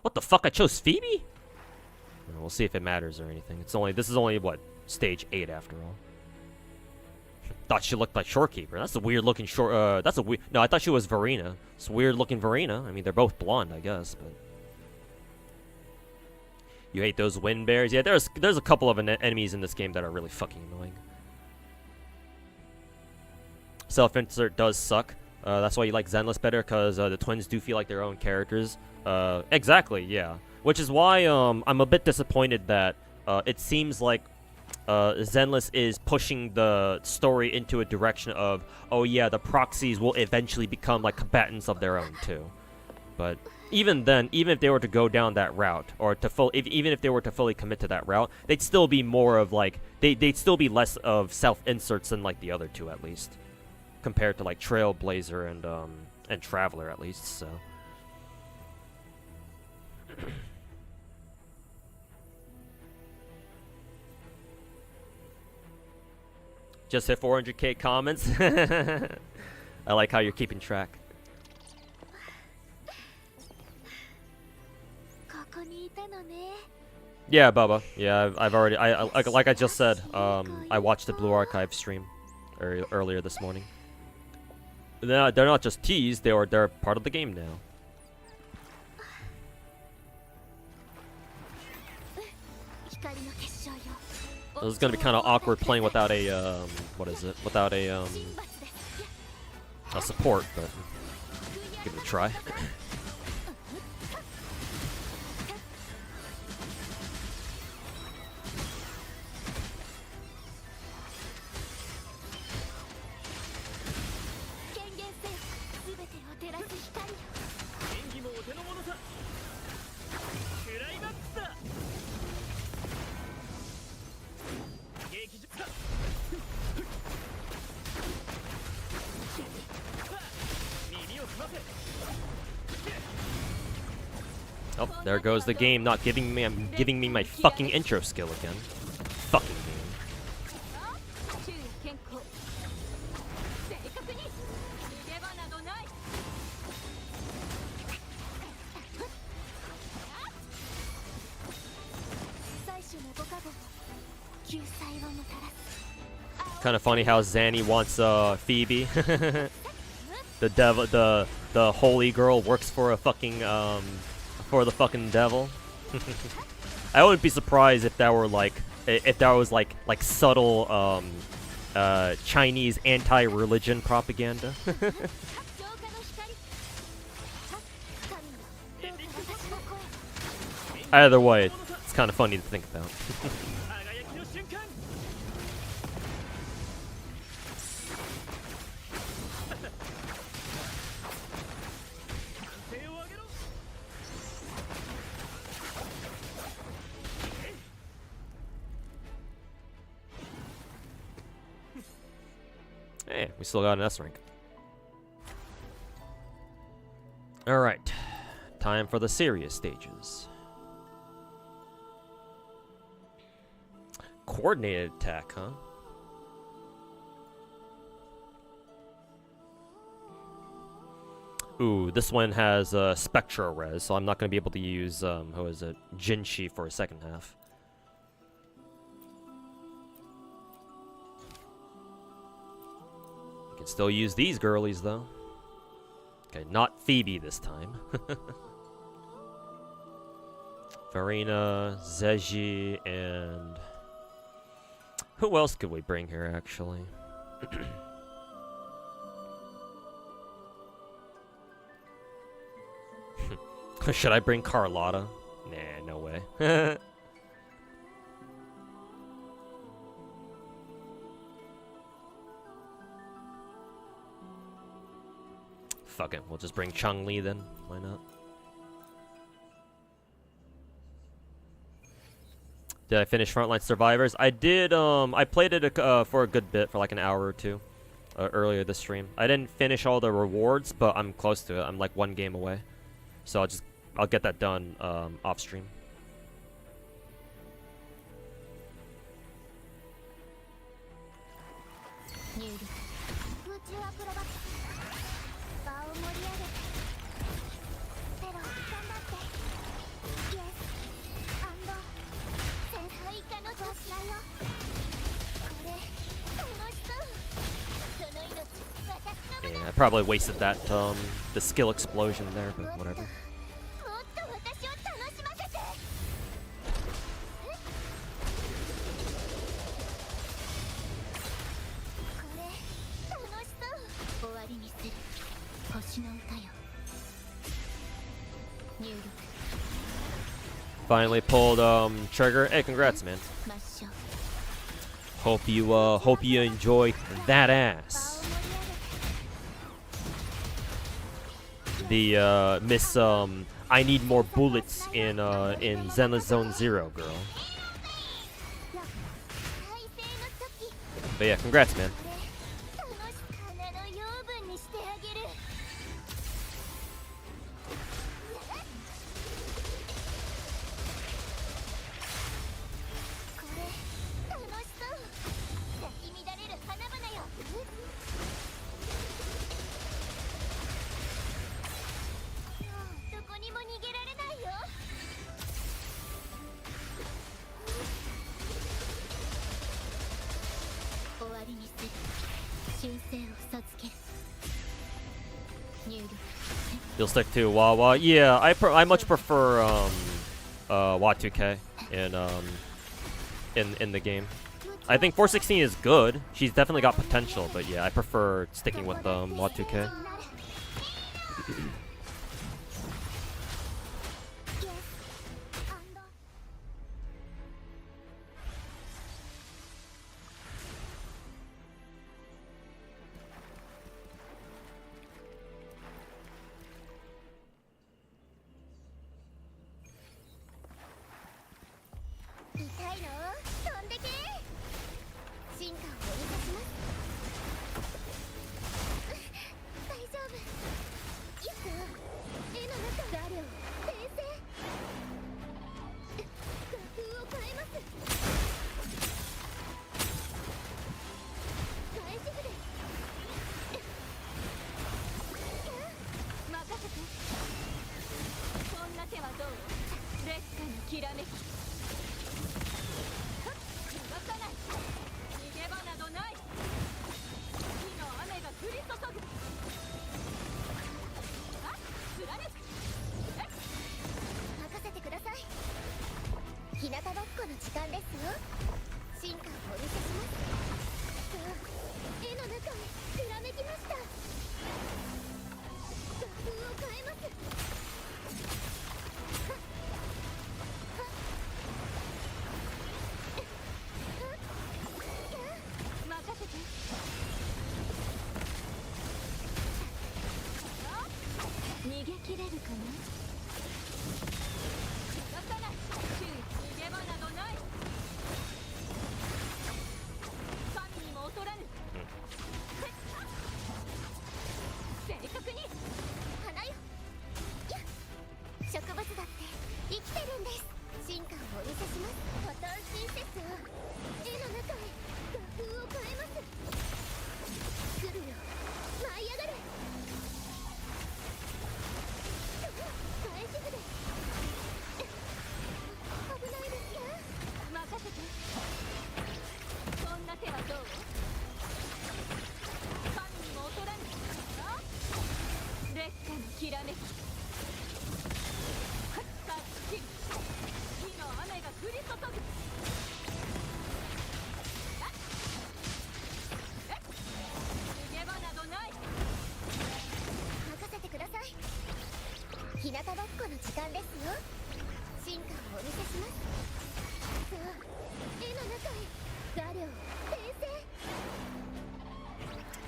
What the fuck? I chose Phoebe? We'll see if it matters or anything. This is only what, stage 8 after all. Thought she looked like Shorekeeper. That's a weird looking No, I thought she was Verena. It's weird looking Verena. I mean, they're both blonde, I guess, but. You hate those wind bears? Yeah, there's a couple of enemies in this game that are really fucking annoying. Self-insert does suck. That's why you like Zenless better, because the twins do feel like their own characters. Exactly, yeah. Which is why I'm a bit disappointed that it seems like Zenless is pushing the story into a direction of, oh yeah, the proxies will eventually become like combatants of their own too. But even then, even if they were to go down that route, or even if they were to fully commit to that route, they'd still be more of like they'd still be less of self-inserts than like the other two, at least, compared to like Trailblazer and Traveler, at least. So. Just hit 400k comments. I like how you're keeping track. Yeah, Bubba. Yeah, I've already. Like I just said. I watched the Blue Archive stream earlier this morning. They're not just teased. They're part of the game now. It was gonna be kind of awkward playing without a what is it? Without a support, but give it a try. Oh, there goes the game not giving me my fucking intro skill again. Fucking game. Kind of funny how Zanny wants Phoebe. The devil, the holy girl works for a fucking for the fucking devil. I wouldn't be surprised if that were like was like subtle Chinese anti-religion propaganda. Either way, it's kind of funny to think about. Hey, we still got an S rank. Alright. Time for the serious stages. Coordinated attack, huh? Ooh, this one has Spectro Res, so I'm not going to be able to use, who is it? Jinshi for a second half. Can still use these girlies, though. Okay, not Phoebe this time. Farina, Zeji, and... who else could we bring here, actually? Should I bring Carlotta? Nah, no way. Fuck it, we'll just bring Chun-Li then. Why not? Did I finish Frontline Survivors? I did, I played it for a good bit, for like an hour or two, earlier this stream. I didn't finish all the rewards, but I'm close to it. I'm like one game away. So I'll get that done, off stream. Yeah, I probably wasted that, the skill explosion there, but whatever. Finally pulled trigger. Hey, congrats, man. Hope you enjoy that ass. The Miss I need more bullets in Zenless Zone 0 girl. But yeah, congrats, man. You'll stick to Wuwa. Yeah, I much prefer Y2K in the game. I think 416 is good. She's definitely got potential, but yeah, I prefer sticking with Y2K.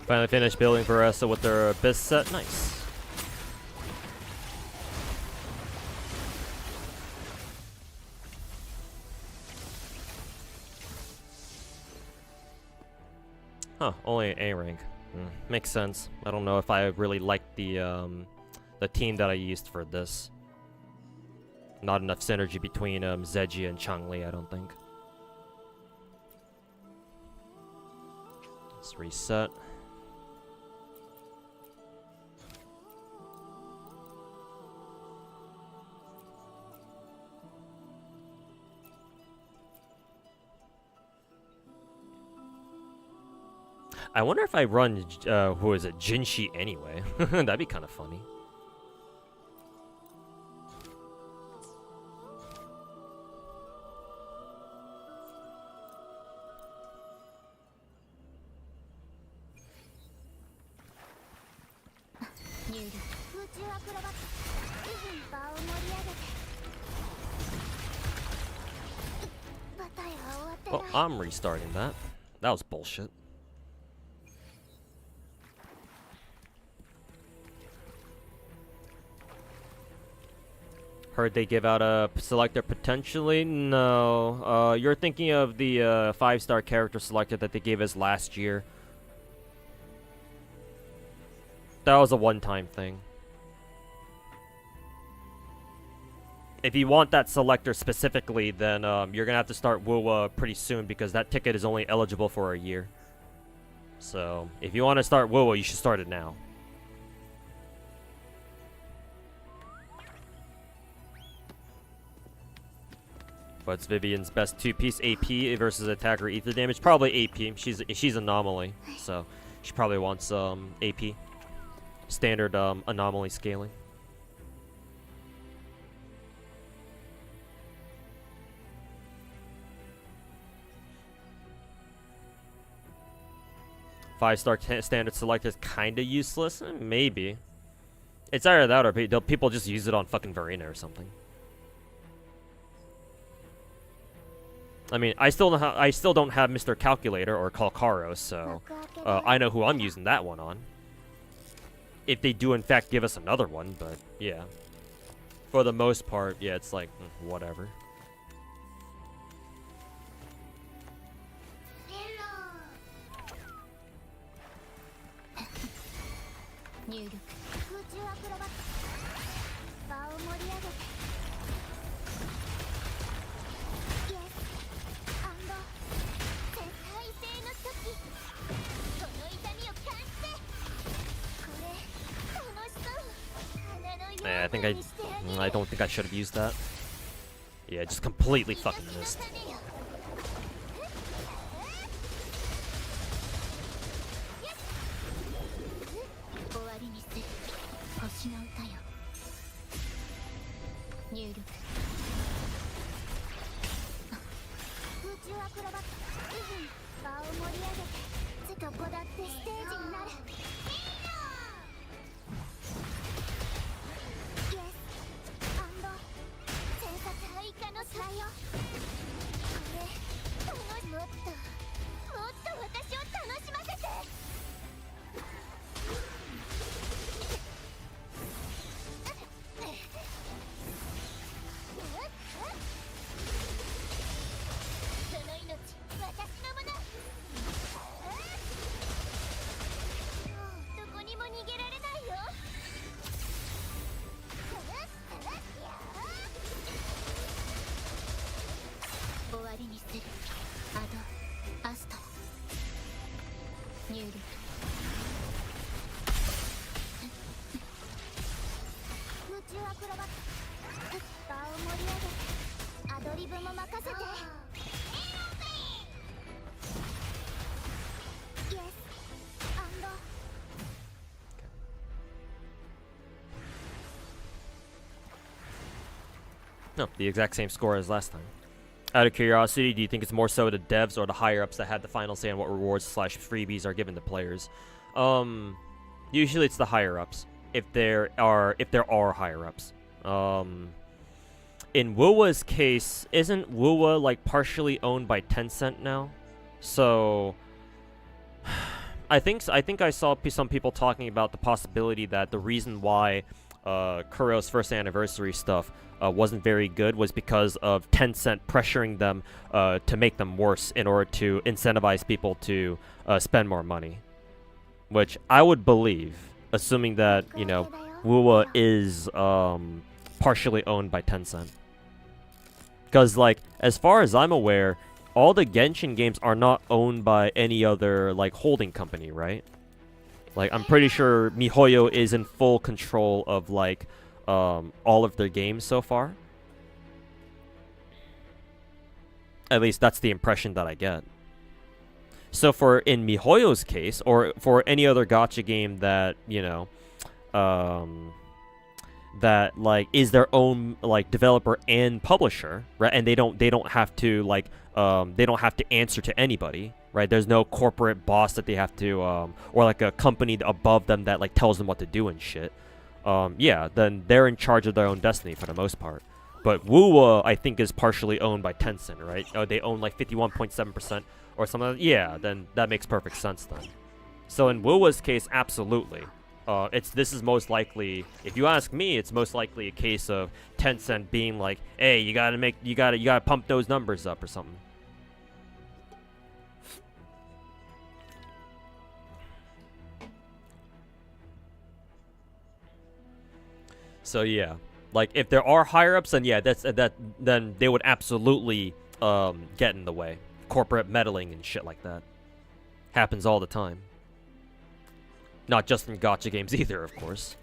Finally finished building Varessa with their Abyss set. Nice. Huh, only A rank. Makes sense. I don't know if I really like the team that I used for this. Not enough synergy between Zeji and Changli, I don't think. Let's reset. I wonder if I run, who is it, Jinshi anyway. That'd be kind of funny. Well, I'm restarting that. That was bullshit. Heard they give out a selector potentially? No. You're thinking of the 5-star character selector that they gave us last year. That was a one-time thing. If you want that selector specifically, then you're gonna have to start Wuwa pretty soon because that ticket is only eligible for a year. So, if you want to start Wuwa, you should start it now. What's Vivian's best two-piece AP versus attacker ether damage? Probably AP. She's anomaly, so she probably wants AP. Standard anomaly scaling. Five-star standard select is kinda useless. Maybe. It's either that or people just use it on fucking Verena or something. I mean, I still don't have Mr. Calculator or Calcaros, so I know who I'm using that one on. If they do in fact give us another one, but yeah. For the most part, yeah, it's like, whatever. Yeah, I don't think I should have used that. Yeah, just completely fucking missed. No, the exact same score as last time. Out of curiosity, do you think it's more so the devs or the higher-ups that had the final say on what rewards / freebies are given to players? Usually it's the higher-ups, if there are higher-ups. In Wuwa's case, isn't Wuwa like partially owned by Tencent now? So I think I saw some people talking about the possibility that the reason why Kuro's first anniversary stuff wasn't very good was because of Tencent pressuring them to make them worse in order to incentivize people to spend more money. Which I would believe, assuming that, you know, Wuwa is partially owned by Tencent. Because, like, as far as I'm aware, all the Genshin games are not owned by any other, like, holding company, right? Like, I'm pretty sure MiHoYo is in full control of, like, all of their games so far. At least that's the impression that I get. So in MiHoYo's case, or for any other gacha game that, you know, that like is their own like developer and publisher, right? And they don't have to like they don't have to answer to anybody, right? There's no corporate boss that they have to or like a company above them that like tells them what to do and shit. Yeah, then they're in charge of their own destiny for the most part. But Wuwa, I think, is partially owned by Tencent, right? They own like 51.7% or something. Yeah, then that makes perfect sense then. So in Wuwa's case, absolutely. This is most likely, if you ask me, it's most likely a case of Tencent being like, hey, you gotta pump those numbers up or something. So yeah, like if there are higher ups, then yeah, then they would absolutely get in the way. Corporate meddling and shit like that happens all the time. Not just in gacha games either, of course.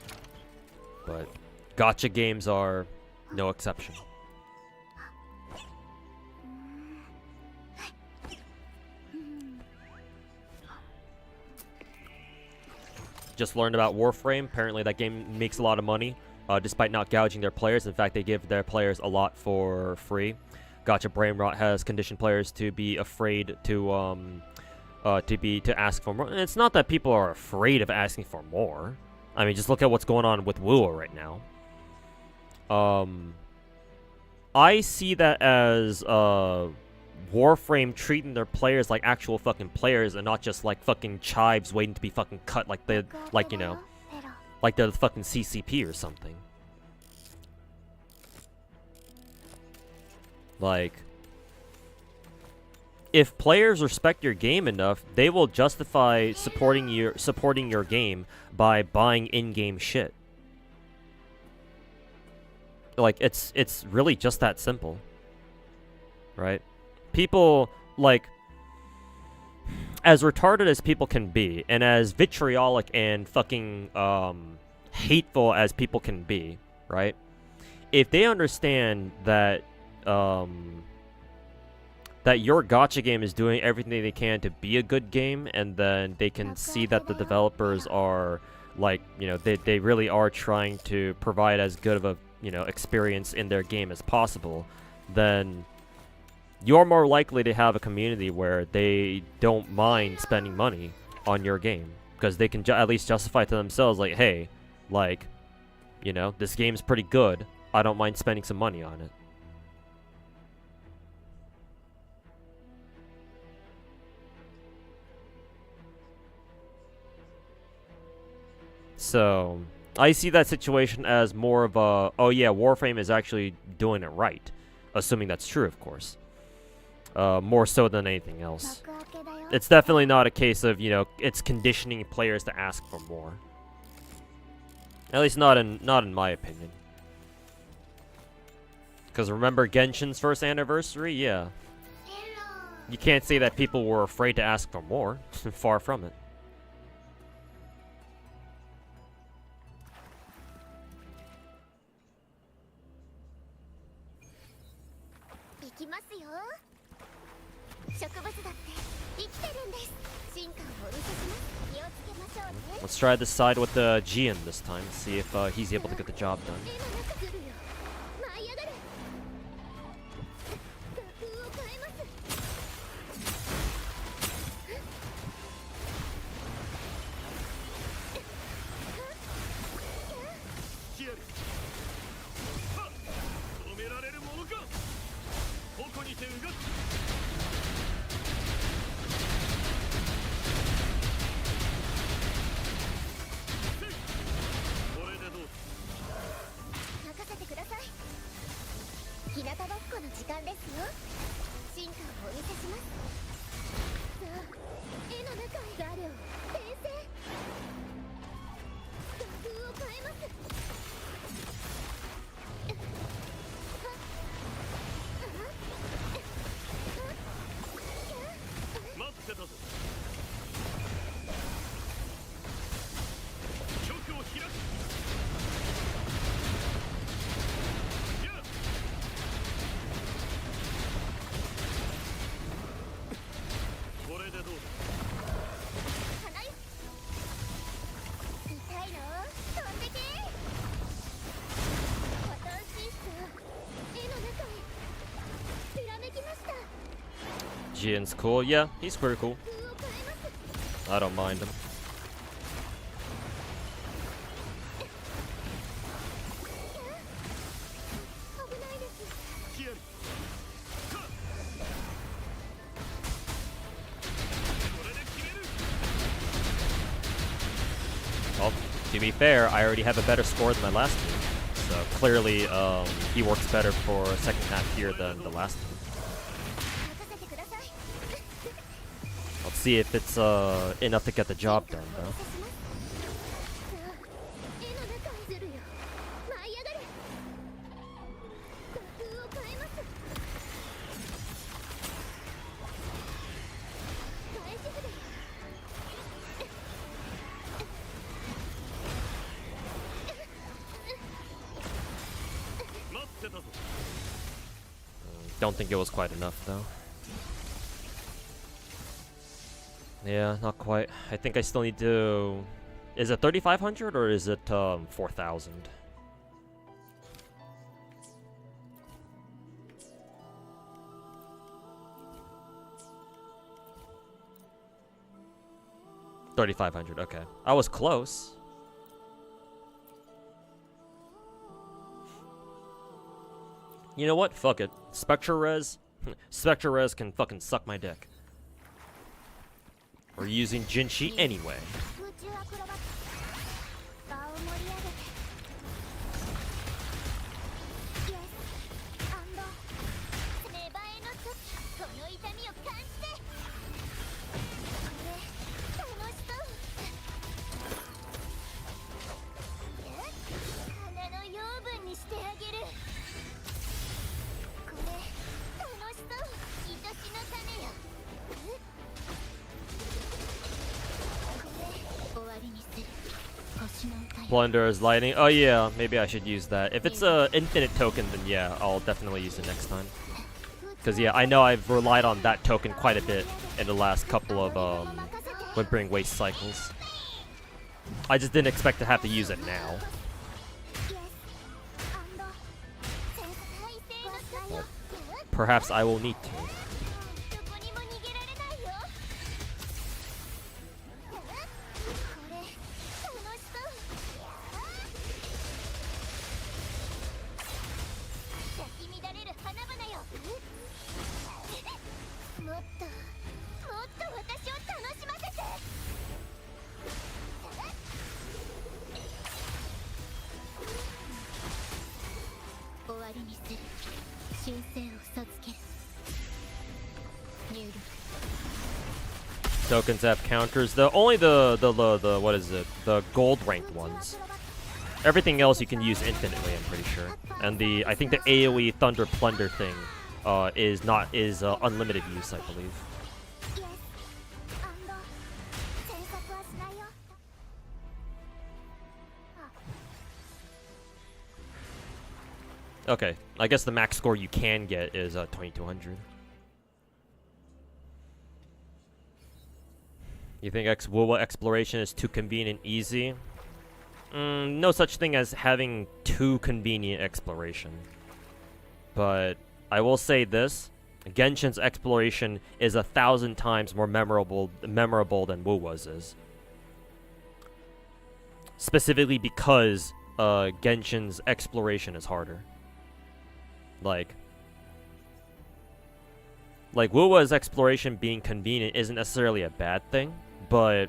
But gacha games are no exception. just learned about Warframe. Apparently that game makes a lot of money, despite not gouging their players. In fact, they give their players a lot for free. Gacha Brainrot has conditioned players to be afraid to ask for more. And it's not that people are afraid of asking for more. I mean, just look at what's going on with Wuwa right now. I see that as Warframe treating their players like actual fucking players and not just like fucking chives waiting to be fucking cut like they're like the fucking CCP or something. Like, if players respect your game enough, they will justify supporting your game by buying in-game shit. Like, it's really just that simple. Right? People, like, as retarded as people can be, and as vitriolic and fucking hateful as people can be, right? If they understand that that your gacha game is doing everything they can to be a good game, and then they can see that the developers are, like, you know, they really are trying to provide as good of a, you know, experience in their game as possible, then you're more likely to have a community where they don't mind spending money on your game, because they can at least justify to themselves, like, hey, like, you know, this game's pretty good, I don't mind spending some money on it. So, I see that situation as more of a, oh yeah, Warframe is actually doing it right. Assuming that's true, of course. More so than anything else. It's definitely not a case of, you know, it's conditioning players to ask for more. At least not in my opinion. Because remember Genshin's first anniversary? Yeah. You can't say that people were afraid to ask for more. Far from it. Let's try this side with the Gian this time, see if he's able to get the job done. Jian's cool. Yeah, he's pretty cool. I don't mind him. Well, to be fair, I already have a better score than my last team. So clearly, he works better for a second half here than the last team. Let's see if it's enough to get the job done, though. Don't think it was quite enough, though. Yeah, not quite. I think I still need to Is it 3,500 or is it 4,000? $3,500. Okay, I was close. You know what? Fuck it. Spectra Res. Spectra Res can fucking suck my dick. We're using Jinshi anyway. Blunder's lighting. Oh yeah, maybe I should use that. If it's a infinite token, then yeah, I'll definitely use it next time. Because yeah, I know I've relied on that token quite a bit in the last couple of Wuthering Waves cycles. I just didn't expect to have to use it now. Well, perhaps I will need to. Tokens have counters. The only the what is it? The gold ranked ones. Everything else you can use infinitely, I'm pretty sure. And I think the AoE Thunder Plunder thing is unlimited use, I believe. Okay, I guess the max score you can get is 2200. You think Wuwa exploration is too convenient and easy? No such thing as having too convenient exploration. But I will say this: Genshin's exploration is 1,000 times more memorable than Wuwa's is. Specifically because Genshin's exploration is harder. Like Wuwa's exploration being convenient isn't necessarily a bad thing, but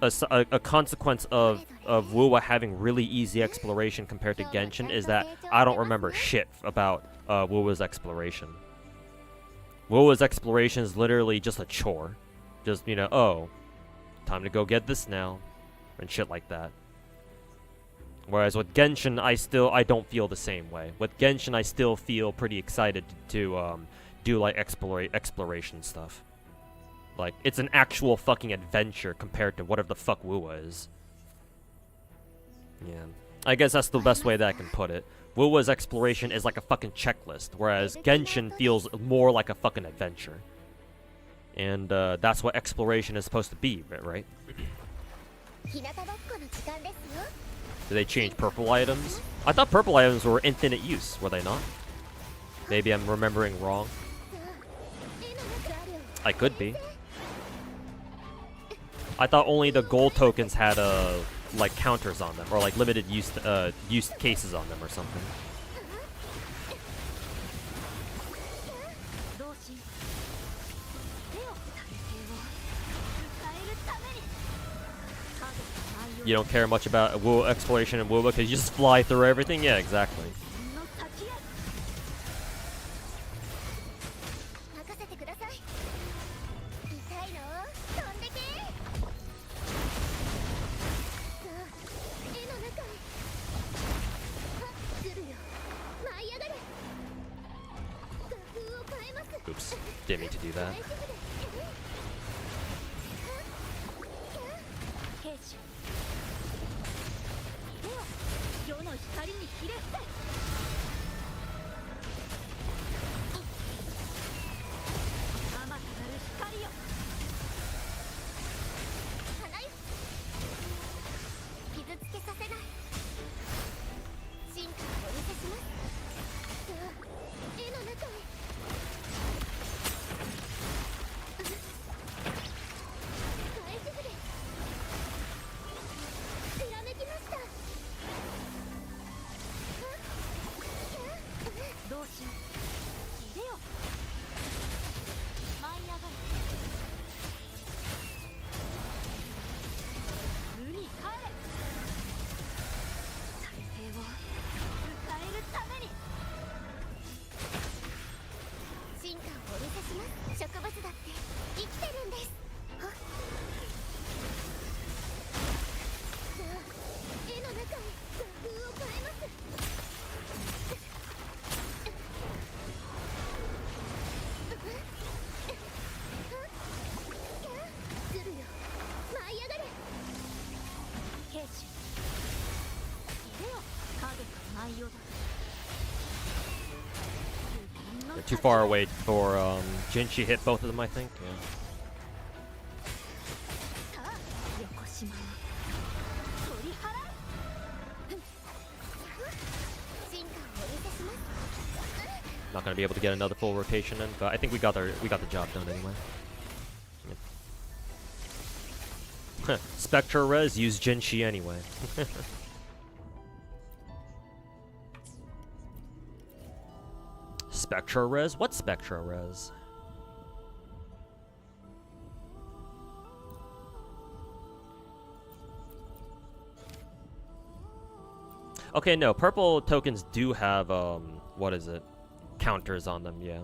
a consequence of Wuwa having really easy exploration compared to Genshin is that I don't remember shit about Wuwa's exploration. Wuwa's exploration is literally just a chore. Just, you know, oh, time to go get this now, and shit like that. Whereas with Genshin, I don't feel the same way. With Genshin, I still feel pretty excited to do like exploration stuff. Like, it's an actual fucking adventure compared to whatever the fuck Wuwa is. Yeah, I guess that's the best way that I can put it. Wuwa's exploration is like a fucking checklist, whereas Genshin feels more like a fucking adventure. And that's what exploration is supposed to be, right? Did they change purple items? I thought purple items were infinite use, were they not? Maybe I'm remembering wrong. I could be. I thought only the gold tokens had like counters on them, or like limited use cases on them or something. You don't care much about Wuwa exploration and Wuwa because you just fly through everything? Yeah, exactly. Oops, didn't mean to do that. They're too far away for Jinchi hit both of them, I think. Yeah. Not gonna be able to get another full rotation in, but I think we got the job done anyway. Yep. Spectra Res use Jinchi anyway. Spectra Res? What Spectra Res? Okay, no, purple tokens do have what is it? Counters on them, yeah.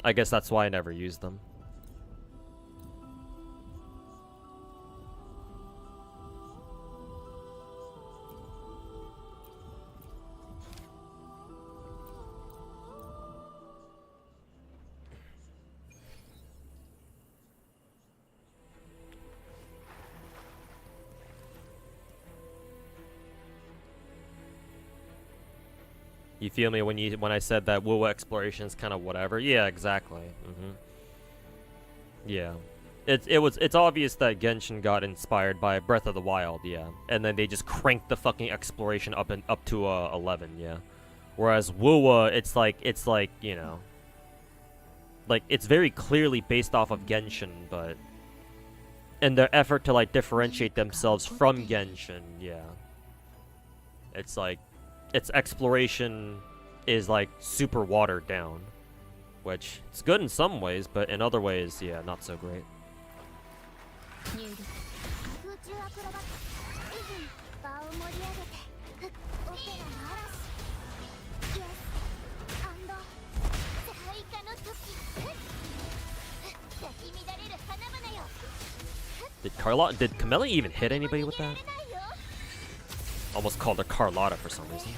I guess that's why I never used them. You feel me when I said that Wuwa exploration is kind of whatever? Yeah, exactly. Yeah, it's obvious that Genshin got inspired by Breath of the Wild, yeah, and then they just cranked the fucking exploration up to 11, yeah. Whereas Wuwa, it's like you know, like it's very clearly based off of Genshin, but in their effort to like differentiate themselves from Genshin, yeah, it's like. Its exploration is like super watered down, which it's good in some ways, but in other ways, yeah, not so great. Did Camellia even hit anybody with that? Almost called her Carlotta for some reason.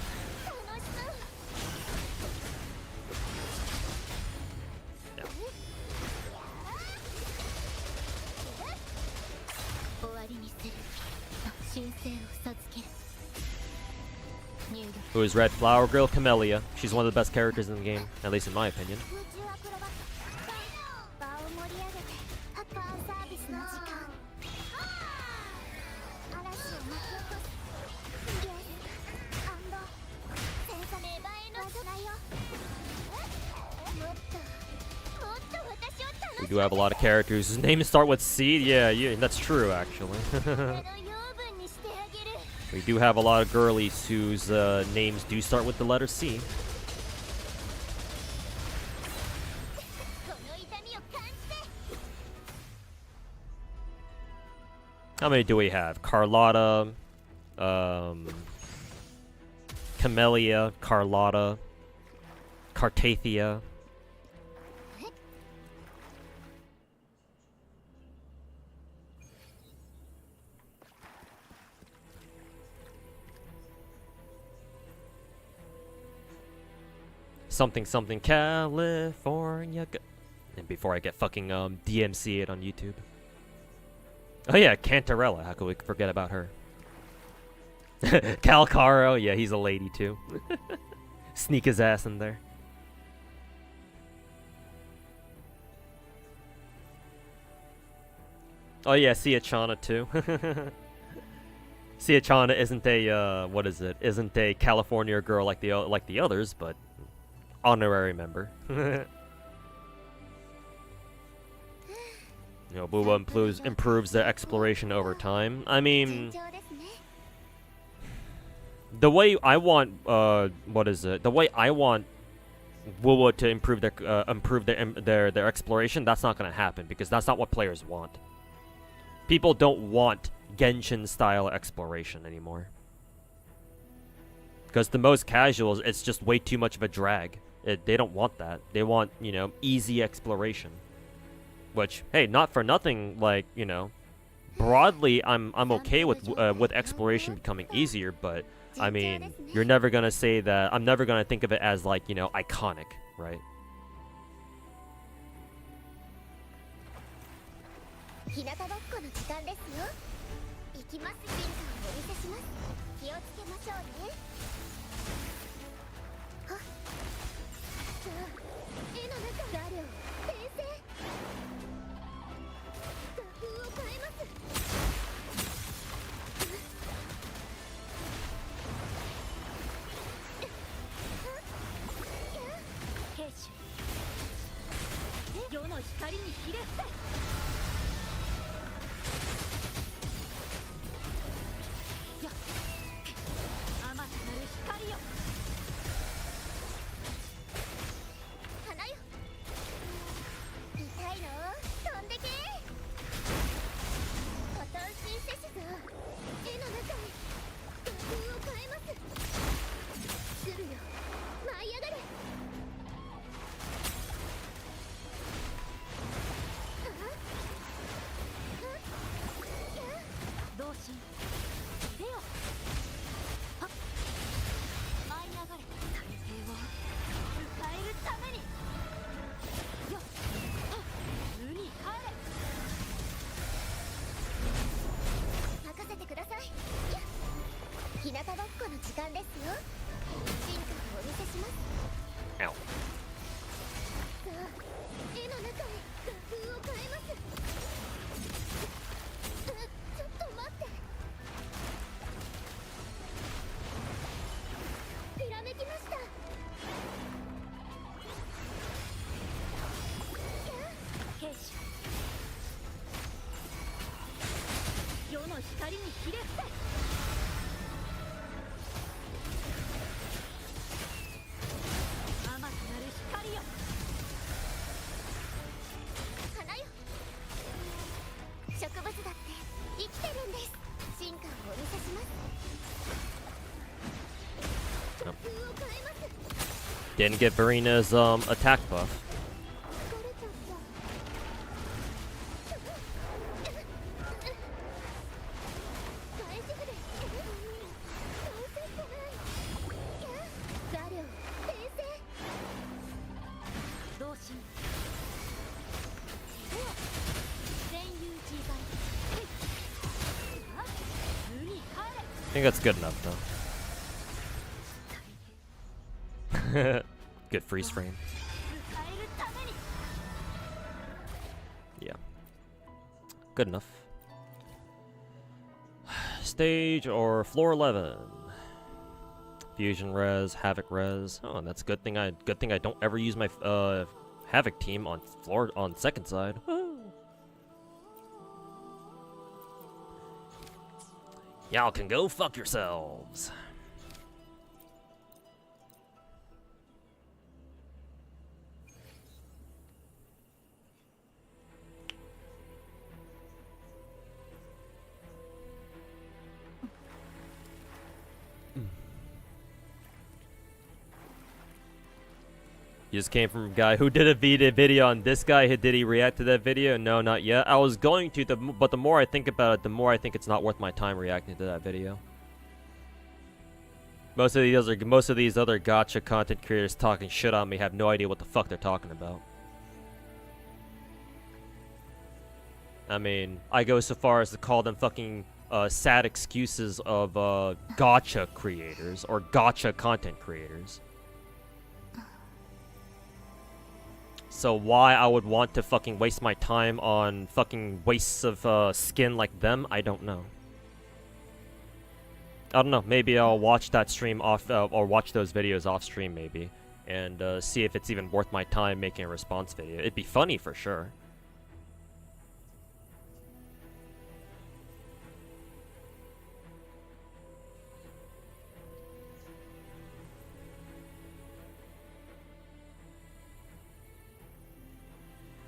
Yeah. Who is Red Flower Girl? Camellia. She's one of the best characters in the game, at least in my opinion. We do have a lot of characters whose names start with C. Yeah, that's true, actually. We do have a lot of girlies whose names do start with the letter C. How many do we have? Carlotta, Camellia, Carlotta, Cartathia. Something something California. And before I get fucking DMCA'd on YouTube. Oh yeah, Cantarella. How could we forget about her? Calcaro. Yeah, he's a lady too. Sneak his ass in there. Oh yeah, Siachana too. Siachana isn't a what is it? Isn't a California girl like the others, but honorary member. You know, Wuwa improves their exploration over time. I mean, the way I want, what is it? The way I want Wuwa to improve their exploration, that's not gonna happen because that's not what players want. People don't want Genshin-style exploration anymore. Because the most casuals, it's just way too much of a drag. They don't want that. They want, you know, easy exploration. Which, hey, not for nothing, like, you know, broadly, I'm okay with exploration becoming easier, but, I mean, you're never gonna say that, I'm never gonna think of it as, like, you know, iconic, right? Ow. Didn't get Verina's attack buff. I think that's good enough though. Good freeze frame. Yeah. Good enough. Stage or floor 11. Fusion res, Havoc res. Oh, that's a good thing I don't ever use my Havoc team on second side. Y'all can go fuck yourselves. You just came from a guy who did a video on this guy. Did he react to that video? No, not yet. I was going to, but the more I think about it, the more I think it's not worth my time reacting to that video. Most of these other gacha content creators talking shit on me have no idea what the fuck they're talking about. I mean, I go so far as to call them fucking sad excuses of gacha creators or gacha content creators. So why I would want to fucking waste my time on fucking wastes of skin like them, I don't know. I don't know, maybe I'll watch that stream off, or watch those videos off stream maybe, and see if it's even worth my time making a response video. It'd be funny for sure.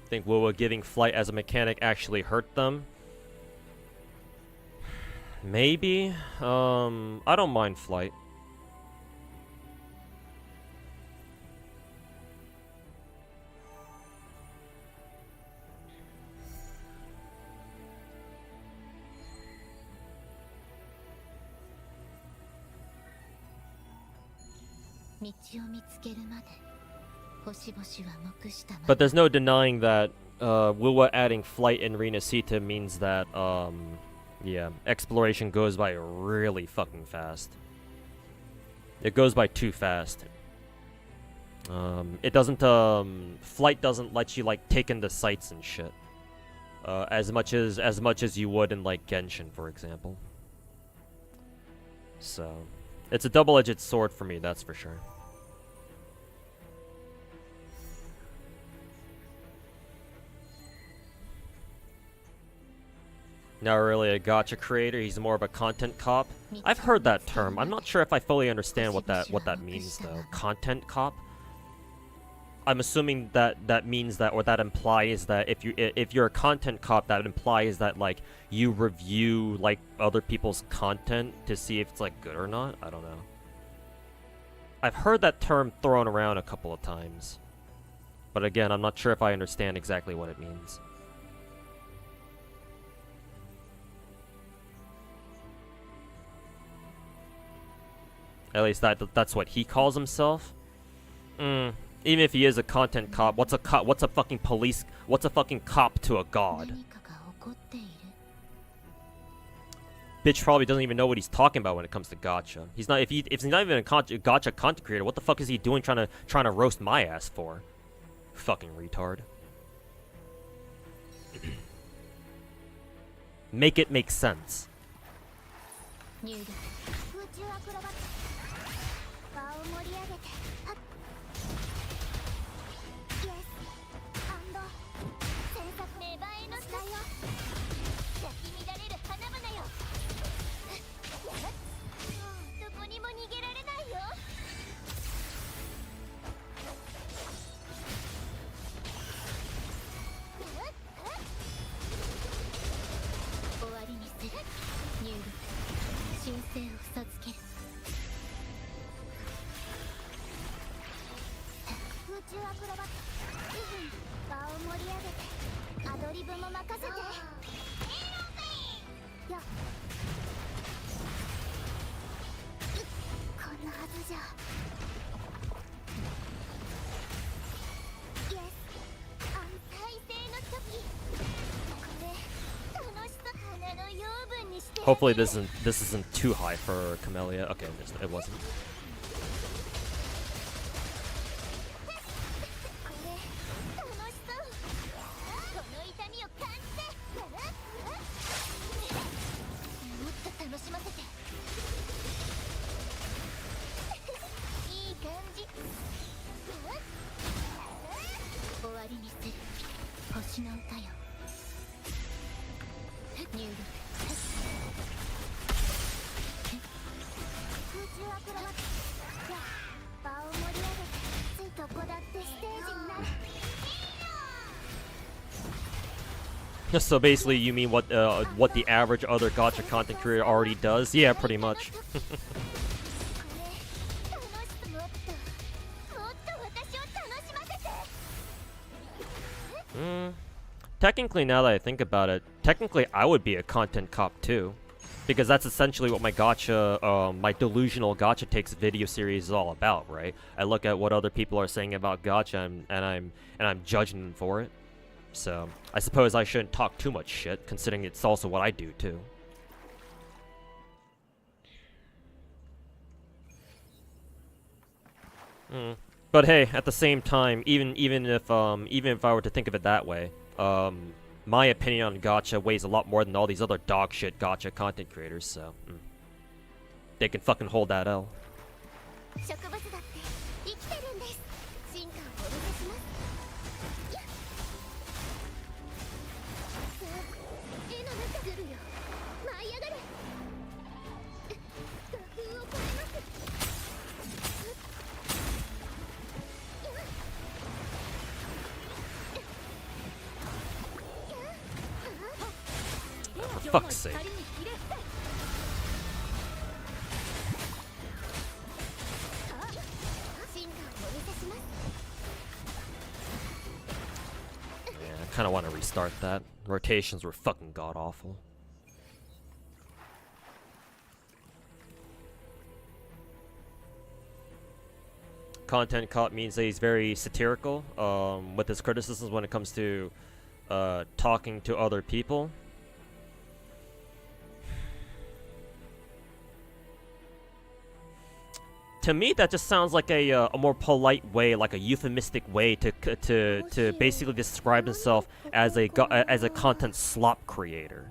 Think Wuwa giving flight as a mechanic actually hurt them? Maybe. I don't mind flight. But there's no denying that Wuwa adding flight in Rinasita means that yeah, exploration goes by really fucking fast. It goes by too fast. It doesn't, Flight doesn't let you, like, take in the sights and shit. As much as you would in, like, Genshin, for example. So, it's a double-edged sword for me, that's for sure. Not really a gacha creator, he's more of a content cop. I've heard that term. I'm not sure if I fully understand what that means though. Content cop? I'm assuming that means that, or that implies that if you're a content cop, that implies that like you review like other people's content to see if it's like good or not. I don't know. I've heard that term thrown around a couple of times. But again, I'm not sure if I understand exactly what it means. At least that's what he calls himself. Even if he is a content cop, what's a cop? What's a fucking police? What's a fucking cop to a god? Bitch probably doesn't even know what he's talking about when it comes to gacha. He's not. If he's not even a gacha content creator, what the fuck is he doing trying to roast my ass for? Fucking retard. Make it make sense. Hopefully this isn't too high for Camellia. Okay, it wasn't. So basically, you mean what the average other gacha content creator already does? Yeah, pretty much. Technically, now that I think about it, technically I would be a content cop too, because that's essentially what my gacha, my delusional gacha takes video series is all about, right? I look at what other people are saying about gacha, and I'm judging them for it. So, I suppose I shouldn't talk too much shit, considering it's also what I do, too. But hey, at the same time, even if I were to think of it that way, my opinion on gacha weighs a lot more than all these other dog shit gacha content creators, so... They can fucking hold that L. For fuck's sake. Yeah, I kinda wanna restart that. Rotations were fucking god-awful. Content cop means that he's very satirical with his criticisms when it comes to talking to other people. To me, that just sounds like a more polite way, like a euphemistic way to basically describe himself as a content slop creator.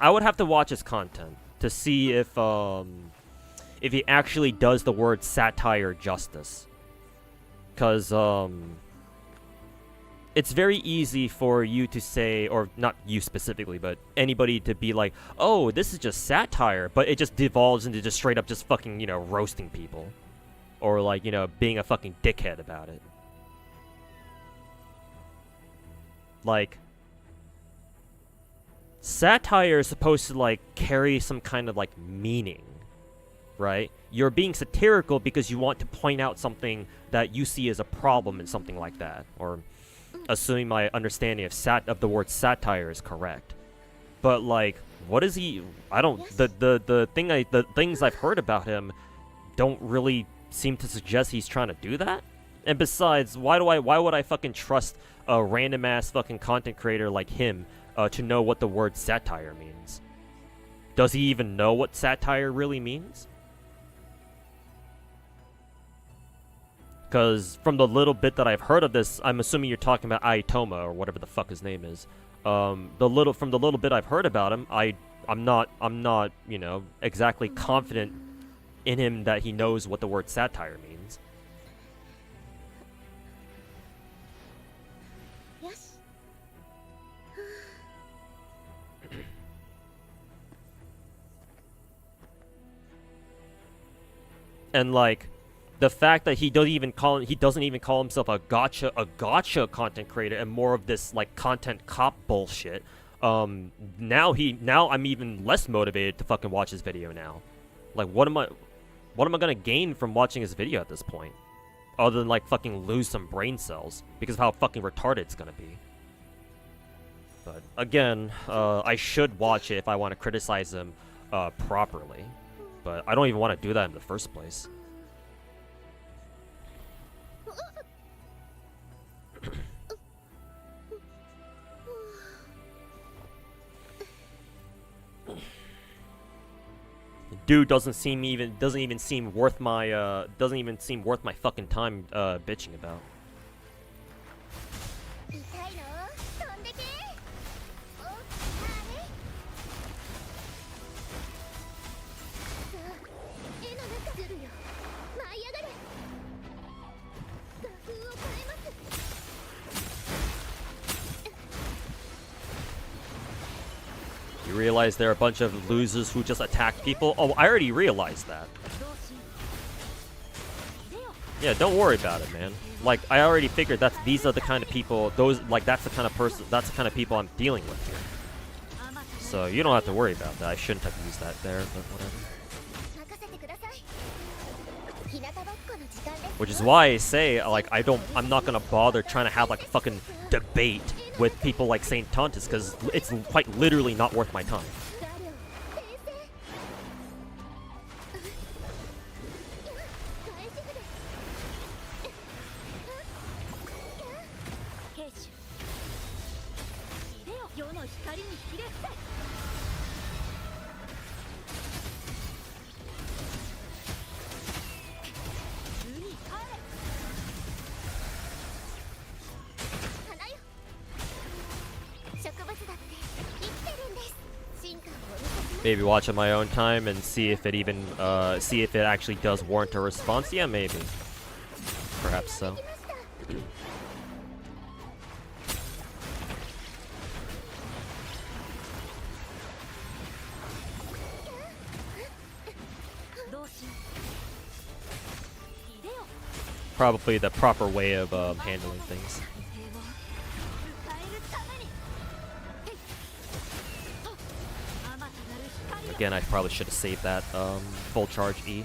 I would have to watch his content to see if he actually does the word satire justice. Cause it's very easy for you to say, or not you specifically, but anybody to be like, oh, this is just satire, but it just devolves into just straight up just fucking, you know, roasting people. Or like, you know, being a fucking dickhead about it. Like, satire is supposed to, like, carry some kind of, like, meaning, right? You're being satirical because you want to point out something that you see as a problem in something like that, or assuming my understanding of the word satire is correct. But like, what is he? I don't. The things I've heard about him don't really seem to suggest he's trying to do that. And besides, why would I fucking trust a random ass fucking content creator like him to know what the word satire means? Does he even know what satire really means? Because from the little bit that I've heard of this, I'm assuming you're talking about Aitoma or whatever the fuck his name is. From the little bit I've heard about him, I'm not, you know, exactly confident in him that he knows what the word satire means. Yes. And like, the fact that he doesn't even call himself a gacha content creator and more of this like content cop bullshit. Now I'm even less motivated to fucking watch his video now. Like, what am I gonna gain from watching his video at this point? Other than like fucking lose some brain cells because of how fucking retarded it's gonna be. But again, I should watch it if I want to criticize him properly. But I don't even want to do that in the first place. Dude doesn't even seem worth my fucking time bitching about. You realize there are a bunch of losers who just attack people? Oh, I already realized that. Yeah, don't worry about it, man. Like, I already figured these are the kind of people, that's the kind of people I'm dealing with here. So you don't have to worry about that. I shouldn't have used that there, but whatever. Which is why I say, like, I'm not gonna bother trying to have like a fucking debate with people like Saint Tontus, because it's quite literally not worth my time. Maybe watch on my own time and see if it actually does warrant a response. Yeah, maybe. Perhaps so. Probably the proper way of handling things. Again, I probably should have saved that full charge E.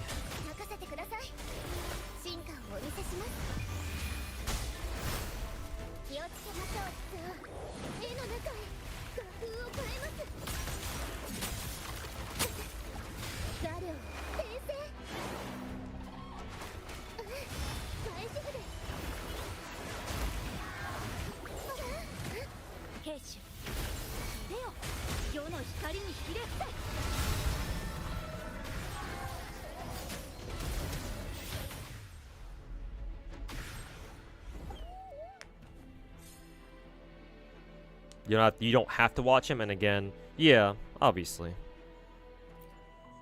You don't have to watch him. And again, yeah, obviously.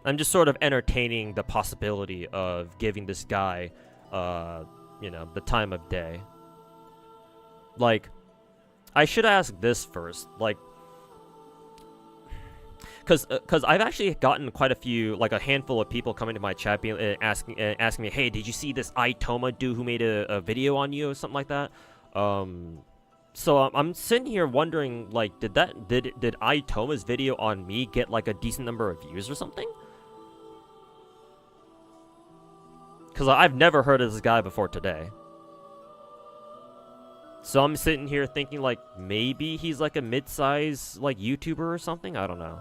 I'm just sort of entertaining the possibility of giving this guy, you know, the time of day. Like, I should ask this first, like, cause I've actually gotten quite a few, like a handful of people coming to my chat, asking me, hey, did you see this Itoma dude who made a video on you or something like that? So I'm sitting here wondering, like, did Itoma's video on me get like a decent number of views or something? Cause I've never heard of this guy before today. So I'm sitting here thinking, like, maybe he's like a mid-size, like, YouTuber or something? I don't know.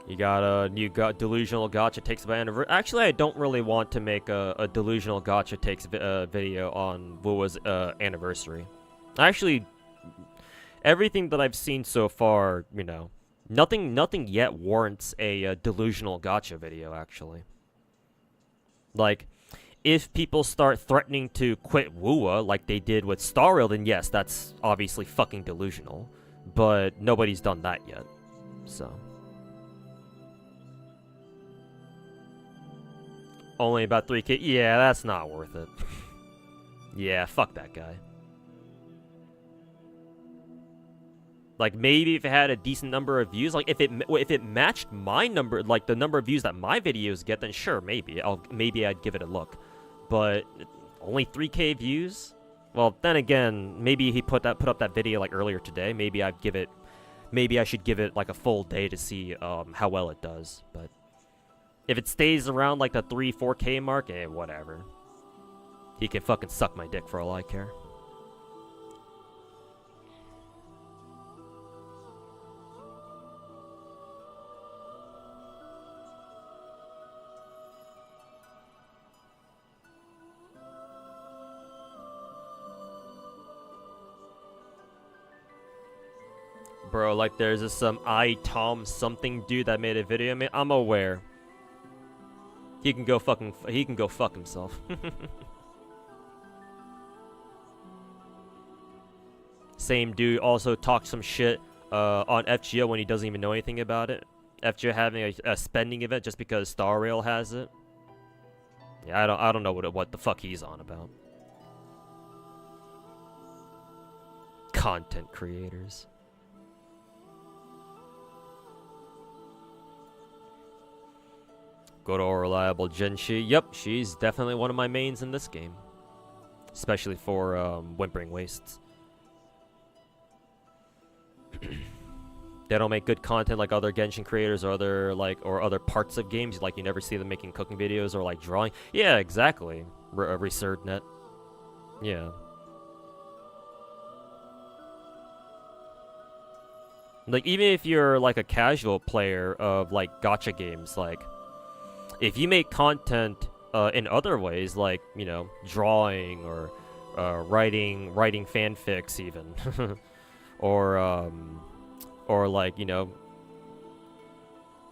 You got a new delusional gacha takes by anniversary. Actually, I don't really want to make a delusional gacha takes video on Wuwa's anniversary. Actually, everything that I've seen so far, you know, nothing yet warrants a delusional gacha video, actually. Like, if people start threatening to quit Wuwa like they did with Star Rail, then yes, that's obviously fucking delusional. But nobody's done that yet, so. Only about 3K? Yeah, that's not worth it. Yeah, fuck that guy. Like, maybe if it had a decent number of views, like, if it matched my number, like, the number of views that my videos get, then sure, maybe. Maybe I'd give it a look. But, only 3K views? Well, then again, maybe he put up that video, like, earlier today. Maybe I should give it, like, a full day to see, how well it does. But, if it stays around, like, the 3-4K mark, whatever. He can fucking suck my dick for all I care. Bro, like, there's this some Tom something dude that made a video. I mean, I'm aware. He can go fuck himself. Same dude also talked some shit on FGO when he doesn't even know anything about it. FGO having a spending event just because Star Rail has it. Yeah, I don't know what the fuck he's on about. Content creators. Good old reliable Genshi. Yep, she's definitely one of my mains in this game. Especially for Whimpering Wastes. They don't make good content like other Genshin creators or other parts of games. Like, you never see them making cooking videos or like drawing. Yeah, exactly. ResurgNet. Yeah. Like, even if you're like a casual player of like gacha games, like, if you make content in other ways, like, you know, drawing or writing fanfics even, or like, you know,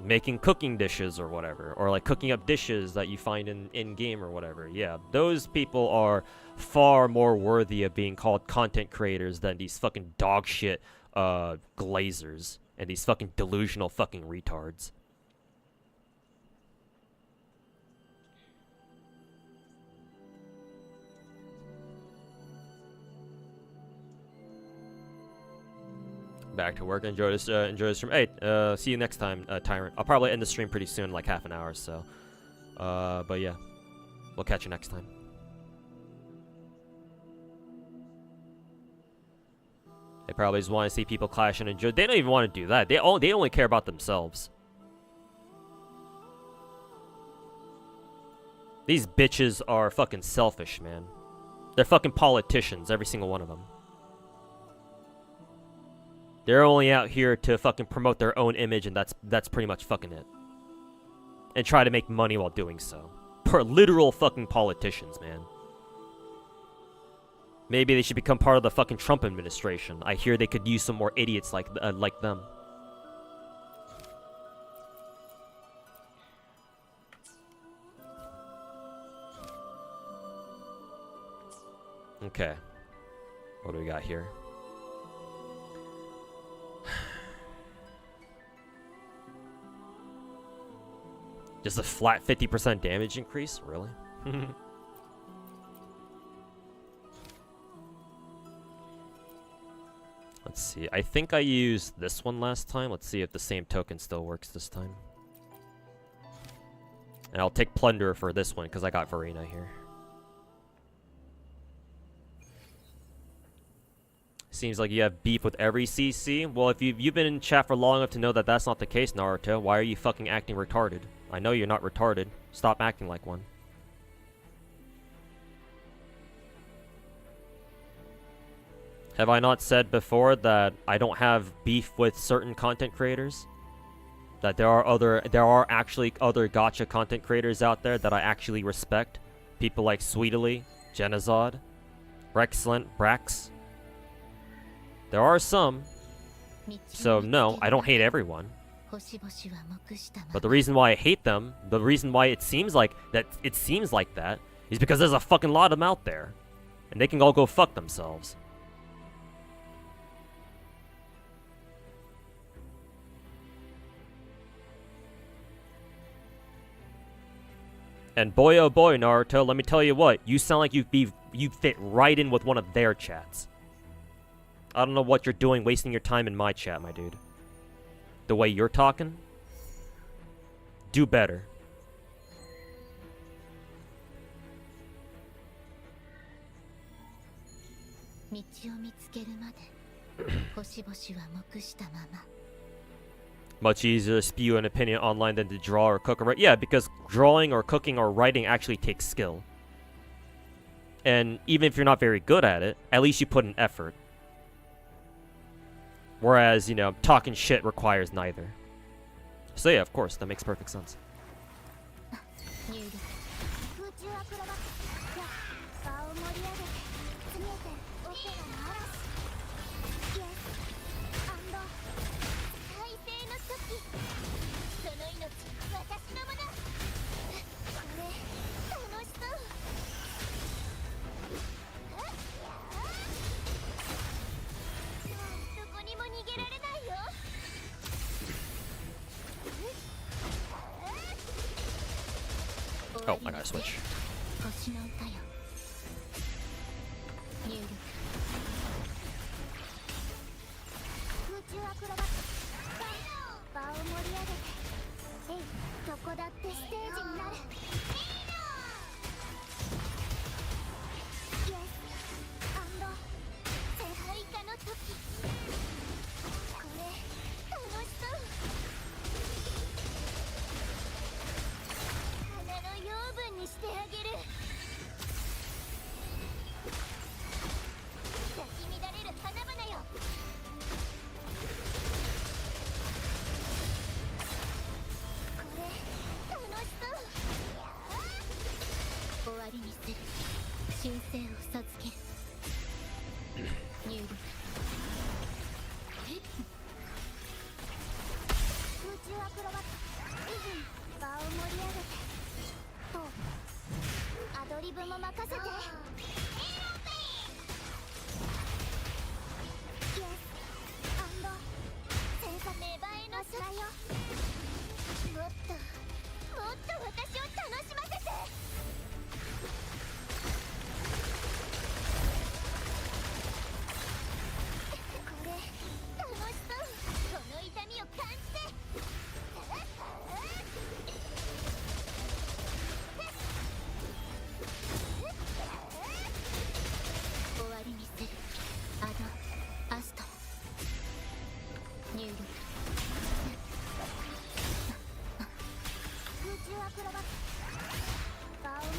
making cooking dishes or whatever, or like cooking up dishes that you find in game or whatever, yeah, those people are far more worthy of being called content creators than these fucking dog shit glazers and these fucking delusional fucking retards. Back to work. Enjoy this stream. Hey, see you next time, Tyrant. I'll probably end the stream pretty soon, like half an hour or so. But yeah, we'll catch you next time. They probably just want to see people clash and enjoy. They don't even want to do that. They only care about themselves. These bitches are fucking selfish, man. They're fucking politicians, every single one of them. They're only out here to fucking promote their own image, and that's pretty much fucking it. And try to make money while doing so. Literal fucking politicians, man. Maybe they should become part of the fucking Trump administration. I hear they could use some more idiots like them. Okay. What do we got here? Just a flat 50% damage increase? Really? Let's see. I think I used this one last time. Let's see if the same token still works this time. And I'll take Plunder for this one because I got Verena here. Seems like you have beef with every CC. Well, if you've been in chat for long enough to know that that's not the case, Naruto, why are you fucking acting retarded? I know you're not retarded. Stop acting like one. Have I not said before that I don't have beef with certain content creators? That there are actually other gacha content creators out there that I actually respect. People like Sweetly, Genazod, Rexlent, Brax. There are some. So no, I don't hate everyone. But the reason why I hate them, the reason why it seems like that, is because there's a fucking lot of them out there. And they can all go fuck themselves. And boy oh boy, Naruto, let me tell you what, you sound like you fit right in with one of their chats. I don't know what you're doing wasting your time in my chat, my dude. The way you're talking, do better. Much easier to spew an opinion online than to draw or cook or write. Yeah, because drawing or cooking or writing actually takes skill. And even if you're not very good at it, at least you put an effort. Whereas, you know, talking shit requires neither. So yeah, of course, that makes perfect sense. Oh, I gotta switch.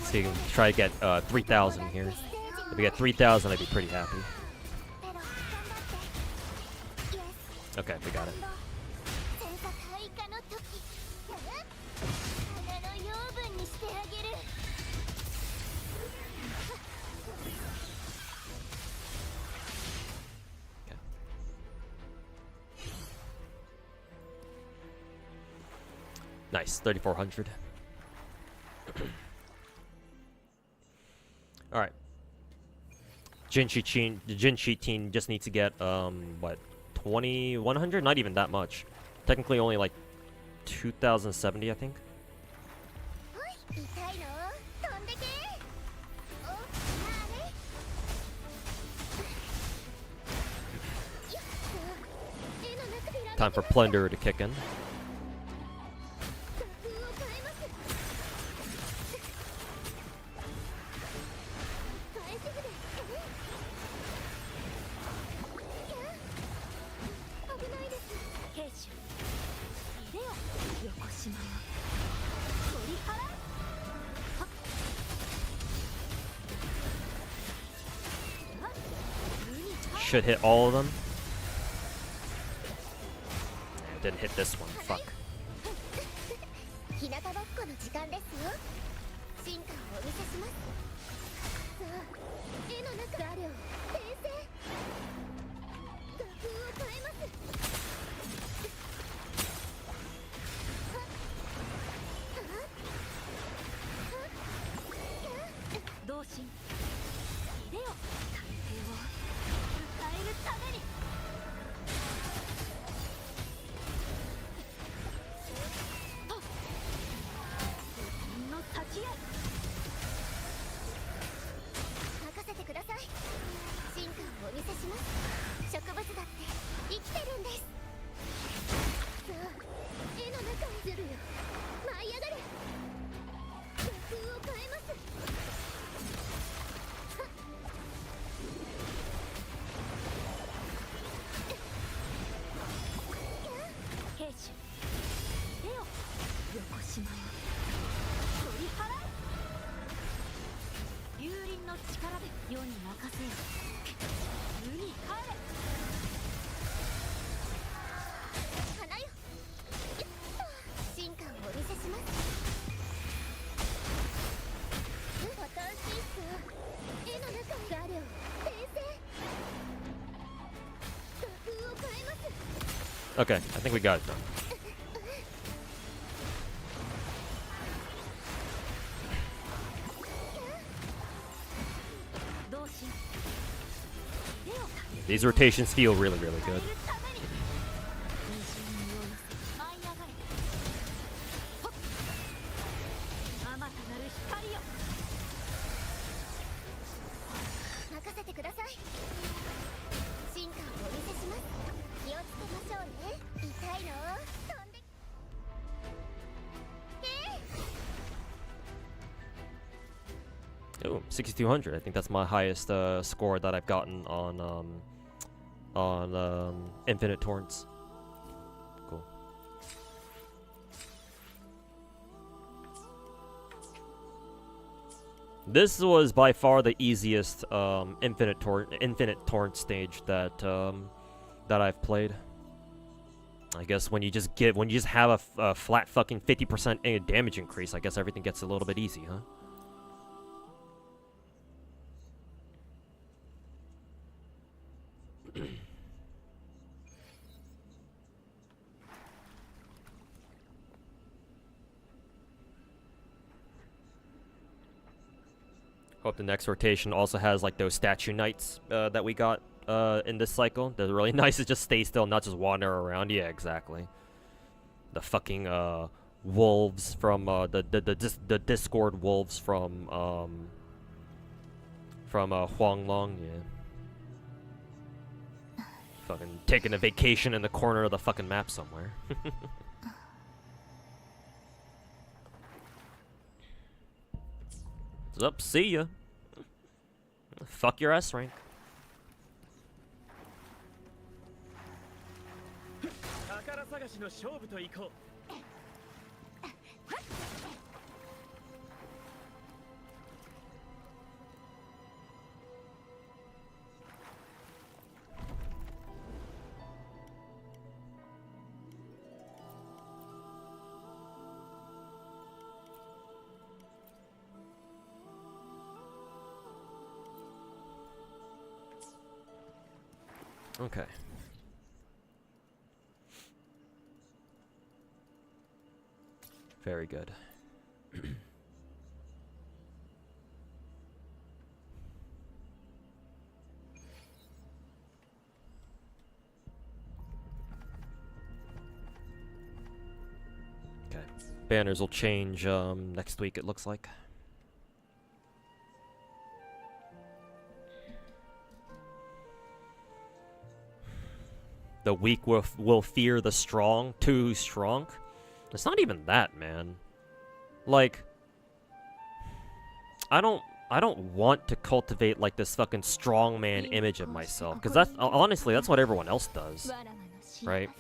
So you can try to get 3,000 here. If we get 3,000, I'd be pretty happy. Okay, we got it. Nice, 3,400. Alright. the Jin Sheet team just needs to get what 2100? Not even that much. Technically only like 2070, I think. Time for Plunder to kick in. Should hit all of them. Didn't hit this one. Fuck. Okay, I think we got it done. These rotations feel really, really good. Oh, 6,200. I think that's my highest score that I've gotten on Infinite Torrents. Cool. This was by far the easiest Infinite Torrent stage that that I've played. I guess when you just have a flat fucking 50% damage increase, I guess everything gets a little bit easy, huh? Hope the next rotation also has like those statue knights that we got in this cycle. They're really nice to just stay still, not just wander around. Yeah, exactly. The fucking wolves from the Discord wolves from Huanglong. Yeah. Fucking taking a vacation in the corner of the fucking map somewhere. What's up? See ya. Fuck your S rank. Okay. Very good. Okay. Banners will change next week, it looks like. The weak will fear the strong. Too strong? It's not even that, man. Like, I don't want to cultivate like this fucking strongman image of myself, because that's honestly that's what everyone else does, right?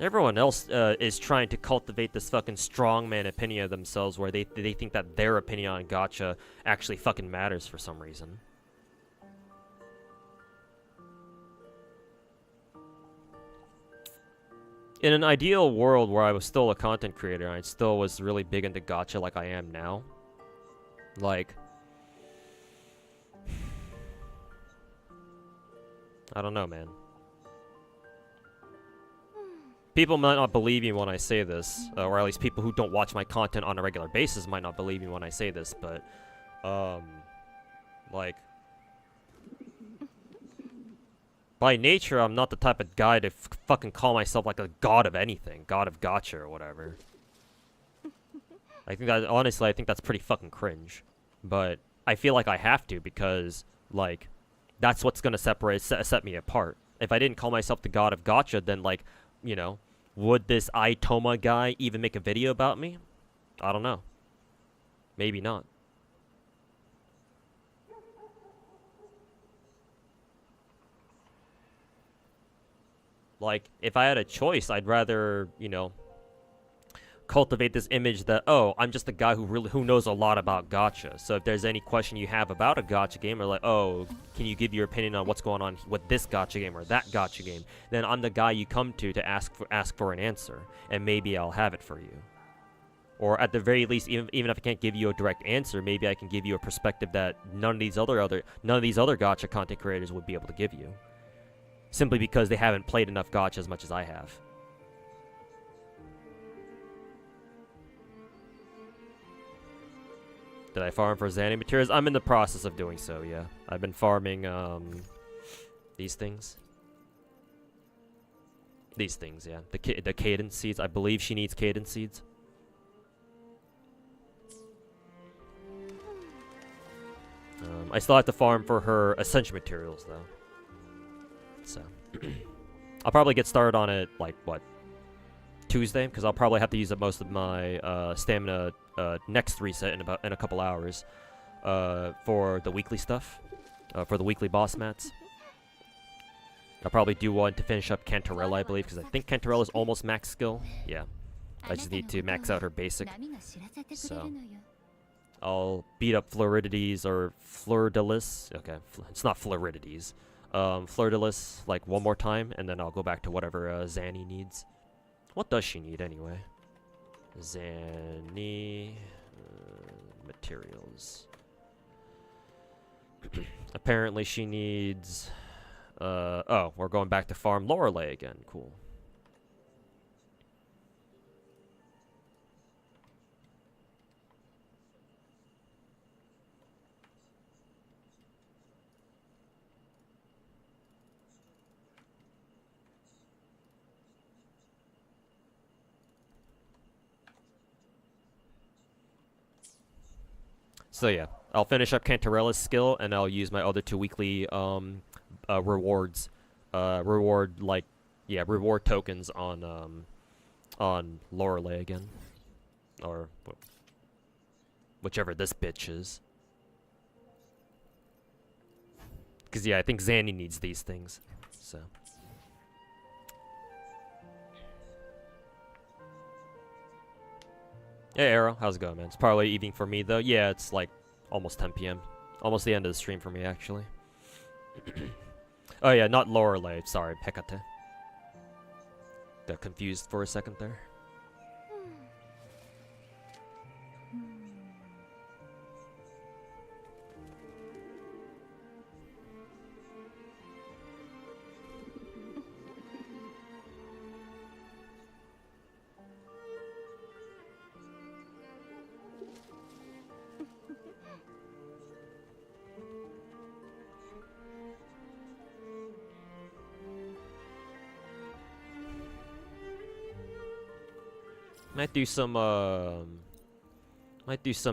Everyone else is trying to cultivate this fucking strongman opinion of themselves, where they think that their opinion on gacha actually fucking matters for some reason. In an ideal world where I was still a content creator and I still was really big into gacha like I am now, like, I don't know, man. People might not believe me when I say this, or at least people who don't watch my content on a regular basis might not believe me when I say this, but, like, by nature, I'm not the type of guy to fucking call myself like a god of anything, god of gacha or whatever. I think that, honestly, I think that's pretty fucking cringe. But I feel like I have to, because, like, that's what's gonna set me apart. If I didn't call myself the god of gacha, then, like, you know, would this Itoma guy even make a video about me? I don't know. Maybe not. Like, if I had a choice, I'd rather, you know, cultivate this image that, oh, I'm just a guy who knows a lot about gacha. So if there's any question you have about a gacha game, or like, oh, can you give your opinion on what's going on with this gacha game or that gacha game, then I'm the guy you come to ask for an answer, and maybe I'll have it for you. Or at the very least, even if I can't give you a direct answer, maybe I can give you a perspective that none of these other gacha content creators would be able to give you. Simply because they haven't played enough gacha as much as I have. Did I farm for Zanny materials? I'm in the process of doing so, yeah. I've been farming, these things. These things, yeah. The cadence seeds. I believe she needs cadence seeds. I still have to farm for her essential materials, though. So, I'll probably get started on it, like, what, Tuesday? Because I'll probably have to use up most of my stamina next reset in a couple hours for the weekly stuff, for the weekly boss mats. I'll probably do one to finish up Cantarella, I believe, because I think Cantarella is almost max skill. Yeah, I just need to max out her basic. So, I'll beat up Floridities or Fleur-de-Lis. Okay, it's not Floridities. Fleur-de-Lis, like, one more time, and then I'll go back to whatever Zanny needs. What does she need, anyway? Zanny... materials. Apparently she needs... oh, we're going back to farm Lorelei again. Cool. So yeah, I'll finish up Cantarella's skill, and I'll use my other two weekly rewards, reward tokens on Lorelei again, or whichever this bitch is. Because yeah, I think Zanny needs these things. So. Hey Arrow, how's it going, man? It's probably evening for me, though. Yeah, it's like almost 10 p.m. Almost the end of the stream for me, actually. Oh yeah, not Lorelei. Sorry, Hecate. Got confused for a second there. Might do some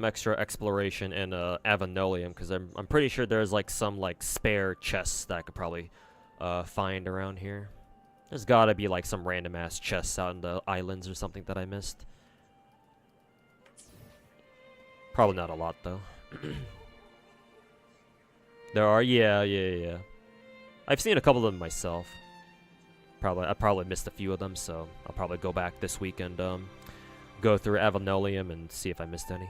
extra exploration in Avenolium, because I'm pretty sure there's like some like spare chests that I could probably find around here. There's gotta be like some random ass chests out in the islands or something that I missed. Probably not a lot though. There are, yeah. I've seen a couple of them myself. I probably missed a few of them, so I'll probably go back this week and go through Avenolium and see if I missed any.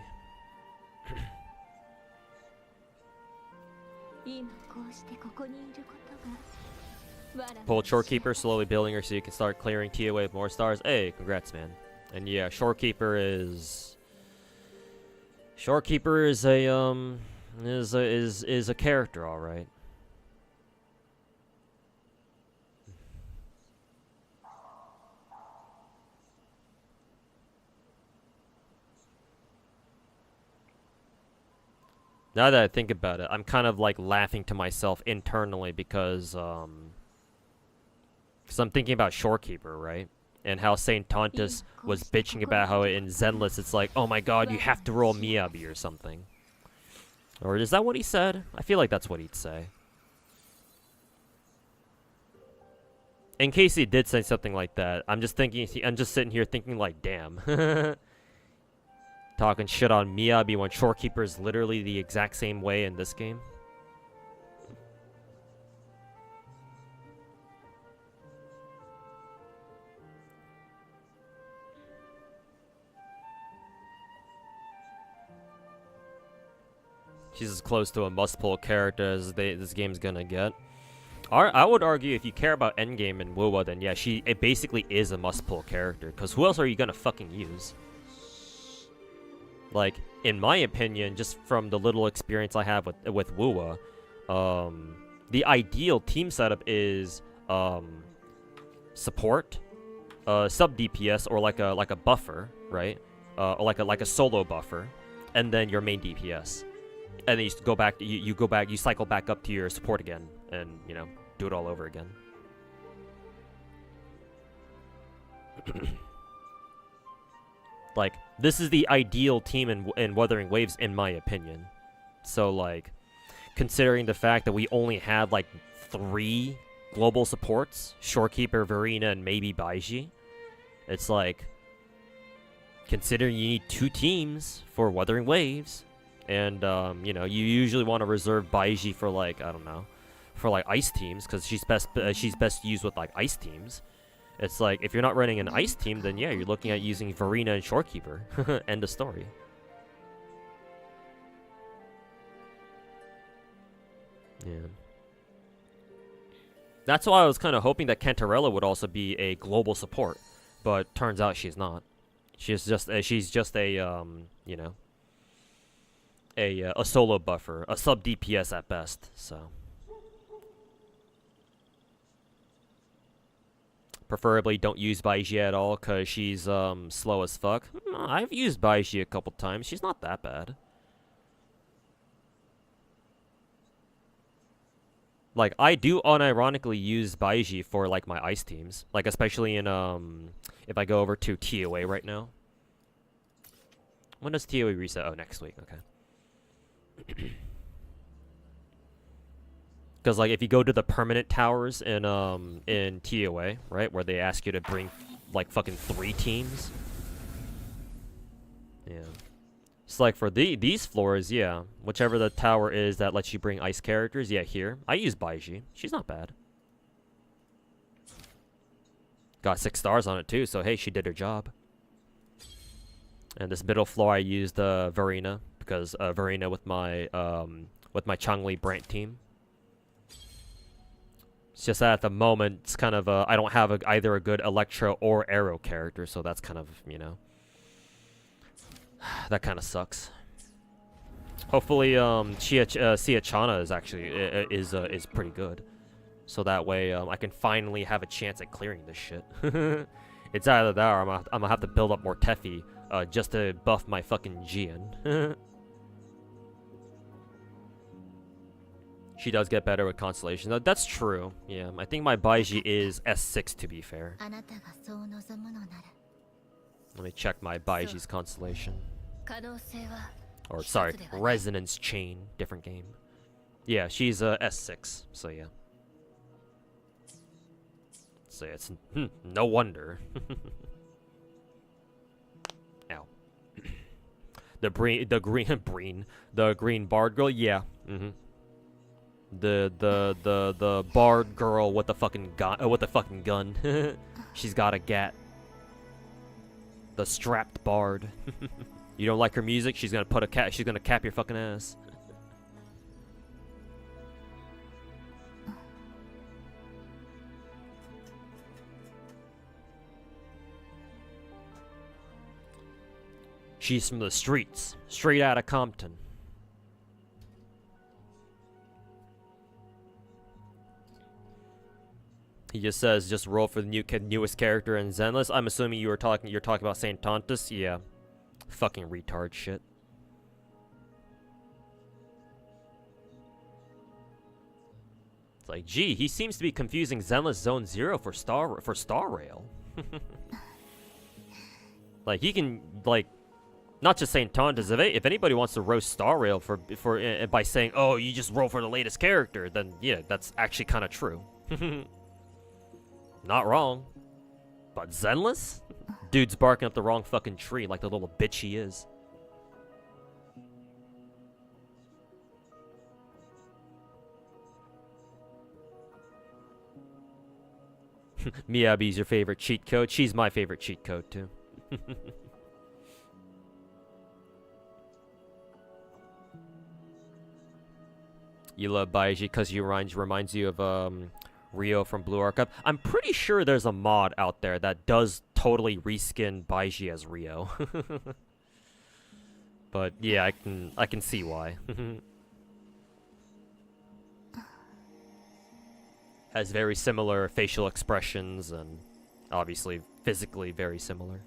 Pull Shorekeeper, slowly building her so you can start clearing TOA with more stars. Hey, congrats, man. And yeah, Shorekeeper is a character, all right. Now that I think about it, I'm kind of like laughing to myself internally because I'm thinking about Shorekeeper, right? And how Saint Tontus was bitching about how in Zenless it's like, oh my god, you have to roll Miyabi or something. Or is that what he said? I feel like that's what he'd say. In case he did say something like that, I'm just sitting here thinking like, damn. Talking shit on Miyabi when Shorekeeper is literally the exact same way in this game. She's as close to a must-pull character as this game's gonna get. I would argue if you care about Endgame and Wuwa, then yeah, it basically is a must-pull character. Because who else are you gonna fucking use? Like, in my opinion, just from the little experience I have with Wuwa, the ideal team setup is support, sub DPS, or like a buffer, right? Or like a solo buffer, and then your main DPS. And then you go back. You cycle back up to your support again, and you know, do it all over again. Like, this is the ideal team in Wuthering Waves, in my opinion. So like, considering the fact that we only had like 3 global supports, Shorekeeper, Verena, and maybe Baiji, it's like, considering you need 2 teams for Wuthering Waves. And, you know, you usually want to reserve Baiji for, like, I don't know, for, like, ice teams, because she's best used with, like, ice teams. It's like, if you're not running an ice team, then, yeah, you're looking at using Verena and Shorekeeper. End of story. Yeah. That's why I was kind of hoping that Cantarella would also be a global support, but turns out she's not. She's just a, you know, a solo buffer, a sub DPS at best, so. Preferably don't use Baiji at all, because she's slow as fuck. I've used Baiji a couple times. She's not that bad. Like, I do unironically use Baiji for, like, my ice teams. Like, especially in, if I go over to TOA right now. When does TOA reset? Oh, next week, okay. Because like if you go to the permanent towers in TOA, right, where they ask you to bring like fucking 3 teams. Yeah. It's like for these floors, yeah, whichever the tower is that lets you bring ice characters, yeah, here. I use Baiji. She's not bad. Got 6 stars on it too, so hey, she did her job. And this middle floor I used Verena. Because Verena with my Changli Brant team. It's just that at the moment it's kind of I don't have either a good Electro or Arrow character, so that's kind of, you know, that kind of sucks. Hopefully Siachana is actually is pretty good, so that way I can finally have a chance at clearing this shit. It's either that or I'm gonna have to build up more Tefi just to buff my fucking Jian. She does get better with Constellation. That's true. Yeah, I think my Baiji is S6 to be fair. Let me check my Baiji's constellation. Or sorry, resonance chain, different game. Yeah, she's S6, so yeah. So yeah, it's no wonder. Ow. the green bard girl, yeah. The bard girl with the fucking gun, She's got a gat. The strapped bard. You don't like her music? She's gonna cap your fucking ass. She's from the streets, straight out of Compton. He just says, just roll for the newest character in Zenless. I'm assuming you're talking about Saint Tontus. Yeah, fucking retard shit. It's like, gee, he seems to be confusing Zenless Zone Zero for Star Rail. Like he can not just Saint Tontus. If anybody wants to roast Star Rail by saying, oh, you just roll for the latest character, then yeah, that's actually kind of true. Not wrong. But Zenless? Dude's barking up the wrong fucking tree like the little bitch he is. Miyabi's your favorite cheat code. She's my favorite cheat code, too. You love Baiji because he reminds you of, Rio from Blue Archive. I'm pretty sure there's a mod out there that does totally reskin Baiji as Rio. But yeah, I can see why. Has very similar facial expressions and obviously physically very similar.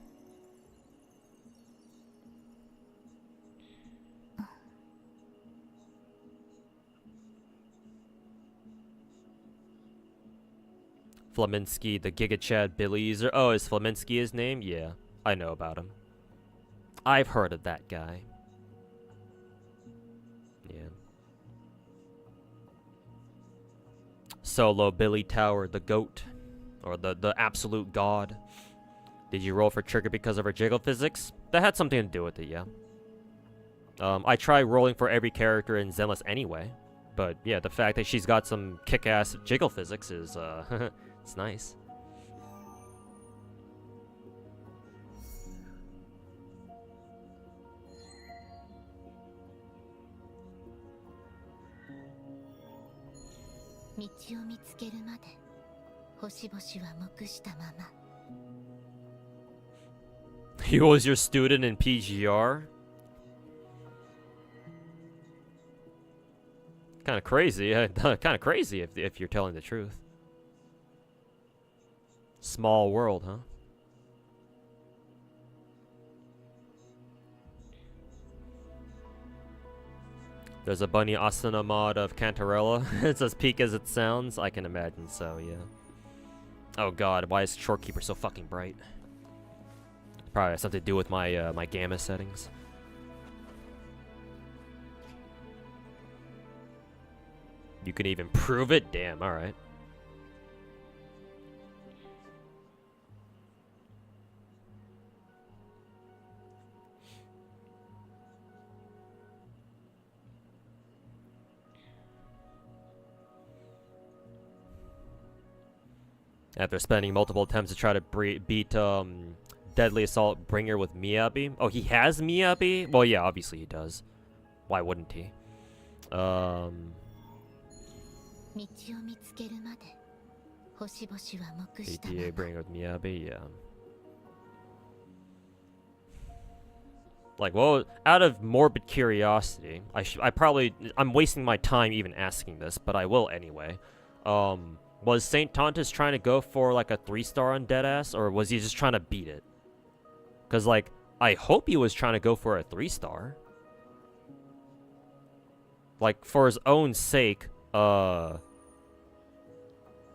Flaminsky, the Giga Chad Billy user. Oh, is Flaminsky his name? Yeah, I know about him. I've heard of that guy. Yeah. Solo Billy Tower, the GOAT. Or the absolute god. Did you roll for Trigger because of her jiggle physics? That had something to do with it, yeah. I try rolling for every character in Zenless anyway. But yeah, the fact that she's got some kick-ass jiggle physics is, it's nice. He was your student in PGR? Kind of crazy. Kind of crazy if you're telling the truth. Small world, huh? There's a bunny asana mod of Cantarella. It's as peak as it sounds. I can imagine so, yeah. Oh god, why is Shorekeeper so fucking bright? Probably has something to do with my my gamma settings. You can even prove it? Damn, alright. After spending multiple attempts to try to beat Deadly Assault Bringer with Miyabi. Oh, he has Miyabi? Well, yeah, obviously he does. Why wouldn't he? BTA Bringer with Miyabi, yeah. Like, well, out of morbid curiosity, I'm wasting my time even asking this, but I will anyway. Was Saint Tontus trying to go for, like, a 3-star on Deadass, or was he just trying to beat it? Because, like, I hope he was trying to go for a 3-star. Like, for his own sake, I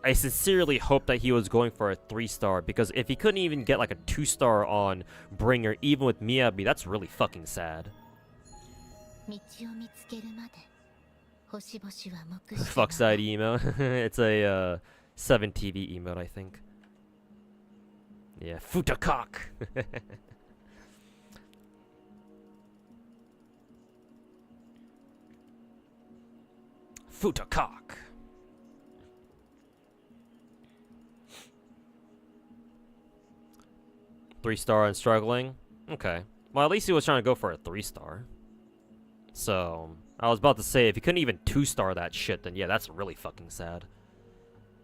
I sincerely hope that he was going for a 3-star, because if he couldn't even get like a 2-star on Bringer, even with Miyabi, that's really fucking sad. Fuck side emo. It's a 7TV emote, I think. Yeah, Futakok. Futakok. Three-star and struggling. Okay. Well, at least he was trying to go for a 3-star. So, I was about to say, if he couldn't even 2-star that shit, then yeah, that's really fucking sad.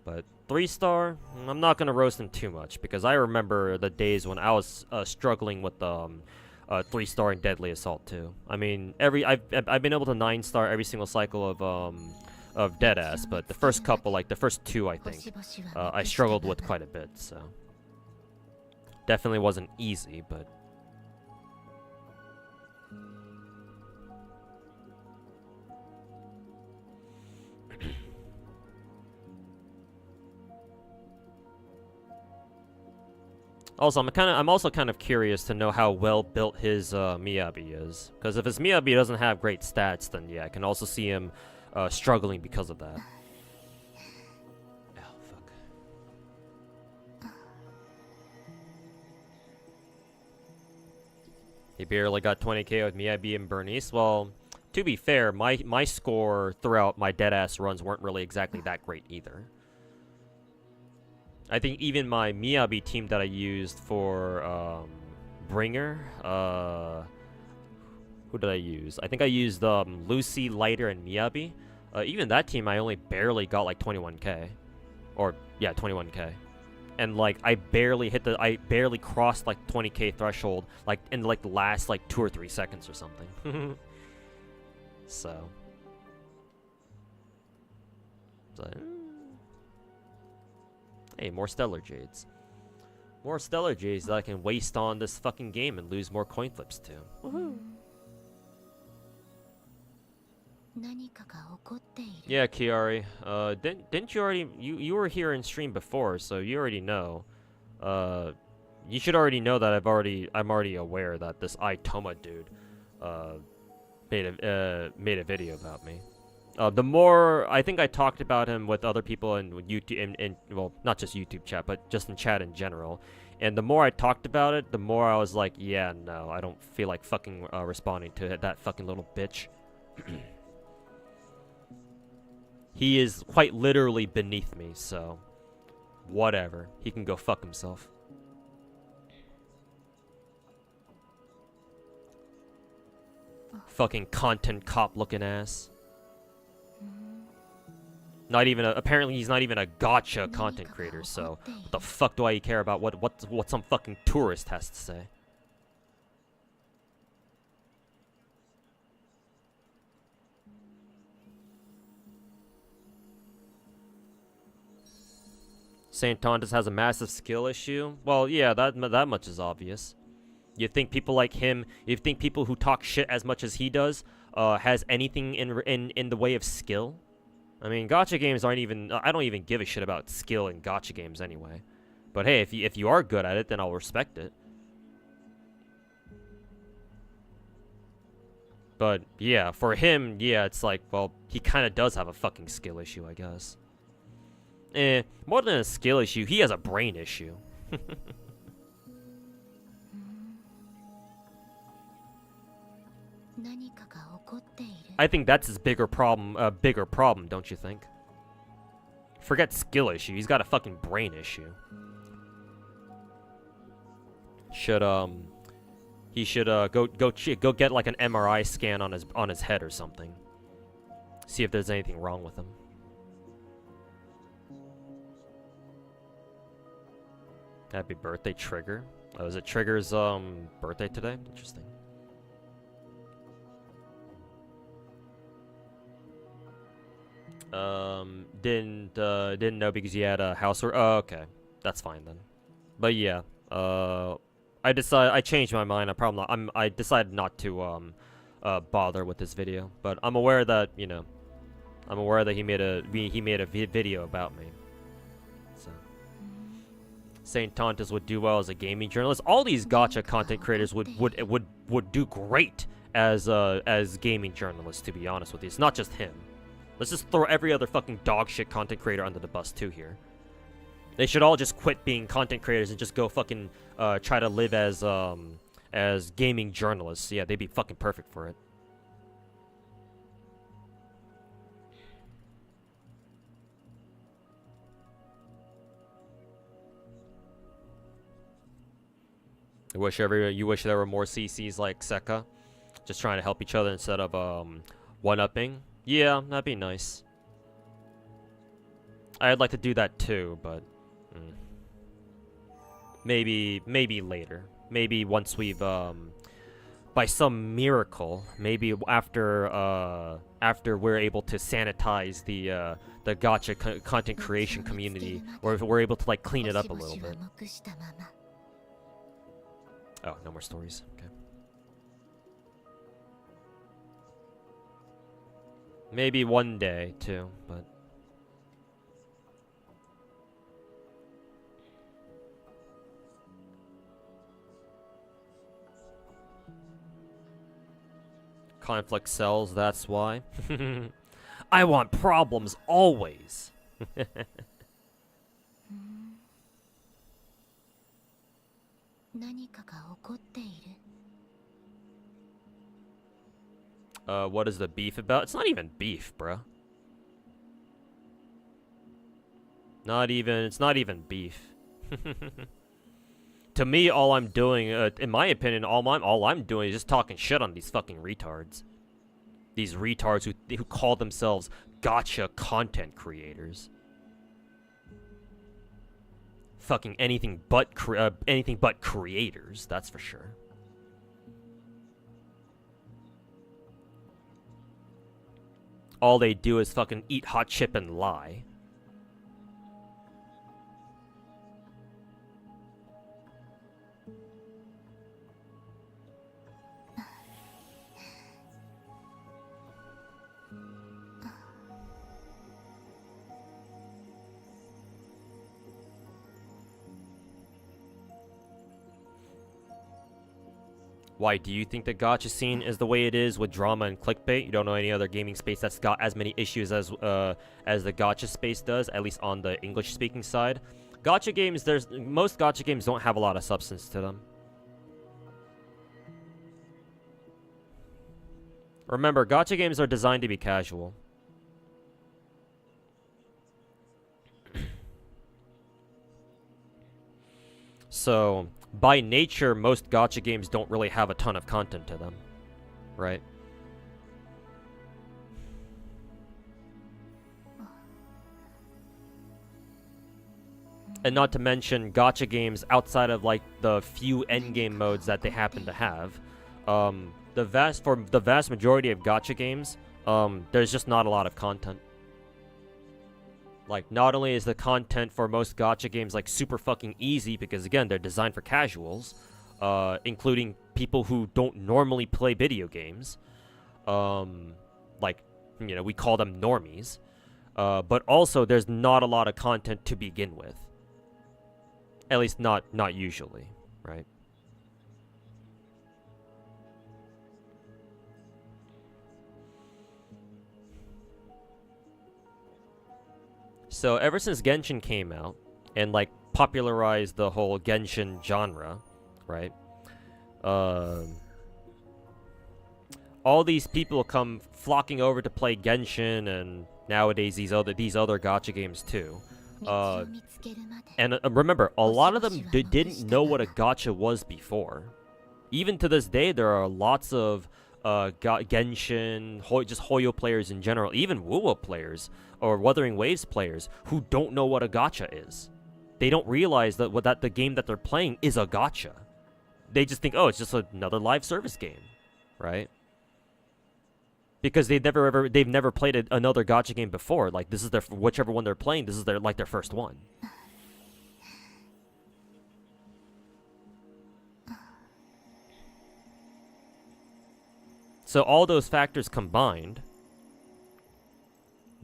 But 3-star, I'm not gonna roast him too much, because I remember the days when I was struggling with 3-star and Deadly Assault too. I mean, I've been able to 9-star every single cycle of Deadass, but the first couple, like the first 2, I think, I struggled with quite a bit. So definitely wasn't easy, but. Also, I'm also kind of curious to know how well built his Miyabi is, because if his Miyabi doesn't have great stats, then yeah, I can also see him struggling because of that. Oh, fuck. He barely got 20k with Miyabi and Bernice. Well, to be fair, my score throughout my deadass runs weren't really exactly that great either. I think even my Miyabi team that I used for Bringer, who did I use? I think I used Lucy, Lighter, and Miyabi. Even that team, I only barely got like 21k, or yeah, 21k, and like I barely crossed like 20k threshold, like in like the last like 2 or 3 seconds or something. So. Hey, more Stellar Jades. More Stellar Jades that I can waste on this fucking game and lose more coin flips to. Woohoo! Yeah, Kiari. Didn't you already... You were here in stream before, so you already know. You should already know that I'm already aware that this Itoma dude made a video about me. The more I think I talked about him with other people in YouTube, well, not just YouTube chat, but just in chat in general. And the more I talked about it, the more I was like, yeah, no, I don't feel like fucking responding to that fucking little bitch. He is quite literally beneath me, so whatever. He can go fuck himself. Fucking content cop looking ass. Not even apparently he's not even a gacha content creator, so what the fuck do I care about what some fucking tourist has to say? Saint Tondas has a massive skill issue? Well, yeah, that much is obvious. You think people like him, you think people who talk shit as much as he does, has anything in the way of skill? I mean, gacha games aren't even... I don't even give a shit about skill in gacha games anyway. But hey, if you are good at it, then I'll respect it. But yeah, for him, yeah, it's like, well, he kind of does have a fucking skill issue, I guess. More than a skill issue, he has a brain issue. I think that's his bigger problem, don't you think? Forget skill issue, he's got a fucking brain issue. He should go get like an MRI scan on his head or something. See if there's anything wrong with him. Happy birthday, Trigger. Oh, is it Trigger's birthday today? Interesting. Didn't know because he had a housework. Oh, okay, that's fine then. But yeah, I changed my mind. I decided not to bother with this video. But I'm aware that he made a video about me. Saint Tontus would do well as a gaming journalist. All these gacha content creators would do great as gaming journalists, to be honest with you. It's not just him. Let's just throw every other fucking dog shit content creator under the bus too here. They should all just quit being content creators and just go fucking try to live as gaming journalists. Yeah, they'd be fucking perfect for it. You wish there were more CCs like Seka, just trying to help each other instead of one-upping. Yeah, that'd be nice. I'd like to do that too, but maybe later. Maybe once we've by some miracle, maybe after we're able to sanitize the gacha content creation community, or if we're able to like clean it up a little bit. Oh, no more stories. Okay. Maybe one day, too, but... Conflict sells, that's why. I want problems, always! What is the beef about? It's not even beef, bruh. It's not even beef. To me, all I'm doing, in my opinion, all I'm doing is just talking shit on these fucking retards. These retards who call themselves gacha content creators. Fucking anything but creators, that's for sure. All they do is fucking eat hot chip and lie. Why do you think the gacha scene is the way it is with drama and clickbait? You don't know any other gaming space that's got as many issues as the gacha space does, at least on the English-speaking side. Gacha games, most gacha games don't have a lot of substance to them. Remember, gacha games are designed to be casual. So, by nature, most gacha games don't really have a ton of content to them, right? And not to mention, gacha games, outside of like the few endgame modes that they happen to have, the vast majority of gacha games, there's just not a lot of content. Like, not only is the content for most gacha games, like, super fucking easy, because, again, they're designed for casuals, including people who don't normally play video games. Like, you know, we call them normies. But also, there's not a lot of content to begin with. At least not usually, right? So ever since Genshin came out and like popularized the whole Genshin genre, right? All these people come flocking over to play Genshin, and nowadays these other gacha games too. And remember, a lot of them didn't know what a gacha was before. Even to this day, there are lots of Genshin, just Hoyo players in general, even Wuwa players or Wuthering Waves players who don't know what a gacha is. They don't realize that the game that they're playing is a gacha. They just think, oh, it's just another live service game, right? Because they've never played another gacha game before. Like, this is whichever one they're playing, this is their first one. So all those factors combined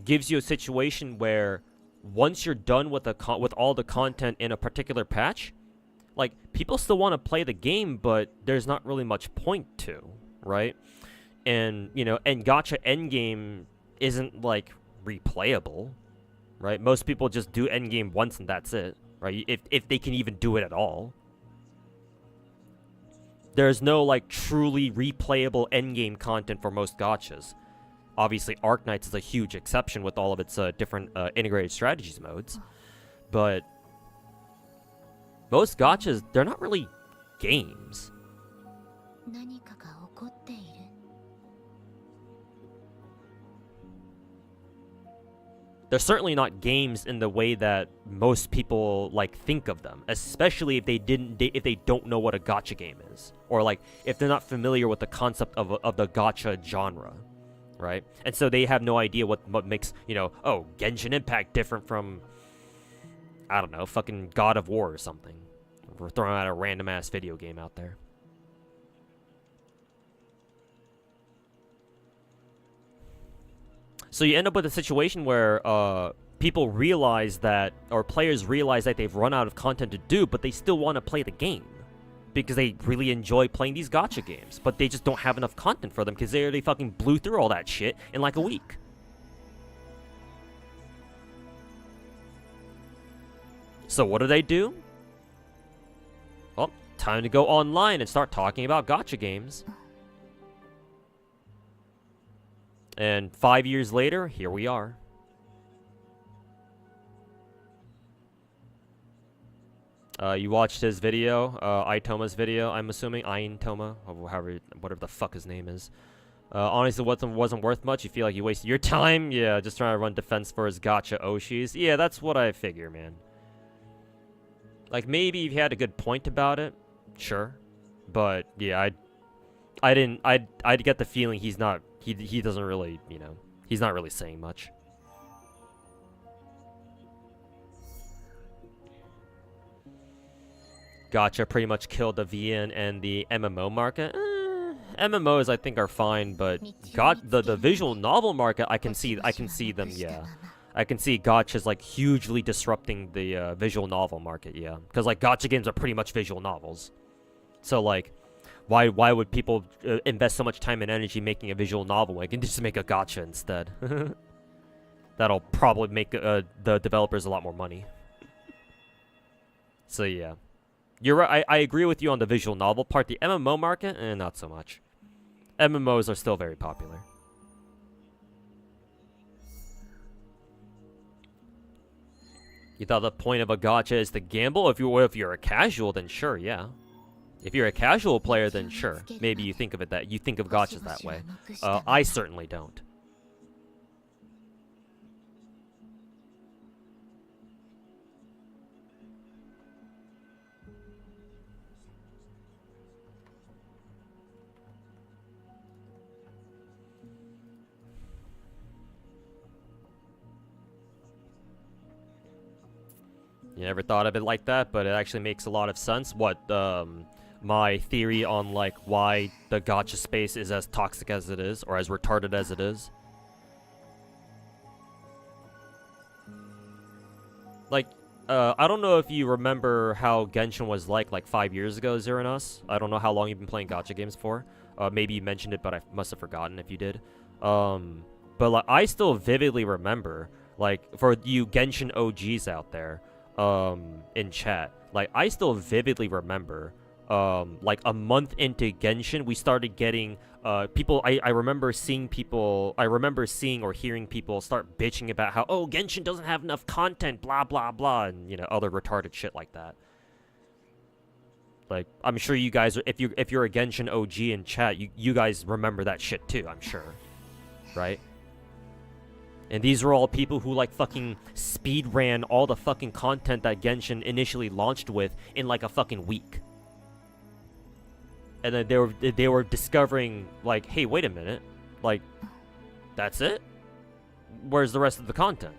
gives you a situation where once you're done with with all the content in a particular patch, like, people still want to play the game, but there's not really much point to, right? And, you know, and Gacha Endgame isn't, like, replayable, right? Most people just do Endgame once and that's it, right? If they can even do it at all. There's no, like, truly replayable Endgame content for most gachas. Obviously, Arknights is a huge exception with all of its different integrated strategies modes. But most gachas, they're not really games. They're certainly not games in the way that most people, like, think of them, especially if they don't know what a gacha game is, or, like, if they're not familiar with the concept of the gacha genre, right? And so they have no idea what makes, you know, oh, Genshin Impact different from, I don't know, fucking God of War or something. We're throwing out a random ass video game out there. So you end up with a situation where people realize that, or players realize that they've run out of content to do, but they still want to play the game because they really enjoy playing these gacha games, but they just don't have enough content for them because they already fucking blew through all that shit in like a week. So what do? Well, time to go online and start talking about gacha games. And 5 years later, here we are. You watched his video, Aitoma's video, I'm assuming, Aintoma, or however, whatever the fuck his name is. Honestly, wasn't worth much. You feel like you wasted your time? Yeah, just trying to run defense for his gacha Oshis. Yeah, that's what I figure, man. Like, maybe if he had a good point about it, sure. But, yeah, I'd get the feeling he's not, he doesn't really, you know, he's not really saying much. Gacha pretty much killed the VN and the MMO market. MMOs I think are fine, but the visual novel market, I can see them, yeah. I can see gachas like hugely disrupting the visual novel market, yeah. Because like gacha games are pretty much visual novels. So like, why would people invest so much time and energy making a visual novel? Like, can just make a gacha instead. That'll probably make the developers a lot more money. So yeah. You're right, I agree with you on the visual novel part. The MMO market, not so much. MMOs are still very popular. You thought the point of a gacha is to gamble? If you're a casual, then sure, yeah. If you're a casual player, then sure. Maybe you think of it that you think of gachas that way. I certainly don't. You never thought of it like that, but it actually makes a lot of sense. What, my theory on, like, why the gacha space is as toxic as it is, or as retarded as it is. Like, I don't know if you remember how Genshin was like 5 years ago, Zeronos. I don't know how long you've been playing gacha games for. Maybe you mentioned it, but I must have forgotten if you did. But, like, I still vividly remember, like, for you Genshin OGs out there, in chat, like, I still vividly remember, like, a month into Genshin, we started getting, people, I remember seeing or hearing people start bitching about how, oh, Genshin doesn't have enough content, blah, blah, blah, and, you know, other retarded shit like that. Like, I'm sure you guys, if you're a Genshin OG in chat, you guys remember that shit too, I'm sure. Right? And these are all people who, like, fucking speed ran all the fucking content that Genshin initially launched with in, like, a fucking week. And then they were discovering, like, hey, wait a minute. Like, that's it? Where's the rest of the content?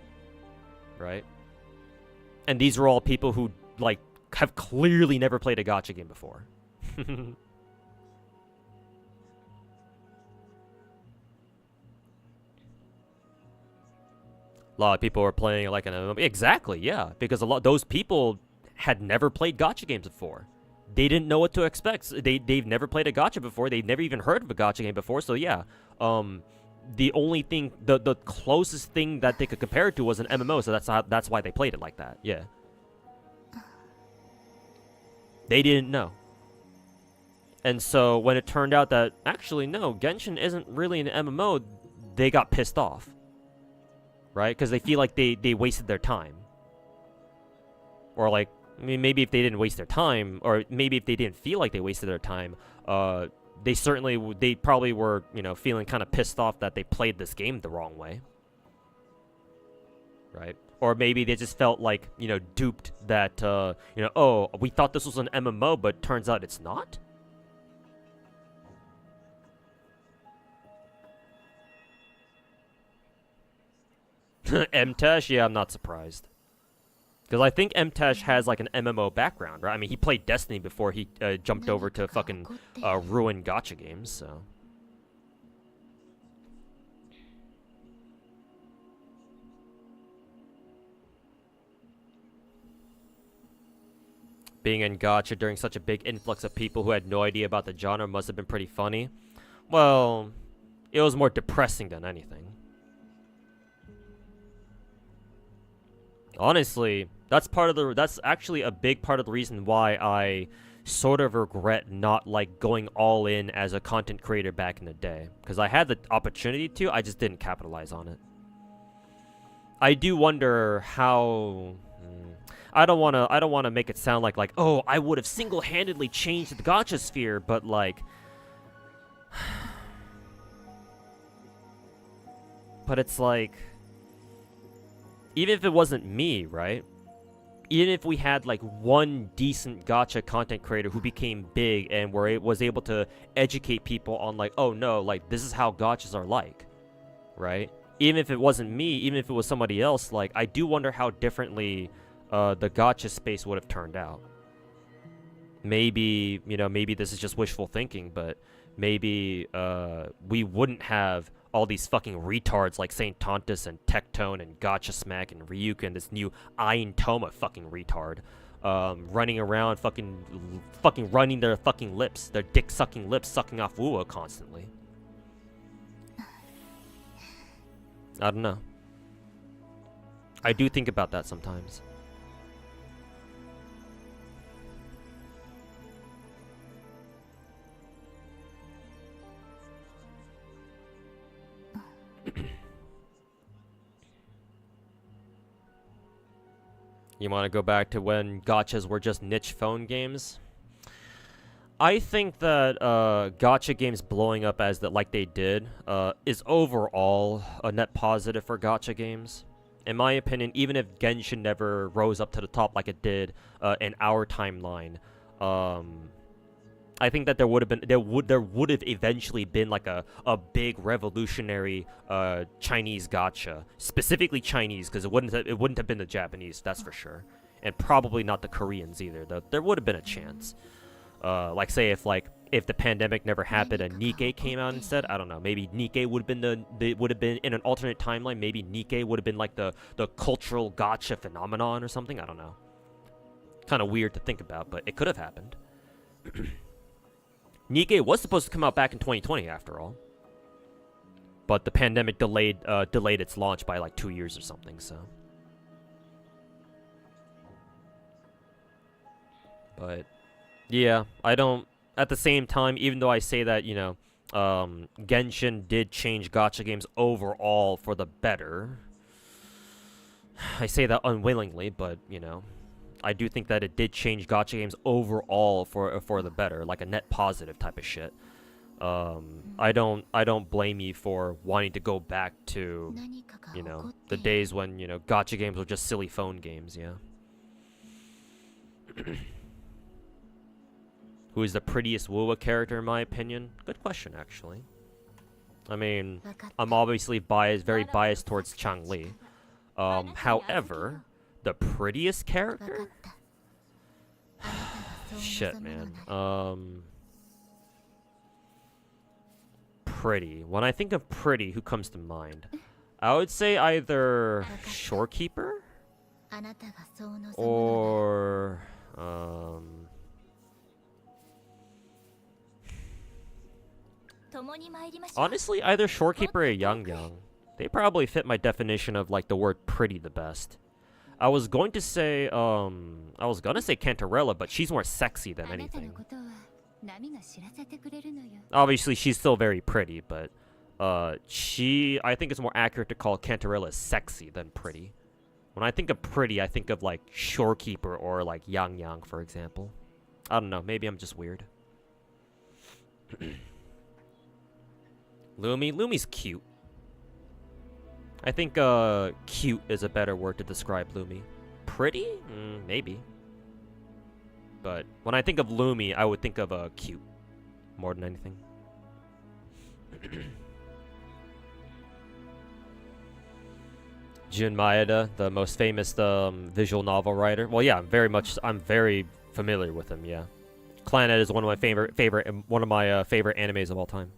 Right? And these are all people who, like, have clearly never played a gacha game before. A lot of people were playing like an MMO. Exactly, yeah, because a lot those people had never played gacha games before. They didn't know what to expect. They've never played a gacha before. They've never even heard of a gacha game before. So yeah, the only thing, the closest thing that they could compare it to was an MMO. So that's why they played it like that. Yeah. They didn't know. And so when it turned out that actually no, Genshin isn't really an MMO, they got pissed off. Right? Because they feel like they wasted their time. Or like, I mean, maybe if they didn't waste their time, or maybe if they didn't feel like they wasted their time, they probably were, you know, feeling kind of pissed off that they played this game the wrong way. Right? Or maybe they just felt like, you know, duped that, you know, oh, we thought this was an MMO, but turns out it's not? MTash? Yeah, I'm not surprised. Because I think MTash has like an MMO background, right? I mean, he played Destiny before he jumped over to fucking ruin gacha games, so. Being in gacha during such a big influx of people who had no idea about the genre must have been pretty funny. Well, it was more depressing than anything. Honestly, that's actually a big part of the reason why I sort of regret not like going all in as a content creator back in the day, because I had the opportunity to, I just didn't capitalize on it. I do wonder how I don't want to make it sound like oh, I would have single-handedly changed the gacha sphere, but like but it's like, even if it wasn't me, right? Even if we had like one decent gacha content creator who became big and was able to educate people on like, oh no, like this is how gachas are like, right? Even if it wasn't me, even if it was somebody else, like I do wonder how differently the gacha space would have turned out. Maybe, you know, maybe this is just wishful thinking, but maybe we wouldn't have all these fucking retards like Saint Tontus and Tectone and Gacha Smack and Ryuka and this new Ain Toma fucking retard running around fucking running their fucking lips, their dick-sucking lips, sucking off Wuwa constantly. I don't know. I do think about that sometimes. You want to go back to when gachas were just niche phone games? I think that gacha games blowing up as like they did is overall a net positive for gacha games. In my opinion, even if Genshin never rose up to the top like it did in our timeline, I think that there would have eventually been like a big revolutionary Chinese gacha, specifically Chinese, because it wouldn't have been the Japanese, that's for sure, and probably not the Koreans either. There would have been a chance. Like say if the pandemic never happened and Nikke came out instead, I don't know. Maybe Nikke would have been in an alternate timeline. Maybe Nikke would have been like the cultural gacha phenomenon or something. I don't know. Kind of weird to think about, but it could have happened. Nikke was supposed to come out back in 2020 after all, but the pandemic delayed its launch by like 2 years or something. So, but yeah, I don't. At the same time, even though I say that, you know, Genshin did change gacha games overall for the better, I say that unwillingly, but you know, I do think that it did change gacha games overall for the better, like a net positive type of shit. I don't blame you for wanting to go back to, you know, the days when, you know, gacha games were just silly phone games. Yeah. Who is the prettiest Wuwa character in my opinion? Good question, actually. I mean, I'm obviously very biased towards Changli. However, the prettiest character? Shit, man. Pretty. When I think of pretty, who comes to mind? I would say either Shorekeeper or honestly, either Shorekeeper or Yang. They probably fit my definition of like the word pretty the best. I was gonna say Cantarella, but she's more sexy than anything. Obviously, she's still very pretty, but I think it's more accurate to call Cantarella sexy than pretty. When I think of pretty, I think of like Shorekeeper or like Yang, for example. I don't know, maybe I'm just weird. Lumi's cute. I think cute is a better word to describe Lumi. Pretty? Maybe. But when I think of Lumi, I would think of cute more than anything. Jun Maeda, the most famous visual novel writer. Well, yeah, I'm very familiar with him. Yeah, Clannad is one of my favorite animes of all time.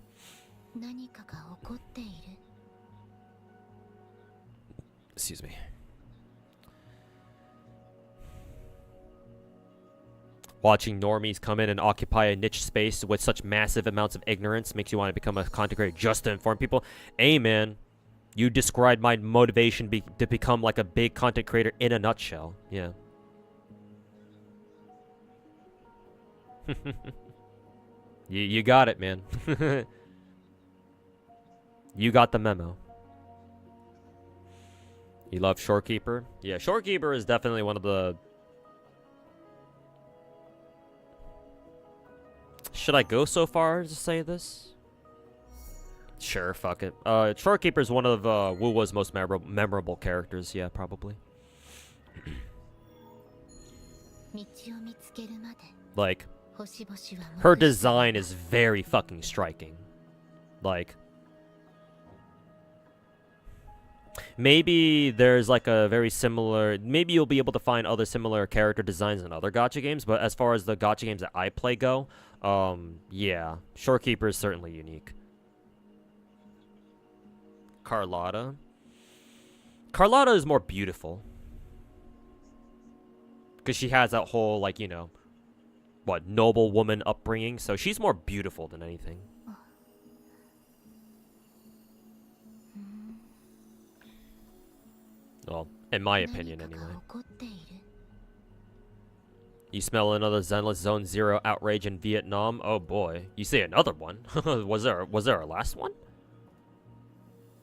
Excuse me. Watching normies come in and occupy a niche space with such massive amounts of ignorance makes you want to become a content creator just to inform people. Amen. You described my motivation to become like a big content creator in a nutshell. Yeah. You got it, man. You got the memo. You love Shorekeeper? Yeah, Shorekeeper is definitely one of the... Should I go so far as to say this? Sure, fuck it. Shorekeeper is one of Wuwa's most memorable characters. Yeah, probably. Like, her design is very fucking striking. Like, maybe there's like a very similar... Maybe you'll be able to find other similar character designs in other gacha games, but as far as the gacha games that I play go, yeah, Shorekeeper is certainly unique. Carlotta is more beautiful. Because she has that whole, like, you know, what, noble woman upbringing, so she's more beautiful than anything. Well, in my opinion, anyway. You smell another Zenless Zone Zero outrage in Vietnam? Oh boy. You say another one? Was there a last one?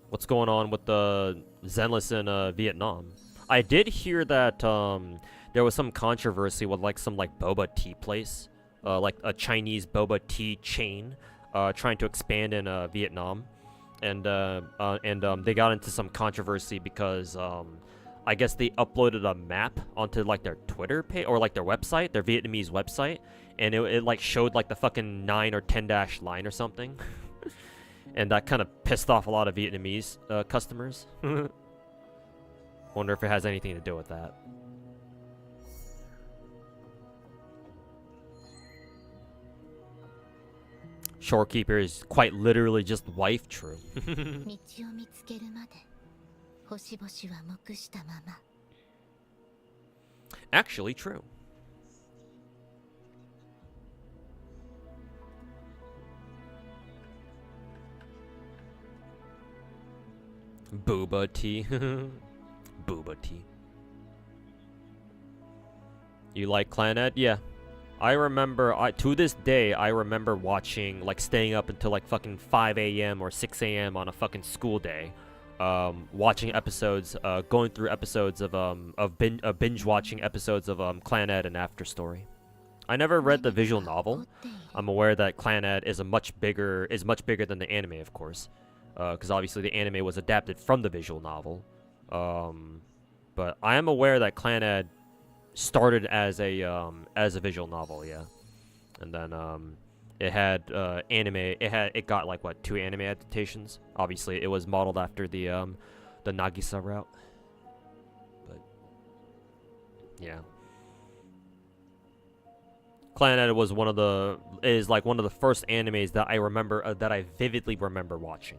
What's going on with the Zenless in Vietnam? I did hear that there was some controversy with like some like boba tea place, like a Chinese boba tea chain, trying to expand in Vietnam, and they got into some controversy because I guess they uploaded a map onto like their Twitter page or like their website, their Vietnamese website, and it like showed like the fucking 9 or 10 dash line or something. And that kind of pissed off a lot of Vietnamese customers. Wonder if it has anything to do with that. Shorekeeper is quite literally just wife true. Actually true. Booba tea. Booba tea. You like Clannad? Yeah. I remember, to this day, I remember watching, like, staying up until, like, fucking 5 a.m. or 6 a.m. on a fucking school day. Watching episodes, going through episodes of binge-watching episodes of, Clannad and After Story. I never read the visual novel. I'm aware that Clannad is much bigger than the anime, of course. Because obviously the anime was adapted from the visual novel. But I am aware that Clannad started as a visual novel, yeah. And then it had anime. It got like what, 2 anime adaptations. Obviously, it was modeled after the Nagisa route. But yeah, Clannad was one of the first animes that I remember that I vividly remember watching.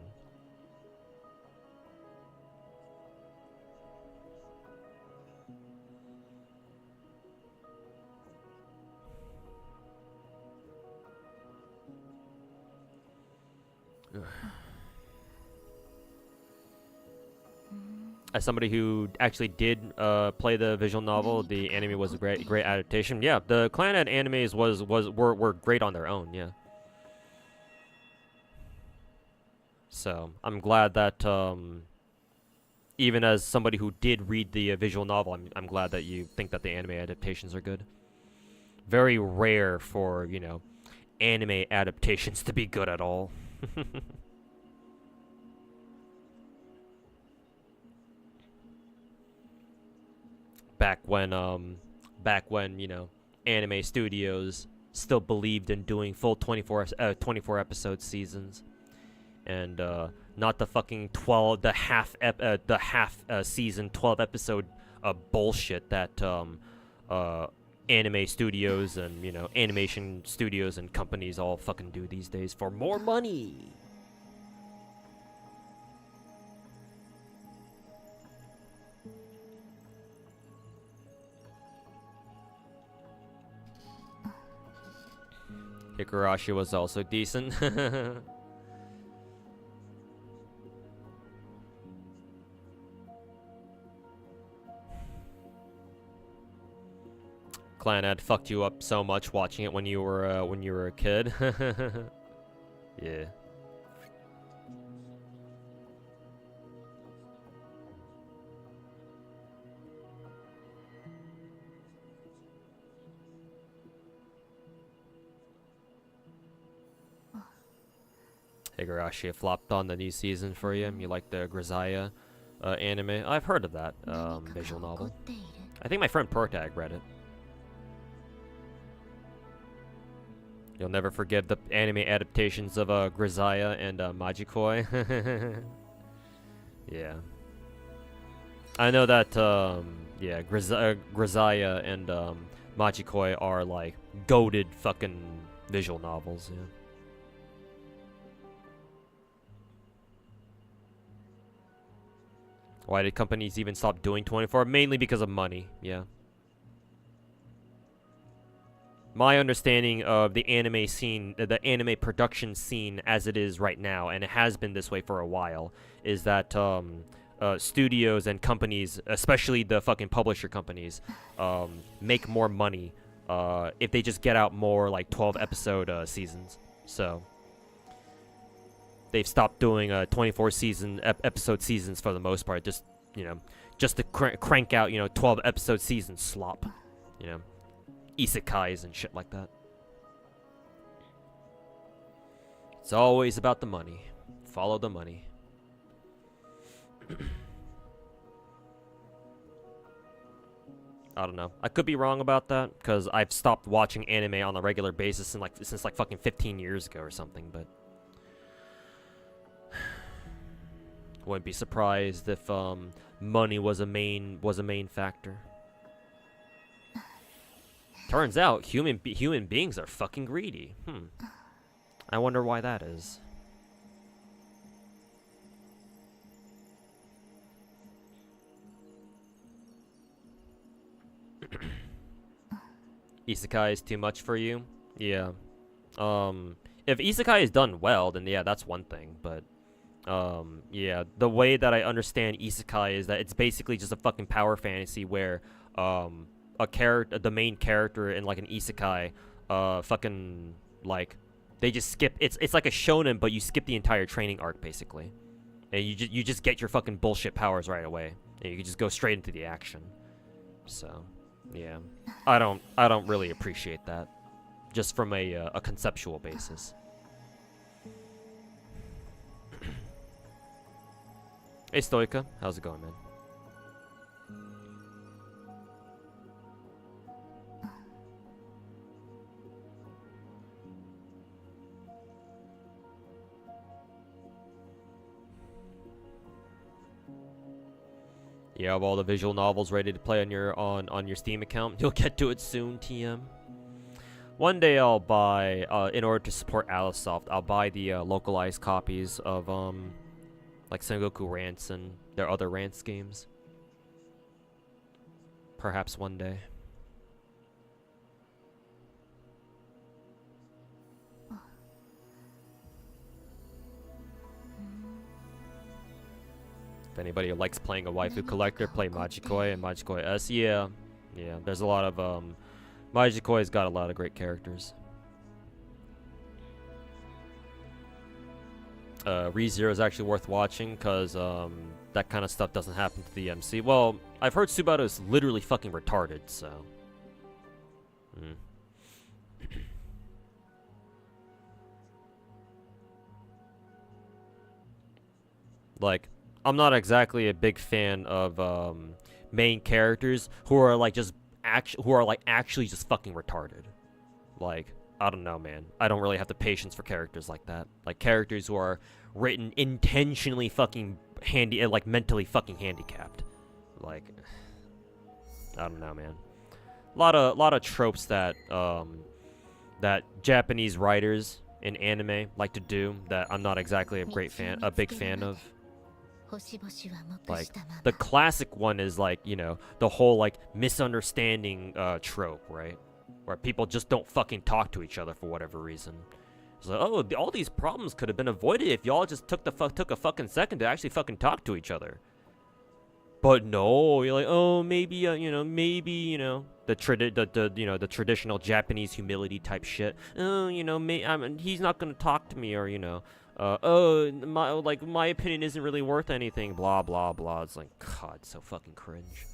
As somebody who actually did play the visual novel, the anime was a great adaptation. Yeah, the Clannad animes were great on their own. Yeah. So I'm glad that even as somebody who did read the visual novel, I'm glad that you think that the anime adaptations are good. Very rare for, you know, anime adaptations to be good at all. back when, you know, anime studios still believed in doing full 24 episode seasons, and not the fucking 12, the half season 12 episode bullshit that anime studios and, you know, animation studios and companies all fucking do these days for more money. Higurashi was also decent. Clannad fucked you up so much watching it when you were a kid. Yeah. Higurashi flopped on the new season for you. You like the Grisaya anime? I've heard of that visual novel. I think my friend Protag read it. You'll never forgive the anime adaptations of Grisaya and Magikoi. Yeah. I know that, yeah, Grisaya and Magikoi are, like, goated fucking visual novels, yeah. Why did companies even stop doing 24? Mainly because of money, yeah. My understanding of the anime scene, the anime production scene as it is right now, and it has been this way for a while, is that studios and companies, especially the fucking publisher companies, make more money if they just get out more like 12 episode seasons. So they've stopped doing 24 episode seasons for the most part. Just, you know, just to crank out, you know, 12 episode seasons slop, you know. Isekais and shit like that. It's always about the money. Follow the money. I don't know. I could be wrong about that because I've stopped watching anime on a regular basis since like fucking 15 years ago or something, but wouldn't be surprised if money was a main factor. Turns out human beings are fucking greedy. I wonder why that is. Isekai is too much for you? Yeah. If Isekai is done well, then yeah, that's one thing, but yeah, the way that I understand Isekai is that it's basically just a fucking power fantasy where the main character in like an isekai, fucking like they just skip. It's like a shonen, but you skip the entire training arc basically, and you just get your fucking bullshit powers right away, and you can just go straight into the action. So, yeah, I don't really appreciate that, just from a conceptual basis. Hey Stoika, how's it going, man? You have all the visual novels ready to play on your Steam account. You'll get to it soon, TM. One day I'll buy, in order to support Alicesoft, I'll buy the localized copies of like Sengoku Rants and their other Rants games. Perhaps one day. If anybody likes playing a waifu collector, play Majikoi and Majikoi S. Yeah, there's a lot of Majikoi's got a lot of great characters. ReZero is actually worth watching because that kind of stuff doesn't happen to the MC. Well, I've heard Subaru is literally fucking retarded, so. Like, I'm not exactly a big fan of main characters who are like actually just fucking retarded. Like, I don't know, man. I don't really have the patience for characters like that. Like characters who are written intentionally fucking like mentally fucking handicapped. Like, I don't know, man. A lot of tropes that that Japanese writers in anime like to do that I'm not exactly a big fan of. Like, the classic one is like, you know, the whole like misunderstanding trope, right? Where people just don't fucking talk to each other for whatever reason. It's like, oh, all these problems could have been avoided if y'all just took a fucking second to actually fucking talk to each other. But no, you're like, oh, maybe the traditional Japanese humility type shit. Oh, he's not gonna talk to me, or my opinion isn't really worth anything. Blah blah blah. It's like, God, so fucking cringe.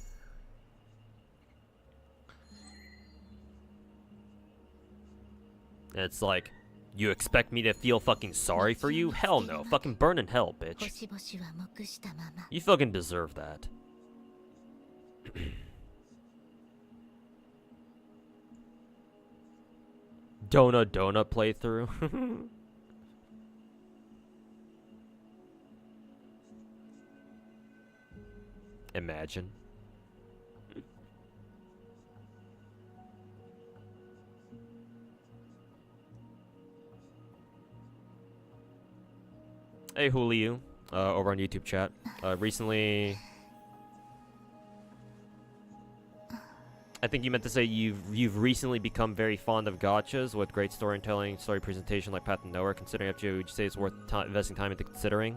And it's like, you expect me to feel fucking sorry for you? Hell no. Fucking burn in hell, bitch. You fucking deserve that. Donut playthrough. Imagine. Hey Julio, over on YouTube chat. Recently, I think you meant to say you've recently become very fond of gachas with great storytelling, story presentation like Path to Nowhere. Considering FGO, would you say it's worth investing time into considering?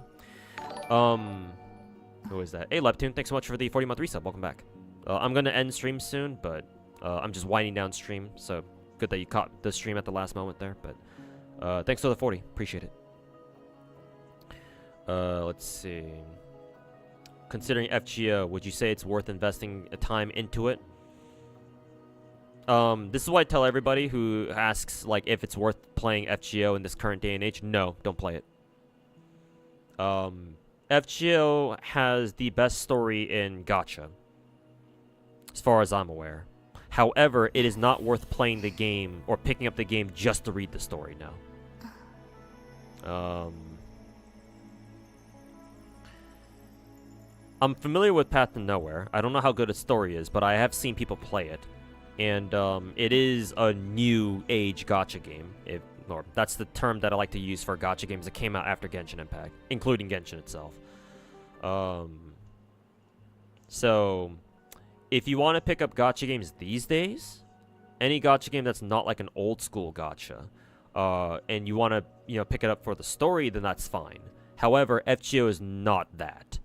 Who is that? Hey Leptune, thanks so much for the 40-month resub. Welcome back. I'm gonna end stream soon, but I'm just winding down stream. So good that you caught the stream at the last moment there. But thanks for the 40, appreciate it. Let's see. Considering FGO, would you say it's worth investing time into it? This is what I tell everybody who asks, like, if it's worth playing FGO in this current day and age. No, don't play it. FGO has the best story in gacha, as far as I'm aware. However, it is not worth playing the game or picking up the game just to read the story, no. I'm familiar with Path to Nowhere. I don't know how good its story is, but I have seen people play it. And it is a new age gacha game. Or that's the term that I like to use for gacha games that came out after Genshin Impact, including Genshin itself. So, if you want to pick up gacha games these days, any gacha game that's not like an old school gacha, and you want to pick it up for the story, then that's fine. However, FGO is not that.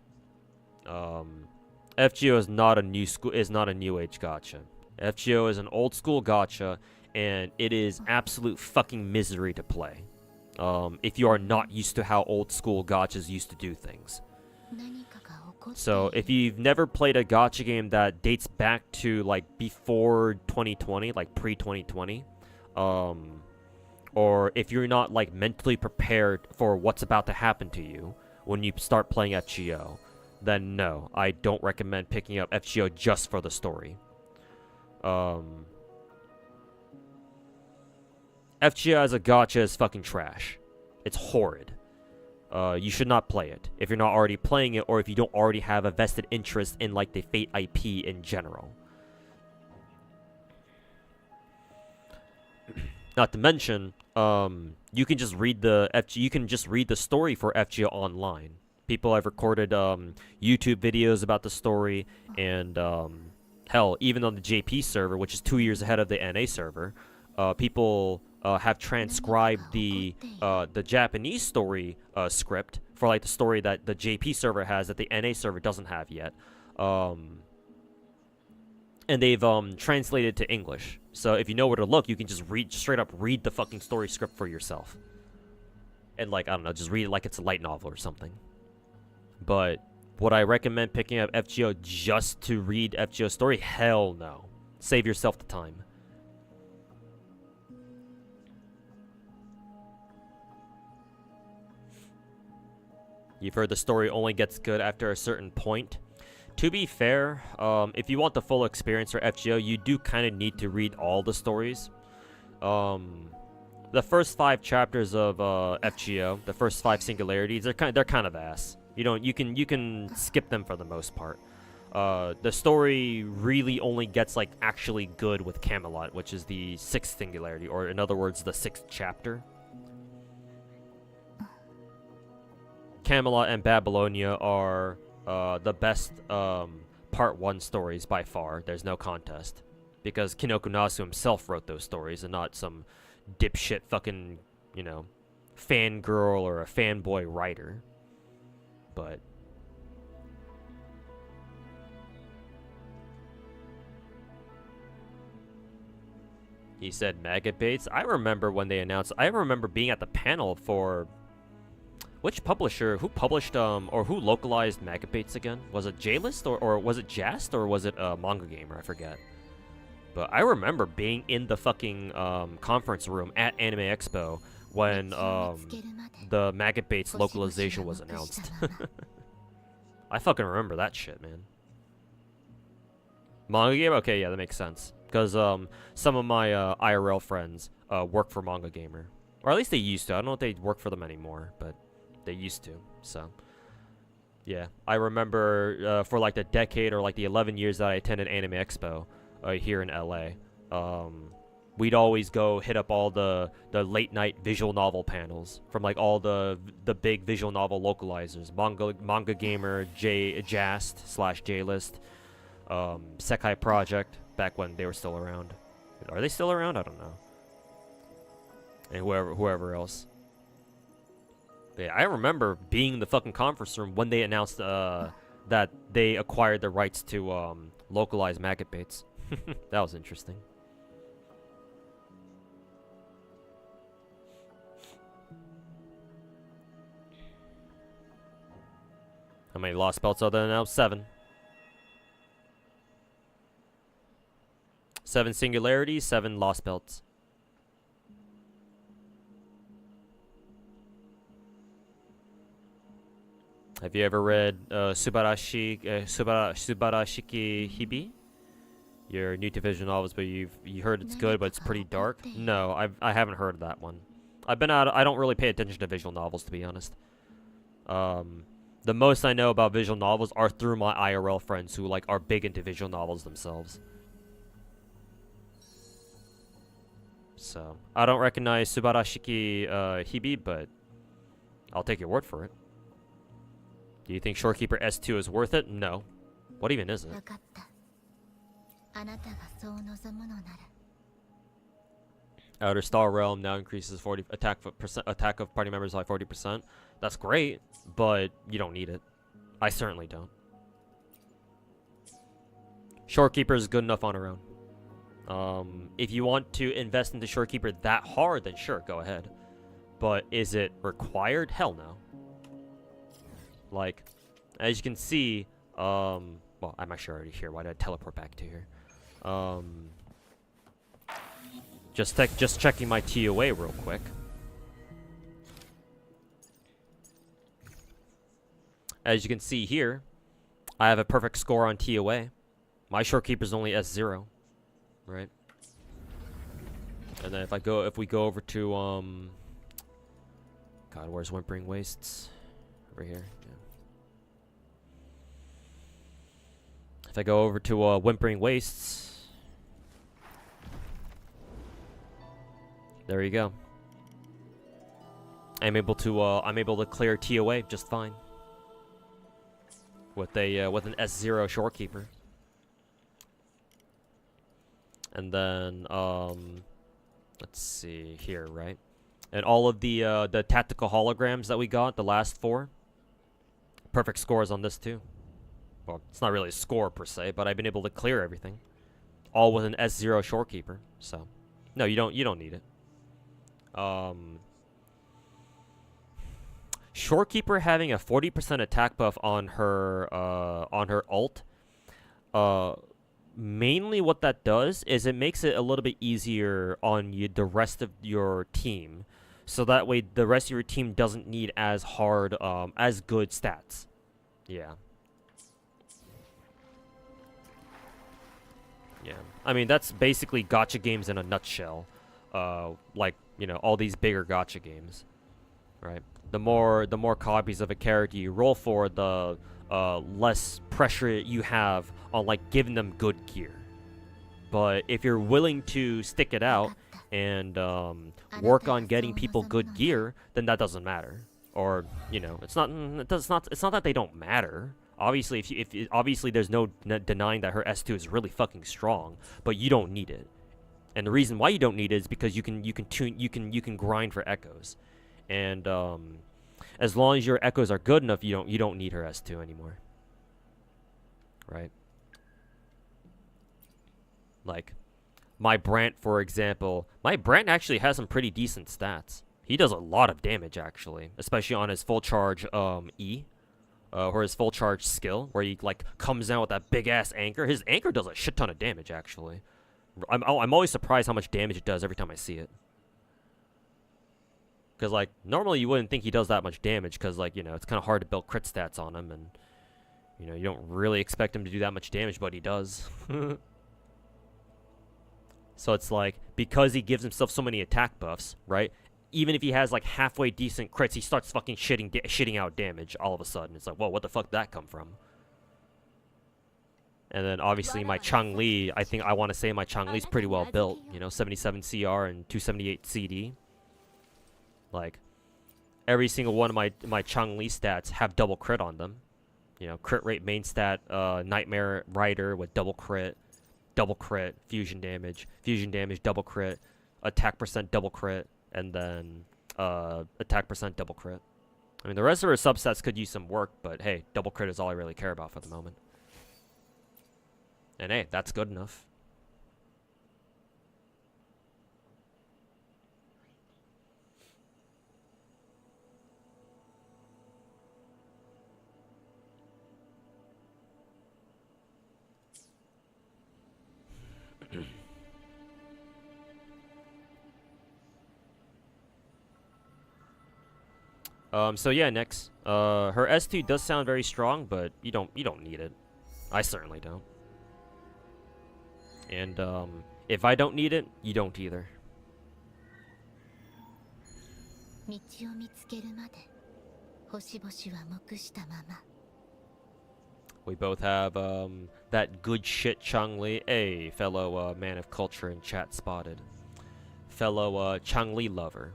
FGO is not a new age gacha. FGO is an old school gacha, and it is absolute fucking misery to play. If you are not used to how old school gachas used to do things. So if you've never played a gacha game that dates back to like before 2020, like pre-2020, or if you're not like mentally prepared for what's about to happen to you when you start playing FGO, then no, I don't recommend picking up FGO just for the story. FGO as a gacha is fucking trash. It's horrid. You should not play it if you're not already playing it, or if you don't already have a vested interest in like the Fate IP in general. Not to mention, you can just read the story for FGO online. People have recorded YouTube videos about the story, and hell, even on the JP server, which is 2 years ahead of the NA server, people have transcribed the Japanese story script for like the story that the JP server has that the NA server doesn't have yet. And they've translated to English. So if you know where to look, you can just straight up read the fucking story script for yourself. And like, I don't know, just read it like it's a light novel or something. But would I recommend picking up FGO just to read FGO story? Hell no. Save yourself the time. You've heard the story only gets good after a certain point. To be fair, if you want the full experience for FGO, you do kind of need to read all the stories. The first 5 chapters of FGO, the first 5 singularities, they're kind of ass. You can skip them for the most part. The story really only gets like actually good with Camelot, which is the 6th singularity, or in other words, the 6th chapter. Camelot and Babylonia are the best part 1 stories by far. There's no contest, because Kinoko Nasu himself wrote those stories and not some dipshit fucking, you know, fangirl or a fanboy writer. But he said maggot baits. I remember when they announced. I remember being at the panel for which publisher, who published or who localized maggot baits again? Was it J-List or was it Jast or was it Manga Gamer? I forget. But I remember being in the fucking conference room at Anime Expo when the maggot baits localization was announced. I fucking remember that shit, man. Manga Gamer? Okay, yeah, that makes sense. Because some of my IRL friends work for Manga Gamer. Or at least they used to. I don't know if they work for them anymore, but they used to. So, yeah. I remember for like the decade or like the 11 years that I attended Anime Expo here in LA, we'd always go hit up all the late night visual novel panels from like all the big visual novel localizers. Manga Gamer, Jast/J-List, Sekai Project, back when they were still around. Are they still around? I don't know. And whoever else. But yeah, I remember being in the fucking conference room when they announced that they acquired the rights to localize maggot baits. That was interesting. How many lost belts are there now? 7. 7 singularities, 7 lost belts. Have you ever read Subarashiki Hibi? You're new to visual novels, but you heard it's good, but it's pretty dark. No, I haven't heard of that one. I've been out. I don't really pay attention to visual novels, to be honest. The most I know about visual novels are through my IRL friends who like are big into visual novels themselves. So I don't recognize Subarashiki Hibi, but I'll take your word for it. Do you think Shorekeeper S2 is worth it? No. What even is it? Outer Star Realm now increases attack of party members by 40%. That's great, but you don't need it. I certainly don't. Shorekeeper is good enough on her own. If you want to invest into Shorekeeper that hard, then sure, go ahead. But is it required? Hell no. Like, as you can see, well, I'm actually already here. Why did I teleport back to here? Just checking my TOA real quick. As you can see here, I have a perfect score on TOA. My Shorekeeper's only S0, right? And then if we go over to God, where's Whimpering Wastes? Over here. Yeah. If I go over to Whimpering Wastes, there you go. I'm able to clear TOA just fine with an S0 Shorekeeper. And then Let's see here, right? And all of the tactical holograms that we got, the last 4, perfect scores on this too. Well, it's not really a score per se, but I've been able to clear everything, all with an S0 shorekeeper. So, no, you don't need it. Shorekeeper having a 40% attack buff on her ult. Mainly what that does is it makes it a little bit easier on you, the rest of your team, so that way the rest of your team doesn't need as good stats. Yeah. Yeah. I mean, that's basically gacha games in a nutshell. Like, you know, all these bigger gacha games, right? The more copies of a character you roll for, the less pressure you have on like giving them good gear. But if you're willing to stick it out and work on getting people good gear, then that doesn't matter. Or, you know, it's not that they don't matter. Obviously, obviously there's no denying that her S2 is really fucking strong, but you don't need it. And the reason why you don't need it is because you can grind for echoes. And as long as your echoes are good enough, you don't need her S2 anymore. Right? Like my Brant, for example. My Brant actually has some pretty decent stats. He does a lot of damage actually, especially on his full charge E. Or his full charge skill, where he like comes down with that big ass anchor. His anchor does a shit ton of damage actually. I'm always surprised how much damage it does every time I see it. Because, like, normally you wouldn't think he does that much damage because, like, you know, it's kind of hard to build crit stats on him. And, you know, you don't really expect him to do that much damage, but he does. So it's like, because he gives himself so many attack buffs, right? Even if he has, like, halfway decent crits, he starts fucking shitting out damage all of a sudden. It's like, whoa, what the fuck did that come from? And then, obviously, my Changli, I want to say my Changli's pretty well built. You know, 77 CR and 278 CD. Like, every single one of my Changli stats have double crit on them. You know, crit rate main stat, Nightmare Rider with double crit, fusion damage, double crit, attack percent double crit, and then attack percent double crit. I mean, the rest of her substats could use some work, but hey, double crit is all I really care about for the moment. And hey, that's good enough. So yeah, next. Her S2 does sound very strong, but you don't need it. I certainly don't. And if I don't need it, you don't either. We both have that good shit Changli. Hey, fellow man of culture in chat spotted. Fellow Changli lover.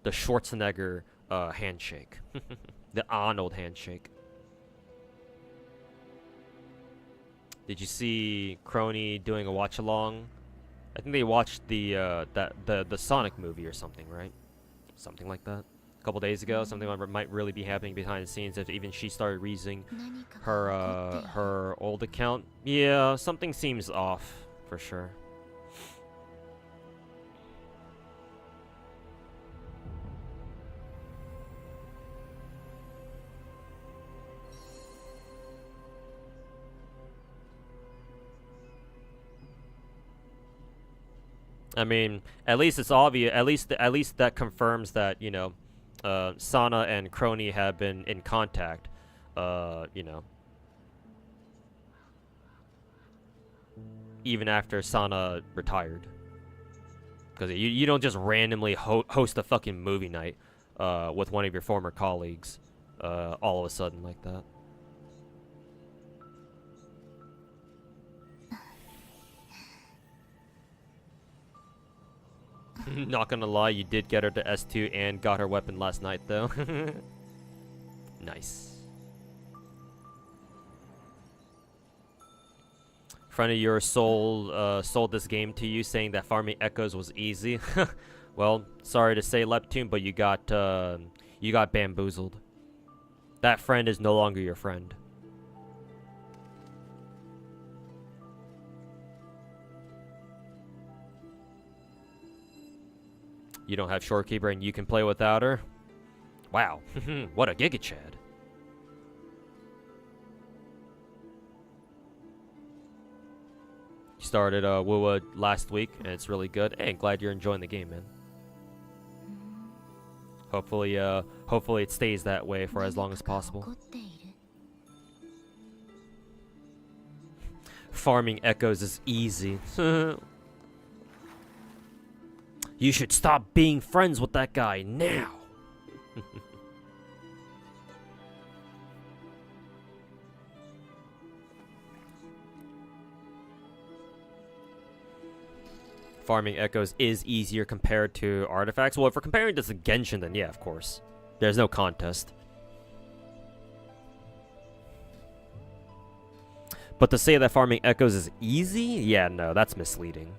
The Schwarzenegger handshake. The Arnold handshake. Did you see Crony doing a watch along? I think they watched the Sonic movie or something, right? Something like that. A couple days ago, something might really be happening behind the scenes if even she started using her old account. Yeah, something seems off for sure. I mean, at least it's obvious. At least that confirms that, you know, Sana and Crony have been in contact. You know, even after Sana retired, because you don't just randomly host a fucking movie night with one of your former colleagues all of a sudden like that. Not gonna lie, you did get her to S2 and got her weapon last night, though. Nice. Friend of yours sold this game to you, saying that farming echoes was easy. Well, sorry to say, Leptune, but you got bamboozled. That friend is no longer your friend. You don't have Shorekeeper and you can play without her? Wow. What a GACHA Chad. Started Wuwa last week and it's really good. Hey, glad you're enjoying the game, man. Hopefully it stays that way for as long as possible. Farming echoes is easy. You should stop being friends with that guy now. Farming echoes is easier compared to artifacts. Well, if we're comparing this to Genshin, then yeah, of course. There's no contest. But to say that farming echoes is easy? Yeah, no, that's misleading.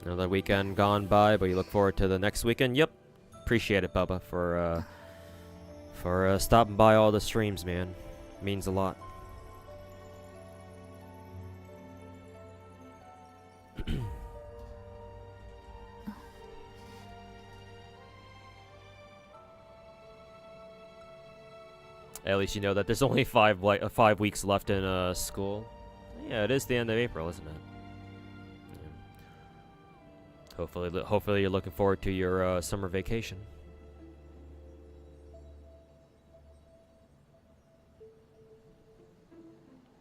Another weekend gone by, but you look forward to the next weekend? Yep. Appreciate it, Bubba, for stopping by all the streams, man. Means a lot. At least you know that there's only 5 weeks left in school. Yeah, it is the end of April, isn't it? Yeah. Hopefully you're looking forward to your summer vacation.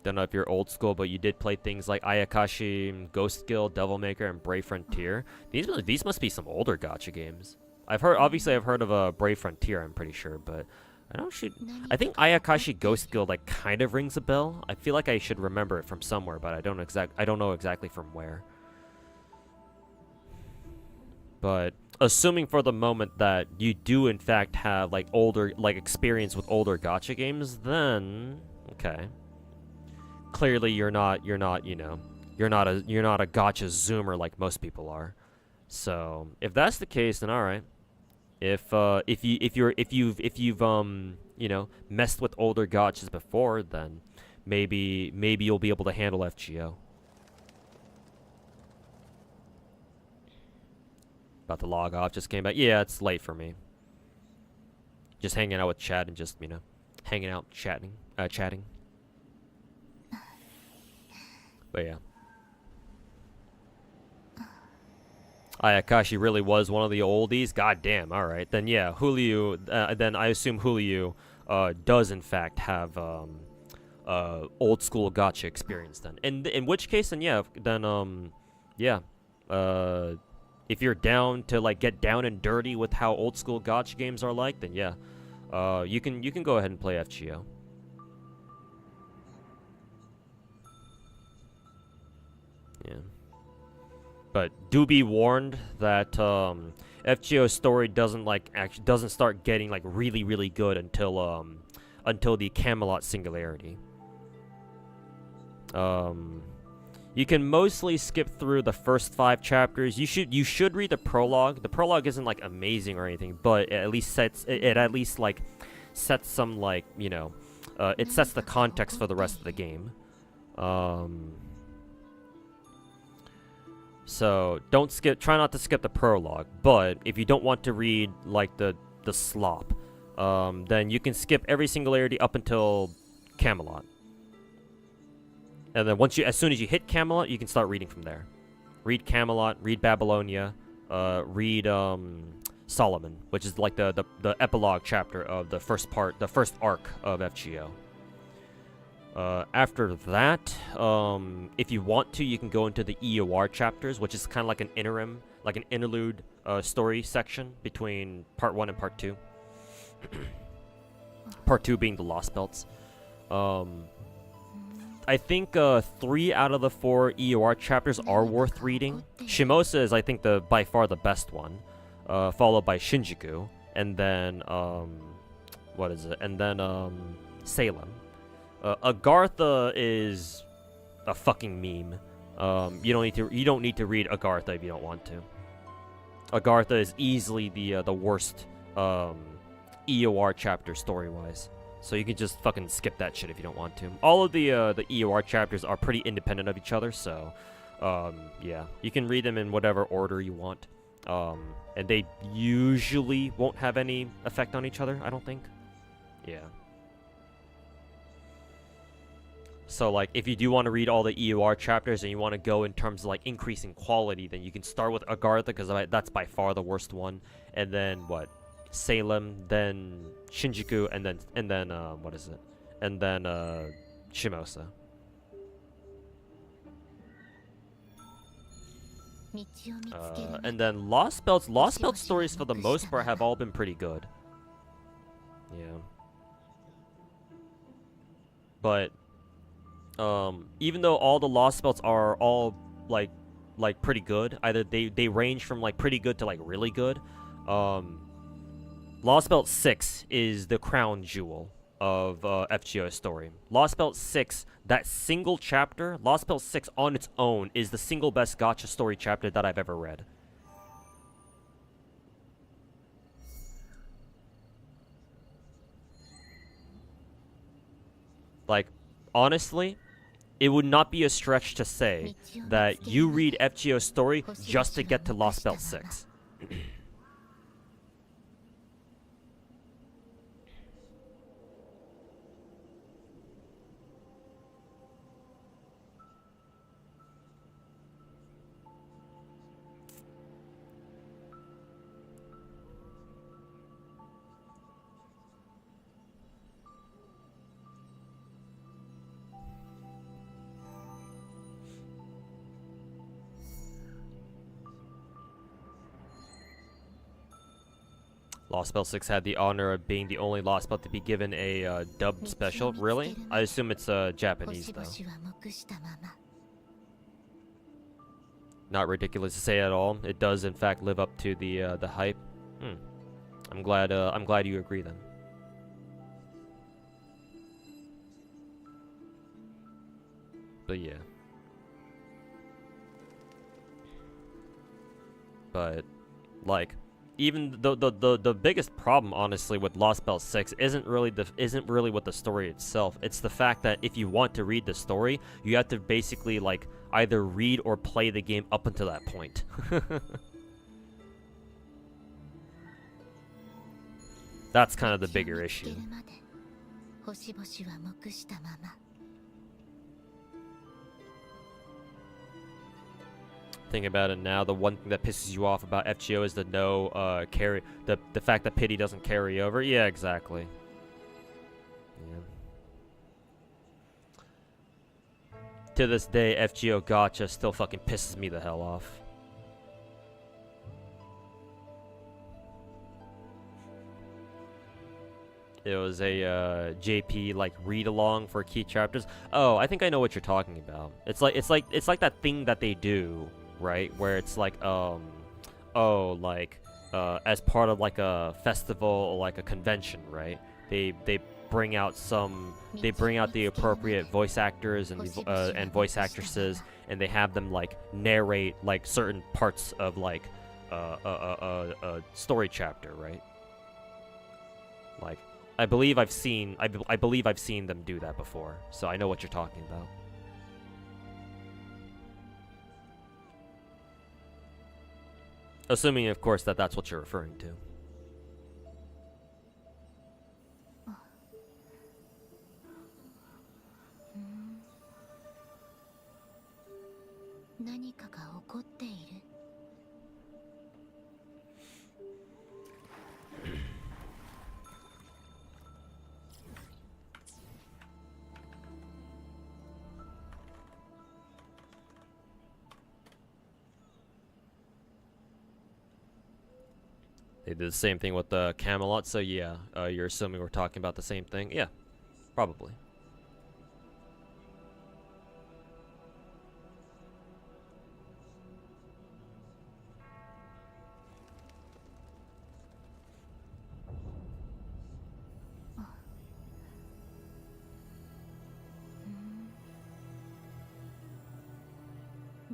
Don't know if you're old school, but you did play things like Ayakashi, Ghost Guild, Devil Maker, and Brave Frontier. These must be some older gacha games. Obviously I've heard of Brave Frontier, I'm pretty sure, but I think Ayakashi Ghost Guild like kind of rings a bell. I feel like I should remember it from somewhere, but I don't know exactly from where. But assuming for the moment that you do in fact have like experience with older gacha games, then okay. Clearly you're not a gacha zoomer like most people are. So if that's the case, then all right. If you've messed with older gachas before, then maybe you'll be able to handle FGO. About to log off, just came back. Yeah, it's late for me. Just hanging out with chat and just hanging out, chatting. But yeah. Ayakashi really was one of the oldies? God damn, alright. Then yeah, Julio, then I assume Julio does in fact have old school gacha experience then. In which case, then yeah, if you're down to like get down and dirty with how old school gacha games are like, then yeah, you can go ahead and play FGO. Yeah. But do be warned that FGO's story doesn't start getting like really good until the Camelot Singularity. You can mostly skip through the first 5 chapters. You should read the prologue. The prologue isn't like amazing or anything, but it at least sets some like, it sets the context for the rest of the game. So try not to skip the prologue, but if you don't want to read like the slop, then you can skip every singularity up until Camelot. And then as soon as you hit Camelot, you can start reading from there. Read Camelot, read Babylonia, read Solomon, which is like the epilogue chapter of the first arc of FGO. After that, if you want to, you can go into the EOR chapters, which is kind of like an interlude story section between part 1 and part 2. Part 2 being the Lost Belts. I think 3 out of the 4 EOR chapters are worth reading. Shimosa is, I think, by far the best one, followed by Shinjuku, and then what is it? And then Salem. Agartha is a fucking meme. You don't need to read Agartha if you don't want to. Agartha is easily the worst EOR chapter story-wise. So you can just fucking skip that shit if you don't want to. All of the EOR chapters are pretty independent of each other, so yeah, you can read them in whatever order you want. And they usually won't have any effect on each other, I don't think. Yeah. So, like, if you do want to read all the EOR chapters and you want to go in terms of, like, increasing quality, then you can start with Agartha, because that's by far the worst one. And then, what? Salem, then Shinjuku, and then, what is it? And then, Shimosa. And then Lost Belts stories, for the most part, have all been pretty good. Yeah. But even though all the Lost Belts are all like pretty good, either they range from like pretty good to like really good. Lost Belt 6 is the crown jewel of FGO's story. Lost Belt 6, that single chapter, Lost Belt 6 on its own is the single best gacha story chapter that I've ever read. Like, honestly, it would not be a stretch to say that you read FGO's story just to get to Lost Belt 6. Lost Belt 6 had the honor of being the only Lost Belt to be given a dubbed special. Really? I assume it's Japanese, though. Not ridiculous to say at all. It does, in fact, live up to the hype. I'm glad you agree, then. But yeah. But, like, even the biggest problem, honestly, with Lost Belt 6 isn't really with the story itself. It's the fact that if you want to read the story, you have to basically like either read or play the game up until that point. That's kind of the bigger issue. Think about it now, the one thing that pisses you off about FGO is the the fact that pity doesn't carry over. Yeah, exactly. Yeah. To this day, FGO Gacha still fucking pisses me the hell off. It was a JP like read along for key chapters. Oh, I think I know what you're talking about. It's like that thing that they do, right? Where it's like as part of like a festival or like a convention, right? They bring out the appropriate voice actors and voice actresses, and they have them like narrate like certain parts of like a story chapter, right? Like, I believe I've seen them do that before, so I know what you're talking about. Assuming, of course, that that's what you're referring to. They did the same thing with the Camelot, so yeah, you're assuming we're talking about the same thing? Yeah, probably.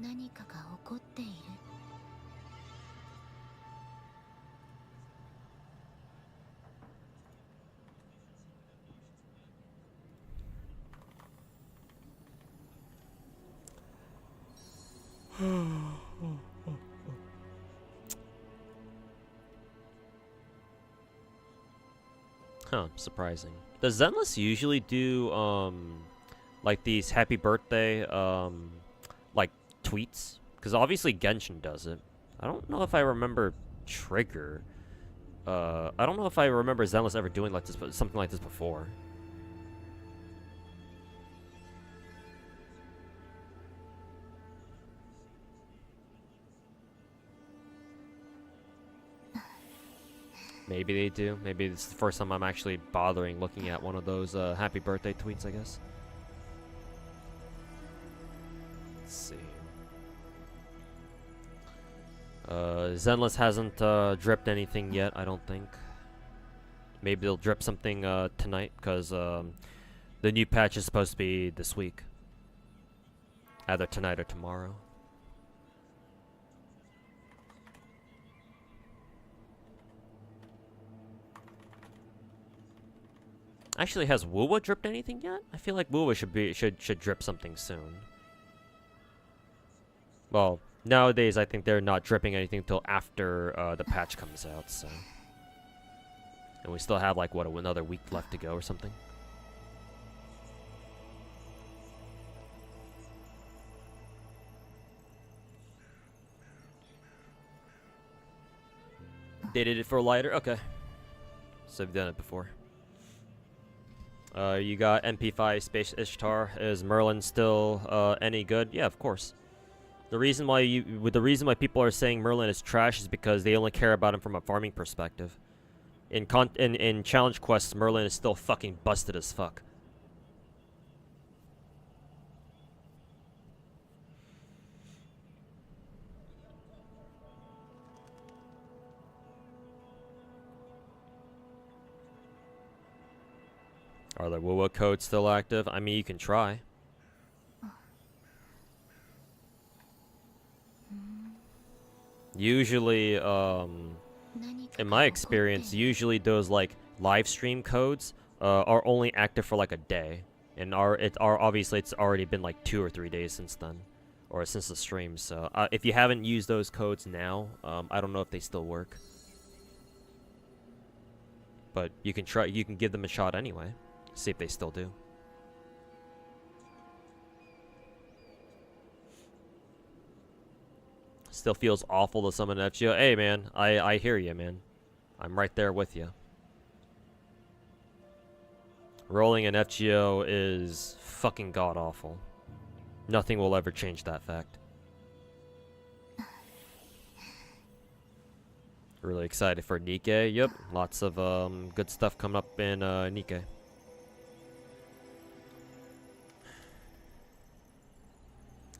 何かが起こっている。Huh, surprising. Does Zenless usually do, like these happy birthday, like tweets? Because obviously Genshin does it. I don't know if I remember Trigger. I don't know if I remember Zenless ever doing like this, something like this before. Maybe they do. Maybe it's the first time I'm actually bothering looking at one of those happy birthday tweets, I guess. Let's see. Zenless hasn't dripped anything yet, I don't think. Maybe they'll drip something tonight, because the new patch is supposed to be this week. Either tonight or tomorrow. Actually, has Wuwa dripped anything yet? I feel like Wuwa should drip something soon. Well, nowadays I think they're not dripping anything until after the patch comes out, so. And we still have like what, another week left to go or something. They did it for a lighter? Okay. So I've done it before. You got MP5 Space Ishtar. Is Merlin still any good? Yeah, of course. The reason why people are saying Merlin is trash is because they only care about him from a farming perspective. In challenge quests, Merlin is still fucking busted as fuck. Are the Wuwa codes still active? I mean, you can try. Usually, in my experience, usually those like live stream codes are only active for like a day, and obviously it's already been like 2 or 3 days since then, or since the stream. So if you haven't used those codes now, I don't know if they still work. But you can try. You can give them a shot anyway. See if they still do. Still feels awful to summon an FGO. Hey, man, I hear you, man. I'm right there with you. Rolling an FGO is fucking god-awful. Nothing will ever change that fact. Really excited for Nikke. Yep, lots of good stuff coming up in Nikke.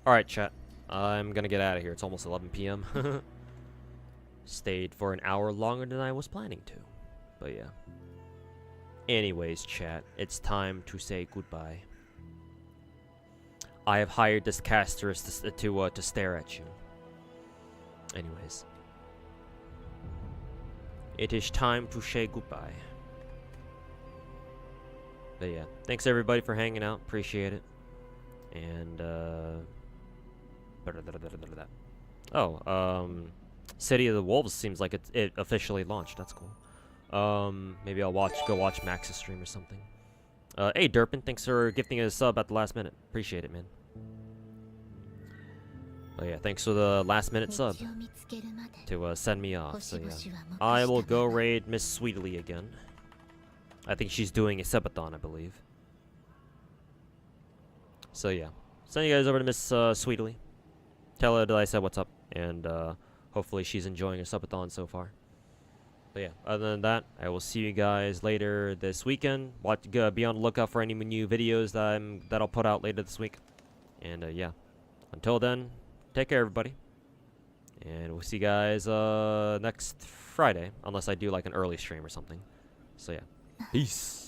Alright, chat. I'm gonna get out of here. It's almost 11 p.m. Stayed for an hour longer than I was planning to. But yeah. Anyways, chat, it's time to say goodbye. I have hired this caster to stare at you. Anyways. It is time to say goodbye. But yeah, thanks everybody for hanging out. Appreciate it. And, City of the Wolves seems like it officially launched. That's cool. Maybe I'll go watch Max's stream or something. Hey Derpin, thanks for gifting a sub at the last minute. Appreciate it, man. Oh yeah, thanks for the last minute sub to send me off. So yeah, I will go raid Miss Sweetly again. I think she's doing a subathon, I believe. So yeah, send you guys over to Miss Sweetly. Tell her that I said what's up, and hopefully she's enjoying her subathon so far. But yeah, other than that, I will see you guys later this weekend. Be on the lookout for any new videos that I'll put out later this week. And yeah, until then, take care, everybody. And we'll see you guys next Friday, unless I do like an early stream or something. So yeah, peace.